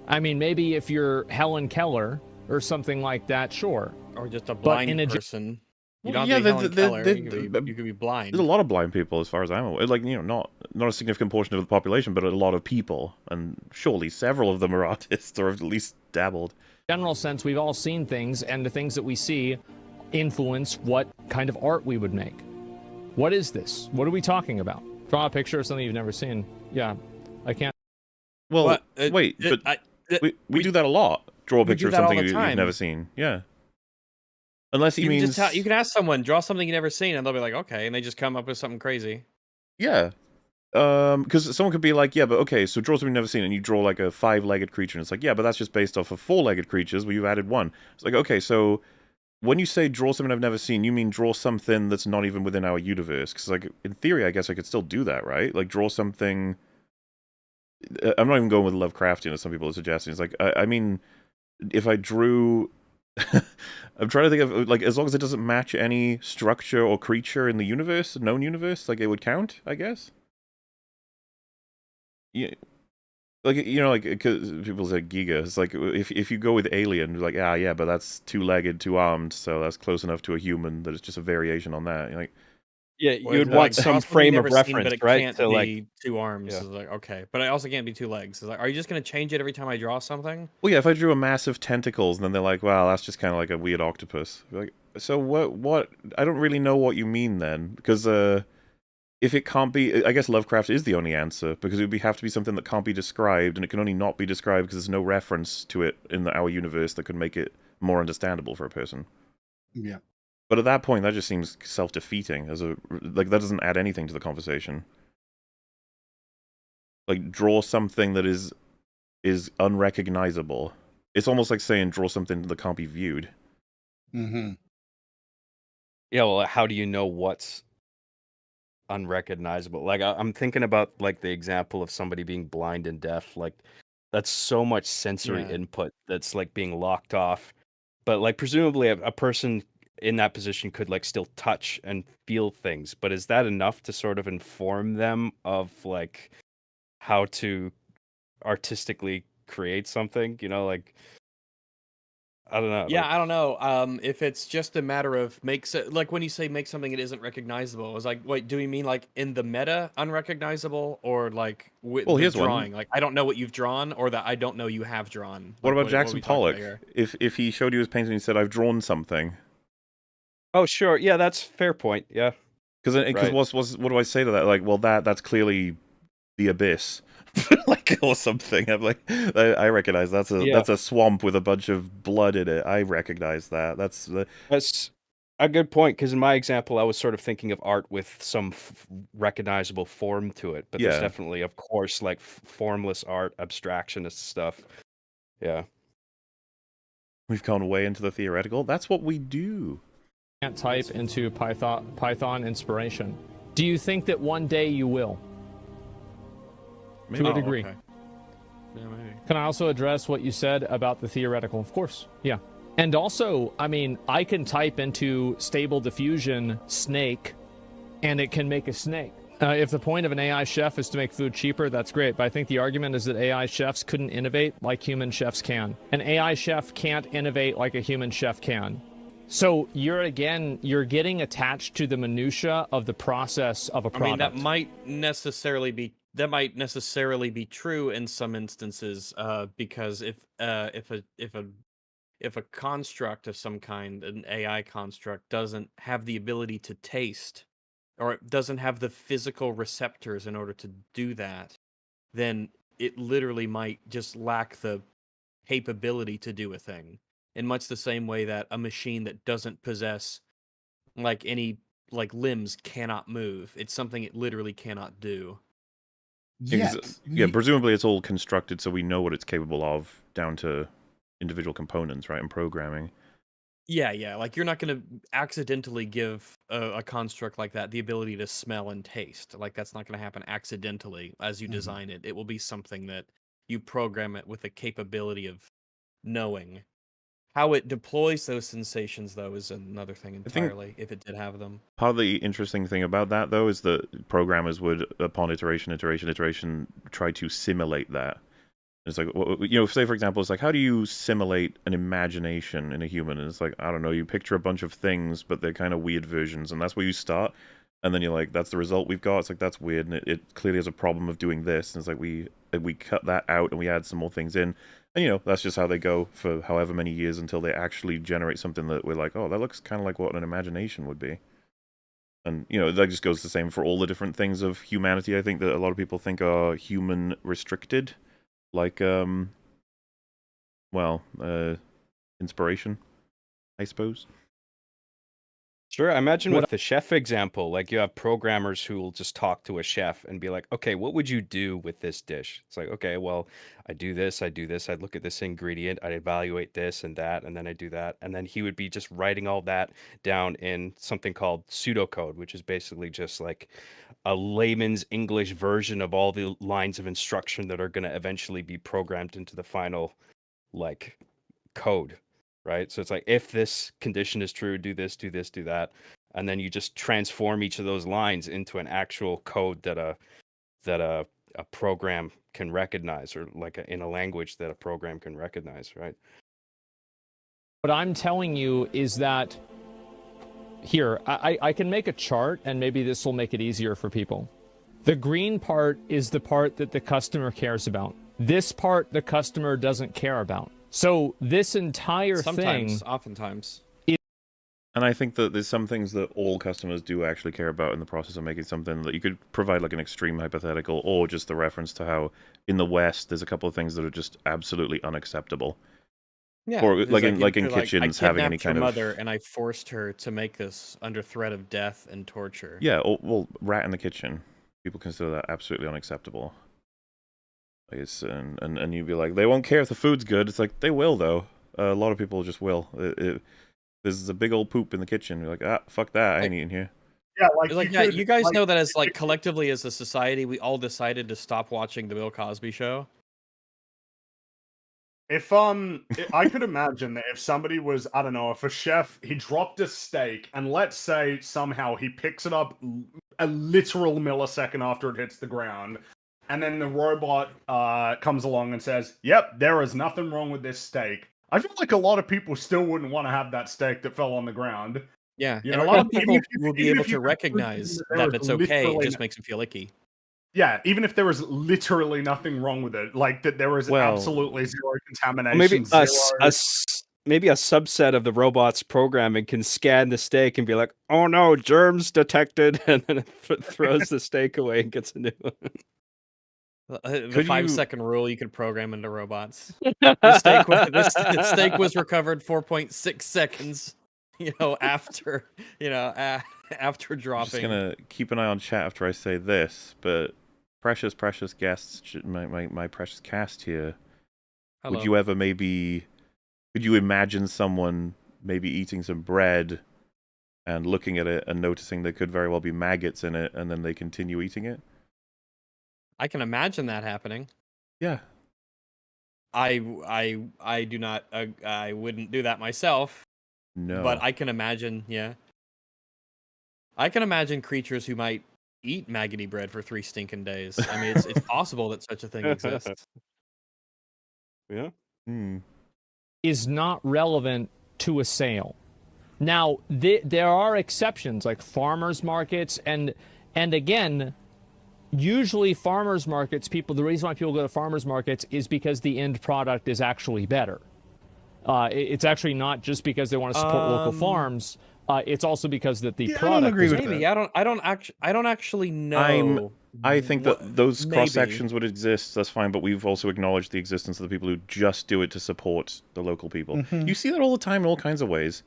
I mean, maybe if you're Helen Keller or something like that, sure. Or just a blind person. You don't have to be Helen Keller. You could be blind. There's a lot of blind people, as far as I'm aware. Like, not a significant portion of the population, but a lot of people. And surely several of them are artists, or have at least dabbled. General sense, we've all seen things, and the things that we see influence what kind of art we would make. What is this? What are we talking about? Draw a picture of something you've never seen. Yeah, I can't. Well, wait, but we do that a lot. Draw a picture of something you've never seen. Yeah. Unless he means... you can ask someone, draw something you've never seen, and they'll be like, okay, and they just come up with something crazy. Yeah. Because someone could be like, yeah, but okay, so draw something you've never seen, and you draw like a 5-legged creature, and it's like, yeah, but that's just based off of 4-legged creatures where you've added one. It's like, okay, so when you say draw something I've never seen, you mean draw something that's not even within our universe? Because, like, in theory, I guess I could still do that, right? Like, draw something... I'm not even going with Lovecraftian, as some people are suggesting. It's like, I mean, if I drew... I'm trying to think of, like, as long as it doesn't match any structure or creature in the universe, known universe, like, it would count, I guess? Yeah. Like, because people say Giga, it's like, if you go with Alien, you're like, yeah, but that's 2-legged, 2-armed, so that's close enough to a human that it's just a variation on that. You're like, yeah, you'd want some frame of reference, but it right? Can't be 2 arms. Yeah. It's like, okay, but it also can't be 2 legs. It's like, are you just going to change it every time I draw something? Well, yeah, if I drew a massive tentacles, and then they're like, wow, that's just kind of like a weird octopus. Like, so what? I don't really know what you mean then, because if it can't be, I guess Lovecraft is the only answer, because it would have to be something that can't be described, and it can only not be described because there's no reference to it in our universe that could make it more understandable for a person. Yeah. But at that point, that just seems self-defeating. That doesn't add anything to the conversation. Like, draw something that is unrecognizable. It's almost like saying draw something that can't be viewed. Mm-hmm. Yeah, well, how do you know what's unrecognizable? Like, I'm thinking about, like, the example of somebody being blind and deaf. Like, that's so much sensory input that's, like, being locked off. But, like, presumably a person in that position could, like, still touch and feel things, but is that enough to sort of inform them of, like, how to artistically create something? Like, I don't know. Yeah, I don't know. If it's just a matter of like, when you say make something that isn't recognizable, it's like, wait, do we mean like in the meta unrecognizable, or like with the drawing? Like, I don't know what you've drawn, or that I don't know you have drawn. What about Jackson Pollock? If he showed you his painting and he said, I've drawn something. Oh, sure. Yeah, that's fair point. Yeah. Because what do I say to that? Like, well, that's clearly the abyss. Like, or something. I'm like, I recognize that's a swamp with a bunch of blood in it. I recognize that. That's a good point, because in my example, I was sort of thinking of art with some recognizable form to it. But there's definitely, of course, like formless art, abstractionist stuff. Yeah. We've gone way into the theoretical. That's what we do. Can't type into Python inspiration. Do you think that one day you will? Maybe. To a degree. Okay. Yeah, maybe. Can I also address what you said about the theoretical? Of course. Yeah. And also, I mean, I can type into Stable Diffusion snake, and it can make a snake. If the point of an AI chef is to make food cheaper, that's great. But I think the argument is that AI chefs couldn't innovate like human chefs can. An AI chef can't innovate like a human chef can. So you're getting attached to the minutia of the process of a product. I mean, that might necessarily be true in some instances, because if if a construct of some kind, an AI construct, doesn't have the ability to taste, or it doesn't have the physical receptors in order to do that, then it literally might just lack the capability to do a thing. In much the same way that a machine that doesn't possess like any like limbs cannot move. It's something it literally cannot do. Yeah, presumably it's all constructed so we know what it's capable of down to individual components, right, and programming. Yeah, like you're not going to accidentally give a construct like that the ability to smell and taste. Like that's not going to happen accidentally as you design it. It will be something that you program it with the capability of knowing. How it deploys those sensations, though, is another thing entirely, if it did have them. Part of the interesting thing about that, though, is that programmers would, upon iteration, try to simulate that. It's like, say, for example, it's like, how do you simulate an imagination in a human? And it's like, I don't know, you picture a bunch of things, but they're kind of weird versions, and that's where you start. And then you're like, that's the result we've got. It's like, that's weird, and it clearly has a problem of doing this. And it's like, we cut that out, and we add some more things in. And, that's just how they go for however many years until they actually generate something that we're like, oh, that looks kind of like what an imagination would be. And, that just goes the same for all the different things of humanity, I think, that a lot of people think are human restricted. Like, inspiration, I suppose. Sure, I imagine with the chef example, like you have programmers who will just talk to a chef and be like, okay, what would you do with this dish? It's like, okay, well, I do this, I'd look at this ingredient, I'd evaluate this and that, and then I do that. And then he would be just writing all that down in something called pseudocode, which is basically just like a layman's English version of all the lines of instruction that are going to eventually be programmed into the final, like, code. Right, so it's like, if this condition is true, do this, do that, and then you just transform each of those lines into an actual code that a program can recognize, or like in a language that a program can recognize, right? What I'm telling you is that here, I can make a chart, and maybe this will make it easier for people. The green part is the part that the customer cares about. This part the customer doesn't care about. So this entire oftentimes. And I think that there's some things that all customers do actually care about in the process of making something, that you could provide like an extreme hypothetical, or just the reference to how in the West there's a couple of things that are just absolutely unacceptable. Yeah, or like in kitchens, having any kind of mother, and I forced her to make this under threat of death and torture. Yeah, well, rat in the kitchen, people consider that absolutely unacceptable. And you'd be like, they won't care if the food's good. It's like, they will, though. A lot of people just will. There's a big old poop in the kitchen. You're like, fuck that, I ain't eating here. Yeah, you guys know that as like collectively as a society, we all decided to stop watching the Bill Cosby Show. If I could imagine that if somebody was, I don't know, if a chef, he dropped a steak, and let's say somehow he picks it up a literal millisecond after it hits the ground, and then the robot comes along and says, yep, there is nothing wrong with this steak. I feel like a lot of people still wouldn't want to have that steak that fell on the ground. Yeah, and a lot of people will be able to recognize that it's okay. It just makes them feel icky. Yeah, even if there was literally nothing wrong with it. Like, that there was absolutely zero contamination. Maybe a subset of the robot's programming can scan the steak and be like, oh no, germs detected, and then it throws the steak away and gets a new one. The 5-second rule you could program into robots. The steak was recovered 4.6 seconds, after dropping. I'm just gonna keep an eye on chat after I say this, but precious guests, my precious cast here. Hello. Could you imagine someone maybe eating some bread and looking at it and noticing there could very well be maggots in it, and then they continue eating it? I can imagine that happening. Yeah. I do not. I wouldn't do that myself. No. But I can imagine. Yeah. I can imagine creatures who might eat maggoty bread for 3 stinking days. I mean, it's possible that such a thing exists. Yeah. Is not relevant to a sale. Now, there are exceptions, like farmers markets, and again, usually farmers markets, the reason why people go to farmers markets is because the end product is actually better. It's actually not just because they want to support local farms. It's also because that the product. I don't agree with maybe that. I don't actually know. I think that those cross sections would exist. That's fine, but we've also acknowledged the existence of the people who just do it to support the local people. You see that all the time in all kinds of ways.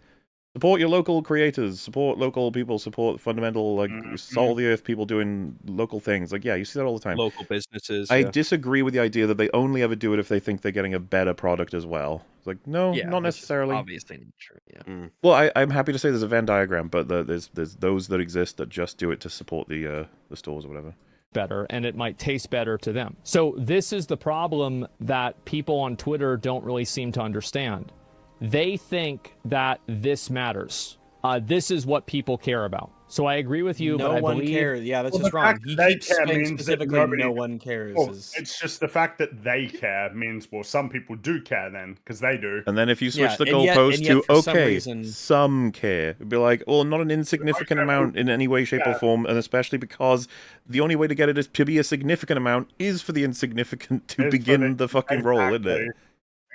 Support your local creators, support local people, support fundamental, like, salt of the earth people doing local things. Like, yeah, you see that all the time. Local businesses. I disagree with the idea that they only ever do it if they think they're getting a better product as well. It's like, no, not necessarily. Obviously not true, yeah. Well, I'm happy to say there's a Venn diagram, but there's those that exist that just do it to support the stores or whatever. Better, and it might taste better to them. So this is the problem that people on Twitter don't really seem to understand. They think that this matters. This is what people care about. So I agree with you, but I believe... cares. Yeah, that's just wrong. He keeps saying specifically no one cares. Well, it's just the fact that they care means, well, some people do care then, because they do. And then if you switch the goalpost to, okay, some care, it'd be like, well, not an insignificant amount in any way, shape, or form, and especially because the only way to get it is to be a significant amount is for the insignificant to begin the fucking roll, isn't it?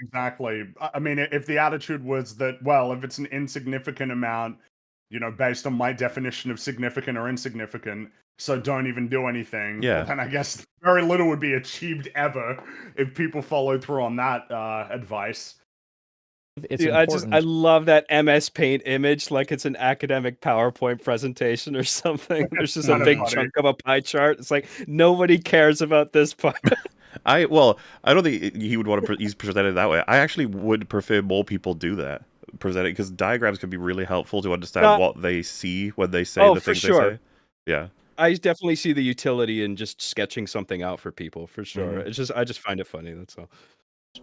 Exactly. I mean, if the attitude was that, well, if it's an insignificant amount, you know, based on my definition of significant or insignificant, so don't even do anything, then I guess very little would be achieved ever if people followed through on that advice. Dude, I love that MS Paint image, like it's an academic PowerPoint presentation or something. There's just a big chunk of a pie chart. It's like nobody cares about this part. I don't think he would want to. He's presented that way. I actually would prefer more people do that. Present it because diagrams can be really helpful to understand what they see when they say the things they say. Yeah, I definitely see the utility in just sketching something out for people for sure. It's just I just find it funny. That's all.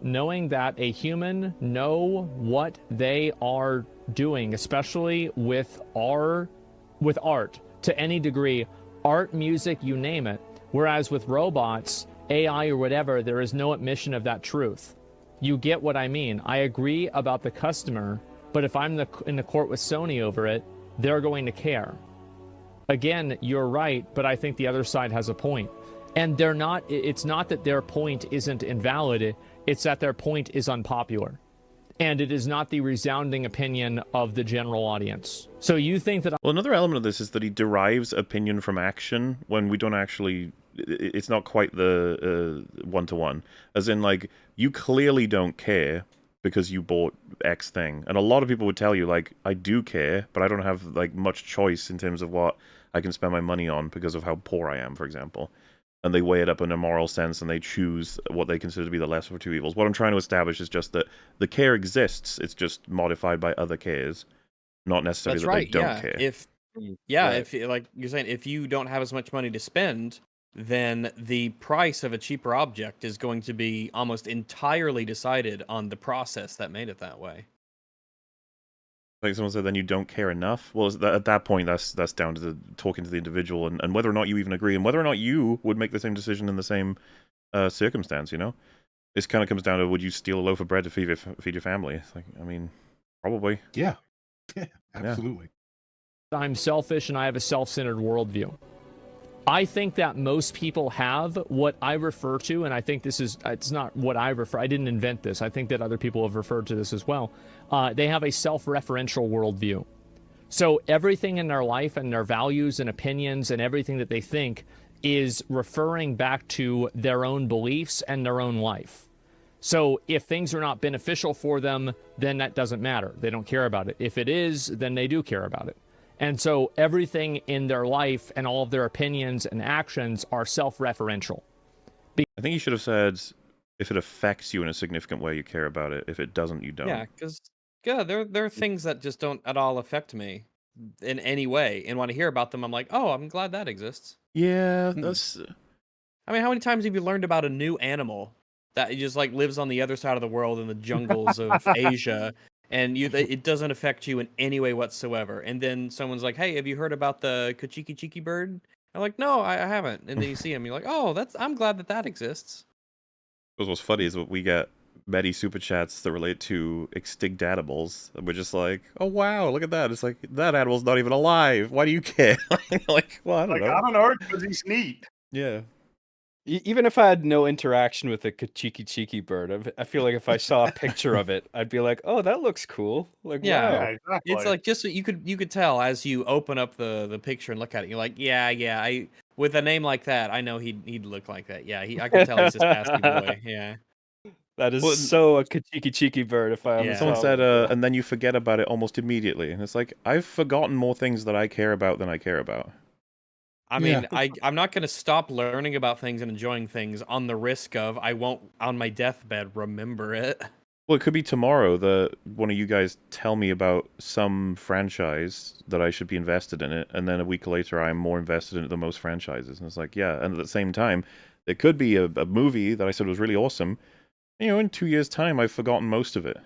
Knowing that a human know what they are doing, especially with art to any degree, art, music, you name it. Whereas with robots, AI or whatever, there is no admission of that truth. You get what I mean. I agree about the customer, but if I'm in the court with Sony over it, they're going to care. Again, you're right, but I think the other side has a point. And they're not, it's not that their point isn't invalid, it's that their point is unpopular. And it is not the resounding opinion of the general audience. So you think that... Well, another element of this is that he derives opinion from action when we don't actually... It's not quite the one-to-one. As in, like, you clearly don't care because you bought X thing. And a lot of people would tell you, like, I do care, but I don't have, like, much choice in terms of what I can spend my money on because of how poor I am, for example. And they weigh it up in a moral sense and they choose what they consider to be the lesser of two evils. What I'm trying to establish is just that the care exists, it's just modified by other cares, not necessarily that they don't care. If like you're saying, if you don't have as much money to spend, then the price of a cheaper object is going to be almost entirely decided on the process that made it that way. Like someone said, then you don't care enough. Well, at that point, that's down to talking to the individual and whether or not you even agree, and whether or not you would make the same decision in the same circumstance. You know, this kind of comes down to: would you steal a loaf of bread to feed your family? It's like, I mean, probably. Yeah, absolutely. I'm selfish and I have a self-centered worldview. I think that most people have what I refer to, and I think this is, it's not what I refer, I didn't invent this, I think that other people have referred to this as well. They have a self-referential worldview. So everything in their life and their values and opinions and everything that they think is referring back to their own beliefs and their own life. So if things are not beneficial for them, then that doesn't matter. They don't care about it. If it is, then they do care about it. And so everything in their life and all of their opinions and actions are self-referential. I think you should have said, if it affects you in a significant way, you care about it. If it doesn't, you don't. Yeah, because there are things that just don't at all affect me in any way. And when I hear about them, I'm like, oh, I'm glad that exists. Yeah, that's... I mean, how many times have you learned about a new animal that just like lives on the other side of the world in the jungles of Asia? And it doesn't affect you in any way whatsoever. And then someone's like, hey, have you heard about the Kachiki bird? I'm like, no, I haven't. And then you see him, you're like, oh, I'm glad that exists. What's funny is what we get many super chats that relate to extinct animals. And we're just like, oh, wow, look at that. It's like, that animal's not even alive. Why do you care? Like, well, I don't know. I don't know, because he's neat. Yeah. Even if I had no interaction with the cheeky bird, I feel like if I saw a picture of it, I'd be like, "Oh, that looks cool." Like, Yeah, wow. exactly. it's like just you could tell as you open up the picture and look at it. You're like, yeah, I with a name like that, I know he'd look like that. Yeah, I can tell he's a sassy boy. Yeah, That is Well, so a cheeky bird. If I ever Yeah. saw someone said, one. and then you forget about it almost immediately, and it's like I've forgotten more things that I care about than I care about. I mean, I'm not gonna stop learning about things and enjoying things on the risk of I won't on my deathbed remember it. Well, it could be tomorrow that one of you guys tell me about some franchise that I should be invested in it, and then a week later I'm more invested in it than most franchises. And it's like, yeah, and at the same time, there could be a movie that I said was really awesome. You know, in 2 years' time, I've forgotten most of it.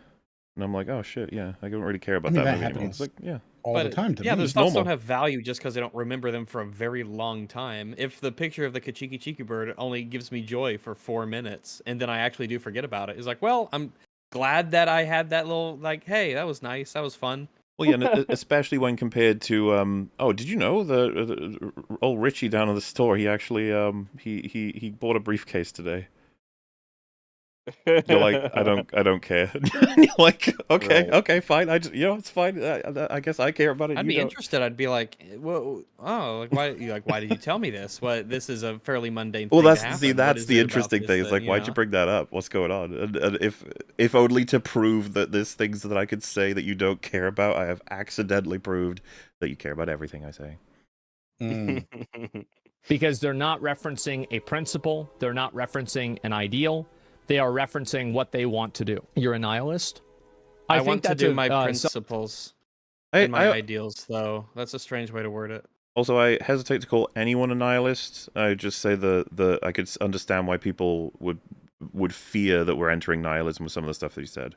And I'm like, oh shit, yeah, I don't really care about that movie anymore. It's like, yeah. all the time to me. Those It's thoughts normal. don't have value just because I don't remember them for a very long time. If the picture of the Kachiki bird only gives me joy for 4 minutes, and then I actually do forget about it, it's like, well, I'm glad that I had that little, like, hey, that was nice, that was fun. Well, yeah, and especially when compared to, oh, did you know the old Richie down in the store? He actually, he bought a briefcase today. You're like, I don't care. You're like, okay, Right. okay, fine. it's fine. I guess I care about it. I'd you be don't. interested. I'd be like, "Whoa, oh, like why did you tell me this? What this is a fairly mundane Well, thing that's to happen. see, What that's is the it about interesting this thing. It's that, like, why'd you know?" bring that up? What's going on? And if only to prove that there's things that I could say that you don't care about, I have accidentally proved that you care about everything I say. Because they're not referencing a principle, they're not referencing an ideal, they are referencing what they want to do. You're a nihilist? I think want to that's do a, my principles and my ideals, though. That's a strange way to word it. Also, I hesitate to call anyone a nihilist. I just say I could understand why people would fear that we're entering nihilism with some of the stuff that he said.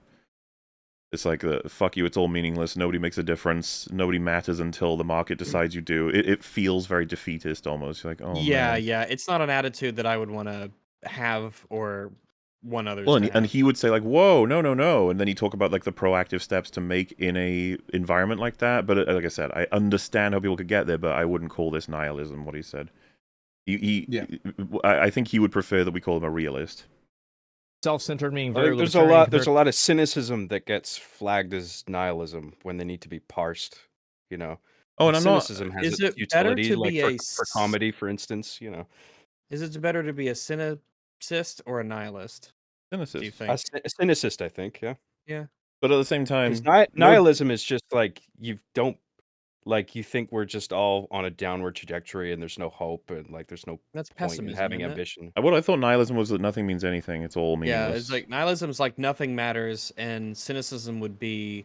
It's like, fuck you, it's all meaningless, nobody makes a difference, nobody matters until the market decides you do. It feels very defeatist almost. You're like, oh, man. Yeah, it's not an attitude that I would want to have or want others Well, to and have. he would say like, whoa, no, and then he'd talk about like the proactive steps to make in a environment like that. But like I said, I understand how people could get there, but I wouldn't call this nihilism, what he said. I think he would prefer that we call him a realist. Self-centered meaning I very think there's a lot of cynicism that gets flagged as nihilism when they need to be parsed, you know. Oh, and I'm not. Cynicism has Is its it better utility, to like be for comedy, for instance, you know. Is it better to be a cynicist or a nihilist? Do you Cynicist. think? A cynicist, I think, yeah. Yeah. But at the same time, Because nihilism is just like you think we're just all on a downward trajectory and there's no hope and like there's no That's point in pessimism, having isn't it? ambition. What I thought nihilism was that nothing means anything. It's all meaningless. Yeah, it's like nihilism is like nothing matters, and cynicism would be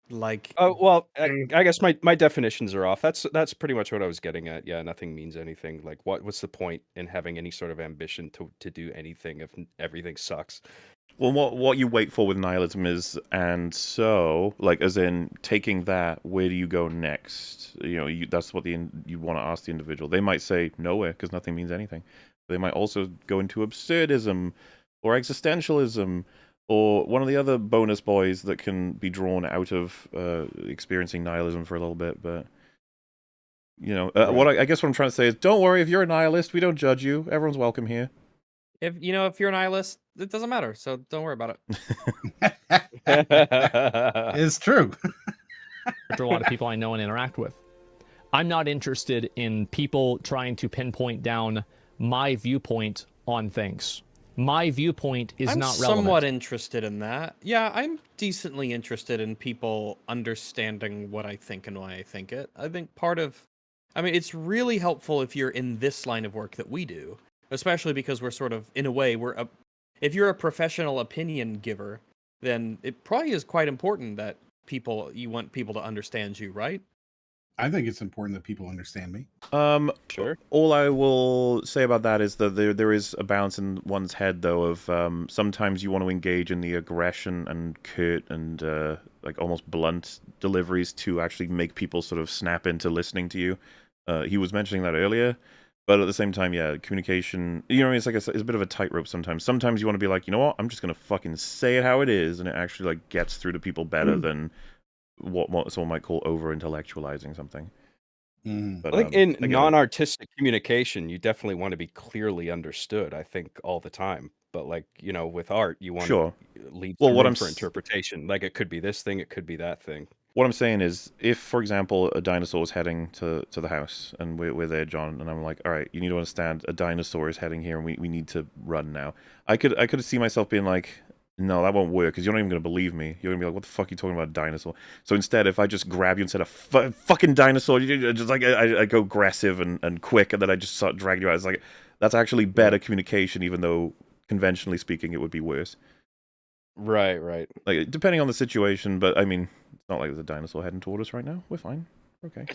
like. Oh well, I guess my definitions are off. That's pretty much what I was getting at. Yeah, nothing means anything. Like what's the point in having any sort of ambition to do anything if everything sucks? Well, what you wait for with nihilism is, and so, like, as in taking that, where do you go next? You know, that's what you want to ask the individual. They might say nowhere because nothing means anything. They might also go into absurdism or existentialism or one of the other bonus boys that can be drawn out of experiencing nihilism for a little bit. But you know, what I guess what I'm trying to say is, don't worry if you're a nihilist. We don't judge you. Everyone's welcome here. If you're a nihilist, it doesn't matter. So don't worry about it. It's true. For a lot of people I know and interact with. I'm not interested in people trying to pinpoint down my viewpoint on things. My viewpoint is I'm not relevant. somewhat interested in that. Yeah, I'm decently interested in people understanding what I think and why I think it. I think it's really helpful if you're in this line of work that we do, especially because we're sort of, in a way, if you're a professional opinion giver, then it probably is quite important that you want people to understand you, right? I think it's important that people understand me. Sure. All I will say about that is that there is a balance in one's head, though, of sometimes you want to engage in the aggression and curt and like almost blunt deliveries to actually make people sort of snap into listening to you. He was mentioning that earlier, but at the same time, yeah, communication. You know what I mean? It's like it's a bit of a tightrope sometimes. Sometimes you want to be like, you know what? I'm just gonna fucking say it how it is, and it actually like gets through to people better than what someone might call over-intellectualizing something. But, I think in non-artistic communication, you definitely want to be clearly understood, I think, all the time. But, like, you know, with art, you want to leave some room for interpretation. Like, it could be this thing, it could be that thing. What I'm saying is, if, for example, a dinosaur is heading to the house, and we're there, John, and I'm like, all right, you need to understand, a dinosaur is heading here, and we need to run now. I could see myself being like, no, that won't work, because you're not even going to believe me. You're going to be like, what the fuck are you talking about, a dinosaur? So instead, if I just grab you and said a fucking dinosaur, just like I go aggressive and quick, and then I just start dragging you out. It's like, that's actually better communication, even though, conventionally speaking, it would be worse. Right, right. Like, depending on the situation, but, I mean, it's not like there's a dinosaur heading toward us right now. We're fine. Okay.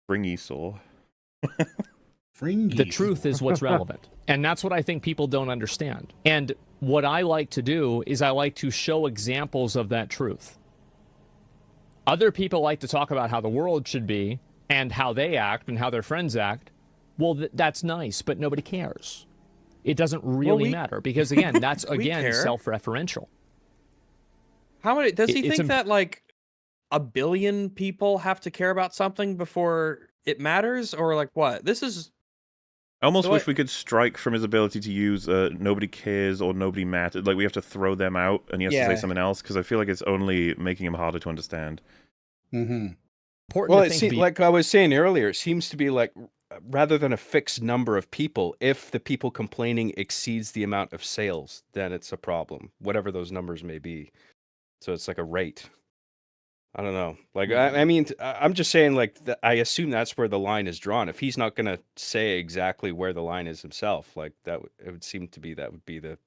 Fringy-saw. The truth is what's relevant. And that's what I think people don't understand. And what I like to do is I like to show examples of that truth. Other people like to talk about how the world should be and how they act and how their friends act. Well, that's nice, but nobody cares. It doesn't really matter because, again, that's, again, self-referential. How many, does he think that, like, 1 billion people have to care about something before it matters? Or, like, what? This is... I almost wish we could strike from his ability to use nobody cares or nobody matters. Like, we have to throw them out and he has to say something else, because I feel like it's only making him harder to understand. Well, like I was saying earlier, it seems to be like, rather than a fixed number of people, if the people complaining exceeds the amount of sales, then it's a problem, whatever those numbers may be. So it's like a rate. I don't know. Like, I mean, I'm just saying, like, I assume that's where the line is drawn. If he's not going to say exactly where the line is himself, like, that it would seem to be that would be the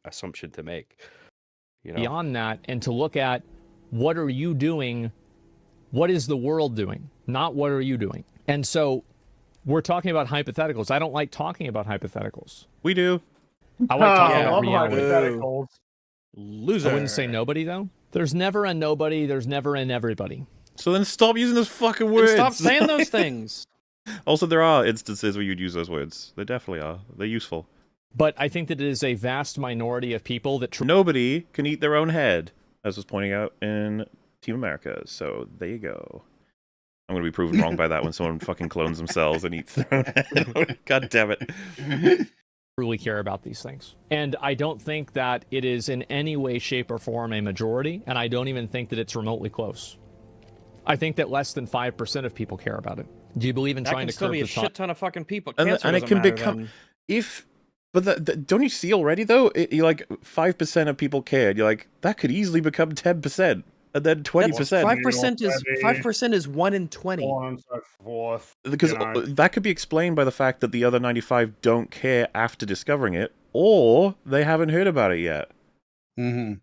assumption to make. You know? Beyond that, and to look at what are you doing, what is the world doing, not what are you doing. And so we're talking about hypotheticals. I don't like talking about hypotheticals. We do. I like talking about reality. Hypotheticals. Loser. I wouldn't say nobody, though. There's never a nobody. There's never an everybody. So then stop using those fucking words. And stop saying those things. Also, there are instances where you'd use those words. There definitely are. They're useful. But I think that it is a vast minority of people that... Nobody can eat their own head, as was pointing out in Team America. So there you go. I'm going to be proven wrong by that when someone fucking clones themselves and eats their own head. God damn it. Truly care about these things. And I don't think that it is in any way, shape, or form a majority, and I don't even think that it's remotely close. I think that less than 5% of people care about it. Do you believe in trying to curb the a shit ton of fucking people? And it can become... But don't you see already, though? You're like, 5% of people cared. You're like, that could easily become 10%. And then 20%. 5% is 1 in 20. Because that could be explained by the fact that the other 95 don't care after discovering it, or they haven't heard about it yet. Mm-hmm.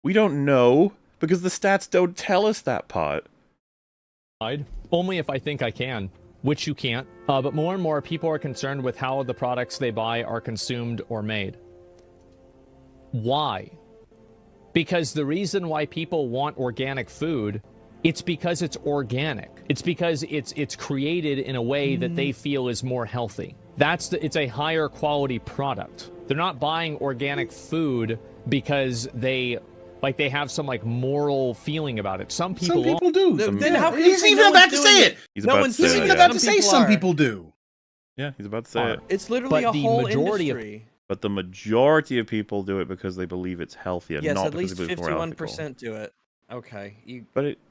We don't know because the stats don't tell us that part. Only if I think I can, which you can't. But more and more people are concerned with how the products they buy are consumed or made. Why? Because the reason why people want organic food, it's because it's organic. It's because it's created in a way that they feel is more healthy. It's a higher quality product. They're not buying organic food because they have some like moral feeling about it. Some people do. Then how can he's even about to say it. He's about to say some people do. Yeah, he's about to say it. It's literally a whole industry. But the majority of people do it because they believe it's healthier, yes, not at because least they believe it's more ethical. 51% do it. Okay.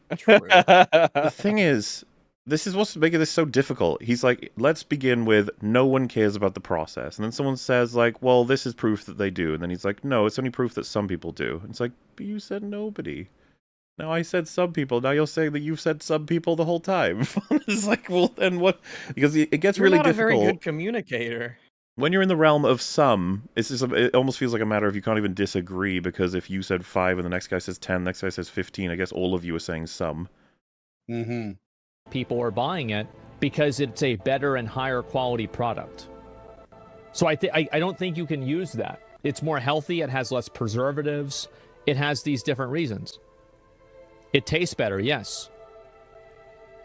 The thing is, this is what's making this so difficult. He's like, let's begin with no one cares about the process. And then someone says, like, well, this is proof that they do. And then he's like, no, it's only proof that some people do. And it's like, but you said nobody. Now I said some people. Now you're saying that you've said some people the whole time. It's like, well, then what? Because it gets really difficult. You're not a very good communicator. When you're in the realm of some, it almost feels like a matter of you can't even disagree, because if you said 5 and the next guy says 10, the next guy says 15, I guess all of you are saying some. Mm-hmm. People are buying it because it's a better and higher quality product. So I don't think you can use that. It's more healthy, it has less preservatives, it has these different reasons. It tastes better, yes.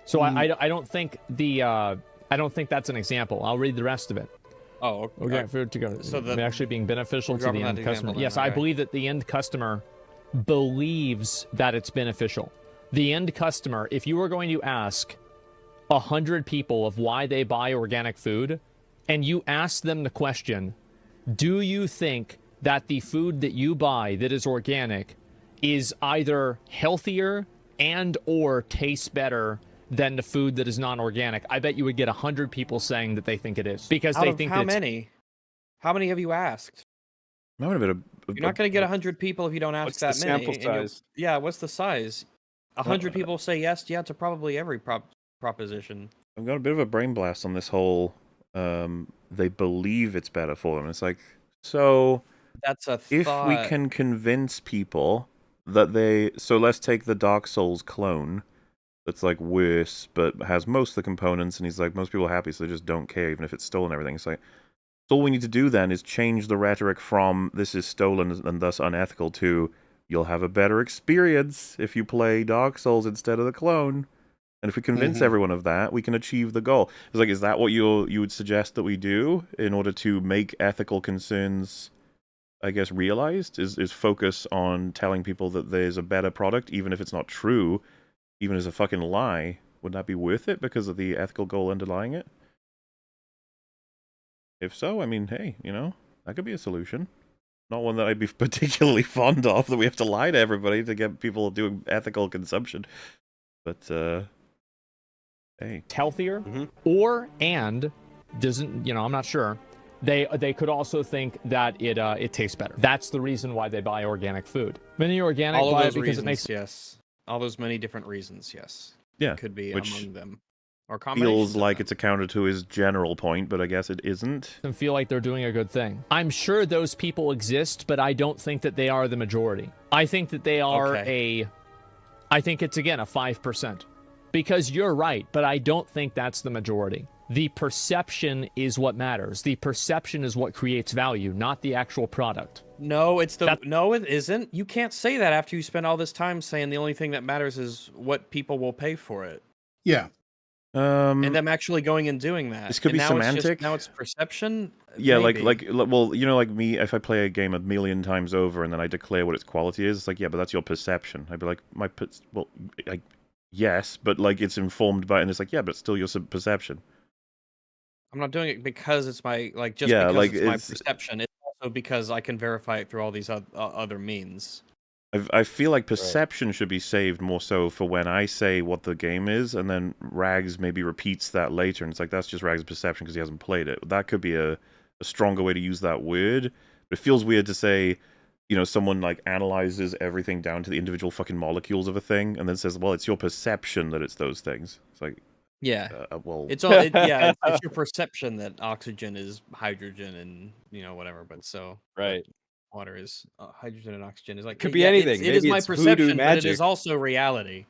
So I don't think I don't think that's an example. I'll read the rest of it. Oh, okay. Food to go. So actually being beneficial to the end customer. Yes, okay. I believe that the end customer believes that it's beneficial. The end customer, if you were going to ask 100 people of why they buy organic food, and you ask them the question, do you think that the food that you buy that is organic is either healthier and or tastes better than the food that is non-organic? I bet you would get 100 people saying that they think it is, because they think how many? How many have you asked? You're not going to get 100 people if you don't ask that many. What's the sample size? Yeah, what's the size? 100 people say yes, to probably every proposition. I've got a bit of a brain blast on this whole. They believe it's better for them. It's like, so that's a if thought. we can convince people that so let's take the Dark Souls clone that's like worse but has most of the components, and he's like, most people are happy, so they just don't care even if it's stolen and everything. It's like, all we need to do then is change the rhetoric from this is stolen and thus unethical to you'll have a better experience if you play Dark Souls instead of the clone. And if we convince everyone of that, we can achieve the goal. It's like, is that what you would suggest that we do in order to make ethical concerns, I guess, realized? Is focus on telling people that there's a better product, even if it's not true, even as a fucking lie? Would that be worth it because of the ethical goal underlying it? If so, I mean, hey, that could be a solution. Not one that I'd be particularly fond of, that we have to lie to everybody to get people doing ethical consumption. But, hey. Healthier, and doesn't, I'm not sure. They could also think that it tastes better. That's the reason why they buy organic food. Many organic buy it because it makes... Yes. All those many different reasons, yes. Yeah. Could be among them. Or feels like it's a counter to his general point, but I guess it isn't. And feel like they're doing a good thing. I'm sure those people exist, but I don't think that they are the majority. I think that they are I think it's, again, a 5%. Because you're right, but I don't think that's the majority. The perception is what matters. The perception is what creates value, not the actual product. No, no, it isn't. You can't say that after you spend all this time saying the only thing that matters is what people will pay for it. Yeah. And them actually going and doing that. This could be semantic. Now it's perception. Yeah, maybe. well, like me, if I play a game 1,000,000 times over and then I declare what its quality is, it's like, yeah, but that's your perception. I'd be like, yes, but like it's informed by, and it's like, yeah, but it's still your perception. I'm not doing it because it's my my perception. It's also because I can verify it through all these other means. I feel like perception should be saved more so for when I say what the game is, and then Rags maybe repeats that later, and it's like, that's just Rags' perception because he hasn't played it. That could be a stronger way to use that word. But it feels weird to say, someone like analyzes everything down to the individual fucking molecules of a thing, and then says, well, it's your perception that it's those things. It's like, yeah, well, it's all it's your perception that oxygen is hydrogen and whatever. But right. Water is hydrogen and oxygen is like, could be anything. It is my perception, but it is also reality.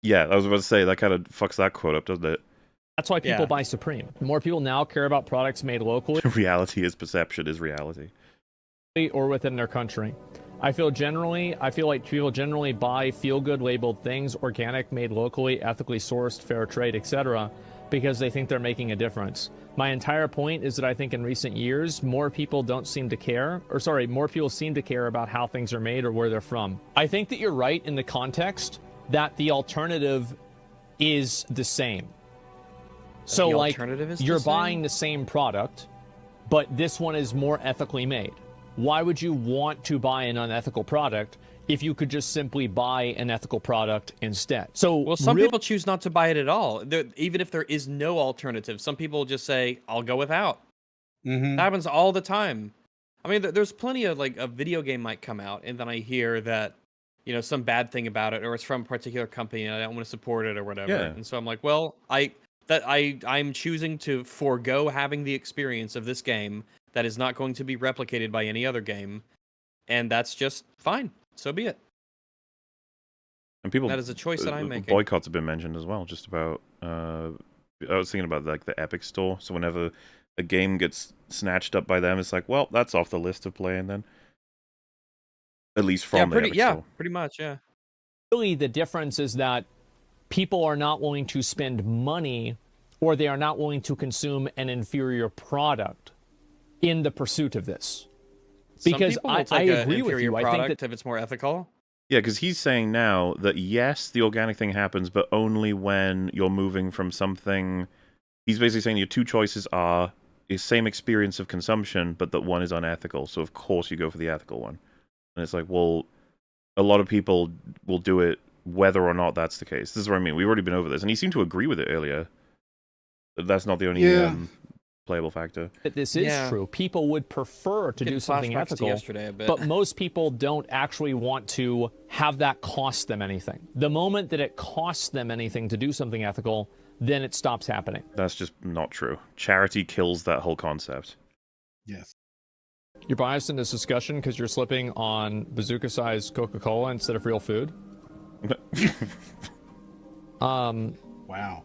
Yeah, I was about to say, that kind of fucks that quote up, doesn't it? That's why people buy Supreme. More people now care about products made locally. Reality is perception is reality. Or within their country. I feel like people generally buy feel-good labeled things, organic, made locally, ethically sourced, fair trade, etc., because they think they're making a difference. My entire point is that I think in recent years, more people seem to care about how things are made or where they're from. I think that you're right in the context that the alternative is the same. So like, you're buying the same product, but this one is more ethically made. Why would you want to buy an unethical product if you could just simply buy an ethical product instead? So, some people choose not to buy it at all. Even if there is no alternative, some people just say, I'll go without. That happens all the time. I mean, there's plenty of, like, a video game might come out, and then I hear that, some bad thing about it, or it's from a particular company, and I don't want to support it or whatever. Yeah. And so I'm like, well, I'm choosing to forego having the experience of this game that is not going to be replicated by any other game, and that's just fine. So be it. And people, that is a choice that I'm making. Boycotts have been mentioned as well. Just about, I was thinking about like the Epic Store. So whenever a game gets snatched up by them, it's like, well, that's off the list of playing then. At least from the Epic Store. Pretty much, yeah. Really, the difference is that people are not willing to spend money, or they are not willing to consume an inferior product in the pursuit of this. Because I agree with you. I think that if it's more ethical. Yeah, because he's saying now that yes, the organic thing happens, but only when you're moving from something. He's basically saying your two choices are the same experience of consumption, but that one is unethical. So of course you go for the ethical one. And it's like, well, a lot of people will do it whether or not that's the case. This is what I mean. We've already been over this, and he seemed to agree with it earlier. That's not the only playable factor. This is true. People would prefer to do something ethical, but most people don't actually want to have that cost them anything. The moment that it costs them anything to do something ethical, then it stops happening. That's just not true. Charity kills that whole concept. Yes. You're biased in this discussion because you're slipping on bazooka-sized Coca-Cola instead of real food? Wow.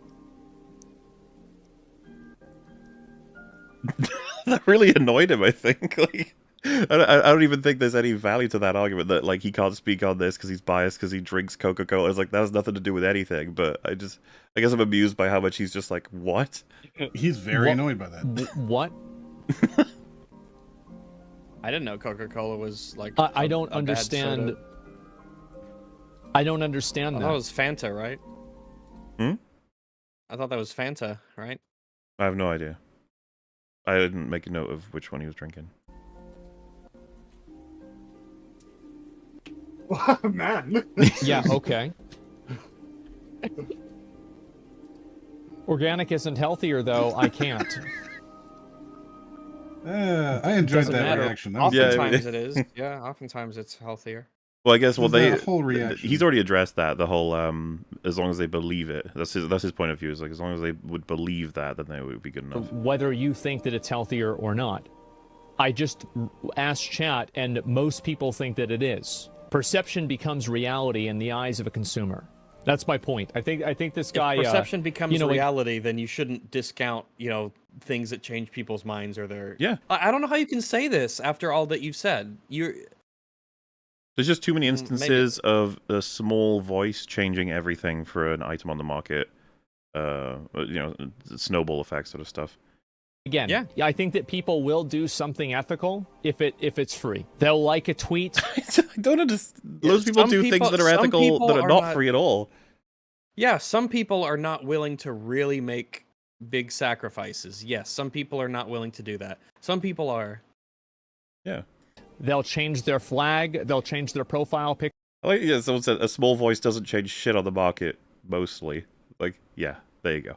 That really annoyed him, I think. Like, I don't even think there's any value to that argument that like he can't speak on this because he's biased because he drinks Coca-Cola. It's like that has nothing to do with anything. But I guess I'm amused by how much he's just like, what? He's very annoyed by that. What? I didn't know Coca-Cola was like. I don't understand. I don't understand that. That was Fanta, right? Hmm? I thought that was Fanta, right? I have no idea. I didn't make a note of which one he was drinking. Man. Yeah, okay. Organic isn't healthier, though. I can't. I enjoyed that reaction. That oftentimes it is. Yeah, oftentimes it's healthier. Well, I guess whole reaction. He's already addressed that. The whole as long as they believe it. That's his point of view. Is like as long as they would believe that, then they would be good enough. Whether you think that it's healthier or not, I just asked chat, and most people think that it is. Perception becomes reality in the eyes of a consumer. That's my point. I think this guy. If perception becomes reality, then you shouldn't discount things that change people's minds or their. Yeah. I don't know how you can say this after all that you've said. There's just too many instances of a small voice changing everything for an item on the market. Snowball effect sort of stuff. Again, yeah, I think that people will do something ethical if it's free. They'll like a tweet. I don't understand. Those people do things that are ethical that are not free at all. Yeah, some people are not willing to really make big sacrifices. Yes, some people are not willing to do that. Some people are. Yeah. They'll change their flag. They'll change their profile picture. Like, yeah, someone said a small voice doesn't change shit on the market, mostly. Like, yeah, there you go.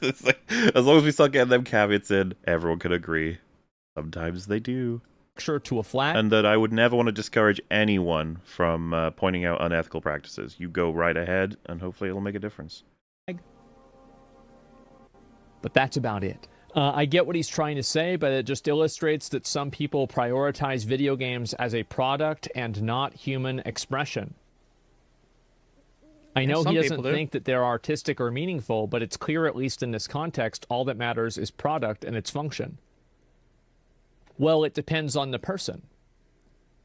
It's like, as long as we start getting them caveats in, everyone can agree. Sometimes they do. To a flag. And that I would never want to discourage anyone from pointing out unethical practices. You go right ahead, and hopefully it'll make a difference. But that's about it. I get what he's trying to say, but it just illustrates that some people prioritize video games as a product and not human expression. I know he doesn't think that they're artistic or meaningful, but it's clear, at least in this context, all that matters is product and its function. Well, it depends on the person.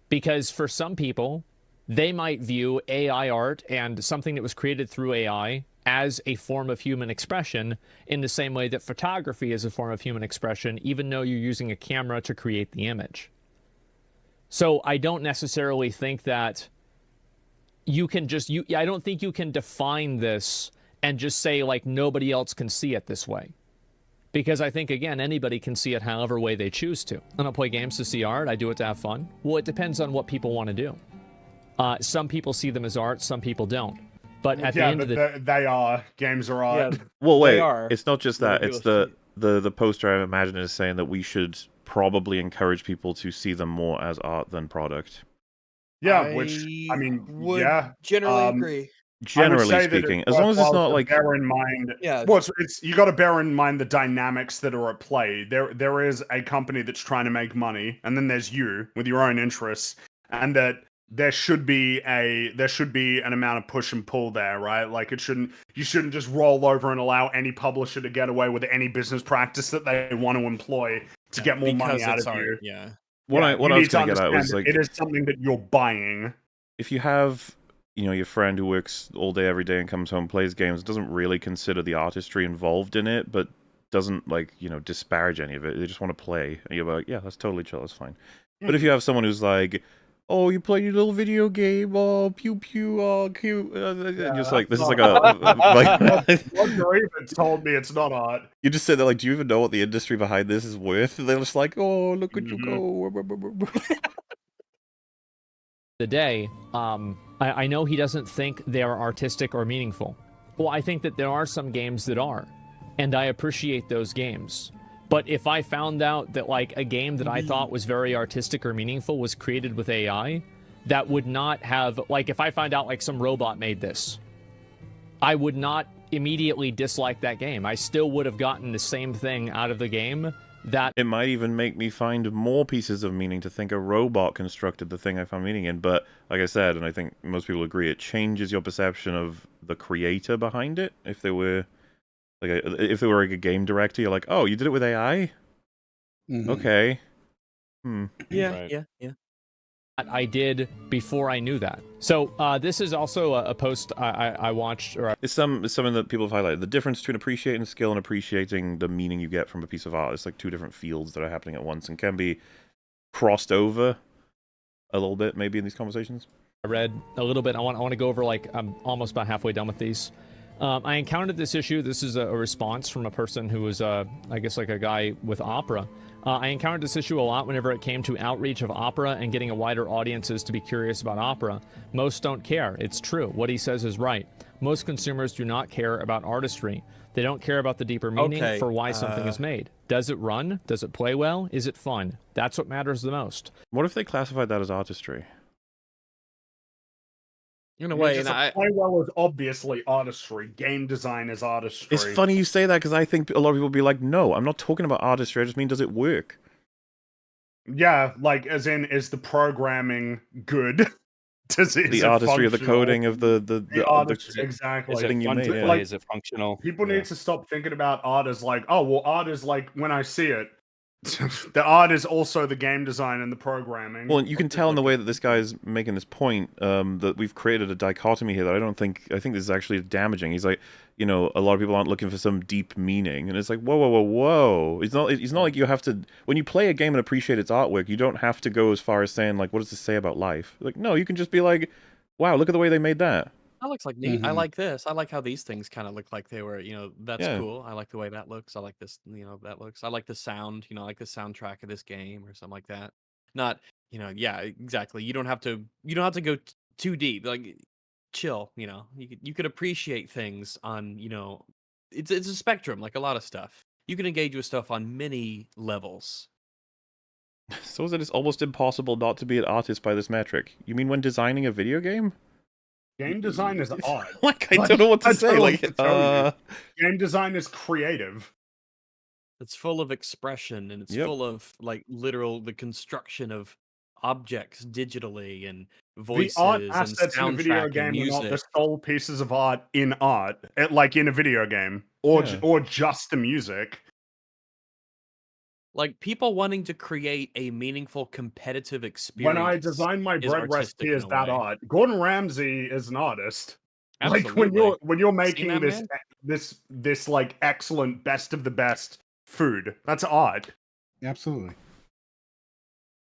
Because for some people, they might view AI art and something that was created through AI as a form of human expression in the same way that photography is a form of human expression, even though you're using a camera to create the image. So I don't necessarily think that you can just, I don't think you can define this and just say, like, nobody else can see it this way. Because I think, again, anybody can see it however way they choose to. I don't play games to see art. I do it to have fun. Well, it depends on what people want to do. Some people see them as art. Some people don't. But at the end of the they are. Games are art. Yeah, well, wait. It's not just that. It's the poster, I imagine, is saying that we should probably encourage people to see them more as art than product. Yeah, which, I mean, would generally agree. Generally speaking, as long as it's not like bear in mind, it's you got to bear in mind the dynamics that are at play. There is a company that's trying to make money, and then there's you with your own interests, and that there should be an amount of push and pull there, right? Like you shouldn't just roll over and allow any publisher to get away with any business practice that they want to employ to get more money out of you. Yeah. What I was going to get at was like, it is something that you're buying. If you have, your friend who works all day every day and comes home, plays games, doesn't really consider the artistry involved in it, but doesn't disparage any of it. They just want to play, and you're like, yeah, that's totally chill, that's fine. But if you have someone who's like, oh, you played your little video game, oh, pew pew, oh, cute. Just like, this is like Roger even told me it's not art. You just said that, like, do you even know what the industry behind this is worth? And they're just like, oh, look at you go. The day, I know he doesn't think they are artistic or meaningful. Well, I think that there are some games that are, and I appreciate those games. But if I found out that, like, a game that I thought was very artistic or meaningful was created with AI, that would not have, like, if I find out, like, some robot made this, I would not immediately dislike that game. I still would have gotten the same thing out of the game. That it might even make me find more pieces of meaning to think a robot constructed the thing I found meaning in. But, like I said, and I think most people agree, it changes your perception of the creator behind it. If they were... if they were like a game director, you're like, oh, you did it with AI? Okay. Yeah. I did before I knew that. So this is also a post I watched. It's something that people have highlighted. The difference between appreciating skill and appreciating the meaning you get from a piece of art. It's like two different fields that are happening at once and can be crossed over a little bit, maybe, in these conversations. I read a little bit. I want to go over, like, I'm almost about halfway done with these. I encountered this issue. This is a response from a person who was, I guess, like a guy with Opera. I encountered this issue a lot whenever it came to outreach of Opera and getting a wider audiences to be curious about Opera. Most don't care. It's true. What he says is right. Most consumers do not care about artistry. They don't care about the deeper meaning for why something is made. Does it run? Does it play well? Is it fun? That's what matters the most. What if they classified that as artistry? In a way, play well is obviously artistry. Game design is artistry. It's funny you say that because I think a lot of people will be like, no, I'm not talking about artistry. I just mean, does it work? Yeah, like, as in, is the programming good? The artistry of the coding of the artistry, exactly. Is it, you made, like, is it functional? People need to stop thinking about art as like, oh, well, art is like when I see it. The art is also the game design and the programming. Well, and you can tell in the way that this guy is making this point that we've created a dichotomy here that I think this is actually damaging. He's like, a lot of people aren't looking for some deep meaning, and it's like, whoa. It's not like you have to, when you play a game and appreciate its artwork, you don't have to go as far as saying, like, what does this say about life? Like, no, you can just be like, wow, look at the way they made that. That looks like neat. I like this. I like how these things kind of look like they were, that's cool. I like the way that looks. I like this, that looks. I like the sound, I like the soundtrack of this game or something like that. Not, yeah, exactly. You don't have to go too deep. Like, chill, you could appreciate things on, it's a spectrum, like a lot of stuff. You can engage with stuff on many levels. So is it it's almost impossible not to be an artist by this metric? You mean when designing a video game? Game design is art. I don't know what to say. Game design is creative. It's full of expression, and it's full of, like, the construction of objects digitally and voices the art assets and in a video game are not the sole pieces of art in art, like in a video game, or just the music. Like, people wanting to create a meaningful competitive experience. When I design my bread recipe, is that art? Gordon Ramsay is an artist. Absolutely. Like, when you're making this like excellent best of the best food, that's art. Absolutely.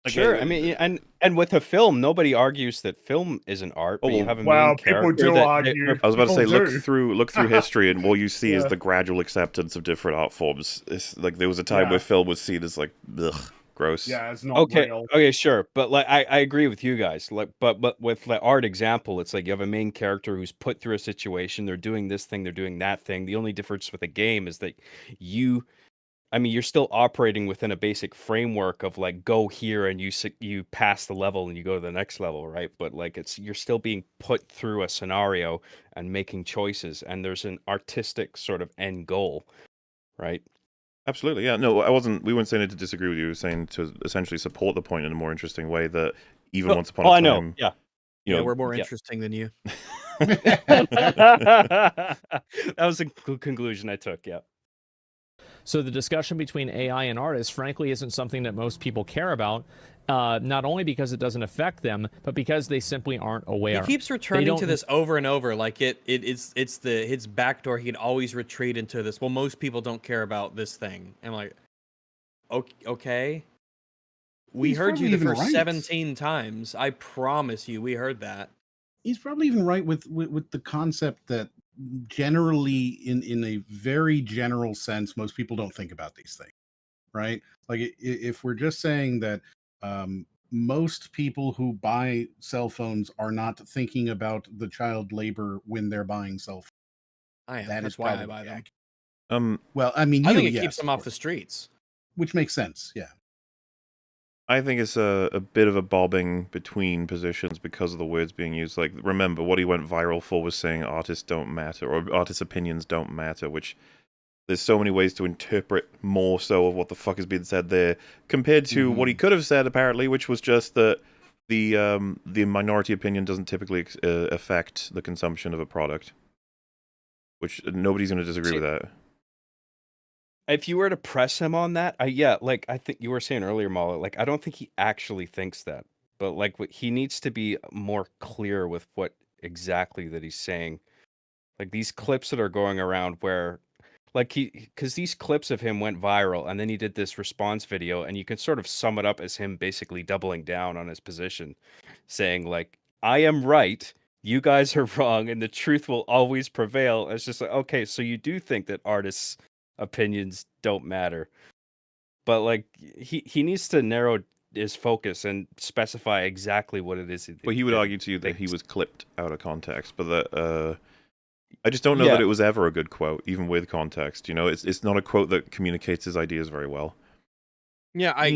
Sure, I mean, and with a film, nobody argues that film isn't art. But you have a main people do argue. I was about to say, look through history, and what you see is the gradual acceptance of different art forms. It's like there was a time where film was seen as like, ugh, gross. Yeah, it's not real. Okay, sure, but like I agree with you guys. Like, but with the art example, it's like you have a main character who's put through a situation. They're doing this thing, they're doing that thing. The only difference with a game is that you're still operating within a basic framework of like go here and you pass the level and you go to the next level, right? But like you're still being put through a scenario and making choices, and there's an artistic sort of end goal, right? Absolutely, yeah. No, we weren't saying it to disagree with you. We were saying to essentially support the point in a more interesting way that even once upon a time. I know, yeah. We're more interesting than you. That was the conclusion I took, yeah. So the discussion between AI and artists, frankly, isn't something that most people care about, not only because it doesn't affect them, but because they simply aren't aware. He keeps returning to this over and over, like it's his backdoor. He'd always retreat into this. Well, most people don't care about this thing. And I'm like, okay, We heard you the first 17 times. I promise you, we heard that. He's probably even right with the concept that generally, in a very general sense, most people don't think about these things, right? Like if we're just saying that most people who buy cell phones are not thinking about the child labor when they're buying cell phones. I am. That's why I buy them. Well, I mean, I think it keeps them off the streets, which makes sense. Yeah. I think it's a bit of a bobbing between positions because of the words being used. Like, remember, what he went viral for was saying artists don't matter, or artists' opinions don't matter, which there's so many ways to interpret more so of what the fuck is being said there, compared to what he could have said, apparently, which was just that the minority opinion doesn't typically affect the consumption of a product. Which nobody's going to disagree with that. If you were to press him on that, like I think you were saying earlier, Mala, like I don't think he actually thinks that, but like he needs to be more clear with what exactly that he's saying. Like these clips that are going around where, like because these clips of him went viral, and then he did this response video, and you can sort of sum it up as him basically doubling down on his position, saying like, "I am right, you guys are wrong, and the truth will always prevail." It's just like, okay, so you do think that artists' opinions don't matter, but like he needs to narrow his focus and specify exactly what it is. Well, he would argue to you that he was clipped out of context, but that I just don't know that it was ever a good quote, even with context. You know, it's not a quote that communicates his ideas very well. Yeah, I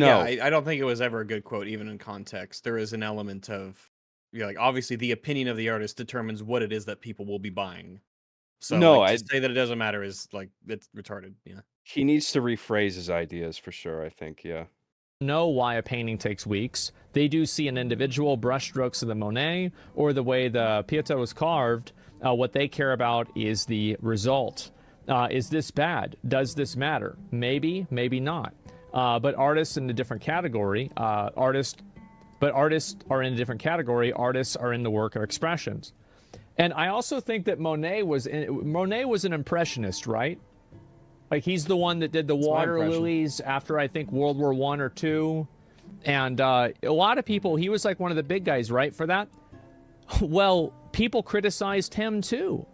don't think it was ever a good quote, even in context. There is an element of, like, obviously the opinion of the artist determines what it is that people will be buying. So to say that it doesn't matter is like, it's retarded. Yeah, he needs to rephrase his ideas for sure, I think. Yeah. Know why a painting takes weeks. They do see an individual brushstrokes of the Monet or the way the Pieta was carved. What they care about is the result. Is this bad? Does this matter? Maybe, maybe not. But artists in a different category. Artists are in a different category. Artists are in the work of expressions. And I also think that Monet was an impressionist, right? Like, he's the one that did the water lilies after, I think, World War I or II. And a lot of people, he was like one of the big guys, right, for that? Well, people criticized him, too.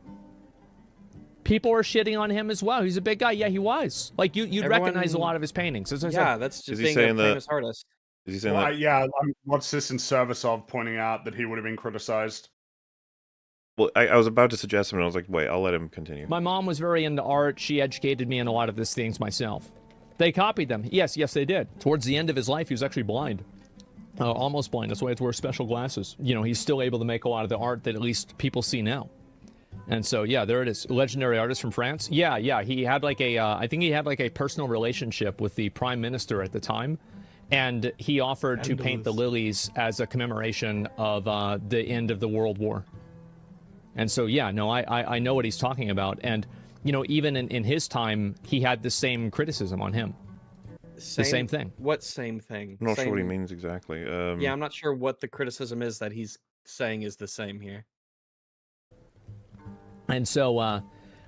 People were shitting on him as well. He's a big guy. Yeah, he was. Like, you'd recognize a lot of his paintings. As I said. That's just being a famous artist. Is he saying that? Yeah, what's this in service of pointing out that he would have been criticized? Well, I was about to suggest him, and I was like, wait, I'll let him continue. My mom was very into art. She educated me in a lot of these things myself. They copied them. Yes, they did. Towards the end of his life, he was actually blind. Almost blind. That's why he had to wear special glasses. You know, he's still able to make a lot of the art that at least people see now. And so, yeah, there it is. Legendary artist from France. Yeah. He had like I think he had like a personal relationship with the prime minister at the time. And he offered to paint the lilies as a commemoration of the end of the World War. And so, yeah, no, I know what he's talking about. And, you know, even in his time, he had the same criticism on him. The same thing. What same thing? I'm not sure what he means exactly. Yeah, I'm not sure what the criticism is that he's saying is the same here. And so,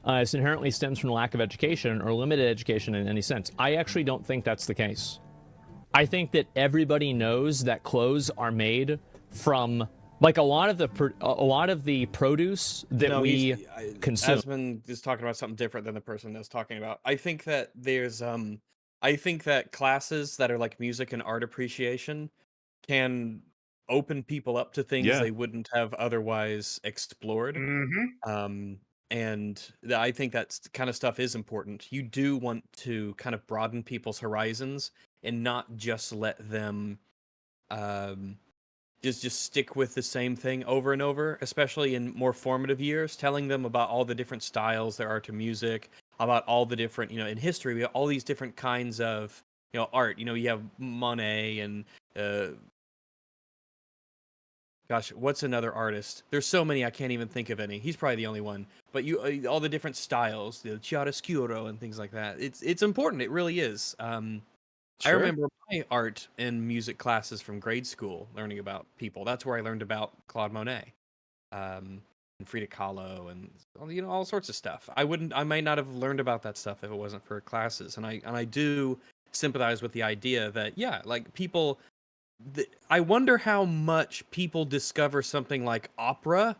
this inherently stems from lack of education or limited education in any sense. I actually don't think that's the case. I think that everybody knows that clothes are made from... Like a lot of the produce that we consume. Asmon is talking about something different than the person that's talking about. I think that there's I think that classes that are like music and art appreciation can open people up to things they wouldn't have otherwise explored. And I think that kind of stuff is important. You do want to kind of broaden people's horizons and not just let them just stick with the same thing over and over, especially in more formative years, telling them about all the different styles there are to music, about all the different, in history, we have all these different kinds of, art. You have Monet and, gosh, what's another artist? There's so many, I can't even think of any. He's probably the only one. But all the different styles, the chiaroscuro and things like that. It's important. It really is. Sure. I remember my art and music classes from grade school, learning about people. That's where I learned about Claude Monet, and Frida Kahlo, and all sorts of stuff. I might not have learned about that stuff if it wasn't for classes. And I do sympathize with the idea that like people I wonder how much people discover something like opera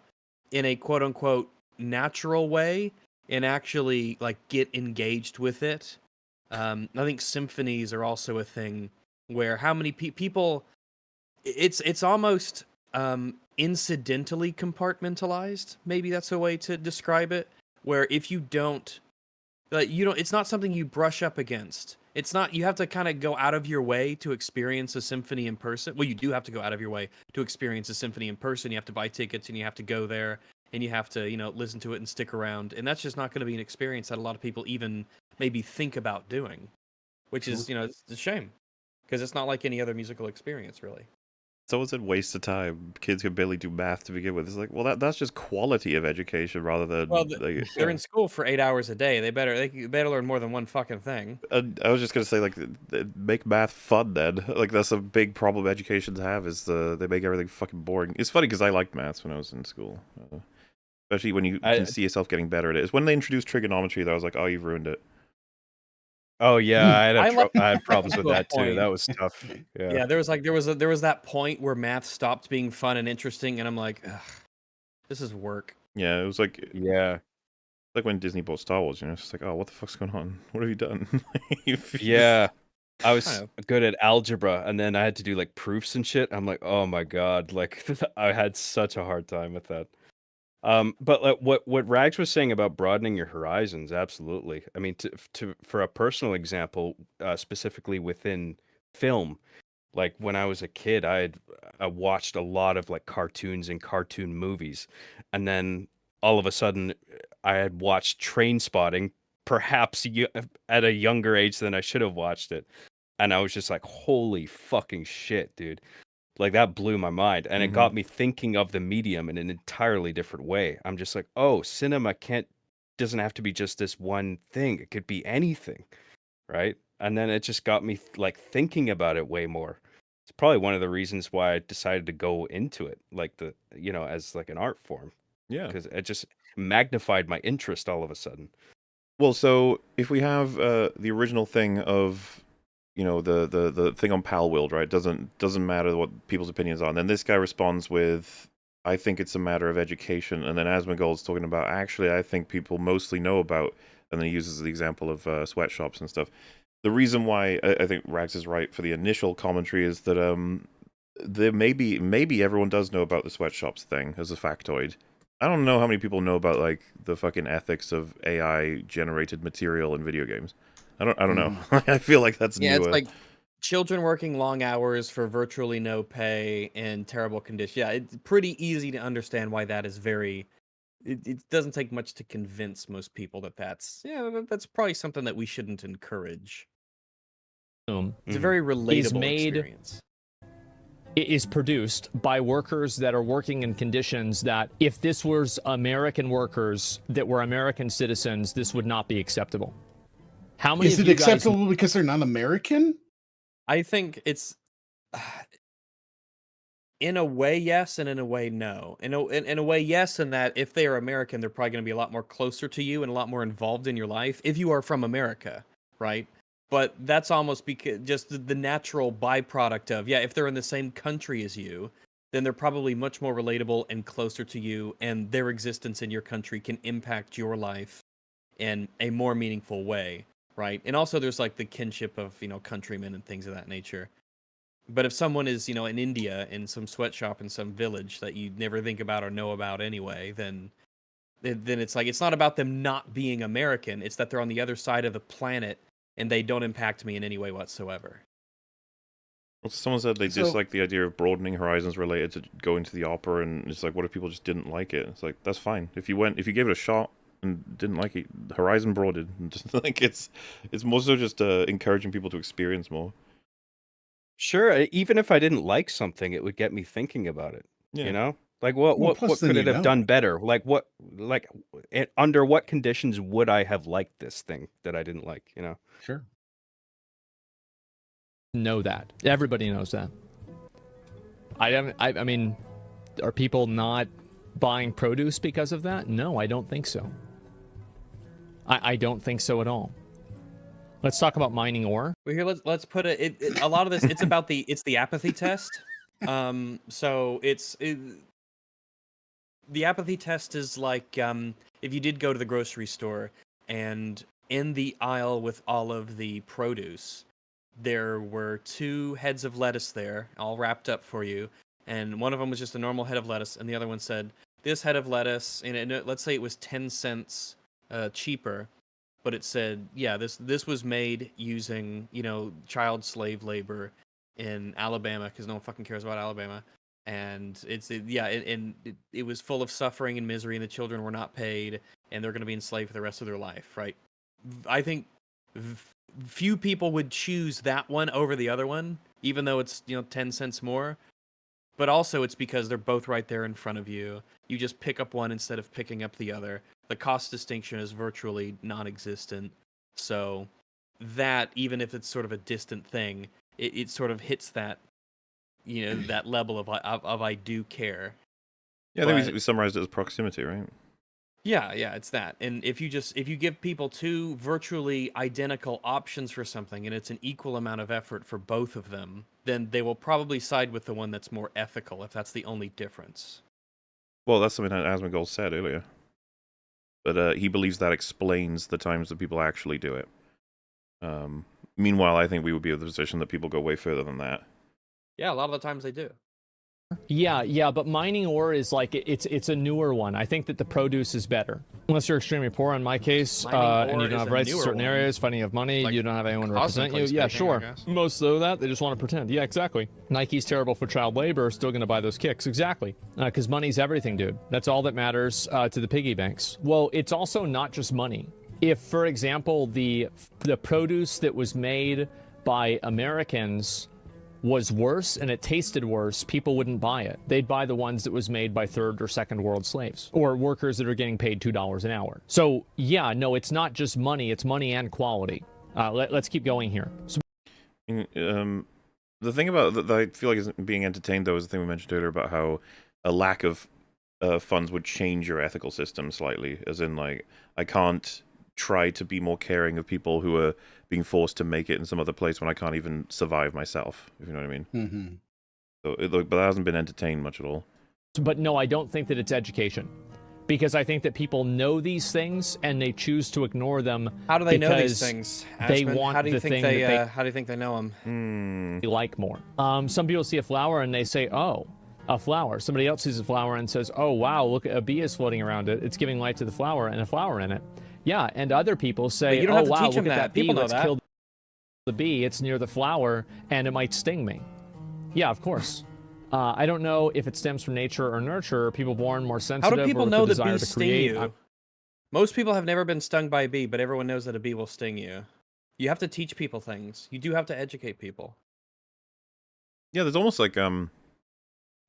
in a quote unquote natural way and actually like get engaged with it. I think symphonies are also a thing where how many people it's almost incidentally compartmentalized. Maybe that's a way to describe it. Where if you don't, it's not something you brush up against. It's not, you have to kind of go out of your way to experience a symphony in person. Well, you do have to go out of your way to experience a symphony in person. You have to buy tickets and you have to go there and you have to, listen to it and stick around. And that's just not going to be an experience that a lot of people even maybe think about doing, which is, it's a shame because it's not like any other musical experience, really. It's always a waste of time. Kids can barely do math to begin with. It's like, well, that's just quality of education rather than. Well, they're in school for 8 hours a day. They better learn more than one fucking thing. I was just gonna say, like, make math fun. Then, like, that's a big problem educations have is they make everything fucking boring. It's funny because I liked maths when I was in school, especially when you can see yourself getting better at it. It's when they introduced trigonometry that I was like, oh, you've ruined it. Oh yeah, I had problems with that too. That was tough. Yeah, there was that point where math stopped being fun and interesting, and I'm like, ugh, this is work. Yeah, it was like like when Disney bought Star Wars. It's just like, oh, what the fuck's going on? What have you done? Yeah, I was good at algebra, and then I had to do like proofs and shit. I'm like, oh my god, like I had such a hard time with that. But like, what Rags was saying about broadening your horizons, absolutely. I mean, for a personal example, specifically within film, like when I was a kid, I watched a lot of like cartoons and cartoon movies, and then all of a sudden, I had watched Train Spotting, perhaps at a younger age than I should have watched it, and I was just like, holy fucking shit, dude. Like that blew my mind, and it got me thinking of the medium in an entirely different way. I'm just like, oh, cinema doesn't have to be just this one thing. It could be anything, right? And then it just got me like thinking about it way more. It's probably one of the reasons why I decided to go into it, like as like an art form. Yeah, because it just magnified my interest all of a sudden. Well, so if we have the original thing of the thing on Palworld, right? Doesn't matter what people's opinions are. And then this guy responds with, I think it's a matter of education. And then Asmongold's talking about, actually, I think people mostly know about, and then he uses the example of sweatshops and stuff. The reason why I think Rags is right for the initial commentary is that there maybe everyone does know about the sweatshops thing as a factoid. I don't know how many people know about like the fucking ethics of AI generated material in video games. I don't know. I feel like that's newer. It's like children working long hours for virtually no pay and terrible conditions. Yeah, it's pretty easy to understand why that is very. It doesn't take much to convince most people that's probably something that we shouldn't encourage. It's a very relatable experience. It is produced by workers that are working in conditions that, if this was American workers that were American citizens, this would not be acceptable. How many? Is it acceptable because they're not American? I think it's in a way yes, and in a way no. In a way yes, in that if they are American, they're probably going to be a lot more closer to you and a lot more involved in your life if you are from America, right? But that's almost because just the natural byproduct of, if they're in the same country as you, then they're probably much more relatable and closer to you, and their existence in your country can impact your life in a more meaningful way, right? And also there's like the kinship of, countrymen and things of that nature. But if someone is, in India in some sweatshop in some village that you never think about or know about anyway, then it's like, it's not about them not being American, it's that they're on the other side of the planet and they don't impact me in any way whatsoever. Well, someone said they dislike the idea of broadening horizons related to going to the opera, and it's like, what if people just didn't like it? It's like, that's fine. If you gave it a shot and didn't like it, horizon broadened. And just like it's more so just encouraging people to experience more. Sure, even if I didn't like something, it would get me thinking about it. Yeah. Like what could it have done better? Under what conditions would I have liked this thing that I didn't like? Sure. Know that. Everybody knows that. I mean, are people not buying produce because of that? No, I don't think so. I don't think so at all. Let's talk about mining ore. Well, here let's put it. A lot of this it's about the apathy test. So the apathy test is like if you did go to the grocery store and in the aisle with all of the produce, there were 2 heads of lettuce there, all wrapped up for you, and one of them was just a normal head of lettuce, and the other one said, this head of lettuce, and let's say it was 10 cents cheaper, but it said, yeah, this was made using, child slave labor in Alabama, because no one fucking cares about Alabama. And it was full of suffering and misery, and the children were not paid, and they're going to be enslaved for the rest of their life, right? I think few people would choose that one over the other one, even though it's 10 cents more. But also it's because they're both right there in front of you. You just pick up one instead of picking up the other. The cost distinction is virtually non-existent. So that, even if it's sort of a distant thing, it sort of hits that, that level of I do care. Yeah, I think we summarized it as proximity, right? Yeah, it's that. And if you give people 2 virtually identical options for something, and it's an equal amount of effort for both of them, then they will probably side with the one that's more ethical, if that's the only difference. Well, that's something that Asmongold said earlier. But he believes that explains the times that people actually do it. Meanwhile, I think we would be in the position that people go way further than that. Yeah, a lot of the times they do. Yeah, but mining ore is like it's a newer one. I think that the produce is better. Unless you're extremely poor, in my case, and you don't have rights in certain areas, fighting of money, like, you don't have anyone to represent you. Yeah, sure. Most of that, they just want to pretend. Yeah, exactly. Nike's terrible for child labor, still going to buy those kicks. Exactly. Because money's everything, dude. That's all that matters to the piggy banks. Well, it's also not just money. If, for example, the produce that was made by Americans was worse and it tasted worse, people wouldn't buy it. They'd buy the ones that was made by 3rd or 2nd world slaves or workers that are getting paid $2 an hour. So yeah, no, it's not just money, it's money and quality. Let's keep going here. So the thing about that I feel like isn't being entertained, though, is the thing we mentioned earlier about how a lack of funds would change your ethical system slightly, as in, like, I can't try to be more caring of people who are being forced to make it in some other place when I can't even survive myself, if you know what I mean. Mm-hmm. So, but that hasn't been entertained much at all. But no, I don't think that it's education. Because I think that people know these things and they choose to ignore them. How do they know these things? They want the thing that they... How do you think they know them? They like more. Some people see a flower and they say, oh, a flower. Somebody else sees a flower and says, oh, wow, look, a bee is floating around it. It's giving light to the flower and a flower in it. Yeah, and other people say, you don't have to wow, teach look them at that bee, people know let's that. kill the bee. It's near the flower and it might sting me. Yeah, of course. I don't know if it stems from nature or nurture. Are people born more sensitive? How do people or with know the that desire bees to sting create? you? Most people have never been stung by a bee, but everyone knows that a bee will sting you. You have to teach people things. You do have to educate people. Yeah, there's almost like you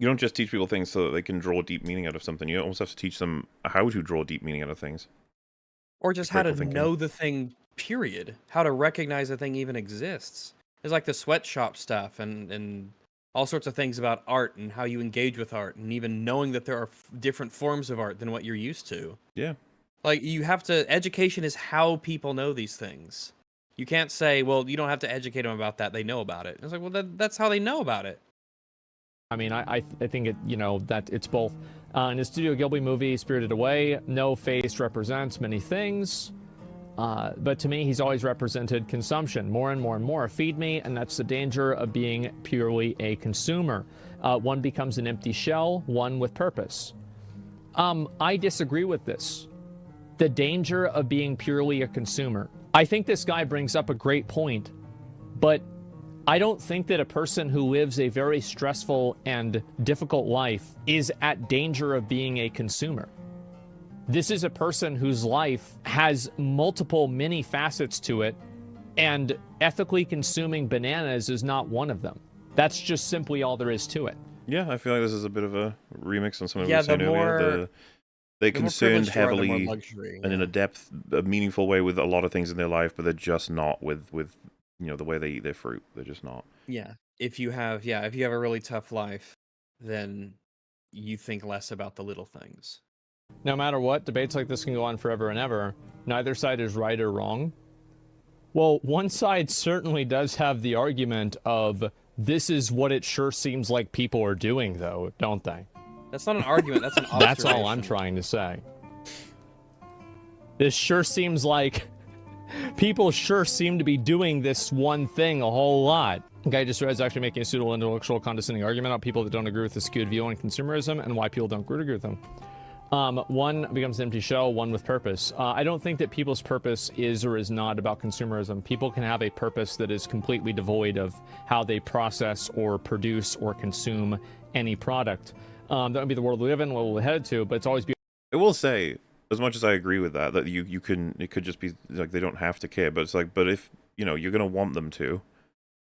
don't just teach people things so that they can draw deep meaning out of something. You almost have to teach them how to draw deep meaning out of things. Or just how to know the thing, period. How to recognize the thing even exists. There's like the sweatshop stuff and all sorts of things about art and how you engage with art and even knowing that there are different forms of art than what you're used to. Yeah. Like, you have to... Education is how people know these things. You can't say, well, you don't have to educate them about that. They know about it. It's like, well, that's how they know about it. I mean, I think it, that it's both. In his Studio Gilby movie, Spirited Away, no face represents many things. But to me, he's always represented consumption, more and more and more. Feed me, and that's the danger of being purely a consumer. One becomes an empty shell, one with purpose. I disagree with this. The danger of being purely a consumer. I think this guy brings up a great point, but I don't think that a person who lives a very stressful and difficult life is at danger of being a consumer. This is a person whose life has multiple many facets to it, and ethically consuming bananas is not one of them. That's just simply all there is to it. Yeah, I feel like this is a bit of a remix on something we were saying earlier. They concerned heavily and in a meaningful way with a lot of things in their life, but they're just not with the way they eat their fruit. They're just not. Yeah. If you have a really tough life, then you think less about the little things. No matter what, debates like this can go on forever and ever. Neither side is right or wrong. Well, one side certainly does have the argument of this is what it sure seems like people are doing, though, don't they? That's not an argument. That's an observation. That's all I'm trying to say. This sure seems like people sure seem to be doing this one thing a whole lot. Guy just is actually making a pseudo intellectual condescending argument about people that don't agree with the skewed view on consumerism and why people don't agree with them. One becomes an empty shell, one with purpose. I don't think that people's purpose is or is not about consumerism. People can have a purpose that is completely devoid of how they process or produce or consume any product. That would be the world we live in, what we're headed to, but it's always be. I will say, as much as I agree with that you can, it could just be like they don't have to care, but it's like, but if, you know, you're gonna want them to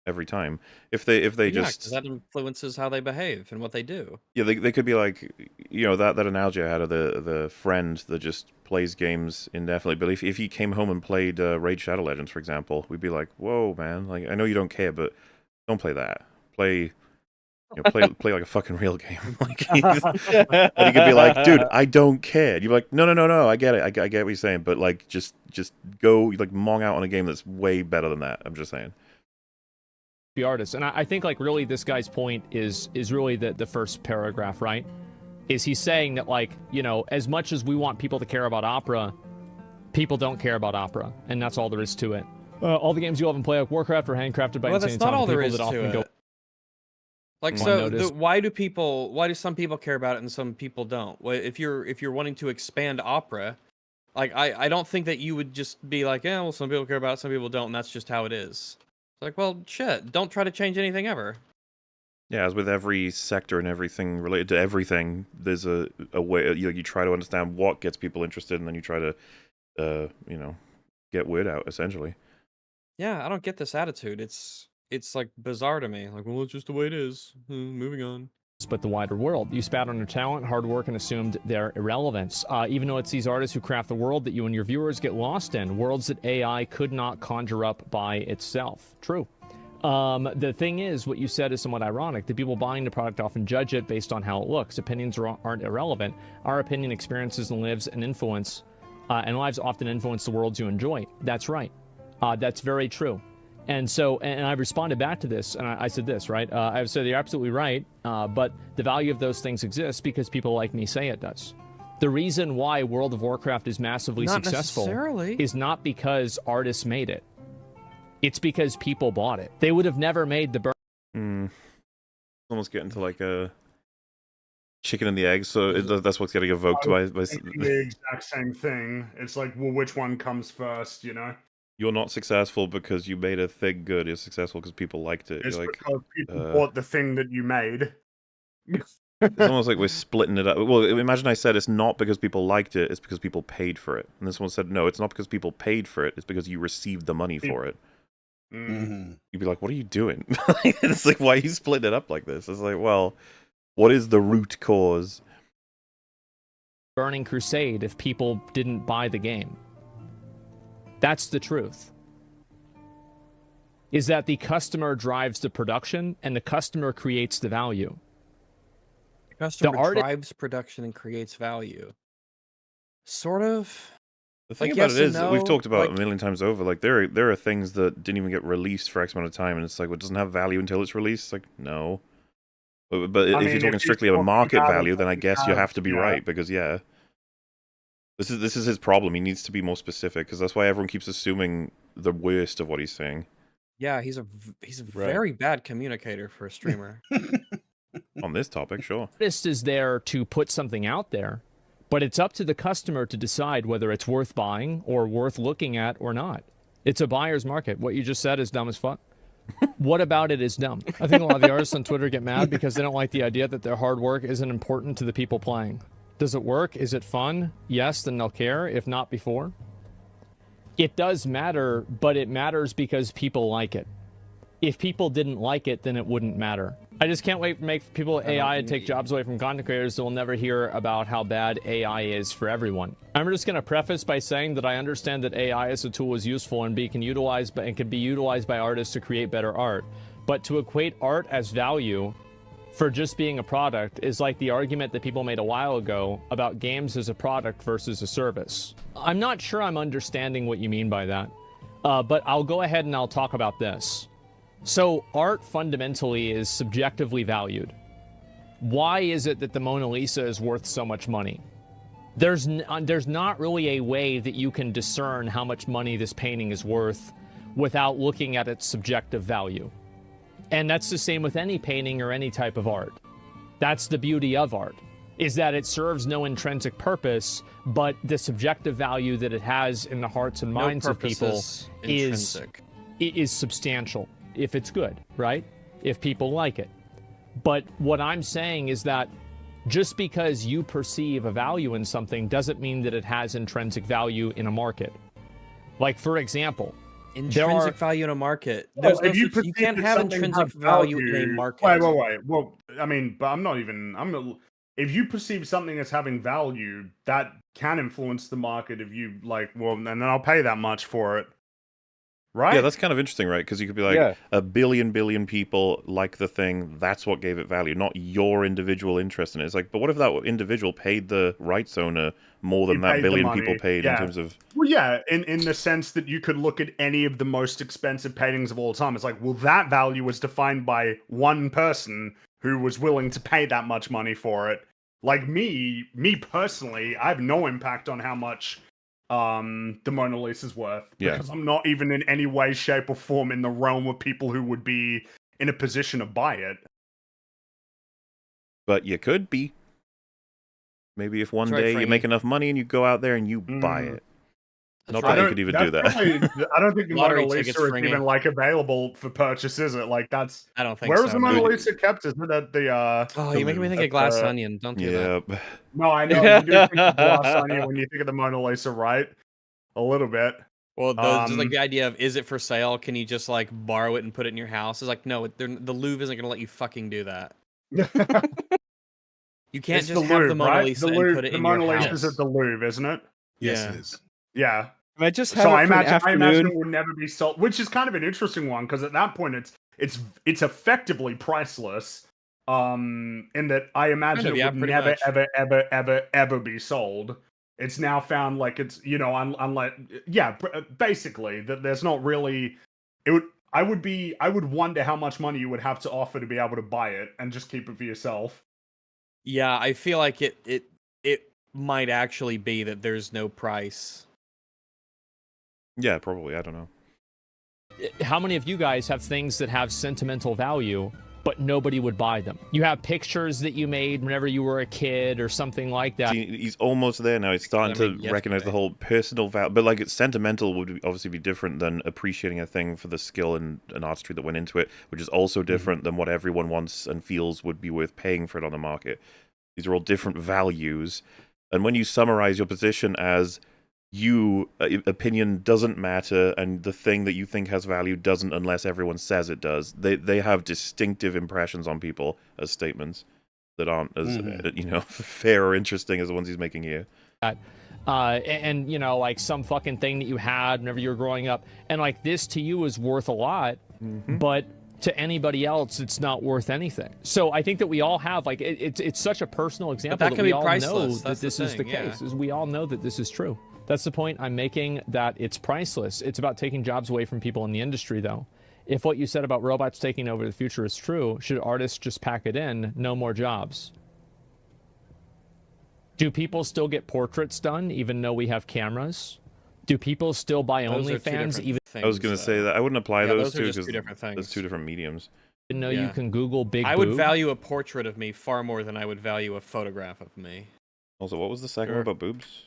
every time. If they just, 'cause that influences how they behave and what they do. Yeah, they could be like, you know, that analogy I had of the friend that just plays games indefinitely. But if he came home and played Raid Shadow Legends, for example, we'd be like, whoa, man, like I know you don't care, but don't play that. Play like a fucking real game. Like, and he could be like, dude, I don't care. You're like, no, I get it. I get what you're saying, but like, just go like mong out on a game that's way better than that. I'm just saying. The artist, and I think like really this guy's point is really the first paragraph, right? Is he's saying that, like, you know, as much as we want people to care about opera, people don't care about opera, and that's all there is to it. All the games you love and play, like Warcraft, are handcrafted by insane that's not all there is that often to it. Like, so why do some people care about it and some people don't? Well, if you're wanting to expand opera, like I don't think that you would just be like, yeah, well, some people care about it, some people don't, and that's just how it is. It's like, well, shit, don't try to change anything ever. Yeah, as with every sector and everything related to everything, there's a way, you try to understand what gets people interested, and then you try to, you know, get word out, essentially. Yeah, I don't get this attitude. It's like bizarre to me. Like, well, it's just the way it is. Moving on. But the wider world. You spat on their talent, hard work, and assumed their irrelevance. Even though it's these artists who craft the world that you and your viewers get lost in, worlds that AI could not conjure up by itself. True. The thing is, what you said is somewhat ironic. The people buying the product often judge it based on how it looks. Opinions aren't irrelevant. Our opinion, experiences, and lives and influence, and lives often influence the worlds you enjoy. That's right. That's very true. And so, and I responded back to this, and I said this, right? I said, you're absolutely right, but the value of those things exists because people like me say it does. The reason why World of Warcraft is massively successful is not because artists made it. It's because people bought it. They would have never made the Almost getting to like a chicken and the egg, so that's what's getting evoked by the exact same thing. It's like, well, which one comes first, you know? You're not successful because you made a thing good. You're successful because people liked it. It's like, because people bought the thing that you made. It's almost like we're splitting it up. Well, imagine I said it's not because people liked it, it's because people paid for it. And this one said, no, it's not because people paid for it, it's because you received the money for it. Mm-hmm. You'd be like, what are you doing? It's like, why are you splitting it up like this? It's like, well, what is the root cause? Burning Crusade if people didn't buy the game. That's the truth. Is that the customer drives the production and the customer creates the value. The customer drives production and creates value. Sort of. The thing about it is, that we've talked about a million times over, like there are things that didn't even get released for X amount of time, and it's like, well, it doesn't have value until it's released. It's like, no. But if you're talking strictly about market value, then I guess you have to be right, because yeah. This is his problem. He needs to be more specific, because that's why everyone keeps assuming the worst of what he's saying. Yeah, he's a very bad communicator for a streamer. On this topic, sure. Artist is there to put something out there, but it's up to the customer to decide whether it's worth buying or worth looking at or not. It's a buyer's market. What you just said is dumb as fuck. What about it is dumb? I think a lot of the artists on Twitter get mad because they don't like the idea that their hard work isn't important to the people playing. Does it work? Is it fun? Yes, then they'll care. If not, before. It does matter, but it matters because people like it. If people didn't like it, then it wouldn't matter. I just can't wait to make people AI and take jobs away from content creators that will never hear about how bad AI is for everyone. I'm just going to preface by saying that I understand that AI as a tool is useful and can be utilized by artists to create better art. But to equate art as value for just being a product is like the argument that people made a while ago about games as a product versus a service. I'm not sure I'm understanding what you mean by that. But I'll go ahead and I'll talk about this. So art fundamentally is subjectively valued. Why is it that the Mona Lisa is worth so much money? There's not really a way that you can discern how much money this painting is worth without looking at its subjective value. And that's the same with any painting or any type of art. That's the beauty of art, is that it serves no intrinsic purpose, but the subjective value that it has in the hearts and minds of people is substantial if it's good, right? If people like it. But what I'm saying is that just because you perceive a value in something doesn't mean that it has intrinsic value in a market. Like, for example, intrinsic value in a market. You can't have intrinsic value in a market. Wait. Well, I mean, but if you perceive something as having value, that can influence the market if you like, well, and then I'll pay that much for it. Right? Yeah, that's kind of interesting, right? Because you could be like, a billion people like the thing, that's what gave it value, not your individual interest in it. It's like, but what if that individual paid the rights owner more than that billion people paid in terms of... Well, yeah, in the sense that you could look at any of the most expensive paintings of all time. It's like, well, that value was defined by one person who was willing to pay that much money for it. Like me personally, I have no impact on how much the Mona Lisa's worth, because I'm not even in any way, shape, or form in the realm of people who would be in a position to buy it. But you could be. Maybe if one day you make enough money and you go out there and you buy it. Not that you could even do that. I don't think the Mona Lisa is even like available for purchase, is it? Like that's. I don't think. Where is the Mona Lisa kept? Isn't it at the? Oh, you're making me think of Glass Onion. Don't do that. No, I know you do think of Glass Onion when you think of the Mona Lisa, right? A little bit. Well, just like the idea of, is it for sale? Can you just like borrow it and put it in your house? It's like, no, the Louvre isn't going to let you fucking do that. You can't just have the Mona Lisa and put it in your house. The Mona Lisa's at the Louvre, isn't it? Yes, it is. Yeah. I just have I imagine it would never be sold, which is kind of an interesting one, because at that point it's effectively priceless. In that I imagine it would never ever be sold. It's now found like it's, unlike basically that there's not really I would wonder how much money you would have to offer to be able to buy it and just keep it for yourself. Yeah, I feel like it might actually be that there's no price. Yeah, probably. I don't know. How many of you guys have things that have sentimental value, but nobody would buy them? You have pictures that you made whenever you were a kid or something like that. He's almost there now. He's starting to recognize the whole personal value. But like, it's sentimental would obviously be different than appreciating a thing for the skill and artistry that went into it, which is also different than what everyone wants and feels would be worth paying for it on the market. These are all different values. And when you summarize your position as opinion doesn't matter, and the thing that you think has value doesn't unless everyone says it does. They have distinctive impressions on people as statements that aren't as fair or interesting as the ones he's making here. And like some fucking thing that you had whenever you were growing up, and like this to you is worth a lot, but to anybody else it's not worth anything. So I think that we all have like it's such a personal example that we all know that this is the case. Is we all know that this is true. That's the point I'm making, that it's priceless. It's about taking jobs away from people in the industry, though. If what you said about robots taking over the future is true, should artists just pack it in? No more jobs. Do people still get portraits done, even though we have cameras? Do people still buy OnlyFans? I was going to say that. I wouldn't apply those two, because those two different mediums. Even though you can Google big I would value a portrait of me far more than I would value a photograph of me. Also, what was the second one about boobs?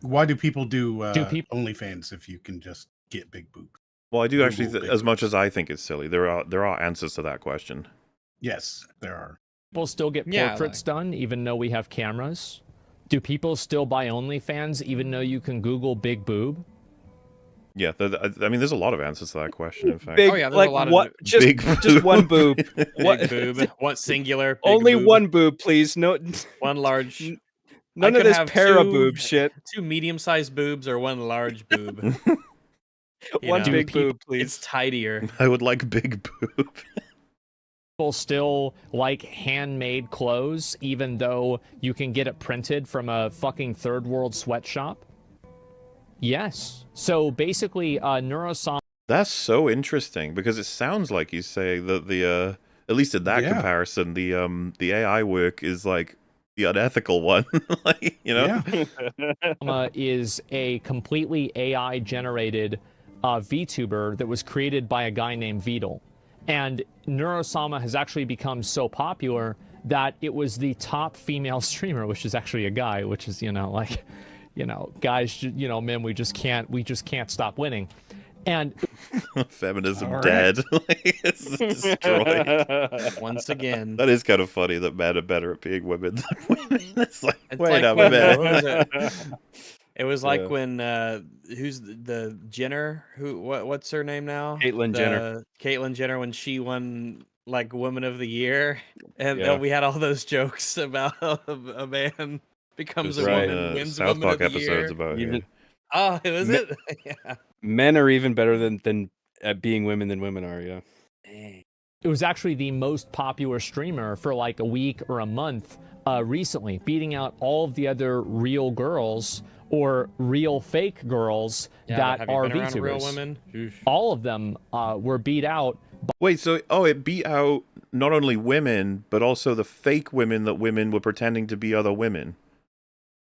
Why do people do OnlyFans if you can just get big boobs? Well, I do actually, as much as I think it's silly, there are answers to that question. Yes, there are. People still get portraits done, even though we have cameras? Do people still buy OnlyFans, even though you can Google big boob? Yeah, I mean, there's a lot of answers to that question, in fact. There's a lot of just one boob. Big boob. What singular? Only one boob, please. No, one large. None of this para-boob shit. 2 medium-sized boobs or 1 large boob. One big boob, please. It's tidier. I would like big boob. People still like handmade clothes, even though you can get it printed from a fucking third world sweatshop? Yes. So basically, Neurosama. That's so interesting because it sounds like you say that the at least in that comparison, the AI work is like the unethical one, like, you know. Is a completely AI generated VTuber that was created by a guy named Vidal, and Neurosama has actually become so popular that it was the top female streamer, which is actually a guy, which is, you know, like, you know, guys, you know, men, we just can't stop winning. And feminism dead. Like, it's destroyed. Once again. That is kind of funny that men are better at being women than women. It's like, wait like a minute. It was like when who's the Jenner? What's her name now? Caitlyn Jenner. Caitlyn Jenner, when she won like Woman of the Year, and we had all those jokes about a man becomes a woman, wins South Woman Park of the episodes Year. about Even, Oh, was it? Yeah. Men are even better than at being women than women are. Yeah. It was actually the most popular streamer for like a week or a month recently, beating out all of the other real girls or real fake girls that are VTubers. Real women? All of them were beat out. Wait, so it beat out not only women, but also the fake women that women were pretending to be other women.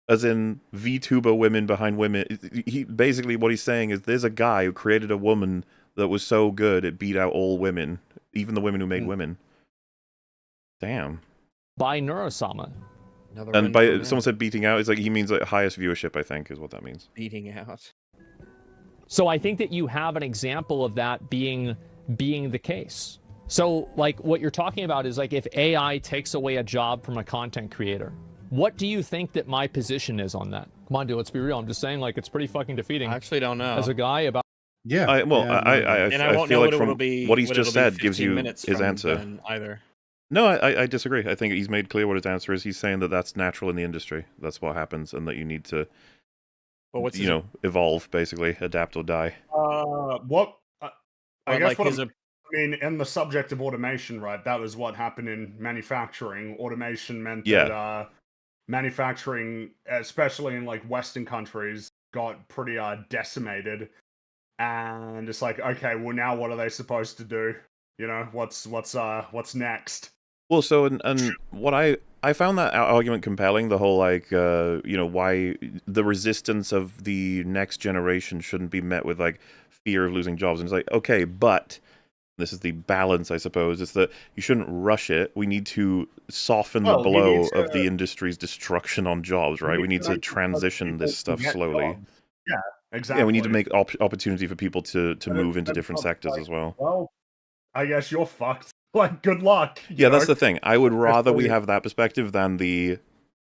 As in VTuber women behind women. He basically, what he's saying is there's a guy who created a woman that was so good it beat out all women, even the women who made women. Damn. By Neurosama. And by someone said beating out, it's like he means like highest viewership, I think, is what that means. Beating out. So I think that you have an example of that being the case. So like what you're talking about is like if AI takes away a job from a content creator, what do you think that my position is on that? Come on, dude, let's be real. I'm just saying, like, it's pretty fucking defeating. I actually don't know. As a guy about... I feel like from what he's just said gives you his answer. Either. No, I disagree. I think he's made clear what his answer is. He's saying that that's natural in the industry. That's what happens, and that you need to, evolve, basically, adapt or die. I guess I mean, in the subject of automation, right, that was what happened in manufacturing. Automation meant that manufacturing, especially in like Western countries, got pretty decimated. And it's like, okay, well now what are they supposed to do? You know, what's next? Well, so and what I found that argument compelling, the whole like why the resistance of the next generation shouldn't be met with like fear of losing jobs. And it's like, okay, but this is the balance, I suppose. It's that you shouldn't rush it. We need to soften the blow of the industry's destruction on jobs, right? We need to transition this stuff slowly. Jobs. Yeah, exactly. Yeah, we need to make opportunity for people to move into different sectors as well. Well, I guess you're fucked. Like, good luck. Yeah, that's the thing. I would rather we have that perspective than the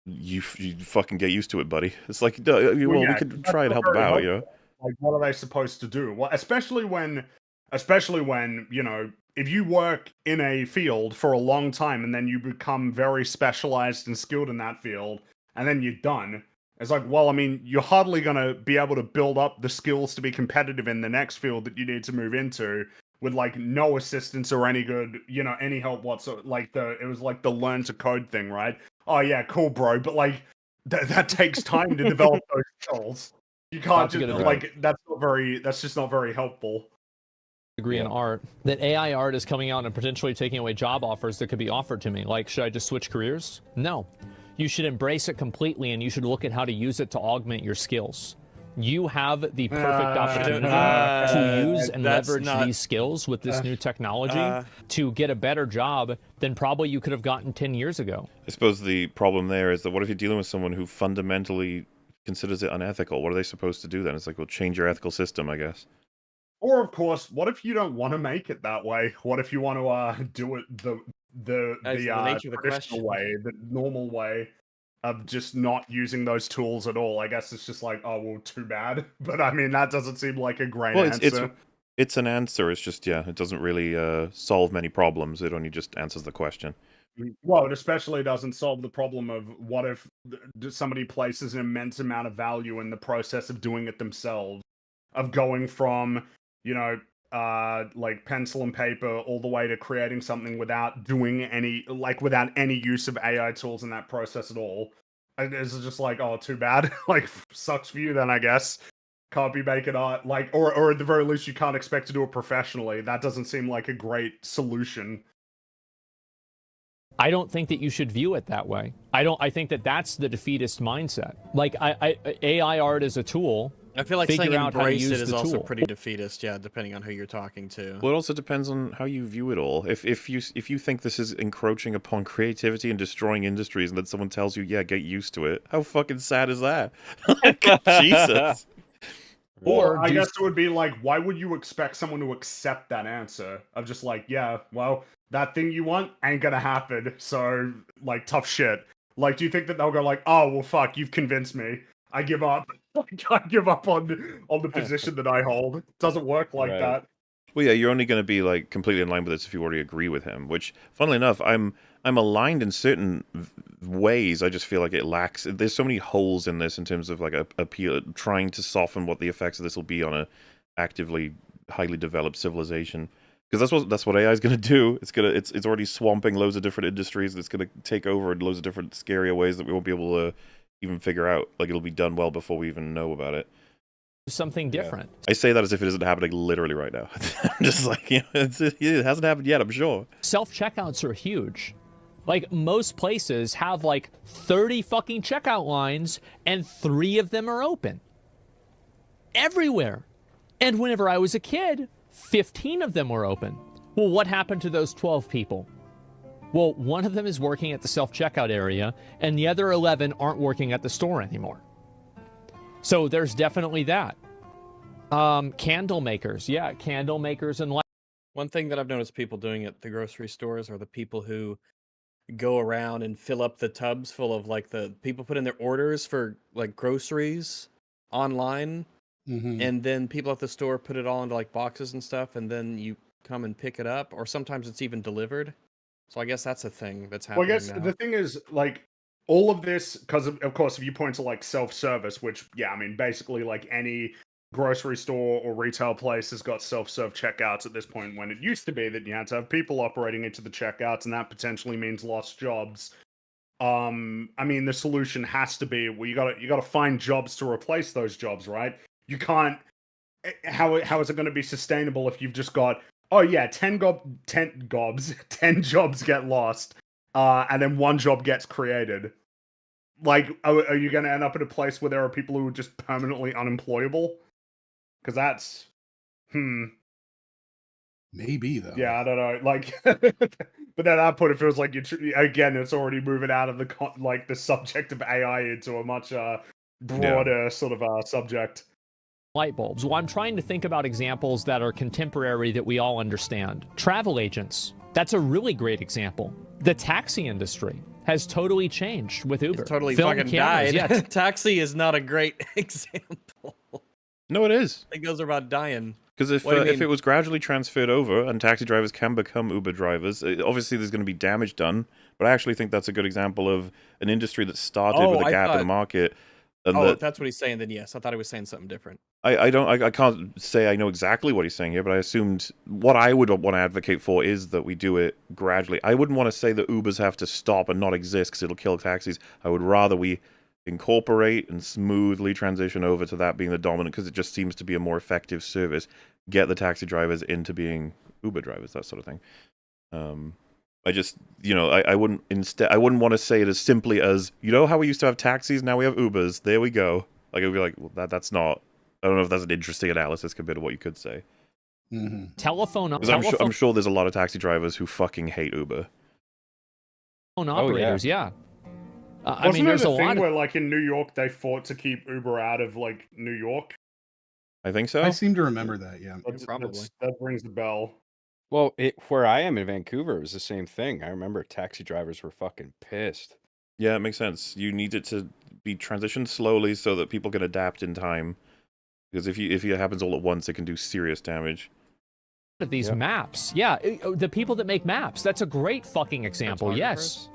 you fucking get used to it, buddy. It's like, we could try and help them out, you know? Like, what are they supposed to do? Well, especially when, you know, if you work in a field for a long time and then you become very specialized and skilled in that field, and then you're done, it's like, well, I mean, you're hardly going to be able to build up the skills to be competitive in the next field that you need to move into with, like, no assistance or any good, you know, any help whatsoever. Like, it was like the learn to code thing, right? Oh, yeah, cool, bro. But, like, that takes time to develop those skills. You can't just, like, that's just not very helpful. Degree in art, that AI art is coming out and potentially taking away job offers that could be offered to me. Like, should I just switch careers? No. You should embrace it completely, and you should look at how to use it to augment your skills. You have the perfect opportunity to use and leverage these skills with this new technology to get a better job than probably you could have gotten 10 years ago. I suppose the problem there is that what if you're dealing with someone who fundamentally considers it unethical? What are they supposed to do then? It's like, well, change your ethical system, I guess. Or, of course, what if you don't want to make it that way? What if you want to do it the traditional way, the normal way of just not using those tools at all? I guess it's just like, oh, well, too bad. But, I mean, that doesn't seem like a great answer. It's an answer. It's just, it doesn't really solve many problems. It only just answers the question. Well, it especially doesn't solve the problem of what if somebody places an immense amount of value in the process of doing it themselves, of going from, you know, like pencil and paper all the way to creating something without doing without any use of AI tools in that process at all. It's just like, oh, too bad. Like, sucks for you then, I guess. can't be making art, like, or at the very least, you can't expect to do it professionally. That doesn't seem like a great solution. I don't think that you should view it that way. I think that that's the defeatist mindset. Like, AI art is a tool. I feel like saying embrace it is also pretty defeatist, yeah, depending on who you're talking to. Well, it also depends on how you view it all. If you think this is encroaching upon creativity and destroying industries, and then someone tells you, yeah, get used to it, how fucking sad is that? Jesus. Or I guess it would be like, why would you expect someone to accept that answer? Of just like, yeah, well, that thing you want ain't gonna happen, so, like, tough shit. Like, do you think that they'll go like, oh, well, fuck, you've convinced me. I give up. I give up on the position that I hold. It doesn't work like that. Well, yeah, you're only going to be like completely in line with this if you already agree with him. Which, funnily enough, I'm aligned in certain ways. I just feel like it lacks. There's so many holes in this in terms of like appeal, trying to soften what the effects of this will be on a actively highly developed civilization. Because that's what AI is going to do. It's already swamping loads of different industries. It's going to take over in loads of different scarier ways that we won't be able to even figure out. Like, it'll be done well before we even know about it. Something different. I say that as if it isn't happening literally right now. I'm just like, it hasn't happened yet, I'm sure. Self-checkouts are huge. Like, most places have like 30 fucking checkout lines and 3 of them are open. Everywhere. And whenever I was a kid, 15 of them were open. Well, what happened to those 12 people? Well, one of them is working at the self-checkout area, and the other 11 aren't working at the store anymore. So there's definitely that. Candle makers. Yeah, candle makers and light. One thing that I've noticed people doing at the grocery stores are the people who go around and fill up the tubs full of, like, the people put in their orders for, like, groceries online, and then people at the store put it all into, like, boxes and stuff, and then you come and pick it up, or sometimes it's even delivered. So I guess that's a thing that's happening. Well, I guess the thing is, like, all of this, because of course, if you point to like self-service, which, yeah, I mean, basically like any grocery store or retail place has got self-serve checkouts at this point, when it used to be that you had to have people operating into the checkouts, and that potentially means lost jobs. I mean, the solution has to be, well, you gotta find jobs to replace those jobs, right? You can't. How is it going to be sustainable if you've just got, oh yeah, 10 jobs get lost, and then 1 job gets created? Like, are you going to end up in a place where there are people who are just permanently unemployable? Because that's, maybe though. Yeah, I don't know. Like, but at that point, it feels like again, it's already moving out of the subject of AI into a much broader sort of subject. Light bulbs. Well, I'm trying to think about examples that are contemporary that we all understand. Travel agents. That's a really great example. The taxi industry has totally changed with Uber. It's totally Film fucking cameras, died. yeah. Taxi is not a great example. No, it is. It goes about dying. Because if it was gradually transferred over and taxi drivers can become Uber drivers, obviously there's going to be damage done. But I actually think that's a good example of an industry that started with a gap in the market. And if that's what he's saying, then yes. I thought he was saying something different. I can't say I know exactly what he's saying here, but I assumed what I would want to advocate for is that we do it gradually. I wouldn't want to say that Ubers have to stop and not exist because it'll kill taxis. I would rather we incorporate and smoothly transition over to that being the dominant, because it just seems to be a more effective service. Get the taxi drivers into being Uber drivers, that sort of thing. I just, I wouldn't want to say it as simply as, how we used to have taxis, now we have Ubers, there we go. Like, it would be like, well, that's not, I don't know if that's an interesting analysis compared to what you could say. Telephone I'm sure there's a lot of taxi drivers who fucking hate Uber. Phone operators, yeah. I mean, there's a lot where, like, in New York, they fought to keep Uber out of, like, New York. I think so. I seem to remember that, yeah. Probably. That rings a bell. Well, where I am in Vancouver, it was the same thing. I remember taxi drivers were fucking pissed. Yeah, it makes sense. You need it to be transitioned slowly so that people can adapt in time. Because if it happens all at once, it can do serious damage. These maps. Yeah, the people that make maps. That's a great fucking example. Yes.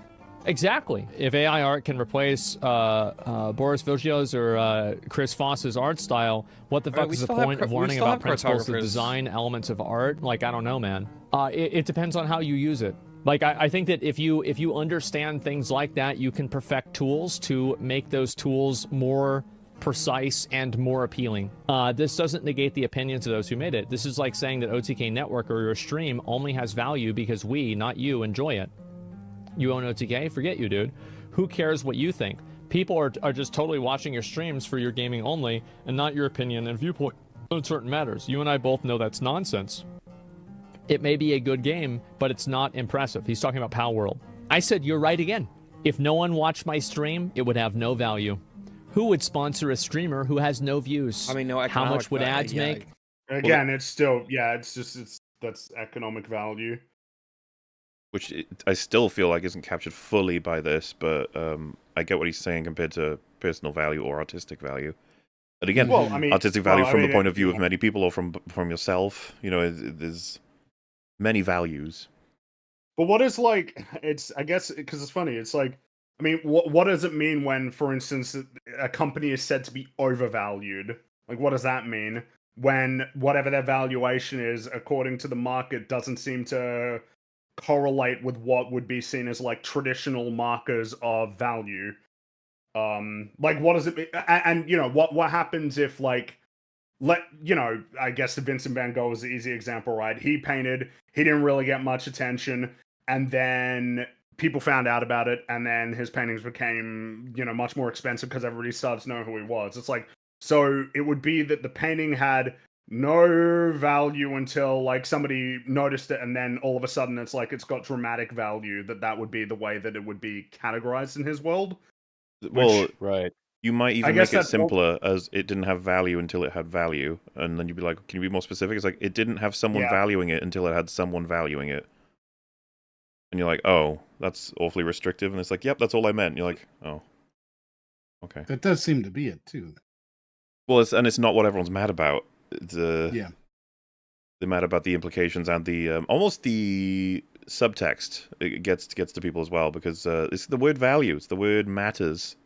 Exactly. If AI art can replace Boris Vogio's or Chris Foss's art style, what the fuck is the point of learning about principles of design, elements of art? Like, I don't know, man. It depends on how you use it. Like, I think that if you understand things like that, you can perfect tools to make those tools more precise and more appealing. This doesn't negate the opinions of those who made it. This is like saying that OTK Network or your stream only has value because we, not you, enjoy it. You own OTK? Forget you, dude. Who cares what you think? People are just totally watching your streams for your gaming only and not your opinion and viewpoint on certain matters. You and I both know that's nonsense. It may be a good game, but it's not impressive. He's talking about Pal World. I said, you're right again. If no one watched my stream, it would have no value. Who would sponsor a streamer who has no views? I mean, no. How much would ads make? Again, it's still, that's economic value. Which I still feel like isn't captured fully by this, but I get what he's saying compared to personal value or artistic value. And again, artistic value from the point of view of many people or from yourself. You know, there's many values. But what is like? It's I guess because it's funny. It's like I mean, what does it mean when, for instance, a company is said to be overvalued? Like, what does that mean when whatever their valuation is, according to the market, doesn't seem to correlate with what would be seen as like traditional markers of value? Like, what does it mean? And you know, what happens if like, I guess the Vincent van Gogh is the easy example, right? He painted, he didn't really get much attention, and then people found out about it, and then his paintings became, much more expensive because everybody started to know who he was. It's like, so it would be that the painting had no value until like somebody noticed it, and then all of a sudden it's like it's got dramatic value. That would be the way that it would be categorized in his world. Well, right. You might even make it simpler as it didn't have value until it had value, and then you'd be like, can you be more specific? It's like it didn't have someone valuing it until it had someone valuing it. And you're like, oh, that's awfully restrictive. And it's like, yep, that's all I meant. And you're like, oh, okay. That does seem to be it too. Well, it's not what everyone's mad about. They're mad about the implications and the almost the subtext. It gets to people as well, because it's the word value. It's the word matters.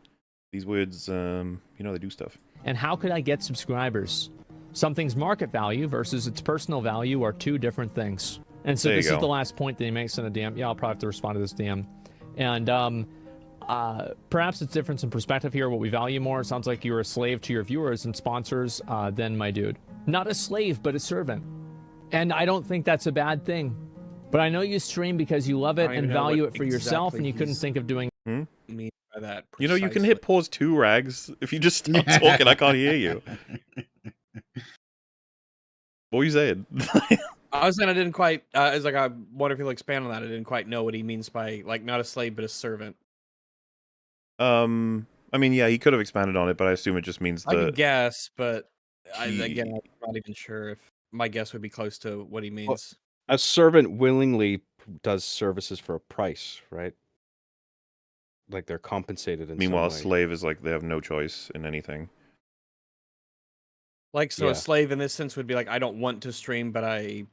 These words, they do stuff. And how could I get subscribers? Something's market value versus its personal value are two different things. And so this is the last point that he makes in a DM. Yeah, I'll probably have to respond to this DM. And perhaps it's difference in perspective here, what we value more. It sounds like you're a slave to your viewers and sponsors than my dude. Not a slave, but a servant. And I don't think that's a bad thing. But I know you stream because you love it and value it for yourself, and you couldn't think of doing me by that. Precisely. You can hit pause too, Rags. If you just stop talking, I can't hear you. What were you saying? I was saying I didn't quite. I was like, I wonder if he'll expand on that. I didn't quite know what he means by like not a slave but a servant. I mean, yeah, he could have expanded on it, but I assume it just means I could guess, but I'm not even sure if my guess would be close to what he means. Well, a servant willingly does services for a price, right? Like they're compensated in Meanwhile, some way. A slave is like they have no choice in anything. Like, so a slave in this sense would be like, I don't want to stream, but I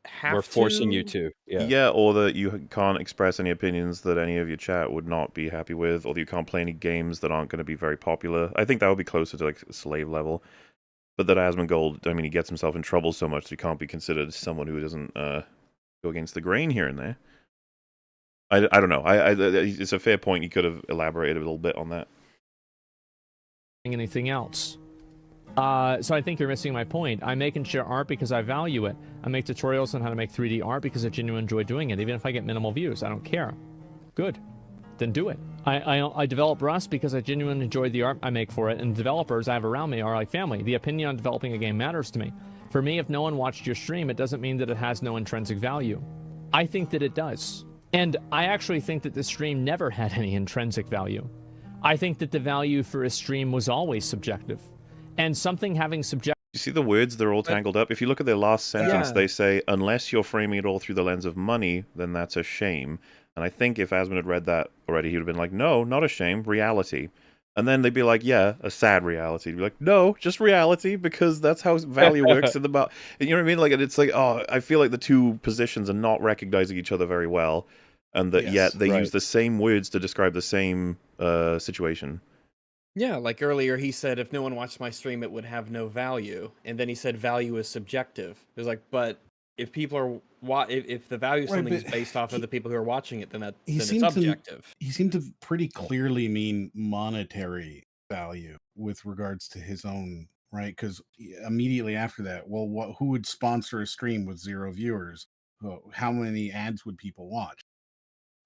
have to. We're forcing you to. Yeah, or that you can't express any opinions that any of your chat would not be happy with, or that you can't play any games that aren't going to be very popular. I think that would be closer to like slave level. But that Asmongold, I mean, he gets himself in trouble so much that he can't be considered someone who doesn't go against the grain here and there. I don't know. It's a fair point. You could have elaborated a little bit on that. Anything else? So I think you're missing my point. I make and share art because I value it. I make tutorials on how to make 3D art because I genuinely enjoy doing it. Even if I get minimal views, I don't care. Good. Then do it. I develop Rust because I genuinely enjoy the art I make for it, and developers I have around me are like family. The opinion on developing a game matters to me. For me, if no one watched your stream, it doesn't mean that it has no intrinsic value. I think that it does. And I actually think that the stream never had any intrinsic value. I think that the value for a stream was always subjective. And something having subjective... You see the words, they're all tangled up. If you look at their last sentence, they say, unless you're framing it all through the lens of money, then that's a shame. And I think if Asmon had read that already, he would have been like, no, not a shame, reality. And then they'd be like, yeah, a sad reality. He'd be like, no, just reality, because that's how value works in the... You know what I mean? Like, it's like, oh, I feel like the two positions are not recognizing each other very well, and that yet they use the same words to describe the same situation. Yeah, like earlier he said, if no one watched my stream, it would have no value. And then he said value is subjective. It was like, but if people are... If the value of something is based off of the people who are watching it, then it's subjective. He seemed to pretty clearly mean monetary value with regards to his own, right? Because immediately after that, well, who would sponsor a stream with 0 viewers? How many ads would people watch?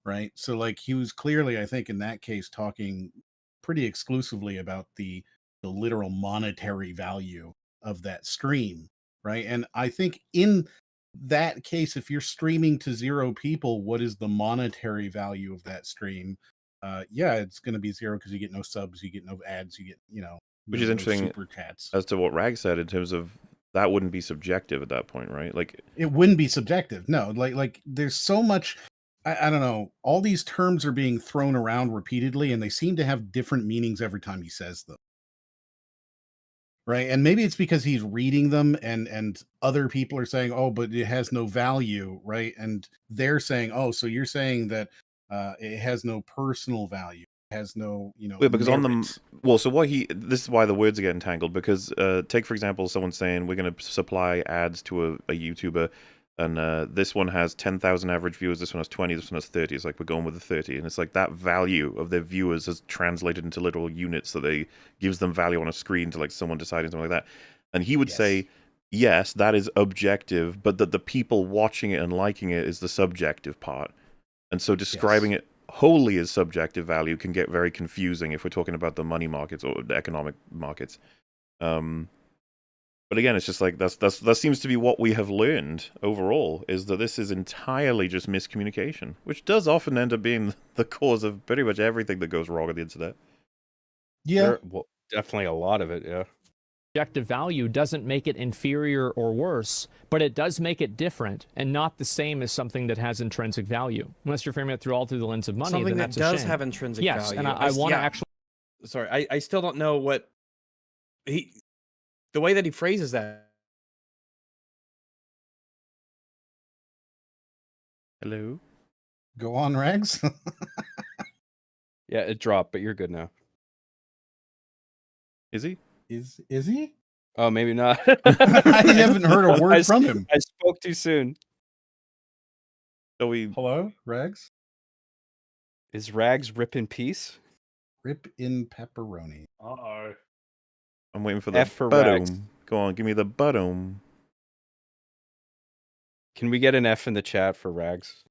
Right. So like he was clearly, I think, in that case, talking pretty exclusively about the literal monetary value of that stream. Right. And I think in that case, if you're streaming to 0 people, what is the monetary value of that stream? Yeah, it's going to be 0 because you get no subs, you get no ads, you get, which is interesting super chats. As to what Rag said in terms of that wouldn't be subjective at that point, right? Like it wouldn't be subjective. No, like there's so much. I don't know. All these terms are being thrown around repeatedly, and they seem to have different meanings every time he says them. Right. And maybe it's because he's reading them and other people are saying, oh, but it has no value. Right. And they're saying, oh, so you're saying that it has no personal value. It has no, yeah, because merit. on them, so this is why the words are getting tangled, because take, for example, someone saying we're going to supply ads to a YouTuber, and this one has 10,000 average viewers, this one has 20, this one has 30. It's like we're going with the 30, and it's like that value of their viewers is translated into literal units, so they gives them value on a screen to like someone deciding something like that. And he would say, yes, that is objective, but that the people watching it and liking it is the subjective part. And so describing it wholly as subjective value can get very confusing if we're talking about the money markets or the economic markets. But again, it's just like that seems to be what we have learned overall, is that this is entirely just miscommunication, which does often end up being the cause of pretty much everything that goes wrong on the internet. Yeah, well, definitely a lot of it. Yeah, objective value doesn't make it inferior or worse, but it does make it different and not the same as something that has intrinsic value. Unless you're framing it through the lens of money, something then that that's does a shame. have intrinsic yes, value. and I want to actually. Sorry, I still don't know what the way that he phrases that. Hello? Go on, Rags. yeah, it dropped, but you're good now. Is he? Is he? Oh, maybe not. I haven't heard a word from him. I spoke too soon. So Hello, Rags? Is Rags rip in peace? Rip in pepperoni. Uh-oh. I'm waiting for the F for Rags. bottom. Go on, give me the bottom. Can we get an F in the chat for Rags?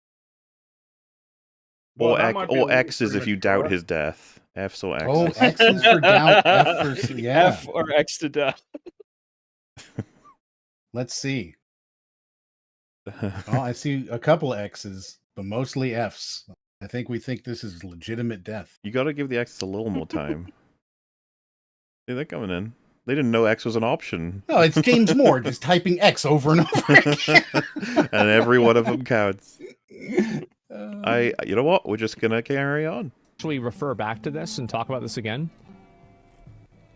Well, or X's if you doubt his death. F's or X's. Oh, X's for doubt. F for F or X to doubt. Let's see. Oh, I see a couple of X's, but mostly F's. I think we think this is legitimate death. You got to give the X's a little more time. See, they're coming in. They didn't know X was an option. No, it's James Moore just typing X over and over again. And every one of them counts. You know what? We're just gonna carry on. Actually, refer back to this and talk about this again.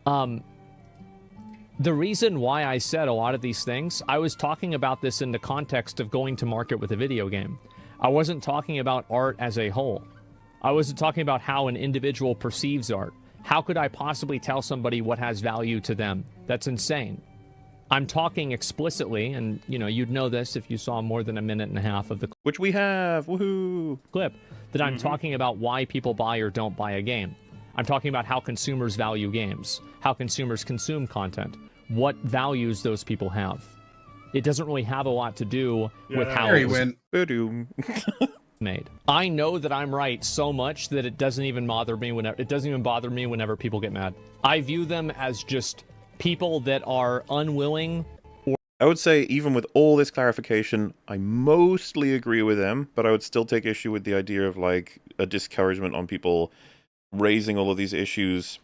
The reason why I said a lot of these things, I was talking about this in the context of going to market with a video game. I wasn't talking about art as a whole. I wasn't talking about how an individual perceives art. How could I possibly tell somebody what has value to them? That's insane. I'm talking explicitly, and you'd know this if you saw more than a minute and a half of the which we have, woohoo, clip, that I'm talking about why people buy or don't buy a game. I'm talking about how consumers value games, how consumers consume content, what values those people have. It doesn't really have a lot to do with how it was made. I know that I'm right so much that it doesn't even bother me whenever people get mad. I view them as just people that are unwilling. I would say, even with all this clarification, I mostly agree with them, but I would still take issue with the idea of like a discouragement on people raising all of these issues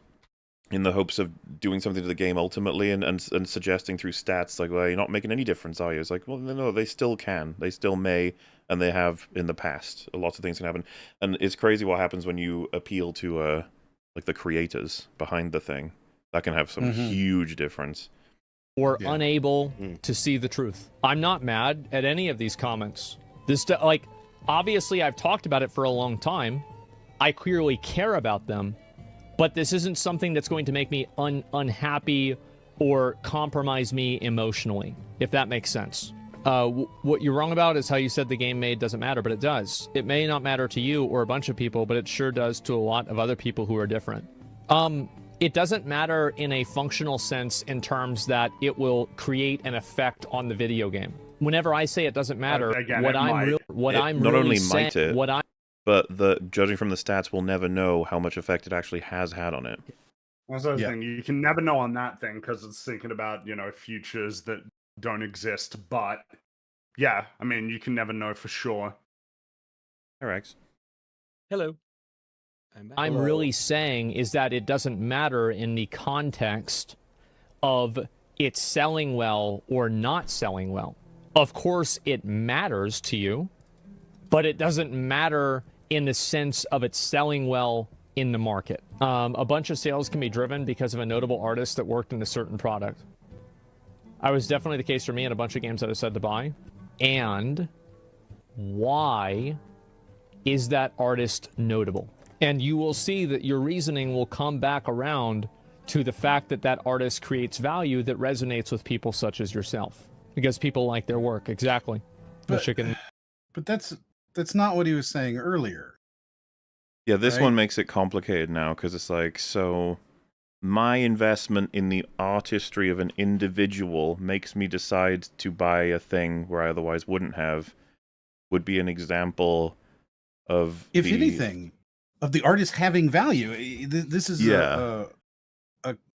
in the hopes of doing something to the game ultimately, and suggesting through stats like, well, you're not making any difference, are you? It's like, well, no, they still can. They still may, and they have in the past. Lots of things can happen. And it's crazy what happens when you appeal to like the creators behind the thing. That can have some huge difference. Or unable to see the truth. I'm not mad at any of these comments. Obviously I've talked about it for a long time. I clearly care about them. But this isn't something that's going to make me unhappy or compromise me emotionally, if that makes sense. What you're wrong about is how you said the game made doesn't matter, but it does. It may not matter to you or a bunch of people, but it sure does to a lot of other people who are different. It doesn't matter in a functional sense in terms that it will create an effect on the video game. Whenever I say it doesn't matter, Again, what it I'm might. Not really only saying, might it, but judging from the stats, we'll never know how much effect it actually has had on it. That's the thing. You can never know on that thing because it's thinking about, futures that don't exist. But yeah, I mean, you can never know for sure. Hey, Rex. Hello. I'm really saying is that it doesn't matter in the context of it selling well or not selling well. Of course, it matters to you, but it doesn't matter in the sense of it selling well in the market. A bunch of sales can be driven because of a notable artist that worked in a certain product. I was definitely the case for me in a bunch of games that I said to buy. And why is that artist notable? And you will see that your reasoning will come back around to the fact that that artist creates value that resonates with people such as yourself. Because people like their work. Exactly. But that's not what he was saying earlier. Yeah, this one makes it complicated now because it's like, so my investment in the artistry of an individual makes me decide to buy a thing where I otherwise wouldn't have, would be an example of if anything, of the artist having value. This is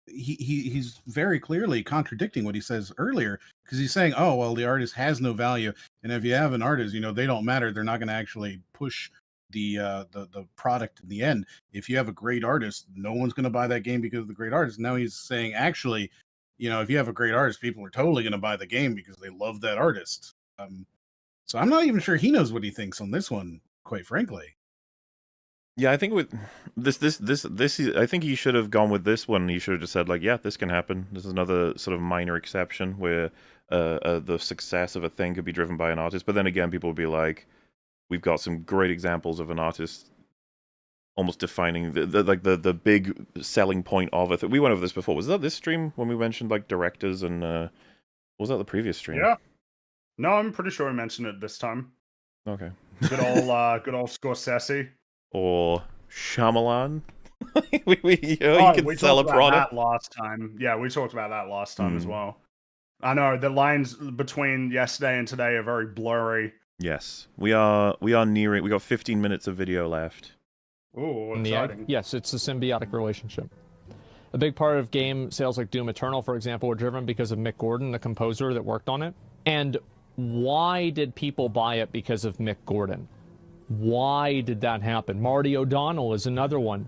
he's very clearly contradicting what he says earlier, because he's saying, oh, well, the artist has no value, and if you have an artist, they don't matter. They're not going to actually push the product in the end. If you have a great artist, no one's going to buy that game because of the great artist. Now he's saying, actually, if you have a great artist, people are totally going to buy the game because they love that artist. So I'm not even sure he knows what he thinks on this one, quite frankly. Yeah, I think with this, I think he should have gone with this one. He should have just said, like, yeah, this can happen. This is another sort of minor exception where the success of a thing could be driven by an artist. But then again, people would be like, we've got some great examples of an artist almost defining the big selling point of it. We went over this before. Was that this stream when we mentioned like directors and was that the previous stream? Yeah. No, I'm pretty sure I mentioned it this time. Okay. Good old Scorsese. Or Shyamalan. you we sell a talked about product that last time. Yeah, we talked about that last time as well. I know the lines between yesterday and today are very blurry. Yes, we are nearing. We got 15 minutes of video left. Ooh, exciting! Yes, it's a symbiotic relationship. A big part of game sales like Doom Eternal, for example, were driven because of Mick Gordon, the composer that worked on it. And why did people buy it? Because of Mick Gordon. Why did that happen? Marty O'Donnell is another one.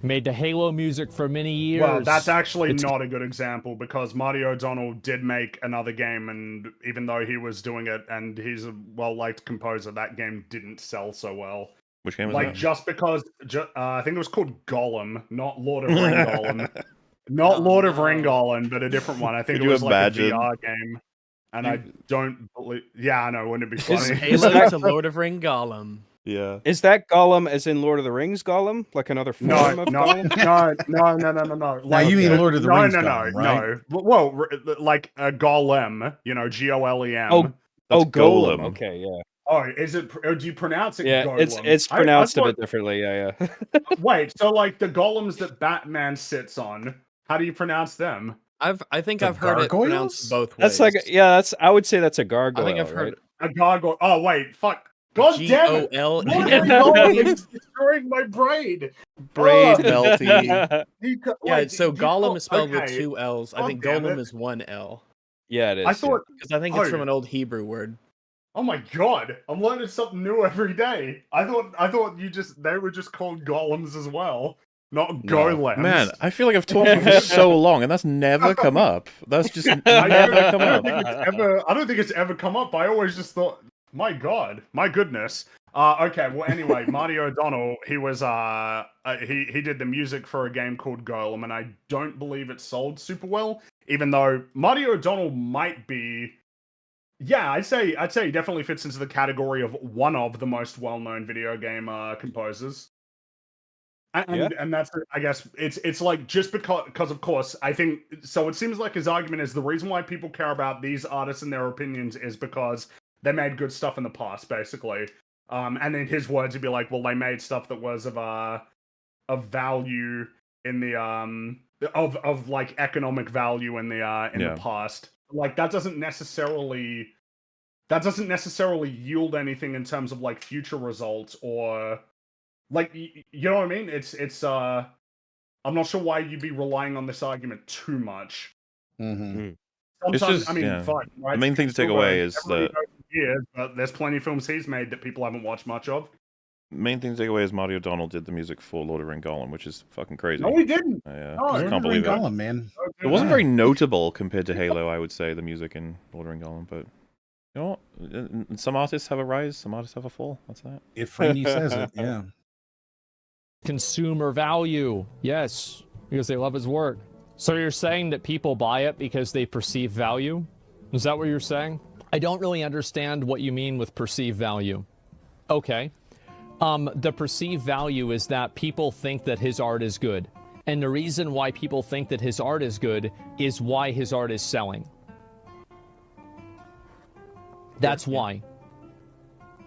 Made the Halo music for many years. Well, that's actually not a good example because Marty O'Donnell did make another game, and even though he was doing it and he's a well-liked composer, that game didn't sell so well. Which game was that? Just because, I think it was called Gollum, not Lord of Ring Gollum. Not Lord of Ring Gollum, but a different one. I think it was like a VR game. And I don't believe... Yeah, I know, wouldn't it be funny? Halo to Lord of Ring Gollum. Yeah. Is that Gollum as in Lord of the Rings Gollum? Like another form of Gollum? No. Like, you mean Lord of the Rings Gollum, right? No. Well, like a golem, Golem. Golem. Okay, yeah. Oh, is it? Or do you pronounce it? Yeah, Golem? it's pronounced a bit differently. Yeah. Wait, so like the golems that Batman sits on, how do you pronounce them? I think I've heard it pronounced both ways. That's like I would say that's a gargoyle. I think I've heard a gargoyle. Oh wait, fuck. God damn it! It's destroying my brain. Braid melty. So Gollum is spelled with 2 L's. I think Golem is 1 L. Yeah, it is. I thought because I think it's from an old Hebrew word. Oh my god! I'm learning something new every day. I thought they were just called golems as well. Not golems. Man, I feel like I've talked for so long, and that's never come up. That's just never come up. I don't think it's ever come up. I always just thought, my god, my goodness. Okay, well, anyway, Marty O'Donnell, he was he did the music for a game called Golem, and I don't believe it sold super well. Even though Marty O'Donnell might be, yeah, I'd say he definitely fits into the category of one of the most well-known video game composers. And that's, I guess, it's like just because of course, I think, so it seems like his argument is the reason why people care about these artists and their opinions is because they made good stuff in the past, basically. And in his words, he'd be like, well, they made stuff that was of value in the of like economic value in the past. Like that doesn't necessarily yield anything in terms of like future results or like you know what I mean? It's I'm not sure why you'd be relying on this argument too much. Mm-hmm. It's just, I mean, fine, right? The main thing to take away is that but there's plenty of films he's made that people haven't watched much of. Main thing to take away is Marty O'Donnell did the music for Lord of the Rings Gollum, which is fucking crazy. No, he didn't. I just can't believe it. Gollum, man. It wasn't very notable compared to Halo, I would say, the music in Lord of the Rings Gollum, but you know what? Some artists have a rise, some artists have a fall. That's that. If Franny says it, yeah. Consumer value, yes, because they love his work. So you're saying that people buy it because they perceive value? Is that what you're saying? I don't really understand what you mean with perceived value. Okay. The perceived value is that people think that his art is good. And the reason why people think that his art is good is why his art is selling. That's why.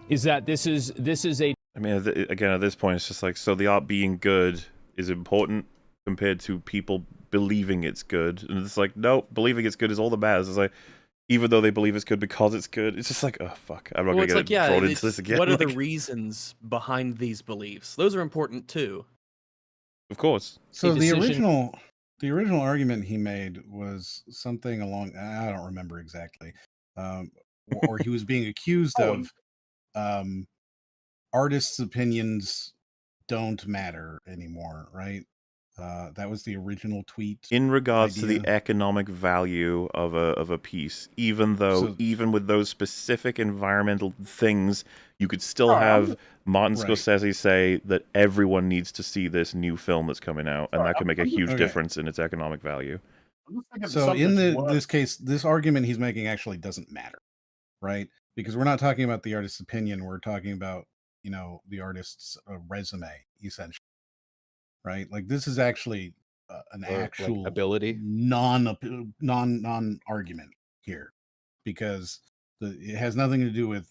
Is that this is a... I mean, again, at this point, it's just like, so the art being good is important compared to people believing it's good. And it's like, no, believing it's good is all that matters. It's like, even though they believe it's good because it's good, it's just like, oh, fuck. I'm not going to get brought into this again. What are the reasons behind these beliefs? Those are important, too. Of course. So the original argument he made was something along, I don't remember exactly, or he was being accused of artists' opinions don't matter anymore, right? That was the original tweet. In regards to the economic value of a piece, even with those specific environmental things, you could still have Martin Scorsese say that everyone needs to see this new film that's coming out, and that could make a huge difference in its economic value. So in this case, this argument he's making actually doesn't matter, right? Because we're not talking about the artist's opinion, we're talking about, you know, the artist's resume, essentially. Right, like this is actually an actual like ability, non argument here, because it has nothing to do with,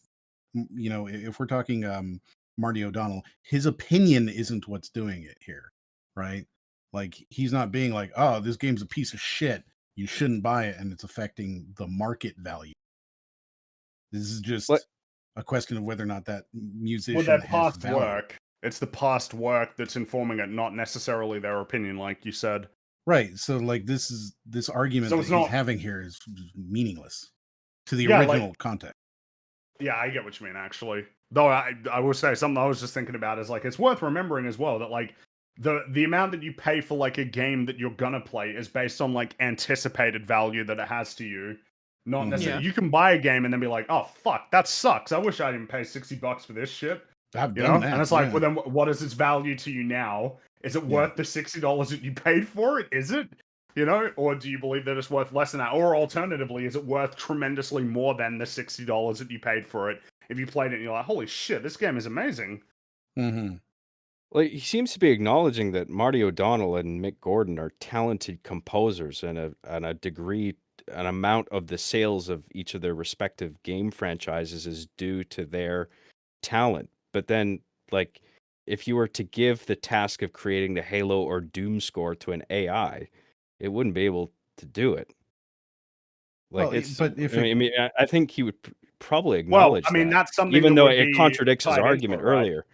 you know, if we're talking Marty O'Donnell, his opinion isn't what's doing it here, right? Like he's not being like, oh, this game's a piece of shit, you shouldn't buy it, and it's affecting the market value. This is just a question of whether or not that musician that has past value. work. It's the past work that's informing it, not necessarily their opinion, like you said. Right. So, like, this argument that he's having here is meaningless to the original context. Yeah, I get what you mean, actually. Though I will say something I was just thinking about is, like, it's worth remembering as well that, like, the amount that you pay for, like, a game that you're gonna play is based on, like, anticipated value that it has to you. Not necessarily. You can buy a game and then be like, oh, fuck, that sucks. I wish I didn't pay $60 for this shit. I've done that, and it's like, well, then what is its value to you now? Is it worth the $60 that you paid for it? Is it? You know, or do you believe that it's worth less than that? Or alternatively, is it worth tremendously more than the $60 that you paid for it? If you played it and you're like, holy shit, this game is amazing. Mm-hmm. Well, he seems to be acknowledging that Marty O'Donnell and Mick Gordon are talented composers, and a degree, an amount of the sales of each of their respective game franchises is due to their talent. But then, like, if you were to give the task of creating the Halo or Doom score to an AI, it wouldn't be able to do it. Like, I think he would probably acknowledge that's something even though it contradicts his argument earlier.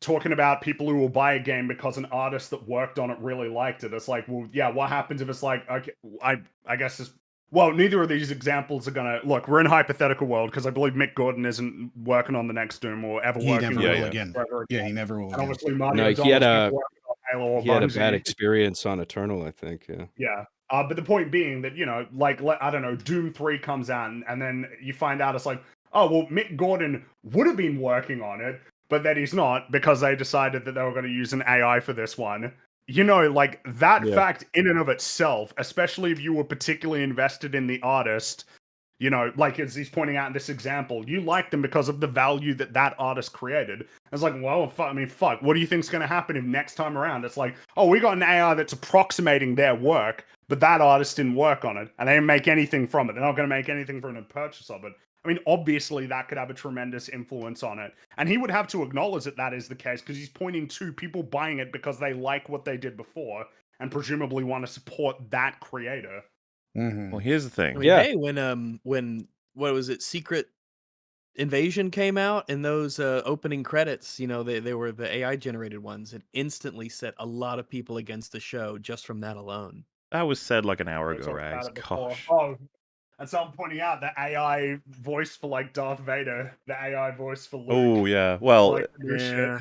Talking about people who will buy a game because an artist that worked on it really liked it. It's like, well, yeah, what happens if it's like, okay, I guess it's... Well, neither of these examples are gonna look. We're in a hypothetical world because I believe Mick Gordon isn't working on the next Doom or ever working. He never will again. Yeah, he never will. And obviously, Marty he had a bad experience on Eternal, I think. Yeah. Yeah. But the point being that, you know, like, I don't know, Doom 3 comes out and then you find out it's like, oh, well, Mick Gordon would have been working on it, but that he's not because they decided that they were going to use an AI for this one. You know, like, that fact in and of itself, especially if you were particularly invested in the artist, you know, like as he's pointing out in this example, you like them because of the value that that artist created. It's like, well, fuck, what do you think's going to happen if next time around it's like, oh, we got an AI that's approximating their work, but that artist didn't work on it, and they didn't make anything from it. They're not going to make anything from the purchase of it. I mean, obviously that could have a tremendous influence on it. And he would have to acknowledge that that is the case because he's pointing to people buying it because they like what they did before and presumably want to support that creator. Well, here's the thing. I mean, hey, when what was it, Secret Invasion came out and those opening credits, you know, they were the AI generated ones. It instantly set a lot of people against the show just from that alone. That was said like an hour ago, Rags. Gosh. Oh, and so I'm pointing out the AI voice for like Darth Vader, the AI voice for Luke. Oh yeah. Well, like, yeah.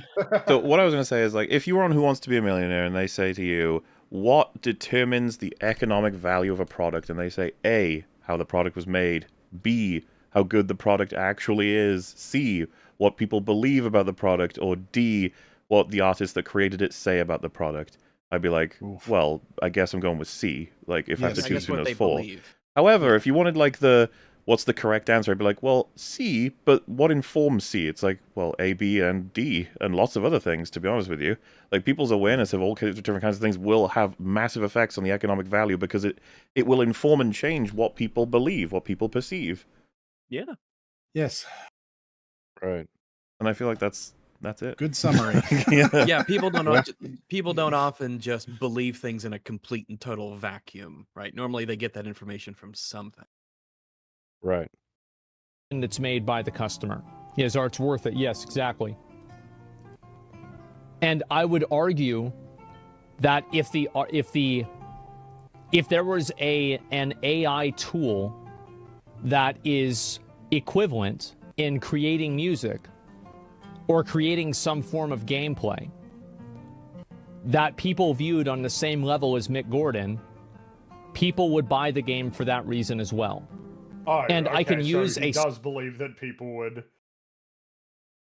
So what I was going to say is, like, if you were on Who Wants to Be a Millionaire and they say to you, what determines the economic value of a product? And they say, A, how the product was made, B, how good the product actually is, C, what people believe about the product, or D, what the artists that created it say about the product. I'd be like, well, I guess I'm going with C, like, if I have to choose between those four. However, if you wanted, like, what's the correct answer, I'd be like, well, C, but what informs C? It's like, well, A, B, and D, and lots of other things, to be honest with you. Like, people's awareness of all different kinds of things will have massive effects on the economic value because it will inform and change what people believe, what people perceive. Yeah. Yes. Right. And I feel like that's it. Good summary. Yeah, people don't often just believe things in a complete and total vacuum, right? Normally they get that information from something. Right. And it's made by the customer. Is art's worth it? Yes, exactly. And I would argue that if there was an AI tool that is equivalent in creating music or creating some form of gameplay that people viewed on the same level as Mick Gordon, people would buy the game for that reason as well. Oh, and okay, I can use so he does believe that people would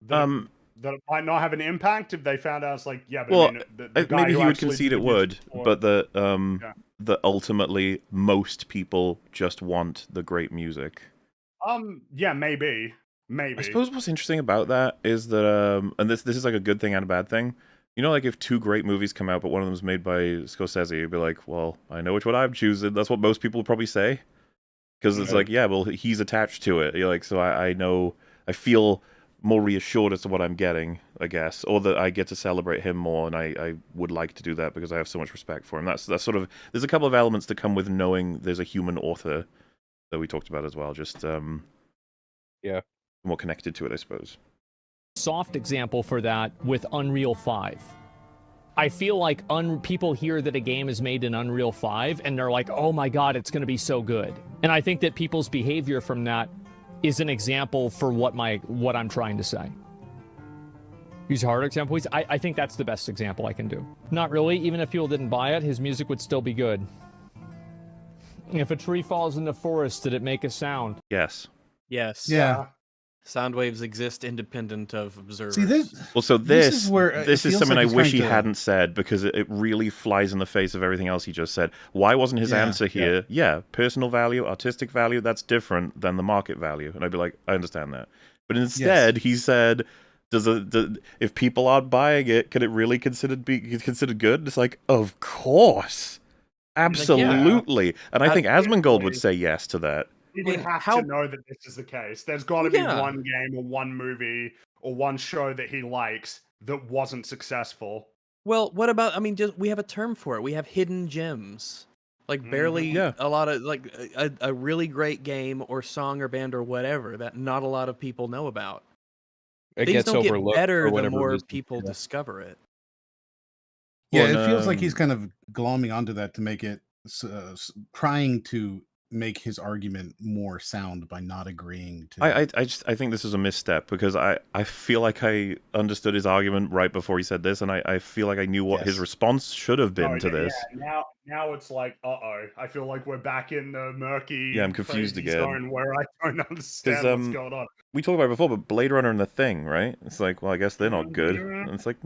that it might not have an impact if they found out it's like, yeah, but well, I mean, the guy maybe who he would actually concede it would, but that ultimately most people just want the great music. Yeah, maybe. I suppose what's interesting about that is that and this is like a good thing and a bad thing. You know, like if two great movies come out, but one of them's made by Scorsese, you'd be like, well, I know which one I'm choosing. That's what most people would probably say. Because it's like, yeah, well, he's attached to it. You're like, so I know, I feel more reassured as to what I'm getting, I guess, or that I get to celebrate him more, and I would like to do that because I have so much respect for him. That's sort of, there's a couple of elements that come with knowing there's a human author that we talked about as well. Just yeah, more connected to it, I suppose. Soft example for that with Unreal 5. I feel like people hear that a game is made in Unreal 5 and they're like, oh my god, it's going to be so good. And I think that people's behavior from that is an example for what I'm trying to say. Use a harder example, please. I think that's the best example I can do. Not really. Even if people didn't buy it, his music would still be good. If a tree falls in the forest, did it make a sound? Yes. Yes. Yeah. Sound waves exist independent of observers. See, this is something I wish he hadn't said because it really flies in the face of everything else he just said. Why wasn't his answer here? Yeah, personal value, artistic value, that's different than the market value. And I'd be like, I understand that. But instead, he said, if people aren't buying it, can it really be considered good? It's like, of course. Absolutely. Like, and I think Asmongold would say yes to that. He would have to know that this is the case. There's got to be one game or one movie or one show that he likes that wasn't successful. Well, what about, I mean, just we have a term for it. We have hidden gems. Like barely a lot of, like a really great game or song or band or whatever that not a lot of people know about. Things don't get better the more people discover it. Yeah, it feels like he's kind of glomming onto that to make it, trying to make his argument more sound by not agreeing to I think this is a misstep because I feel like I understood his argument right before he said this, and I feel like I knew what his response should have been to this. Yeah. Now it's like, I feel like we're back in the murky I'm confused again zone where I don't understand what's going on. We talked about it before, but Blade Runner and The Thing, right? It's like, well, I guess they're not good. And it's like,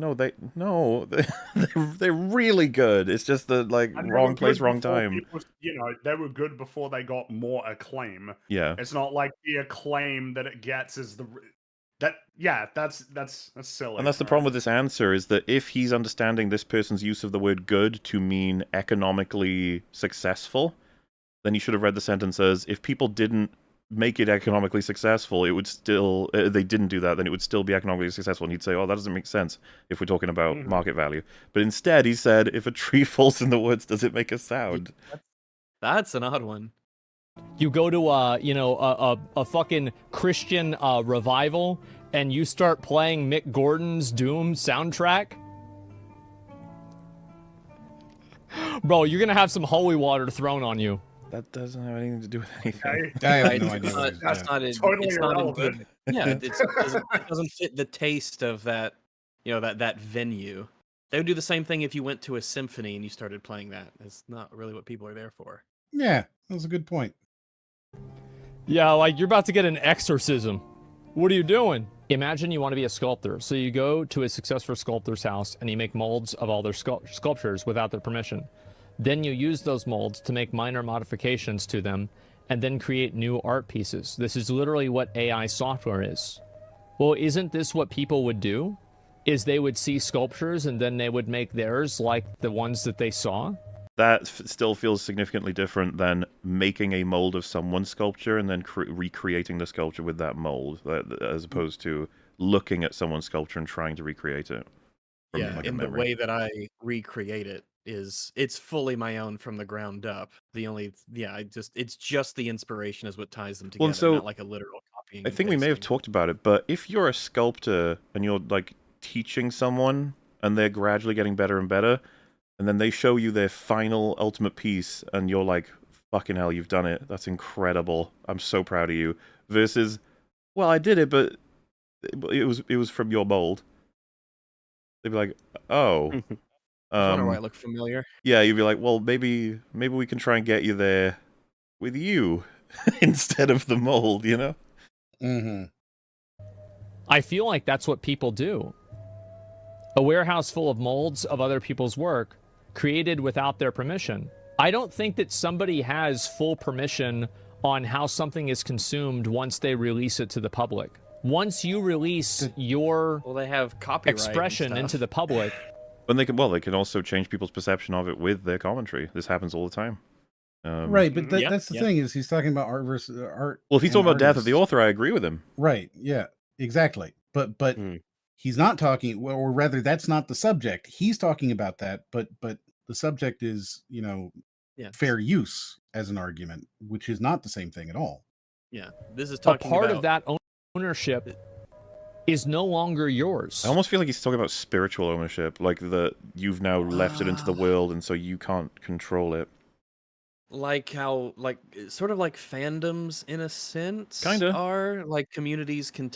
they're really good. It's just the wrong place, wrong time. They were good before they got more acclaim. Yeah, it's not like the acclaim that it gets is that's silly. And that's the problem with this answer is that if he's understanding this person's use of the word good to mean economically successful, then he should have read the sentence as if people didn't make it economically successful, it would still, they didn't do that, then it would still be economically successful. And he'd say, oh, that doesn't make sense if we're talking about market value. But instead, he said, if a tree falls in the woods, does it make a sound? That's an odd one. You go to a fucking Christian revival, and you start playing Mick Gordon's Doom soundtrack. Bro, you're gonna have some holy water thrown on you. That doesn't have anything to do with anything. I have no idea. That's not it. Totally It's not irrelevant. it doesn't fit the taste of that, that venue. They would do the same thing if you went to a symphony and you started playing that. It's not really what people are there for. Yeah, that was a good point. Yeah, like you're about to get an exorcism. What are you doing? Imagine you want to be a sculptor. So you go to a successful sculptor's house and you make molds of all their sculptures without their permission. Then you use those molds to make minor modifications to them and then create new art pieces. This is literally what AI software is. Well, isn't this what people would do? Is they would see sculptures and then they would make theirs like the ones that they saw? That still feels significantly different than making a mold of someone's sculpture and then recreating the sculpture with that mold, as opposed to looking at someone's sculpture and trying to recreate it. Yeah, in the way that I recreate it it's fully my own from the ground up. It's just the inspiration is what ties them together, Well, so not like a literal copying. I think we may have talked about it, but if you're a sculptor and you're like teaching someone and they're gradually getting better and better, and then they show you their final ultimate piece and you're like, fucking hell, you've done it. That's incredible. I'm so proud of you. Versus, well, I did it, but it was from your mold. They'd be like, oh. I wonder why I look familiar. Yeah, you'd be like, well, maybe we can try and get you there with you instead of the mold, you know? Mm-hmm. I feel like that's what people do. A warehouse full of molds of other people's work created without their permission. I don't think that somebody has full permission on how something is consumed once they release it to the public. Once you release your they have copyright expression into the public. And they can also change people's perception of it with their commentary. This happens all the time. Right, but that's the thing is he's talking about art versus art. Well, if he's talking about death of the author, I agree with him. Right, yeah, exactly. But he's not talking, or rather, that's not the subject. He's talking about that, but the subject is, fair use as an argument, which is not the same thing at all. Yeah, this is talking about... of that ownership is no longer yours. I almost feel like he's talking about spiritual ownership, like you've now left it into the world and so you can't control it. Like how, sort of like fandoms in a sense Kinda. are, like communities can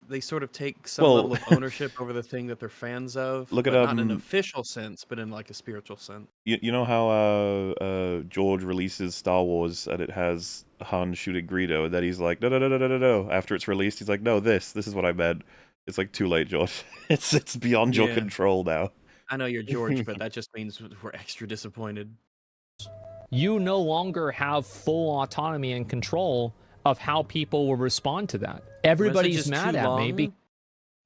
they sort of take some level of ownership over the thing that they're fans of. Look at not in an official sense, but in like a spiritual sense. You know how George releases Star Wars and it has Han shooting Greedo, that he's like, no. After it's released, he's like, no, this is what I meant. It's like, too late, George. It's beyond your control now. I know you're George, but that just means we're extra disappointed. You no longer have full autonomy and control of how people will respond to that. Everybody's mad at me.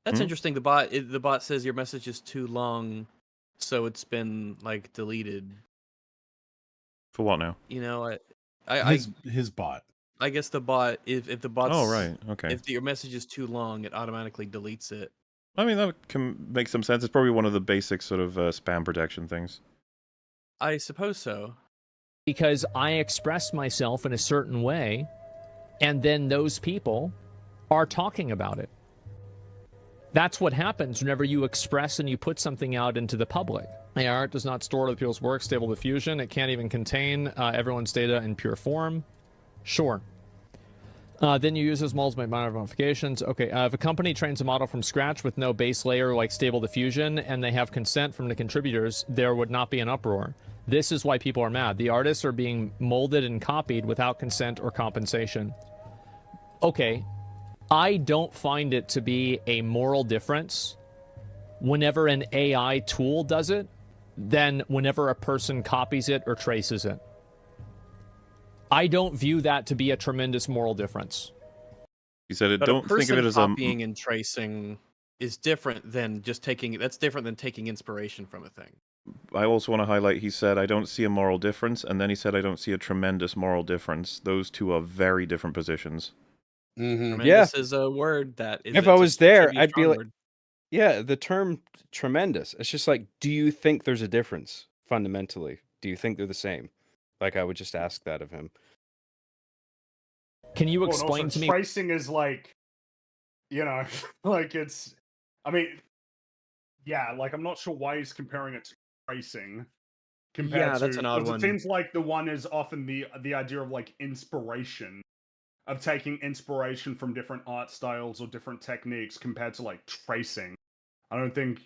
That's interesting. The bot says your message is too long, so it's been like deleted. For what now? His bot. I guess the bot. If the bot's. Oh right, okay. If your message is too long, it automatically deletes it. I mean, that can make some sense. It's probably one of the basic sort of spam protection things. I suppose so. Because I express myself in a certain way, and then those people are talking about it. That's what happens whenever you express and you put something out into the public. The art does not store other people's work, stable diffusion. It can't even contain everyone's data in pure form. Sure. Then you use those molds to make minor modifications. Okay, if a company trains a model from scratch with no base layer like stable diffusion, and they have consent from the contributors, there would not be an uproar. This is why people are mad. The artists are being molded and copied without consent or compensation. Okay, I don't find it to be a moral difference whenever an AI tool does it than whenever a person copies it or traces it. I don't view that to be a tremendous moral difference. You said it. Don't think of it as copying and tracing is different than just taking. That's different than taking inspiration from a thing. I also want to highlight, he said, I don't see a moral difference, and then he said, I don't see a tremendous moral difference. Those two are very different positions. Tremendous is a word that is. If I was there, I'd be like, yeah, the term tremendous. It's just like, do you think there's a difference fundamentally? Do you think they're the same? Like, I would just ask that of him. Can you explain to me? Tracing is like, you know, like it's, I mean, yeah, like I'm not sure why he's comparing it to tracing. Yeah, that's an odd one. It seems like the one is often the idea of like inspiration, of taking inspiration from different art styles or different techniques compared to like tracing. I don't think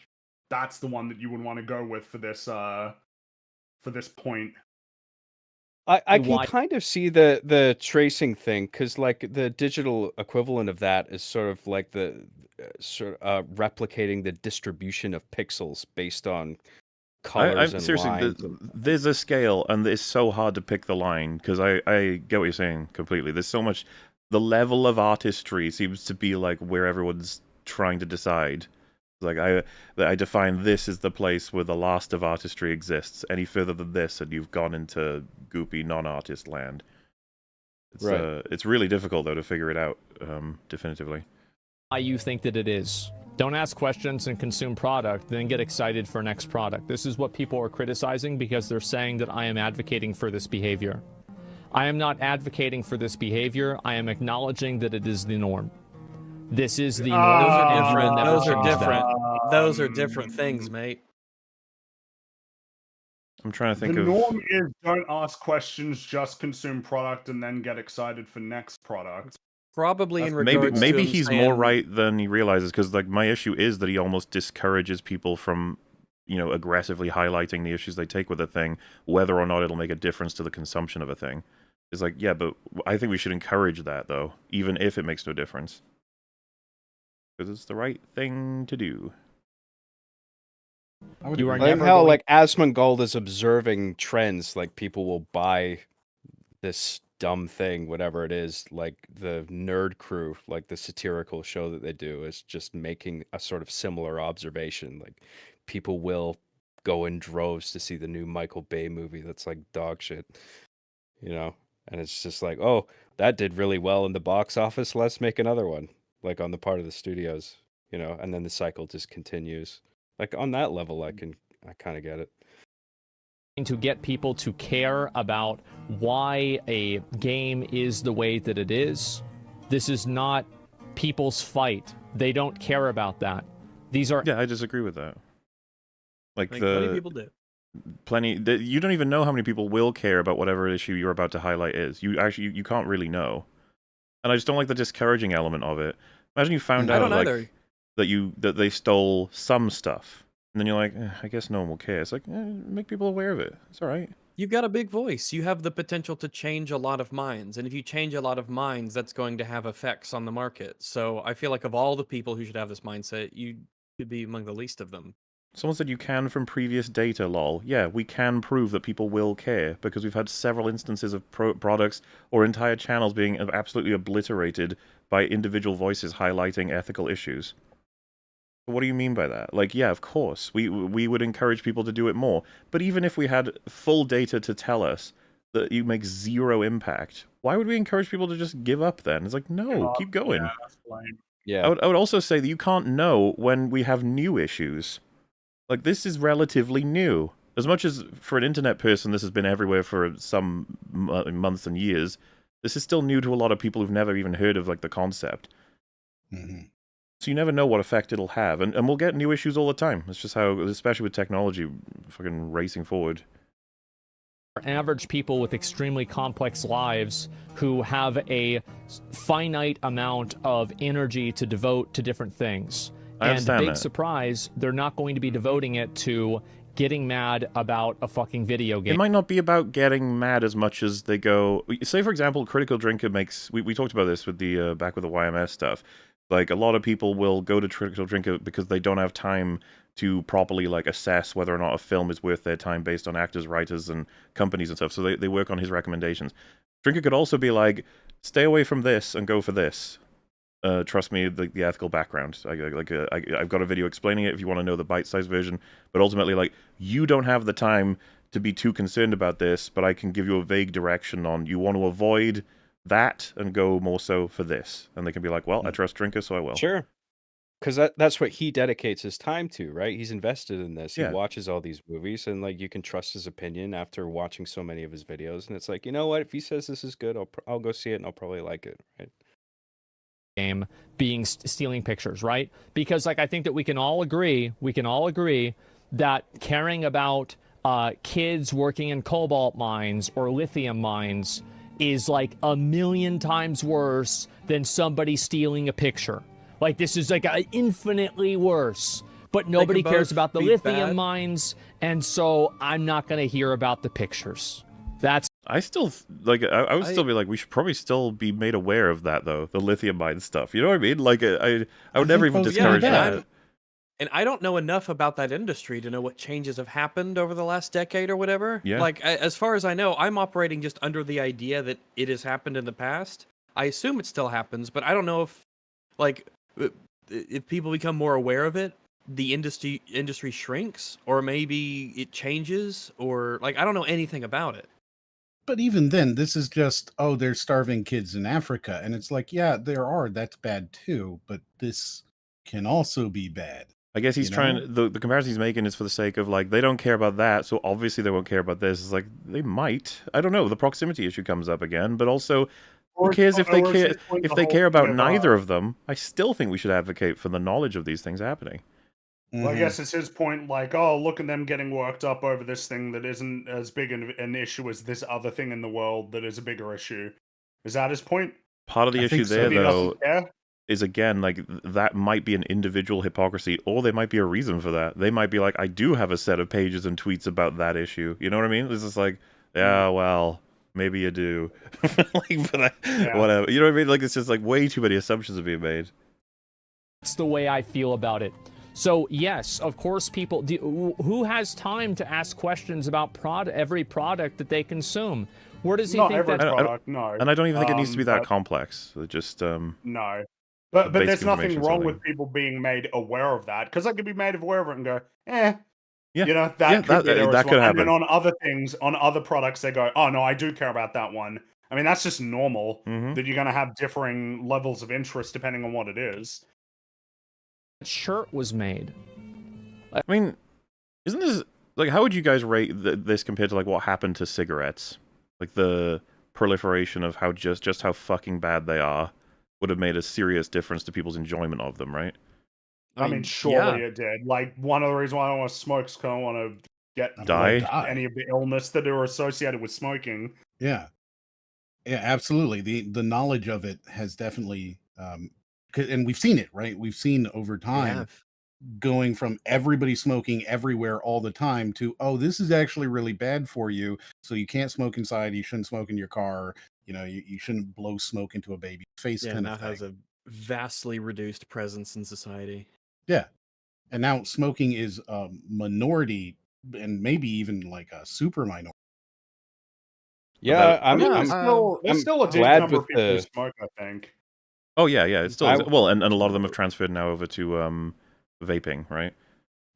that's the one that you would want to go with for this point. I can kind of see the tracing thing, because like the digital equivalent of that is sort of like the replicating the distribution of pixels based on colors and seriously, lines. There's a scale, and it's so hard to pick the line, because I get what you're saying completely. There's so much. The level of artistry seems to be like where everyone's trying to decide. Like I define this as the place where the last of artistry exists. Any further than this, and you've gone into goopy non-artist land. It's, right. It's really difficult though to figure it out definitively. Why you think that it is? Don't ask questions and consume product, then get excited for next product. This is what people are criticizing because they're saying that I am advocating for this behavior. I am not advocating for this behavior. I am acknowledging that it is the norm. This is the norm. Those are different. Those are different. Those are different things, mate. I'm trying to think the of... norm is don't ask questions, just consume product, and then get excited for next product. Probably in regards maybe to he's more right than he realizes, because like my issue is that he almost discourages people from, you know, aggressively highlighting the issues they take with a thing, whether or not it'll make a difference to the consumption of a thing. It's like, yeah, but I think we should encourage that though, even if it makes no difference. Because it's the right thing to do. You are never how like Asmongold is observing trends, like people will buy this dumb thing, whatever it is, like the Nerd Crew, like the satirical show that they do, is just making a sort of similar observation. Like people will go in droves to see the new Michael Bay movie that's like dog shit, you know? And it's just like, oh, that did really well in the box office, let's make another one, like on the part of the studios, you know? And then the cycle just continues. Like on that level, I kind of get it. To get people to care about why a game is the way that it is. This is not people's fight. They don't care about that. These are... Yeah, I disagree with that. Like plenty of people do. You don't even know how many people will care about whatever issue you're about to highlight is. You can't really know. And I just don't like the discouraging element of it. Imagine you found out like that they stole some stuff. And then you're like, I guess no one will care. It's like, make people aware of it. It's all right. You've got a big voice. You have the potential to change a lot of minds. And if you change a lot of minds, that's going to have effects on the market. So I feel like of all the people who should have this mindset, you could be among the least of them. Someone said you can from previous data, lol. Yeah, we can prove that people will care because we've had several instances of products or entire channels being absolutely obliterated by individual voices highlighting ethical issues. What do you mean by that? Like, yeah, of course, we would encourage people to do it more. But even if we had full data to tell us that you make zero impact, why would we encourage people to just give up then? It's like, no, keep going. Yeah, that's lame. Yeah. I would also say that you can't know when we have new issues. Like, this is relatively new. As much as for an internet person this has been everywhere for some months and years, this is still new to a lot of people who've never even heard of like the concept. Mm-hmm. So you never know what effect it'll have. And we'll get new issues all the time. It's just how, especially with technology fucking racing forward. Average people with extremely complex lives who have a finite amount of energy to devote to different things. And big surprise, they're not going to be devoting it to getting mad about a fucking video game. It might not be about getting mad as much as they go... Say, for example, Critical Drinker makes... We talked about this with the back with the YMS stuff. Like, a lot of people will go to Critical Drinker because they don't have time to properly, like, assess whether or not a film is worth their time based on actors, writers, and companies and stuff. So they work on his recommendations. Drinker could also be like, stay away from this and go for this. trust me, the ethical background. I've got a video explaining it if you want to know the bite-sized version. But ultimately, like, you don't have the time to be too concerned about this, but I can give you a vague direction on you want to avoid that and go more so for this. And they can be like, well, I trust Drinker, so I will. Sure. Because that's what he dedicates his time to, right? He's invested in this. He watches all these movies, and like you can trust his opinion after watching so many of his videos. And it's like, you know what? If he says this is good, I'll go see it, and I'll probably like it, right? Game being stealing pictures, right? Because like I think that we can all agree that caring about kids working in cobalt mines or lithium mines is like a million times worse than somebody stealing a picture. Like, this is like infinitely worse. But nobody cares about the lithium mines, and so I'm not going to hear about the pictures. That's... I still, like, I would still be like, we should probably still be made aware of that, though, the lithium mine stuff. You know what I mean? Like, I would never even discourage that. And I don't know enough about that industry to know what changes have happened over the last decade or whatever. Yeah. Like, as far as I know, I'm operating just under the idea that it has happened in the past. I assume it still happens, but I don't know if, like... if people become more aware of it, the industry shrinks, or maybe it changes, or like I don't know anything about it. But even then, this is just, oh, there's starving kids in Africa, and it's like, yeah, there are. That's bad too, but this can also be bad. I guess he's trying. The comparison he's making is for the sake of like they don't care about that, so obviously they won't care about this. It's like they might. I don't know. The proximity issue comes up again, but also. Who cares if they care? If they care about neither of them, I still think we should advocate for the knowledge of these things happening. Well, I guess it's his point, like, oh, look at them getting worked up over this thing that isn't as big an issue as this other thing in the world that is a bigger issue. Is that his point? Part of the issue there, though, is again, like, that might be an individual hypocrisy, or there might be a reason for that. They might be like, I do have a set of pages and tweets about that issue. You know what I mean? It's just like, yeah, well... Maybe you do. Like, but whatever. You know what I mean? Like, it's just like way too many assumptions are being made. That's the way I feel about it. So, yes, of course, people... who has time to ask questions about every product that they consume? Where does he think that... Product, no. And I don't even think it needs to be that complex. It just... no. But there's nothing wrong with people being made aware of that, because I could be made aware of it and go, yeah. You know, that could happen. And then on other things, on other products, they go, oh, no, I do care about that one. I mean, that's just normal, that you're going to have differing levels of interest depending on what it is. Shirt was made. I mean, isn't this... Like, how would you guys rate this compared to, like, what happened to cigarettes? Like, the proliferation of how just how fucking bad they are would have made a serious difference to people's enjoyment of them, right? I mean, surely it did. Like, one of the reasons why I don't want to smoke is because I don't want to get any of the illness that are associated with smoking. Yeah, absolutely. The knowledge of it has definitely, and we've seen it, right? We've seen over time going from everybody smoking everywhere all the time to, oh, this is actually really bad for you. So you can't smoke inside. You shouldn't smoke in your car. You know, you shouldn't blow smoke into a baby's face. Yeah, kind now of thing. has a vastly reduced presence in society. Yeah. And now smoking is a minority and maybe even like a super minority. Yeah, I'm still a glad number with of people who the... smoke, I think. Oh, yeah. It's still... Well, and a lot of them have transferred now over to vaping, right?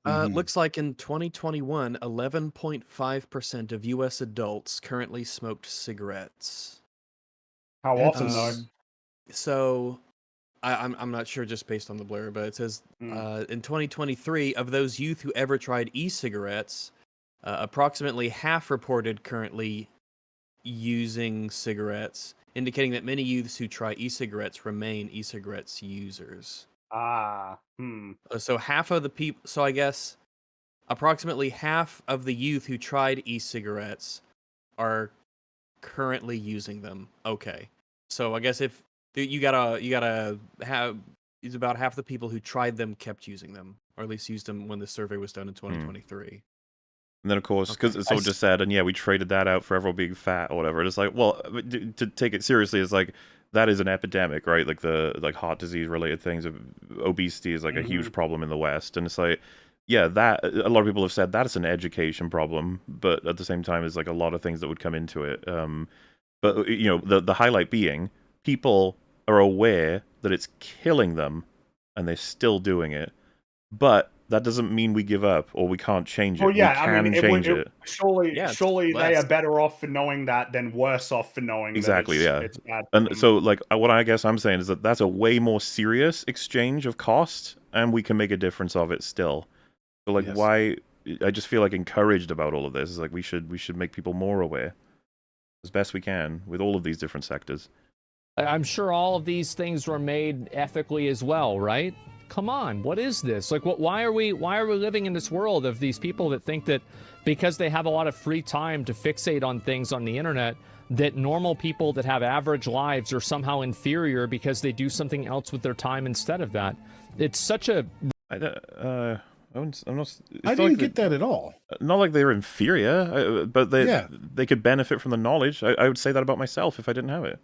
Looks like in 2021, 11.5% of U.S. adults currently smoked cigarettes. How often, though? So... I'm not sure just based on the blur, but it says in 2023, of those youth who ever tried e-cigarettes, approximately half reported currently using cigarettes, indicating that many youths who try e-cigarettes remain e-cigarettes users. So half of the people, so I guess approximately half of the youth who tried e-cigarettes are currently using them. Okay. So I guess if you gotta have, it's about half the people who tried them kept using them, or at least used them when the survey was done in 2023. And then, of course, because it's all just said, and yeah, we traded that out for everyone being fat or whatever. And it's like, well, to take it seriously, it's like, that is an epidemic, right? Like the heart disease related things, obesity is like a huge problem in the West. And it's like, yeah, that a lot of people have said that it's an education problem, but at the same time, there's like a lot of things that would come into it. But you know, the highlight being people are aware that it's killing them, and they're still doing it. But that doesn't mean we give up or we can't change it. Well, yeah, we can change it. Surely they are better off for knowing that than worse off for knowing exactly, that it's bad. And so, like, what I guess I'm saying is that that's a way more serious exchange of cost, and we can make a difference of it still. So, like, why? I just feel like encouraged about all of this. Is like we should make people more aware as best we can with all of these different sectors. I'm sure all of these things were made ethically as well, right? Come on, what is this? Like, why are we living in this world of these people that think that because they have a lot of free time to fixate on things on the internet, that normal people that have average lives are somehow inferior because they do something else with their time instead of that? It's such a... I'm not, I didn't get that at all. Not like they're inferior, but they could benefit from the knowledge. I would say that about myself if I didn't have it.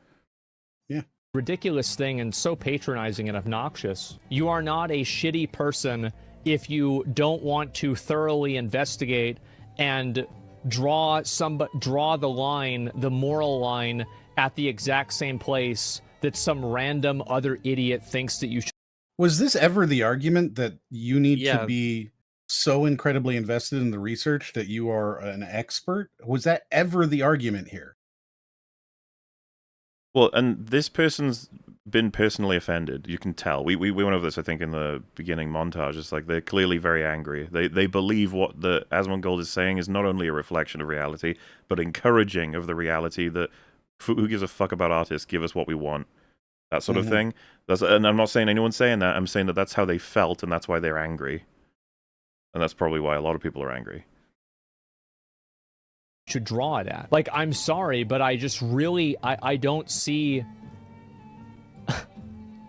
Yeah. Ridiculous thing and so patronizing and obnoxious. You are not a shitty person if you don't want to thoroughly investigate and draw the line, the moral line, at the exact same place that some random other idiot thinks that you should. Was this ever the argument that you need to be so incredibly invested in the research that you are an expert? Was that ever the argument here? Well, and this person's been personally offended. You can tell. We went over this, I think, in the beginning montage. It's like they're clearly very angry. They believe what the Asmongold is saying is not only a reflection of reality, but encouraging of the reality that who gives a fuck about artists? Give us what we want. That sort of thing. And I'm not saying anyone's saying that. I'm saying that that's how they felt, and that's why they're angry. And that's probably why a lot of people are angry. Should draw it at. Like, I'm sorry, but I just really I don't see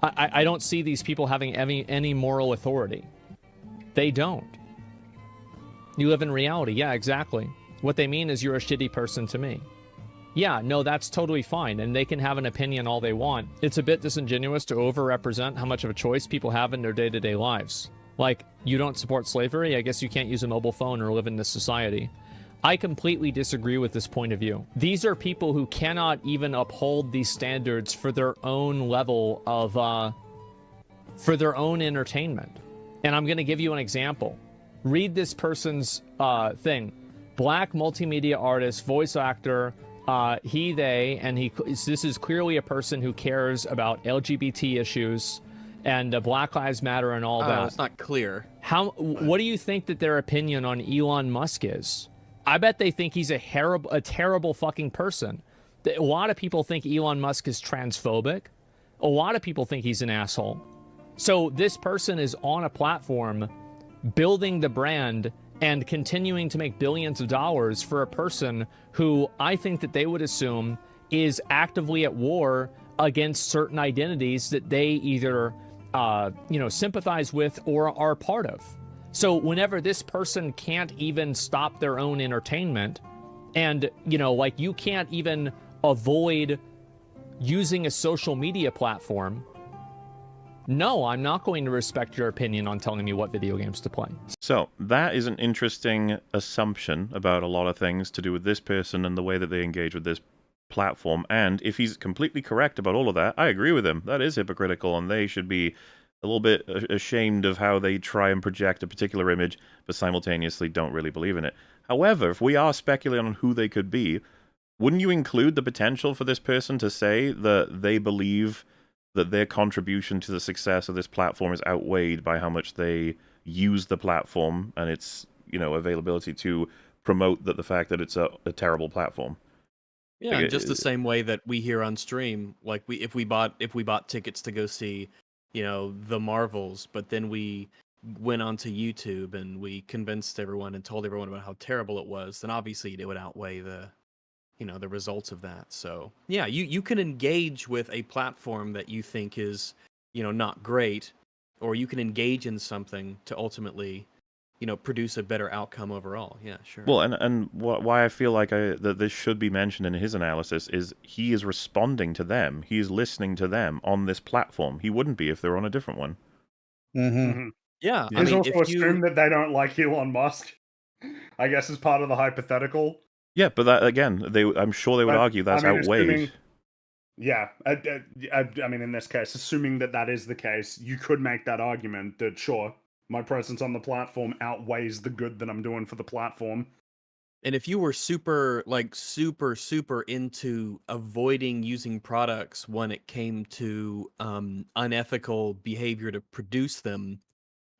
I don't see these people having any moral authority. They don't. You live in reality. Yeah, exactly. What they mean is you're a shitty person to me. Yeah, no, that's totally fine, and they can have an opinion all they want. It's a bit disingenuous to overrepresent how much of a choice people have in their day-to-day lives. Like, you don't support slavery? I guess you can't use a mobile phone or live in this society. I completely disagree with this point of view. These are people who cannot even uphold these standards for their own level of, for their own entertainment. And I'm going to give you an example. Read this person's thing. Black multimedia artist, voice actor, he, they, and this is clearly a person who cares about LGBT issues and Black Lives Matter and all that. It's not clear. What do you think that their opinion on Elon Musk is? I bet they think he's a terrible fucking person. A lot of people think Elon Musk is transphobic. A lot of people think he's an asshole. So this person is on a platform building the brand and continuing to make billions of dollars for a person who I think that they would assume is actively at war against certain identities that they either sympathize with or are part of. So whenever this person can't even stop their own entertainment, and, you can't even avoid using a social media platform, no, I'm not going to respect your opinion on telling me what video games to play. So that is an interesting assumption about a lot of things to do with this person and the way that they engage with this platform. And if he's completely correct about all of that, I agree with him. That is hypocritical, and they should be a little bit ashamed of how they try and project a particular image, but simultaneously don't really believe in it. However, if we are speculating on who they could be, wouldn't you include the potential for this person to say that they believe that their contribution to the success of this platform is outweighed by how much they use the platform and its, availability to promote the fact that it's a terrible platform? Yeah, just the same way that we here on stream, like if we bought tickets to go see the Marvels, but then we went onto YouTube and we convinced everyone and told everyone about how terrible it was, then obviously it would outweigh the results of that. So yeah, you can engage with a platform that you think is not great, or you can engage in something to ultimately produce a better outcome overall. Yeah, sure. Well, and why I feel like that this should be mentioned in his analysis is he is responding to them. He is listening to them on this platform. He wouldn't be if they're on a different one. Mm-hmm. Yeah. It's also assumed that they don't like Elon Musk, I guess, is part of the hypothetical. Yeah, but that, again, I'm sure they would argue that's outweighed. Yeah, I mean, in this case, assuming that that is the case, you could make that argument that, sure, my presence on the platform outweighs the good that I'm doing for the platform. And if you were super into avoiding using products when it came to unethical behavior to produce them,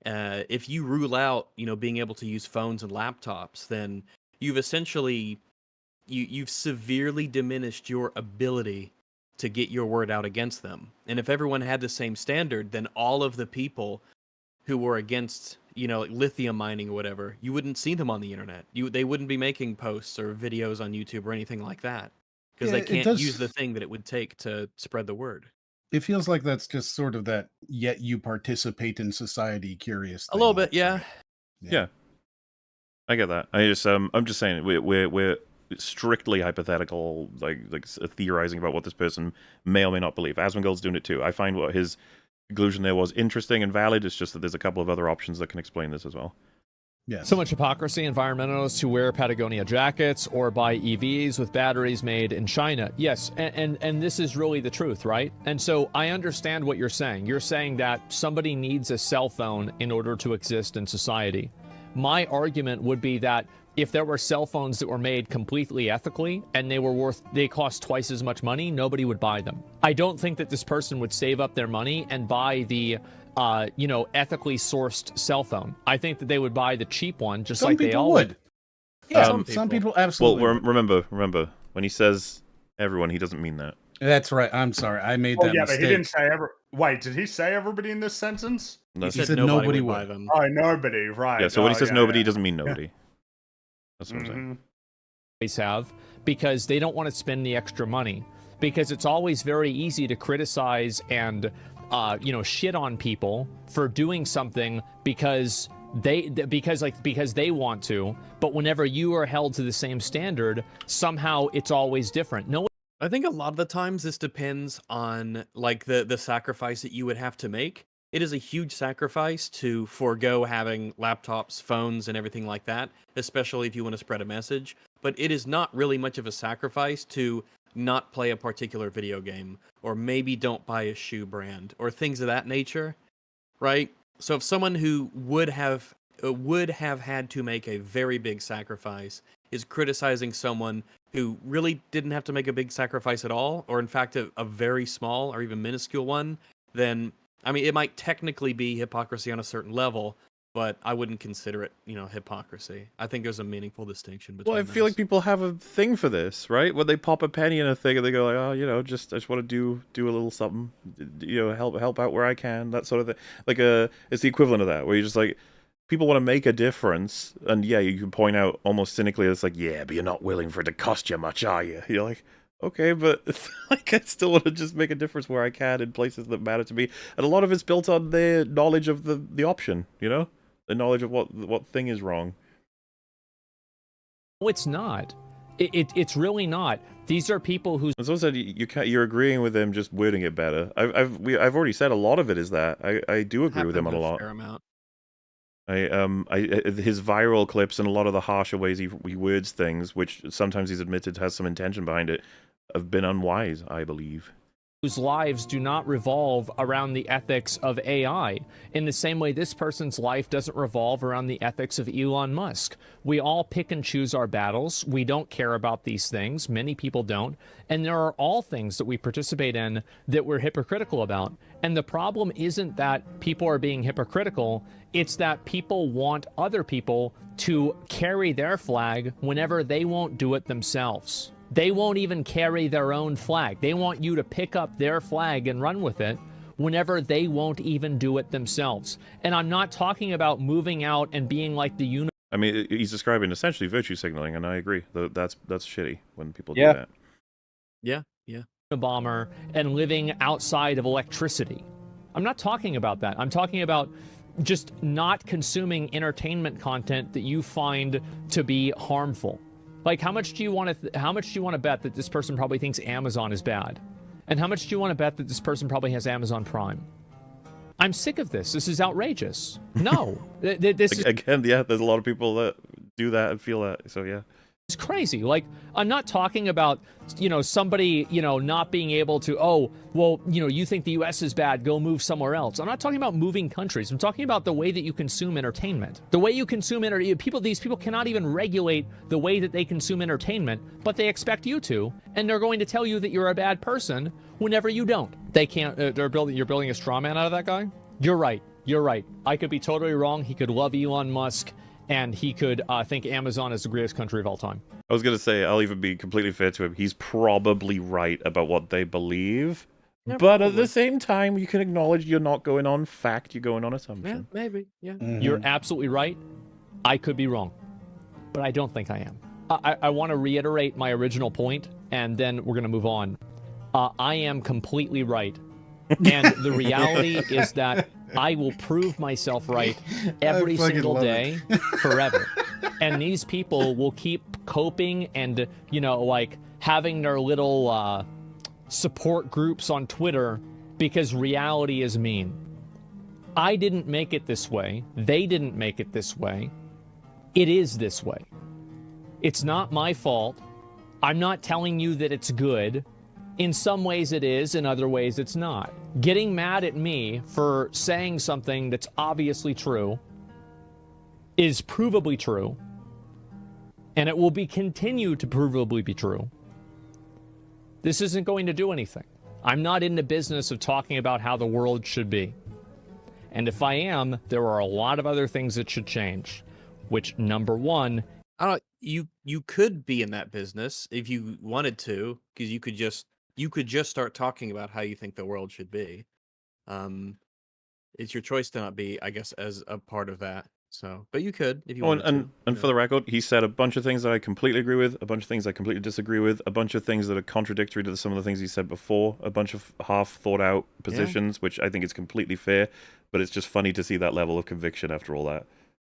if you rule out, being able to use phones and laptops, then you've essentially you've severely diminished your ability to get your word out against them. And if everyone had the same standard, then all of the people who were against, like lithium mining or whatever, you wouldn't see them on the internet. They wouldn't be making posts or videos on YouTube or anything like that, because they can't use the thing that it would take to spread the word. It feels like that's just sort of that yet you participate in society curious thing. A little bit, yeah. Yeah. I get that. I'm just saying we're strictly hypothetical, like theorizing about what this person may or may not believe. Asmongold's doing it too. I find what his conclusion there was interesting and valid. It's just that there's a couple of other options that can explain this as well. Yeah. So much hypocrisy. Environmentalists who wear Patagonia jackets or buy EVs with batteries made in China. Yes, and this is really the truth, right? And so I understand what you're saying. You're saying that somebody needs a cell phone in order to exist in society. My argument would be that if there were cell phones that were made completely ethically and they cost twice as much money, nobody would buy them. I don't think that this person would save up their money and buy the ethically sourced cell phone. I think that they would buy the cheap one, just like they all would. Yeah, some people absolutely. Well, remember when he says everyone, he doesn't mean that. That's right. I'm sorry, I made that mistake. But he didn't say Wait, did he say everybody in this sentence? No, he said nobody would buy them. Oh, nobody, right? Yeah. So when he says nobody, he doesn't mean nobody. That's what I'm saying. Always have, because they don't want to spend the extra money, because it's always very easy to criticize and shit on people for doing something because they want to, but whenever you are held to the same standard, somehow it's always different. No, I think a lot of the times this depends on like the sacrifice that you would have to make. It is a huge sacrifice to forego having laptops, phones, and everything like that, especially if you want to spread a message. But it is not really much of a sacrifice to not play a particular video game, or maybe don't buy a shoe brand, or things of that nature, right? So if someone who would have had to make a very big sacrifice is criticizing someone who really didn't have to make a big sacrifice at all, or in fact a very small or even minuscule one, then I mean, it might technically be hypocrisy on a certain level, but I wouldn't consider it, hypocrisy. I think there's a meaningful distinction between Well, I feel like people have a thing for this, right? When they pop a penny in a thing and they go like, oh, I just want to do a little something, help out where I can, that sort of thing. Like, it's the equivalent of that, where you're just like, people want to make a difference, and yeah, you can point out almost cynically, it's like, yeah, but you're not willing for it to cost you much, are you? You're like, okay, but like, I still want to just make a difference where I can in places that matter to me, and a lot of it's built on their knowledge of the option, the knowledge of what thing is wrong. No, it's not. It's really not. These are people who. As I said, you're agreeing with him, just wording it better. I've already said a lot of it is that I do agree with him on a lot. Fair amount. His viral clips and a lot of the harsher ways he words things, which sometimes he's admitted has some intention behind it, have been unwise, I believe. Whose lives do not revolve around the ethics of AI, in the same way this person's life doesn't revolve around the ethics of Elon Musk. We all pick and choose our battles. We don't care about these things. Many people don't. And there are all things that we participate in that we're hypocritical about. And the problem isn't that people are being hypocritical. It's that people want other people to carry their flag whenever they won't do it themselves. They won't even carry their own flag. They want you to pick up their flag and run with it whenever they won't even do it themselves. And I'm not talking about moving out and being like the I mean, he's describing essentially virtue signaling, and I agree. That's shitty when people do that. Yeah. Bomber and living outside of electricity. I'm not talking about that. I'm talking about just not consuming entertainment content that you find to be harmful. Like, how much do you want to bet that this person probably thinks Amazon is bad? And how much do you want to bet that this person probably has Amazon Prime? I'm sick of this. This is outrageous. No. Again, yeah, there's a lot of people that do that and feel that, so yeah. It's crazy. Like, I'm not talking about, somebody, not being able to, oh, well, you think the US is bad, go move somewhere else. I'm not talking about moving countries. I'm talking about the way that you consume entertainment. The way you consume these people cannot even regulate the way that they consume entertainment, but they expect you to, and they're going to tell you that you're a bad person whenever you don't. They can't, you're building a straw man out of that guy? You're right. I could be totally wrong. He could love Elon Musk, and he could think Amazon is the greatest country of all time. I was going to say, I'll even be completely fair to him. He's probably right about what they believe. Yeah, but at the same time, you can acknowledge you're not going on fact, you're going on assumption. Yeah, maybe, yeah. Mm-hmm. You're absolutely right. I could be wrong, but I don't think I am. I want to reiterate my original point, and then we're going to move on. I am completely right. And the reality is that I will prove myself right every single day forever. And these people will keep coping and, having their little support groups on Twitter because reality is mean. I didn't make it this way. They didn't make it this way. It is this way. It's not my fault. I'm not telling you that it's good. In some ways it is, in other ways it's not. Getting mad at me for saying something that's obviously true is provably true, and it will continue to provably be true. This isn't going to do anything. I'm not in the business of talking about how the world should be. And if I am, there are a lot of other things that should change, which, number one... You could be in that business if you wanted to, because you could just start talking about how you think the world should be. It's your choice to not be, I guess, as a part of that. So, but you could if you wanted to. And for the record, he said a bunch of things that I completely agree with, a bunch of things I completely disagree with, a bunch of things that are contradictory to some of the things he said before, a bunch of half thought out positions, which I think is completely fair. But it's just funny to see that level of conviction after all that.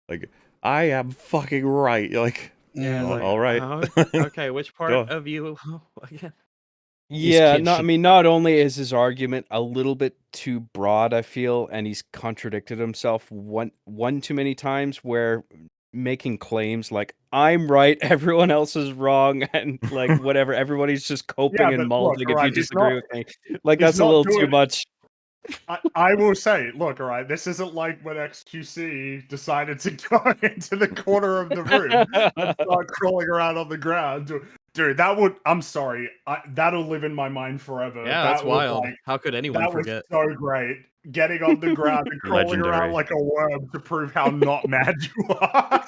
Like, I am fucking right. Like, all right. Okay, which part of you? Again. Yeah, not only is his argument a little bit too broad, I feel, and he's contradicted himself one too many times, where making claims like, I'm right, everyone else is wrong, and like whatever, everybody's just coping and molding if you disagree with me. Like, that's a little too much. I will say, look, all right, this isn't like when XQC decided to go into the corner of the room and start crawling around on the ground. Dude, I'm sorry, that'll live in my mind forever. Yeah, that's wild. How could anyone forget? That was so great. Getting on the ground and crawling around like a worm to prove how not mad you are.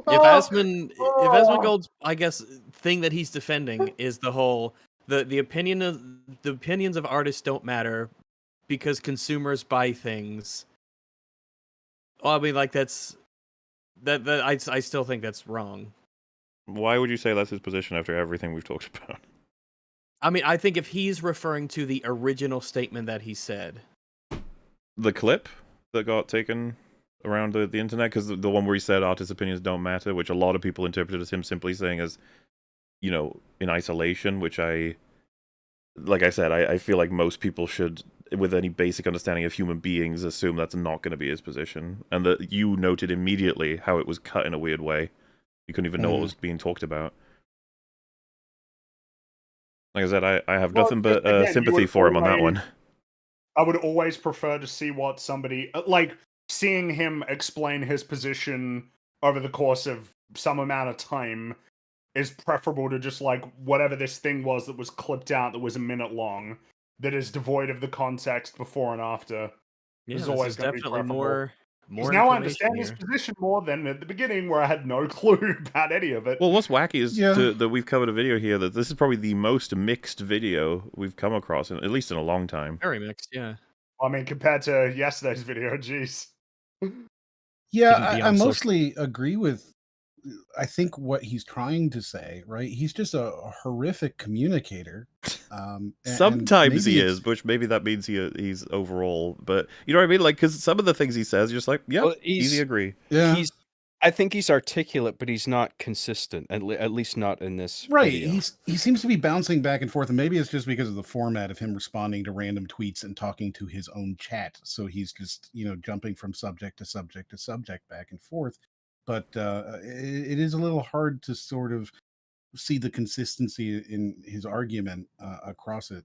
If Asmongold's, I guess, thing that he's defending is the whole the opinions of artists don't matter because consumers buy things. Well, I mean, like I still think that's wrong. Why would you say that's his position after everything we've talked about? I mean, I think if he's referring to the original statement that he said. The clip that got taken around the internet, because the one where he said artists' opinions don't matter, which a lot of people interpreted as him simply saying as, in isolation, which like I said, I feel like most people should, with any basic understanding of human beings, assume that's not going to be his position. And that you noted immediately how it was cut in a weird way. You couldn't even know what was being talked about. Like I said, I have nothing but sympathy for him on that one. I would always prefer to see what somebody... Like, seeing him explain his position over the course of some amount of time is preferable to just, like, whatever this thing was that was clipped out that was a minute long, that is devoid of the context before and after. Yeah, is always going to be preferable. More now I understand his position more than at the beginning, where I had no clue about any of it. Well, what's wacky is that we've covered a video here that this is probably the most mixed video we've come across, at least in a long time. Very mixed, yeah. I mean, compared to yesterday's video, jeez. Yeah, I mostly agree with, I think, what he's trying to say, right? He's just a horrific communicator. Sometimes he is, which maybe that means he's overall, but you know what I mean? Like, because some of the things he says, you're just like, yeah, easy agree. Yeah. I think he's articulate, but he's not consistent, at least not in this right. video. He seems to be bouncing back and forth, and maybe it's just because of the format of him responding to random tweets and talking to his own chat. So he's just, jumping from subject to subject to subject back and forth. but it is a little hard to sort of see the consistency in his argument across it,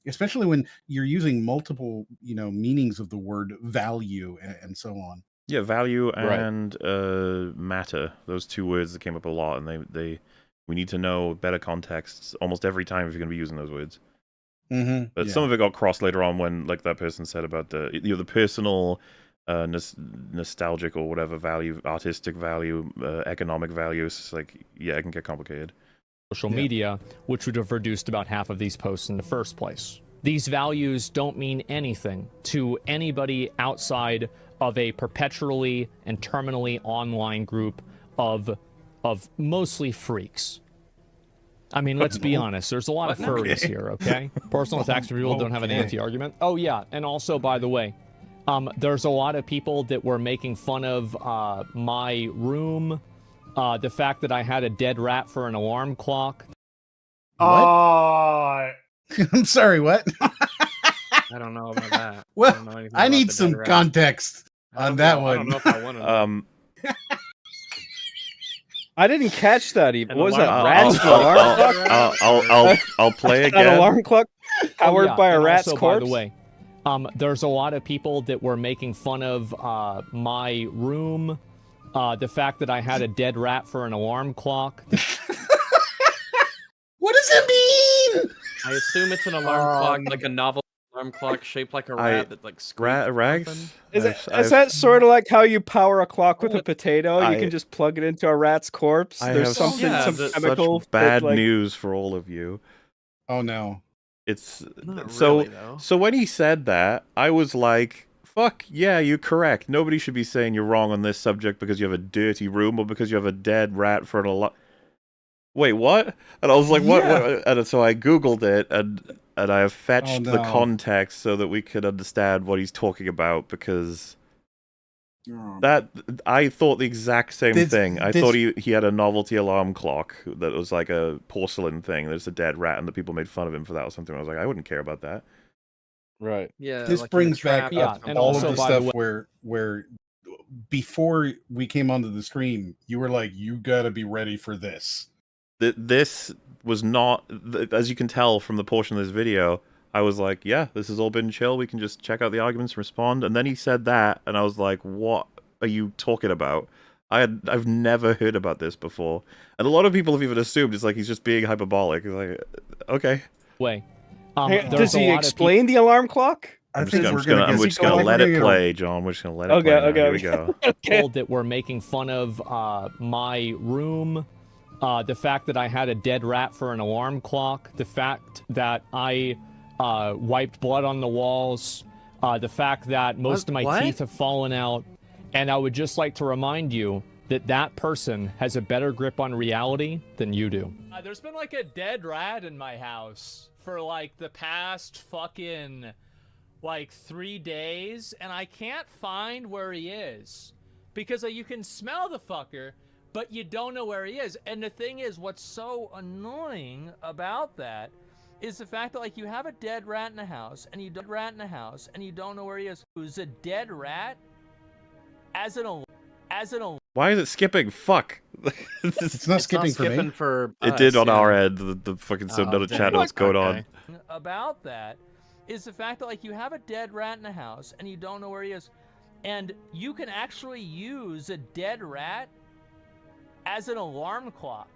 especially when you're using multiple, meanings of the word value and so on. Yeah, value and matter. Those two words that came up a lot, and we need to know better contexts almost every time if you're going to be using those words. Mm-hmm. But some of it got crossed later on when, like that person said about the personal, nostalgic or whatever value, artistic value, economic value. It's like, yeah, it can get complicated. Social media, which would have reduced about half of these posts in the first place. These values don't mean anything to anybody outside of a perpetually and terminally online group of mostly freaks. I mean, let's be honest. There's a lot of furries here, okay? Personal attacks from people don't have an anti-argument. Oh, yeah. And also, by the way, there's a lot of people that were making fun of my room, the fact that I had a dead rat for an alarm clock. What? I'm sorry, what? I don't know about that. Well, I need some context on that one. I don't know if I want to. I didn't catch that even. What was that? I'll play again. An alarm clock powered by a rat's also, corpse? By the way, there's a lot of people that were making fun of my room, the fact that I had a dead rat for an alarm clock. What does it mean? I assume it's an alarm clock, like a novel alarm clock shaped like a rat that like rags. Is that sort of like how you power a clock with a potato? You can just plug it into a rat's corpse. There's some chemical. Such bad news for all of you. Oh no! It's Not so. Really, though. So when he said that, I was like, "Fuck yeah, you're correct. Nobody should be saying you're wrong on this subject because you have a dirty room or because you have a dead rat for an alarm." Wait, what? And I was like, what? And so I Googled it, and I have fetched the context so that we could understand what he's talking about, because that I thought the exact same thing. I thought he had a novelty alarm clock that was like a porcelain thing. There's a dead rat, and the people made fun of him for that or something. I was like, I wouldn't care about that. Right. Yeah. This like brings back up and all also, of the by the stuff where before we came onto the stream, you were like, you gotta be ready for this. This was not, as you can tell from the portion of this video, I was like, yeah, this has all been chill. We can just check out the arguments and respond. And then he said that, and I was like, what are you talking about? I've never heard about this before. And a lot of people have even assumed it's like he's just being hyperbolic. It's like, okay. Does he explain the alarm clock? I'm just gonna let it play, John. We're just gonna let it play. Okay. Here we go. People that were making fun of my room, the fact that I had a dead rat for an alarm clock, the fact that I wiped blood on the walls, the fact that most of my teeth have fallen out, and I would just like to remind you that that person has a better grip on reality than you do. There's been like a dead rat in my house for like the past fucking like 3 days, and I can't find where he is because you can smell the fucker, but you don't know where he is. And the thing is, what's so annoying about that is the fact that like you have a dead rat in the house, and you don't know where he is. Who's a dead rat? As an Why is it skipping? Fuck. It's not skipping for me. It did on our end. The fucking subtitle chat what's going on. About that is the fact that like you have a dead rat in the house, and you don't know where he is, and you can actually use a dead rat as an alarm clock,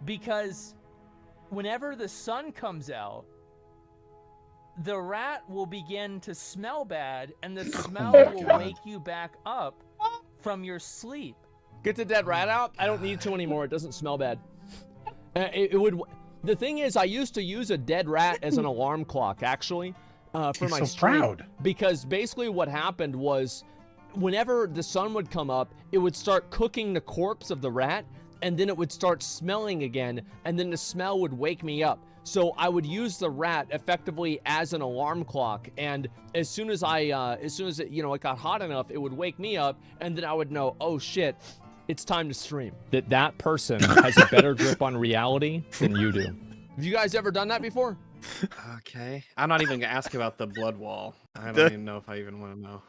because whenever the sun comes out, the rat will begin to smell bad, and the smell will wake you back up from your sleep. Get the dead rat out? I don't need to anymore. It doesn't smell bad. It would. The thing is, I used to use a dead rat as an alarm clock, actually, for my stream. Because basically what happened was, whenever the sun would come up, it would start cooking the corpse of the rat, and then it would start smelling again, and then the smell would wake me up. So I would use the rat effectively as an alarm clock, and as soon as it, it got hot enough, it would wake me up, and then I would know, oh shit, it's time to stream. That person has a better grip on reality than you do. Have you guys ever done that before? Okay. I'm not even gonna ask about the blood wall. I don't even know if I even want to know.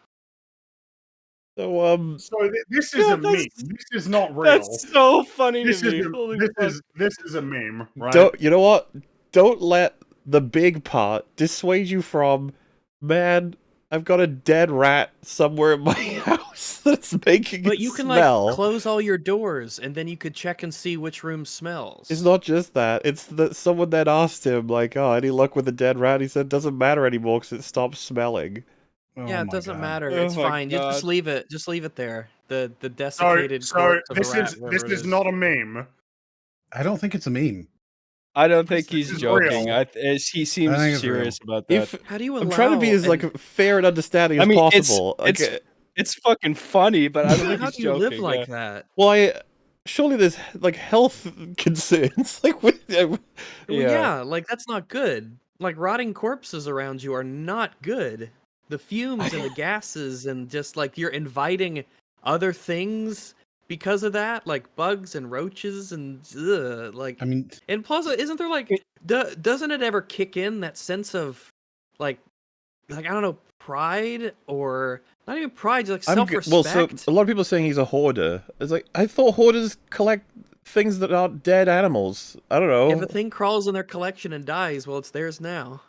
So this is a meme. This is not real. That's so funny This to me. this is a meme, right? you know what? Don't let the big part dissuade you from, man, I've got a dead rat somewhere in my house that's making But it you can smell. like close all your doors, and then you could check and see which room smells. It's not just that. It's that someone then asked him, like, oh, any luck with a dead rat? He said, doesn't matter anymore because it stops smelling. Yeah, it doesn't matter. Oh It's my fine. You just God. leave it. Just leave it there. The desiccated So corpse of a this rat, is wherever it is. not a meme. I don't think it's a meme. I don't think This he's is joking. real. He seems think it's serious about that. If How do you allow? I'm trying to be as like fair and understanding as possible. It's fucking funny, but I don't think how he's do you joking. live like that? well, surely there's like health concerns, like with Well, yeah, like that's not good. Like rotting corpses around you are not good. The fumes and the gases and just like you're inviting other things because of that, like bugs and roaches and like. I mean, And plus, isn't there like doesn't it ever kick in that sense of like I don't know, pride or not even pride, just like self-respect? well, so a lot of people are saying he's a hoarder. It's like I thought hoarders collect things that aren't dead animals. I don't know. If a thing crawls in their collection and dies, well, it's theirs now.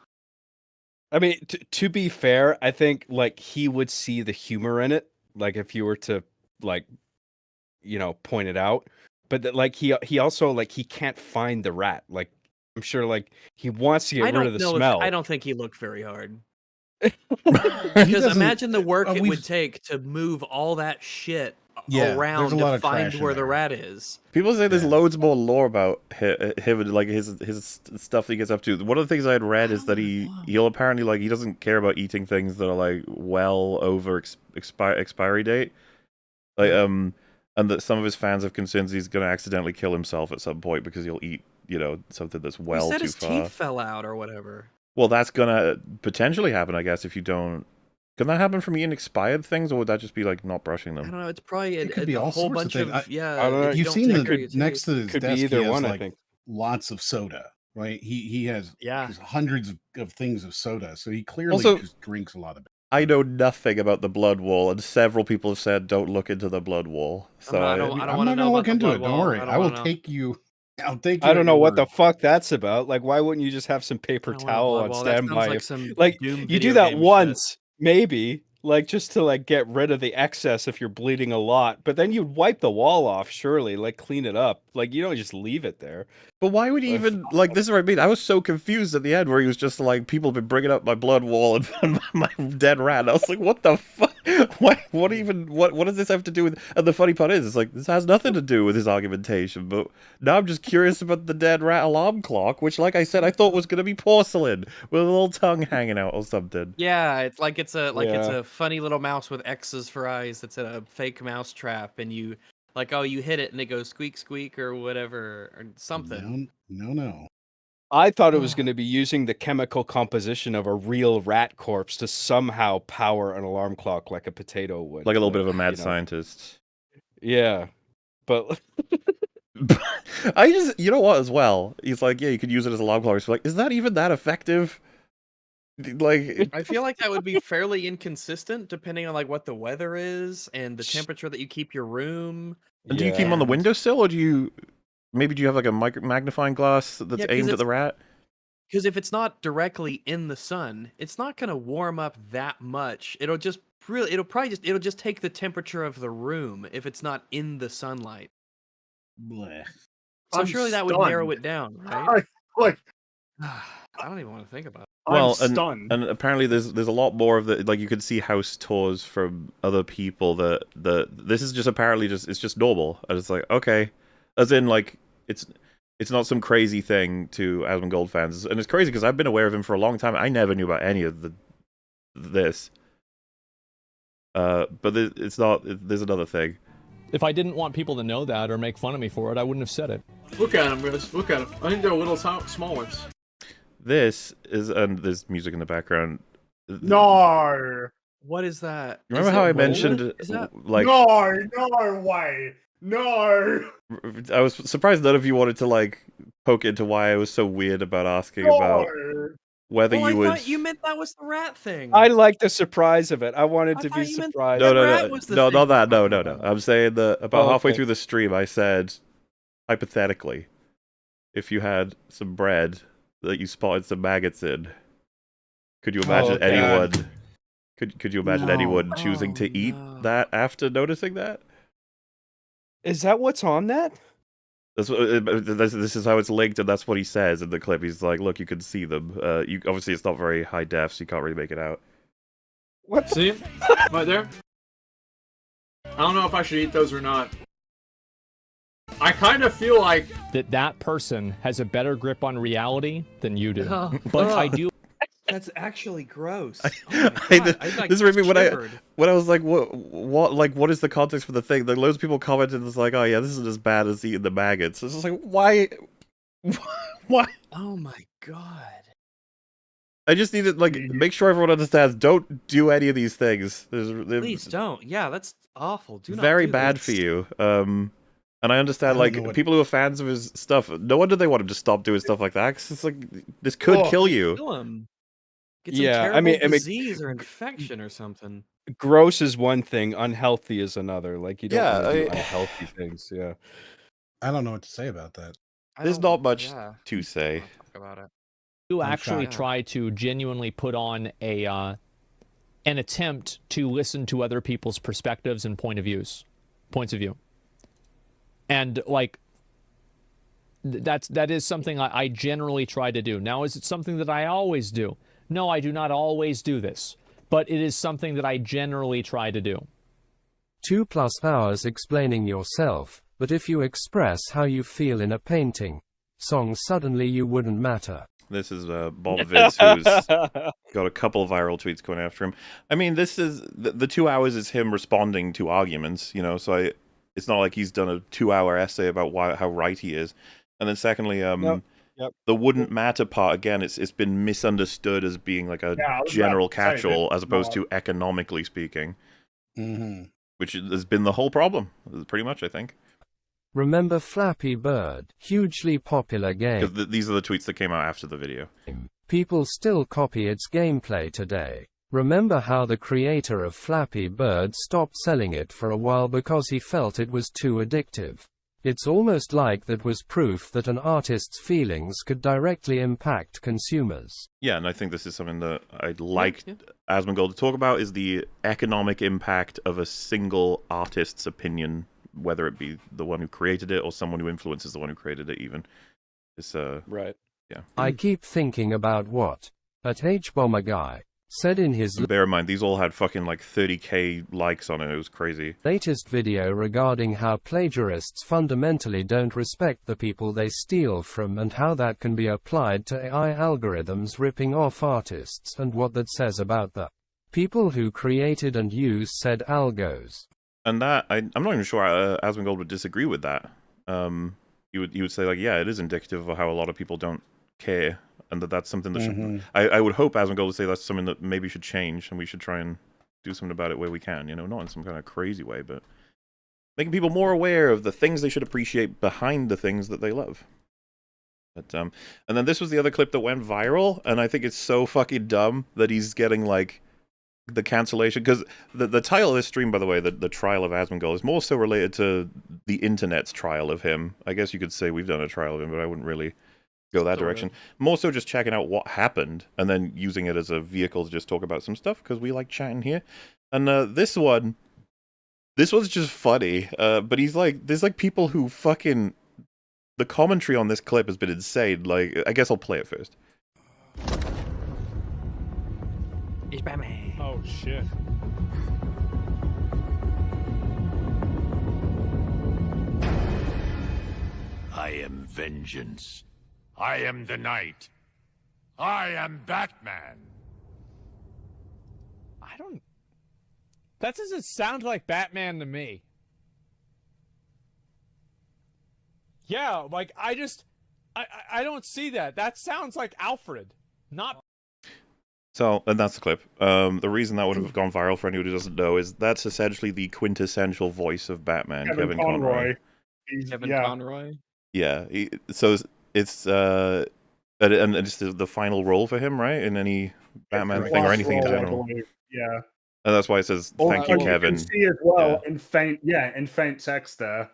I mean, to be fair, I think like he would see the humor in it, like if you were to like, point it out. But that, like he also like he can't find the rat. Like I'm sure like he wants to get rid of the smell. I don't think he looked very hard. Because imagine the work it would take to move all that shit around to find where the rat is. People say there's loads more lore about him and like his stuff that he gets up to. One of the things I had read is that he'll apparently like he doesn't care about eating things that are like well over expiry date. Like and that some of his fans have concerns he's going to accidentally kill himself at some point because he'll eat something that's well he said too his far. teeth fell out or whatever. Well, that's gonna potentially happen, I guess, if you don't. Can that happen from eating expired things, or would that just be like not brushing them? I don't know. It's probably it could be a all whole sorts bunch of things. yeah. I don't know. You've seen next to his Could be desk, either he has one, I like think. lots of soda, right? He has Yeah. hundreds of things of soda, so he clearly Also, just drinks a lot of it. I know nothing about the blood wall, and several people have said don't look into the blood wall. So I don't I'm not wanna going to know look about the into it. blood Don't wall. worry. I don't I will wanna know. take you. I'll take you. I don't at know your what the word. fuck that's about. Like, why wouldn't you just have some paper I don't want a towel blood on wall. That sounds standby? like some Like, Doom you video do that game once, maybe, like just to like get rid of the excess if you're bleeding a lot. But then you'd wipe the wall off, surely, like clean it up. Like, you don't just leave it there. But why would he even like? This is what I mean. I was so confused at the end where he was just like, "People have been bringing up my blood wall and my dead rat." And I was like, "What the fuck? Why? What does this have to do with?" And the funny part is, it's like this has nothing to do with his argumentation. But now I'm just curious about the dead rat alarm clock, which, like I said, I thought was gonna be porcelain with a little tongue hanging out or something. Yeah, it's a funny little mouse with X's for eyes. It's a fake mouse trap, and you you hit it and it goes squeak squeak or whatever or something. No. I thought it was going to be using the chemical composition of a real rat corpse to somehow power an alarm clock like a potato would. Like a little bit of a mad scientist. Yeah, but I just, you know what, as well? He's like, yeah, you could use it as a alarm clock. So like, is that even that effective? Like, I feel like that would be fairly inconsistent depending on like what the weather is and the temperature that you keep your room. And do you keep them on the windowsill, or do you have like a magnifying glass that's aimed at the rat? Because if it's not directly in the sun, it's not going to warm up that much. It'll just take the temperature of the room if it's not in the sunlight. Blech. So surely that would narrow it down, right? I don't even want to think about it. Well, and apparently there's a lot more of the, like, you could see house tours from other people that this is just apparently it's just normal. And it's like, okay, as in like it's not some crazy thing to Asmongold fans, and it's crazy because I've been aware of him for a long time. I never knew about any of this. But it's not. There's another thing. If I didn't want people to know that or make fun of me for it, I wouldn't have said it. Look at him, guys. Look at him. I think they're little small ones. This is, and there's music in the background. No. What is that? Remember how I mentioned, like, no way, no. I was surprised none of you wanted to like poke into why I was so weird about asking about whether I you would. thought you meant that was the rat thing. I like the surprise of it. I wanted to thought be you meant surprised. No, rat was the not thing that. we're No, talking no. about. I'm saying that about halfway okay. through the stream, I said, hypothetically, if you had some bread that you spotted some maggots in, could you imagine God. anyone? Could you imagine No. anyone choosing to eat that after noticing that? Is that what's on that? This is how it's linked, and that's what he says in the clip. He's like, "Look, you can see them. You obviously it's not very high def, so you can't really make it out." What? See? Right there? I don't know if I should eat those or not. I kind of feel like that person has a better grip on reality than you do. But I do. That's actually gross. This reminds me when I was like, what is the context for the thing? Like, loads of people commented, it's like, oh yeah, this isn't as bad as eating the maggots. It's just like, why? Oh my god. I just need to make sure everyone understands. Don't do any of these things. Please don't. Yeah, that's awful. Do not very do bad this. for you. And I understand, people who are fans of his stuff, no wonder they want him to stop doing stuff like that, 'cause it's like, this could kill you. Kill him. Get some terrible disease or infection or something. Gross is one thing, unhealthy is another. Like, you don't want to do I- unhealthy things. Yeah. I don't know what to say about that. There's not much to say. Talk about it. You I'm actually shocked. try to genuinely put on an attempt to listen to other people's perspectives and points of view. And that is something I generally try to do. Now, is it something that I always do? No, I do not always do this, but it is something that I generally try to do. 2+ hours explaining yourself, but if you express how you feel in a painting, song, suddenly you wouldn't matter. This is Bob Viz, who's got a couple of viral tweets going after him. I mean, this is the 2 hours is him responding to arguments, so it's not like he's done a 2-hour essay about how right he is. And then secondly, the wouldn't matter part, again, it's been misunderstood as being like a general catch-all as opposed to economically speaking, which has been the whole problem, pretty much, I think. Remember Flappy Bird? Hugely popular game. Because these are the tweets that came out after the video. People still copy its gameplay today. Remember how the creator of Flappy Bird stopped selling it for a while because he felt it was too addictive. It's almost like that was proof that an artist's feelings could directly impact consumers. Yeah, and I think this is something that I'd like Asmongold to talk about, is the economic impact of a single artist's opinion, whether it be the one who created it or someone who influences the one who created it even. It's, right. Yeah. I keep thinking about what that H-Bomber guy said in his bear in mind, these all had fucking 30k likes on it. It was crazy. Latest video regarding how plagiarists fundamentally don't respect the people they steal from and how that can be applied to AI algorithms ripping off artists, and what that says about the people who created and used said algos. And that, I'm not even sure Asmongold would disagree with that. He would say, yeah, it is indicative of how a lot of people don't care, and that's something that should... I would hope Asmongold would say that's something that maybe should change, and we should try and do something about it where we can, not in some kind of crazy way, but making people more aware of the things they should appreciate behind the things that they love. But, and then this was the other clip that went viral, and I think it's so fucking dumb that he's getting, the cancellation, because the title of this stream, by the way, the trial of Asmongold, is more so related to the internet's trial of him. I guess you could say we've done a trial of him, but I wouldn't really go that direction. More so just checking out what happened, and then using it as a vehicle to just talk about some stuff, because we like chatting here. And this one's just funny, but there's people who fucking... The commentary on this clip has been insane. I guess I'll play it first. It's Batman. Oh, shit. I am vengeance. I am the night. I am Batman. That doesn't sound like Batman to me. Yeah, I don't see that. That sounds like Alfred, not... So, and that's the clip. The reason that would have gone viral for anyone who doesn't know is that's essentially the quintessential voice of Batman, Kevin Conroy. Kevin Conroy? Yeah, so it's And it's the final role for him, right? In any Batman thing or anything in general. Yeah. And that's why it says, thank you, Kevin. You can see as well in faint text there.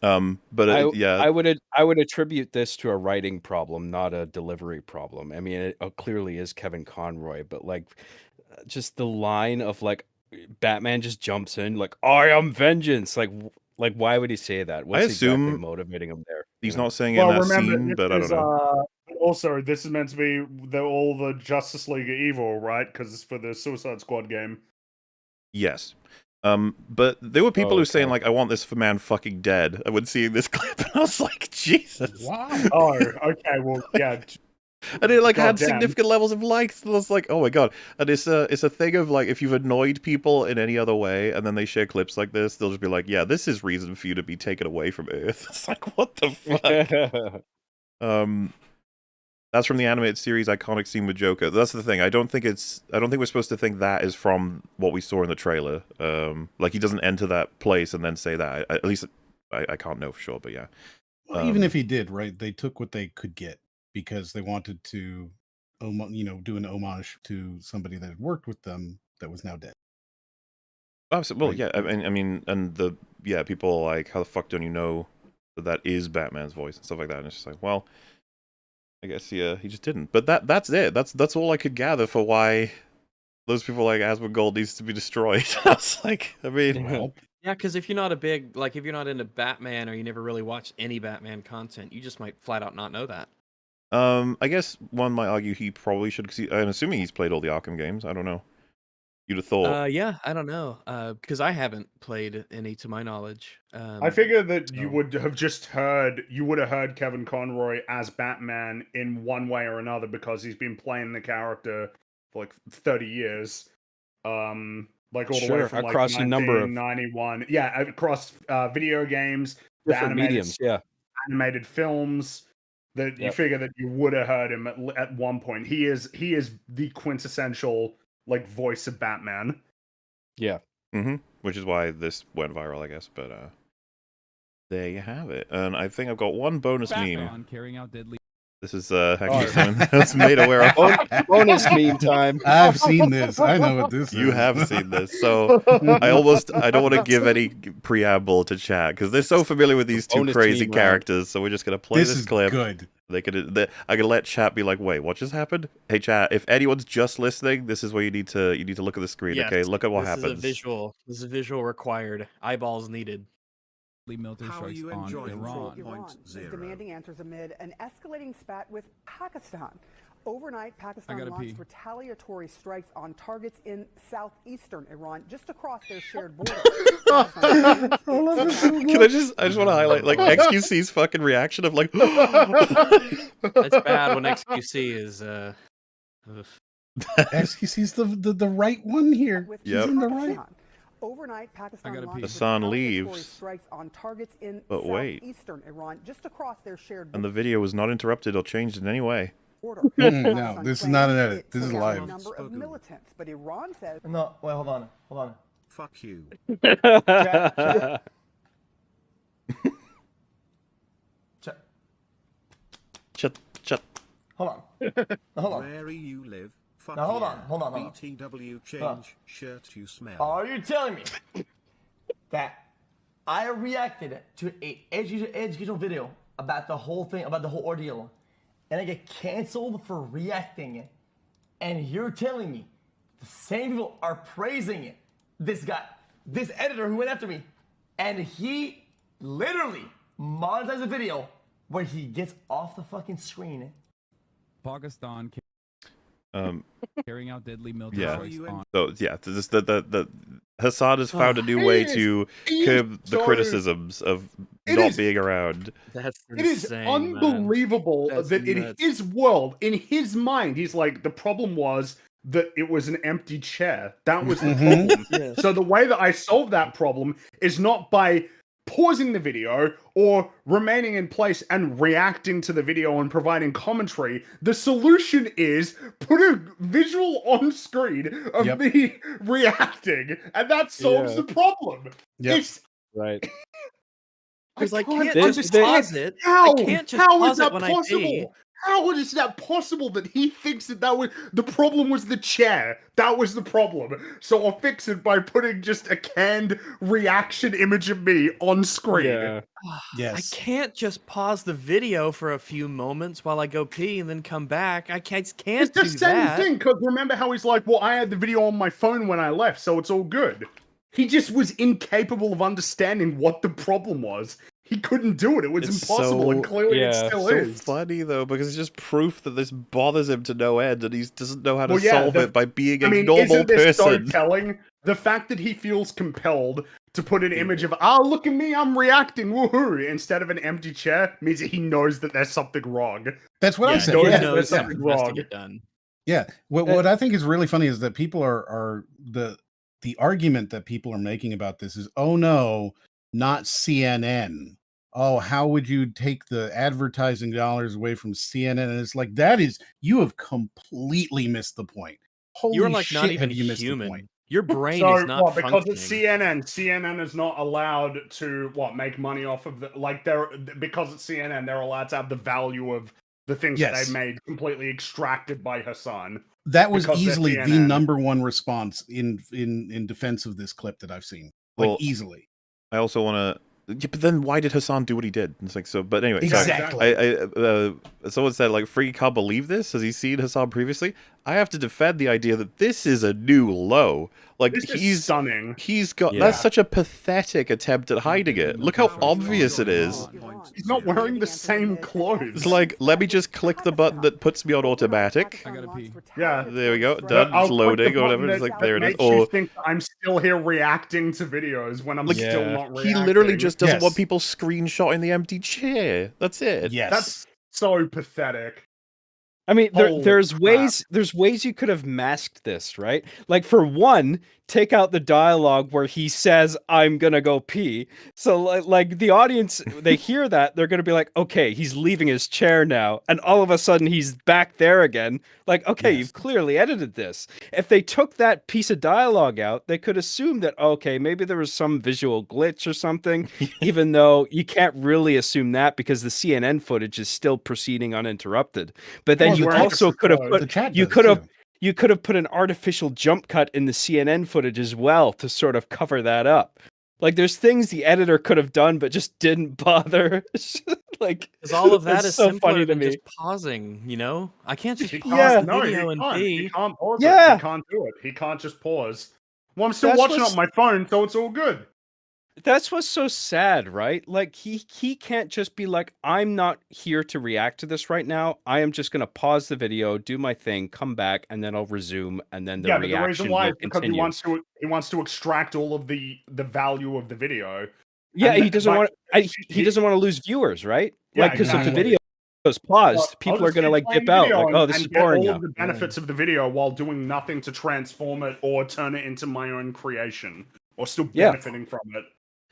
But I would attribute this to a writing problem, not a delivery problem. I mean, it clearly is Kevin Conroy, but like, just the line of like, Batman just jumps in like, "I am vengeance." Like why would he say that? What's exactly motivating him there? He's not saying in that scene, but I don't know. Also, this is meant to be all the Justice League are evil, right? Because it's for the Suicide Squad game. Yes. But there were people who were saying, like, I want this man fucking dead. I would see this clip, and I was like, Jesus. Wow. Oh, okay, well, yeah. And it, like, had significant levels of likes. And I was like, oh my god. And it's a thing of, like, if you've annoyed people in any other way, and then they share clips like this, they'll just be like, yeah, this is reason for you to be taken away from Earth. It's like, what the fuck? That's from the animated series iconic scene with Joker. That's the thing. I don't think we're supposed to think that is from what we saw in the trailer. Like, he doesn't enter that place and then say that. At least I can't know for sure, but yeah. Well, even if he did, right? They took what they could get because they wanted to, do an homage to somebody that had worked with them that was now dead. Absolutely. Well, yeah. I mean, and people are like, how the fuck don't you know that is Batman's voice and stuff like that? And it's just like, well, I guess he just didn't. But that's it. That's all I could gather for why those people like Asmongold needs to be destroyed. I was like, I mean, yeah, because if you're not if you're not into Batman or you never really watched any Batman content, you just might flat out not know that. I guess one might argue he probably should, because I'm assuming he's played all the Arkham games. I don't know. You'd have thought. Yeah, I don't know, because I haven't played any to my knowledge. I figure that you would have heard Kevin Conroy as Batman in one way or another because he's been playing the character for like 30 years. Like all the way from across like a number of 1991. Yeah, across video games, different mediums, animated films. That you figure that you would have heard him at one point. He is the quintessential like voice of Batman. Yeah. Mm-hmm. Which is why this went viral, I guess. But there you have it. And I think I've got one bonus meme. Carrying out deadly. This is actually someone else made aware of. Bonus meme time. I've seen this. I know what this is. You have seen this. So I don't want to give any preamble to chat because they're so familiar with these two crazy characters. So we're just going to play this clip. Good. I can let chat be like, wait, what just happened? Hey chat, if anyone's just listening, this is where you need to look at the screen. Yes, okay, look at what happens. This is a visual required. Eyeballs needed. How are you enjoying Iran is demanding answers amid an escalating spat with Pakistan. Overnight, Pakistan launched retaliatory strikes on targets in southeastern Iran, just across their shared border. I just want to highlight like XQC's fucking reaction of like. That's bad when XQC is. XQC's the right one here. Yep. He's in the right. Overnight, Pakistan launched Hassan leaves. strikes on targets in southeastern Iran, just across their shared border. And the video was not interrupted or changed in any way. No, this is not an edit. This is live. Number of militants, but Iran says no. Wait, hold on. Fuck you. Shut. Hold on. Where you live? Fuck now hold on. BTW change shirt you smell. Are you telling me that I reacted to an educational video about the whole thing, about the whole ordeal, and I get canceled for reacting, and you're telling me the same people are praising this guy, this editor who went after me, and he literally monetized a video where he gets off the fucking screen. Pakistan carrying out deadly military strikes on. So yeah, the Hassan has found a new way to curb the criticisms of not being around. That's insane, it is unbelievable that in his world, in his mind, he's like, the problem was that it was an empty chair. That was the problem. Yeah. So the way that I solved that problem is not by pausing the video or remaining in place and reacting to the video and providing commentary. The solution is put a visual on screen of me reacting, and that solves the problem. It's right. Because I can't just pause it. I can't just pause it when I pee. How is that possible that he thinks that was the problem was the chair? That was the problem. So I'll fix it by putting just a canned reaction image of me on screen. Yeah. Yes. I can't just pause the video for a few moments while I go pee and then come back. I can't It's the do same that. thing, because remember how he's like, well, I had the video on my phone when I left, so it's all good. He just was incapable of understanding what the problem was. He couldn't do it. It was impossible, and clearly it still is. It's so funny, though, because it's just proof that this bothers him to no end, and he doesn't know how to solve it by being a normal isn't this person. so telling? The fact that he feels compelled to put an image of, look at me, I'm reacting, woohoo, instead of an empty chair, means that he knows that there's something wrong. That's what I said. He Yeah. knows something has to get done. Yeah. What I think is really funny is that people are the argument that people are making about this is, oh no, not CNN. Oh, how would you take the advertising dollars away from CNN? And it's like, you have completely missed the point. Holy You're like shit, not even have you missed the human. point? Your brain is not because functioning. it's CNN. CNN is not allowed to make money off of because it's CNN. They're allowed to have the value of the things that they made completely extracted by Hassan. That was easily the number one response in defense of this clip that I've seen. Easily. I also want to. Yeah, but then why did Hassan do what he did? It's like, so, but anyway. Exactly. Someone said, like, Freaky can't believe this. Has he seen Hassan previously? I have to defend the idea that this is a new low. Like, he's stunning. He's got that's such a pathetic attempt at hiding it. Look how obvious it is. He's not wearing the same clothes. It's like, let me just click the button that puts me on automatic. I gotta pee. Yeah, there we go. Done. It's loading or whatever. It's like, there it is. Or think I'm still here reacting to videos when I'm still not reacting. He literally just doesn't want people screenshotting the empty chair. That's it. Yes. That's so pathetic. I mean, there's ways you could have masked this, right? Like, for one, take out the dialogue where he says, "I'm gonna go pee." So, like the audience, they hear that, they're gonna be like, "Okay, he's leaving his chair now," and all of a sudden he's back there again. Like, okay, you've clearly edited this. If they took that piece of dialogue out, they could assume that, okay, maybe there was some visual glitch or something, even though you can't really assume that because the CNN footage is still proceeding uninterrupted. But then you also could have put you could have put an artificial jump cut in the CNN footage as well to sort of cover that up. Like, there's things the editor could have done but just didn't bother. Like, because all of that is so simpler funny to than me. just pausing, you know? I can't just pause Yeah, the no, video he and can't. pee. He can't pause Yeah. it. He can't do it. He can't just pause. Well, I'm still That's watching what's- on my phone, so it's all good. That's what's so sad, right? Like, he can't just be like, I'm not here to react to this right now. I am just going to pause the video, do my thing, come back, and then I'll resume, and then the But reaction the reason why will is because continue. he wants to extract all of the value of the video. Yeah, And he doesn't want he doesn't want to lose viewers, right? Yeah, Like, because if the exactly. video is paused, Well, people I'll are just going to keep like playing dip out. video Like, oh, this and is get boring all now. of the benefits of the video while doing nothing to transform it or turn it into my own creation or still benefiting from it.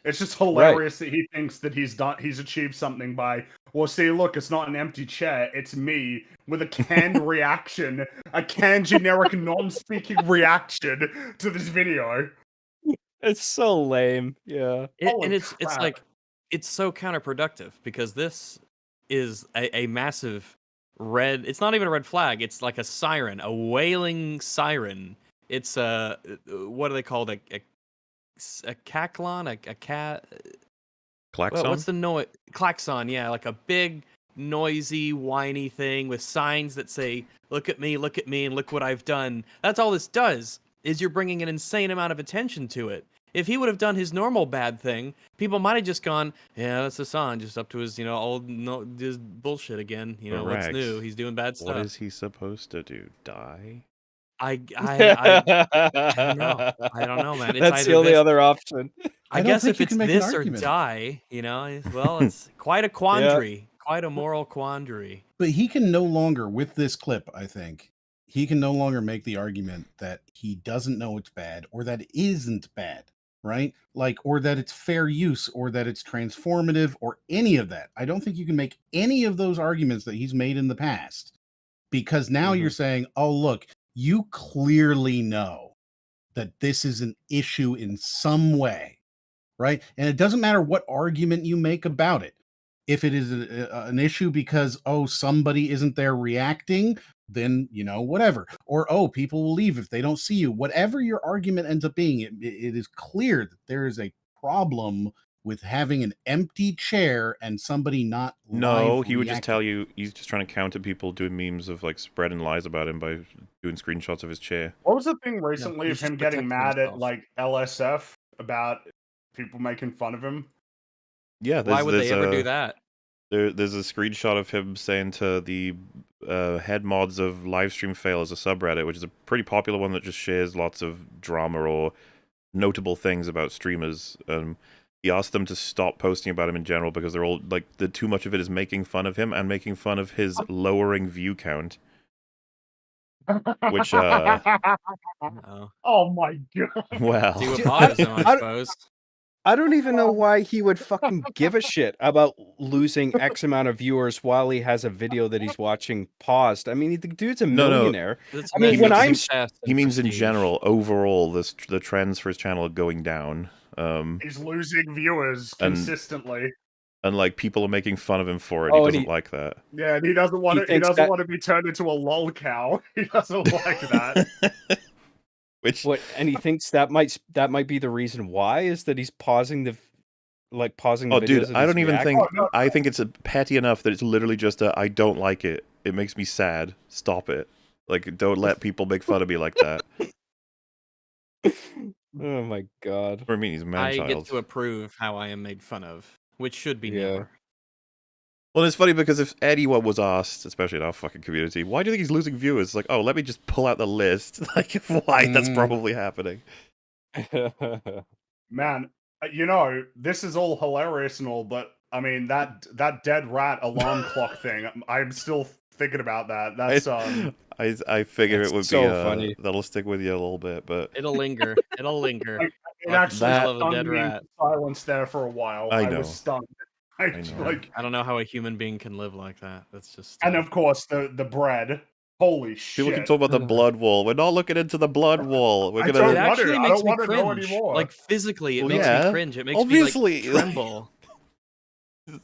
It's just hilarious that he thinks that he's achieved something by, well, see, look, it's not an empty chair, it's me with a canned reaction, a canned generic non-speaking reaction to this video. It's so lame. Yeah. And it's like, it's so counterproductive because this is a massive red, it's not even a red flag, it's like a siren, a wailing siren. It's what are they called? A caclon, a cat. Klaxon? What's the noise? Klaxon, yeah, like a big, noisy, whiny thing with signs that say, look at me, and look what I've done. That's all this does, is you're bringing an insane amount of attention to it. If he would have done his normal bad thing, people might have just gone, yeah, that's Hassan, just up to his, just bullshit again. What's new? He's doing bad stuff. What is he supposed to do? Die? I don't know. I don't know, man. It's That's the only other option. I guess if it's this or die, well, it's quite a quandary, quite a moral quandary. But he can no longer, with this clip, I think, he can no longer make the argument that he doesn't know it's bad or that it isn't bad, right? Like, or that it's fair use or that it's transformative or any of that. I don't think you can make any of those arguments that he's made in the past because now you're saying, oh, look, you clearly know that this is an issue in some way, right? And it doesn't matter what argument you make about it. If it is an issue because, oh, somebody isn't there reacting, then, whatever. Or, oh, people will leave if they don't see you. Whatever your argument ends up being, it is clear that there is a problem with having an empty chair and somebody not No, he would reacting. just tell you he's just trying to counter people doing memes of like spreading lies about him by doing screenshots of his chair. What was the thing recently of him getting mad at like LSF about people making fun of him? Yeah, why would they ever do that? There's a screenshot of him saying to the head mods of Livestream Fail as a subreddit, which is a pretty popular one that just shares lots of drama or notable things about streamers. He asked them to stop posting about him in general because they're all like too much of it is making fun of him and making fun of his lowering view count. Which oh my god. Well, do oppose him, I suppose. I don't even know why he would fucking give a shit about losing X amount of viewers while he has a video that he's watching paused. I mean, the dude's a millionaire. I mean, he means in general, overall, the trends for his channel are going down. He's losing viewers consistently, and like people are making fun of him for it. He doesn't like that. Yeah, and he doesn't want to. He doesn't want to be turned into a lol cow. He doesn't like that. And he thinks that might be the reason why is that he's pausing the videos. Dude, I don't even think I think it's petty enough that it's literally just I don't like it. It makes me sad. Stop it. Like, don't let people make fun of me like that. Oh my god. I mean, he's a man-child. I get to approve how I am made fun of, which should be never. Well, it's funny because if anyone was asked, especially in our fucking community, why do you think he's losing viewers? It's like, oh, let me just pull out the list. Like, why that's probably happening. Man, this is all hilarious and all, but I mean that dead rat alarm clock thing. I'm still thinking about that. That's I figure it would so be funny. That'll stick with you a little bit, but it'll linger. It'll linger. It actually love a dead rat. Silence there for a while. I know. Was stunned. I know. I don't know how a human being can live like that. That's just. And of course, the bread. Holy shit! People can talk about the blood wall. We're not looking into the blood wall. We're gonna. It actually makes me cringe. Like physically, it makes me cringe. It makes me like tremble.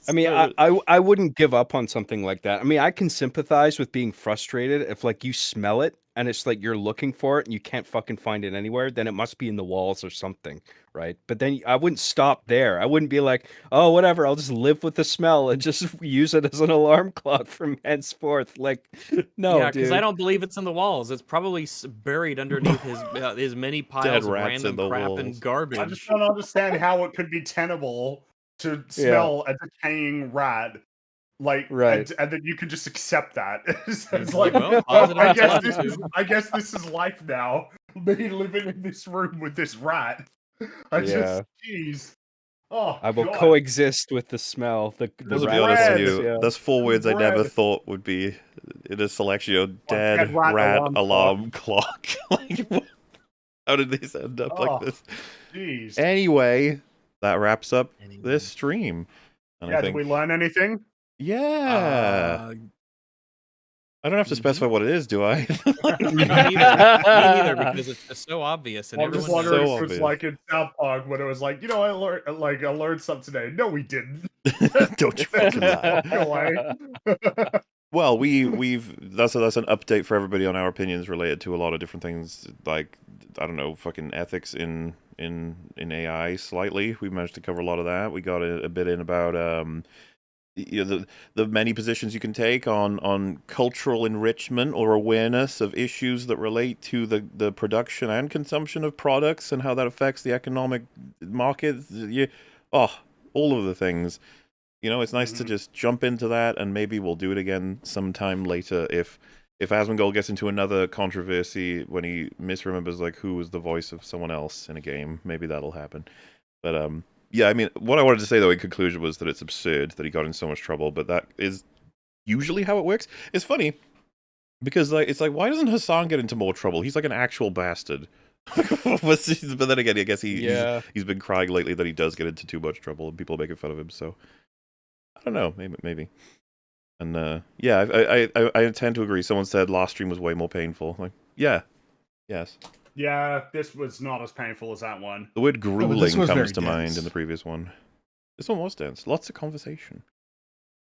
I mean, I wouldn't give up on something like that. I mean, I can sympathize with being frustrated if like you smell it and it's like you're looking for it and you can't fucking find it anywhere, then it must be in the walls or something, right? But then I wouldn't stop there. I wouldn't be like, oh, whatever, I'll just live with the smell and just use it as an alarm clock from henceforth. Like, no, yeah, because I don't believe it's in the walls. It's probably buried underneath his many piles of random crap and garbage. I just don't understand how it could be tenable to smell a decaying rat, like, right, and then you can just accept that. It's like, well, I guess this is life now. Me living in this room with this rat. Jeez. Oh, I will coexist with the smell. The to be honest with you, that's 4 words I never thought would be in a selection. Dead rat alarm clock. Like, how did these end up like this? Jeez. Anyway, that wraps up this stream. And I think, did we learn anything? Yeah. I don't have to specify what it is, do I? Me neither, because it's just so obvious. And I'm just wondering if it's like in South Park when it was like, I learned something today. No, we didn't. Don't you fucking lie. Well, that's an update for everybody on our opinions related to a lot of different things, like, I don't know, fucking ethics in AI slightly. We managed to cover a lot of that. We got a bit in about the many positions you can take on cultural enrichment or awareness of issues that relate to the production and consumption of products and how that affects the economic market. All of the things. It's nice to just jump into that, and maybe we'll do it again sometime later if Asmongold gets into another controversy when he misremembers like who was the voice of someone else in a game. Maybe that'll happen. But yeah, I mean, what I wanted to say though in conclusion was that it's absurd that he got in so much trouble, but that is usually how it works. It's funny because it's like, why doesn't Hassan get into more trouble? He's like an actual bastard. But then again, I guess he's been crying lately that he does get into too much trouble and people are making fun of him. So I don't know, maybe. And yeah, I tend to agree. Someone said last stream was way more painful. Like, yes. Yeah, this was not as painful as that one. The word grueling comes to mind in the previous one. This one was dense. Lots of conversation.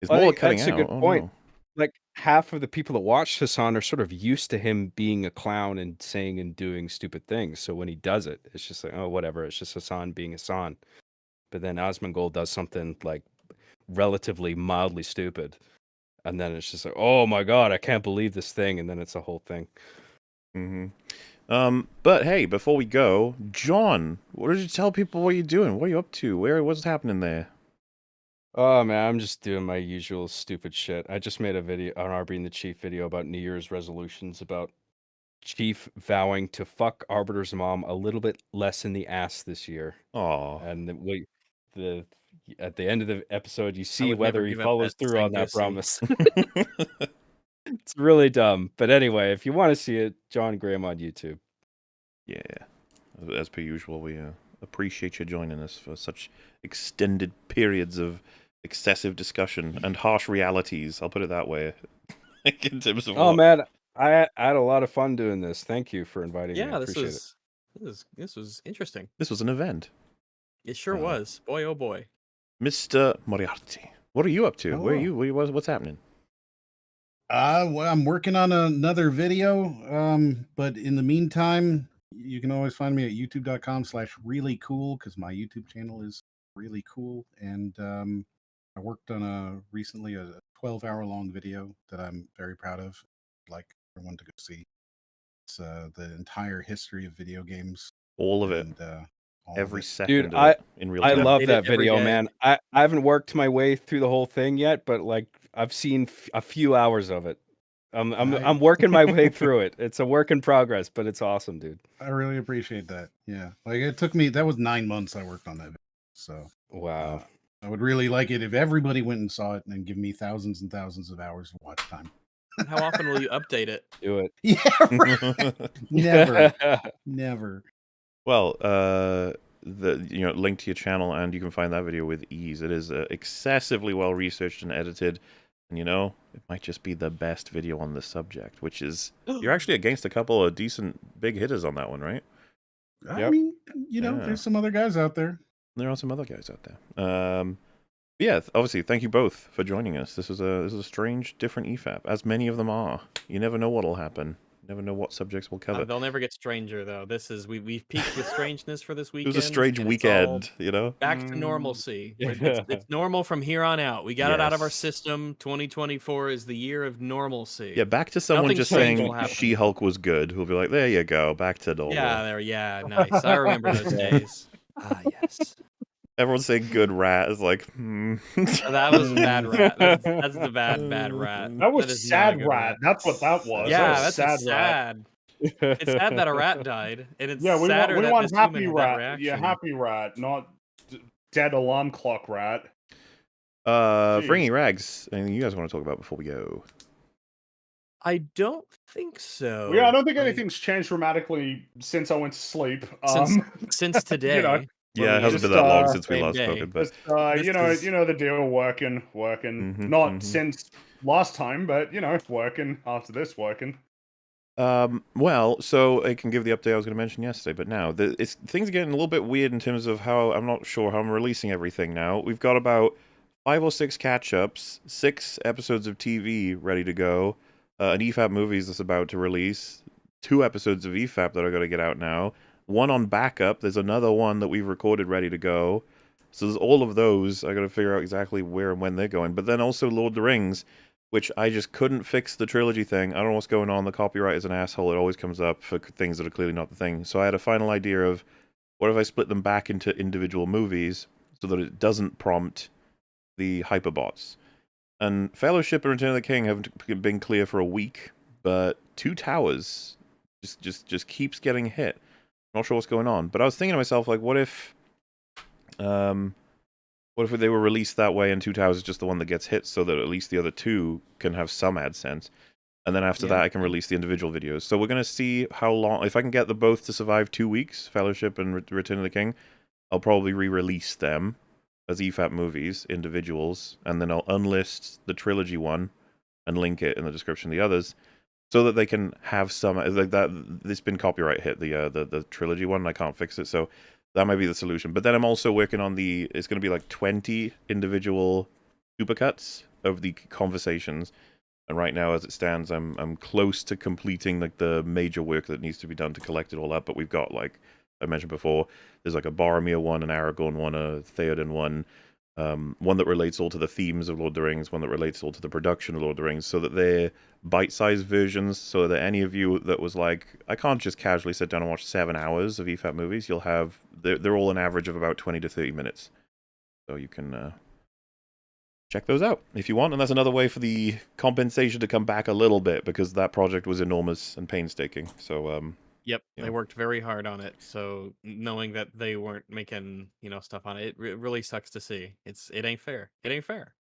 It's more cutting that's out. a good point. Like half of the people that watch Hassan are sort of used to him being a clown and saying and doing stupid things. So when he does it, it's just like, oh, whatever. It's just Hassan being Hassan. But then Asmongold does something like relatively mildly stupid, and then it's just like, oh my god, I can't believe this thing, and then it's a whole thing. But hey, before we go, John, what did you tell people? What are you doing? What are you up to? What's happening there? Oh man, I'm just doing my usual stupid shit. I just made a video, an RB and the Chief video about New Year's resolutions, about Chief vowing to fuck Arbiter's mom a little bit less in the ass this year. Oh, and at the end of the episode, you see whether he follows through on that promise. It's really dumb, but anyway, if you want to see it, John Graham on YouTube. Yeah, as per usual, we appreciate you joining us for such extended periods of excessive discussion and harsh realities. I'll put it that way. In terms of man, I had a lot of fun doing this. Thank you for inviting me. I appreciate it. This was interesting. This was an event. It sure was. Boy, oh boy. Mr. Moriarty, what are you up to? Where are you? What's happening? Well, I'm working on another video. But in the meantime, you can always find me at youtube.com/reallycool, because my YouTube channel is really cool. And I worked on recently a 12-hour-long video that I'm very proud of. I'd like everyone to go see. It's the entire history of video games. All of it. And, every second. Dude, of it in real time. I love that video, man. I haven't worked my way through the whole thing yet, but like I've seen a few hours of it. I'm working my way through it. It's a work in progress, but it's awesome, dude. I really appreciate that. Yeah, like it took me. That was 9 months I worked on that video. So wow, I would really like it if everybody went and saw it and give me thousands and thousands of hours of watch time. How often will you update it? Do it. Yeah, right. Never. Well, link to your channel, and you can find that video with ease. It is excessively well researched and edited, and it might just be the best video on the subject. Which is, you're actually against a couple of decent big hitters on that one, right? I mean, there's some other guys out there. There are some other guys out there. Yeah, obviously, thank you both for joining us. This is a strange, different EFAP, as many of them are. You never know what'll happen. Never know what subjects we'll cover. They'll never get stranger, though. We've peaked with strangeness for this weekend. It was a strange weekend, Back to normalcy. It's normal from here on out. We got it out of our system. 2024 is the year of normalcy. Yeah, back to someone just saying She-Hulk was good. Who'll be like, there you go, back to normal. Yeah, nice. I remember those days. Yes. Everyone's saying good rat is like, That was a bad rat. That's the bad rat. That was sad rat. That's what that was. Yeah, that was that's sad. It's sad that a rat died, and it's we sadder want that happy rat. Yeah, happy rat, not dead alarm clock rat. Fringy Rags, anything you guys want to talk about before we go? I don't think so. Yeah, I don't think anything's changed dramatically since I went to sleep. Since today. Yeah, it hasn't been that long since we last spoken, but you know the deal. Working. Not since last time, but working after this. Working. Well, so I can give the update I was going to mention yesterday, but now things are getting a little bit weird in terms of how I'm not sure how I'm releasing everything now. We've got about 5 or 6 catch-ups, 6 episodes of TV ready to go, an EFAP movies that's about to release, 2 episodes of EFAP that are going to get out now. 1 on backup. There's another one that we've recorded ready to go. So there's all of those. I got to figure out exactly where and when they're going. But then also Lord of the Rings, which I just couldn't fix the trilogy thing. I don't know what's going on. The copyright is an asshole. It always comes up for things that are clearly not the thing. So I had a final idea of what if I split them back into individual movies so that it doesn't prompt the hyperbots. And Fellowship and Return of the King have been clear for a week, but Two Towers just keeps getting hit. Not sure what's going on, but I was thinking to myself, like, what if they were released that way and Two Towers is just the one that gets hit, so that at least the other 2 can have some AdSense, and then after that I can release the individual videos. So we're gonna see how long, if I can get the both to survive 2 weeks, Fellowship and Return of the King, I'll probably re-release them as EFAP movies, individuals, and then I'll unlist the trilogy one and link it in the description of the others, so that they can have some, like that. This been copyright hit, the trilogy one, and I can't fix it, so that might be the solution. But then I'm also working on it's going to be like 20 individual supercuts of the conversations. And right now, as it stands, I'm close to completing like the major work that needs to be done to collect it all up. But we've got, like I mentioned before, there's like a Boromir one, an Aragorn one, a Theoden one, one that relates all to the themes of Lord of the Rings, one that relates all to the production of Lord of the Rings, so that they're bite-sized versions, so that any of you that was like, I can't just casually sit down and watch 7 hours of EFAP movies, you'll have, they're all an average of about 20 to 30 minutes. So you can check those out if you want, and that's another way for the compensation to come back a little bit, because that project was enormous and painstaking. So Yep, they worked very hard on it. So knowing that they weren't making, stuff on it, it really sucks to see. It ain't fair. It ain't fair.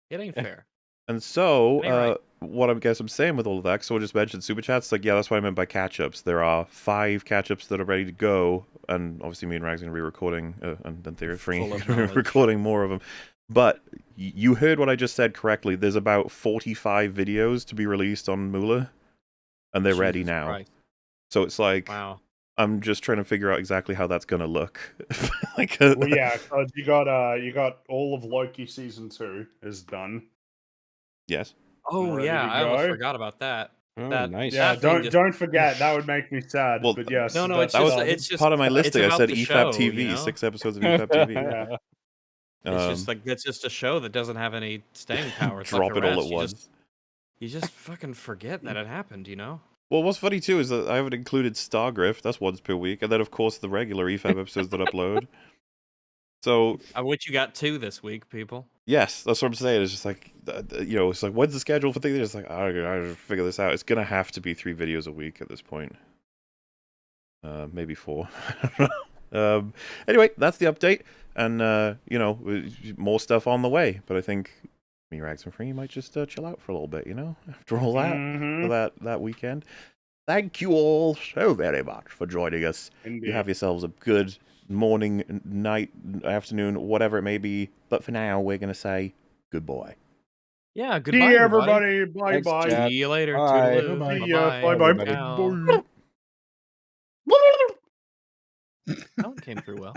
It ain't fair. And so, right. what I guess I'm saying with all of that, so I just mentioned super chats, like, yeah, that's what I meant by catch-ups. There are 5 catch-ups that are ready to go, and obviously me and Rags are going to be recording, and then Theory Free recording more of them. But you heard what I just said correctly. There's about 45 videos to be released on Moolah, and they're ready now. Christ. So it's like, wow. I'm just trying to figure out exactly how that's going to look. Like, well, yeah, you got all of Loki season 2 is done. Yes. Oh yeah, I almost forgot about that. Oh, that nice. Yeah, don't forget. That would make me sad. Well, but yes, no, it's just part of my listing. I said EFAP EFAP TV, 6 episodes of EFAP TV. Yeah. It's just like it's just a show that doesn't have any staying power. Drop it all at once. You just fucking forget that it happened, Well, what's funny too is that I haven't included Stargrift. That's once per week, and then of course the regular EFAP episodes that upload. So, which you got 2 this week, people. Yes, that's what I'm saying. It's just like, it's like, when's the schedule for things? It's like, I gotta figure this out. It's gonna have to be 3 videos a week at this point. Maybe 4. Anyway, that's the update, and more stuff on the way. But I think me, Rags, and Free might just chill out for a little bit, after all that, for that weekend. Thank you all so very much for joining us. Indeed. You have yourselves a good morning, night, afternoon, whatever it may be. But for now, we're going to say goodbye. Yeah, goodbye, See everybody. Bye-bye. See you later. Bye. Toodaloo. Bye-bye. Bye-bye. Bye-bye. That one came through well.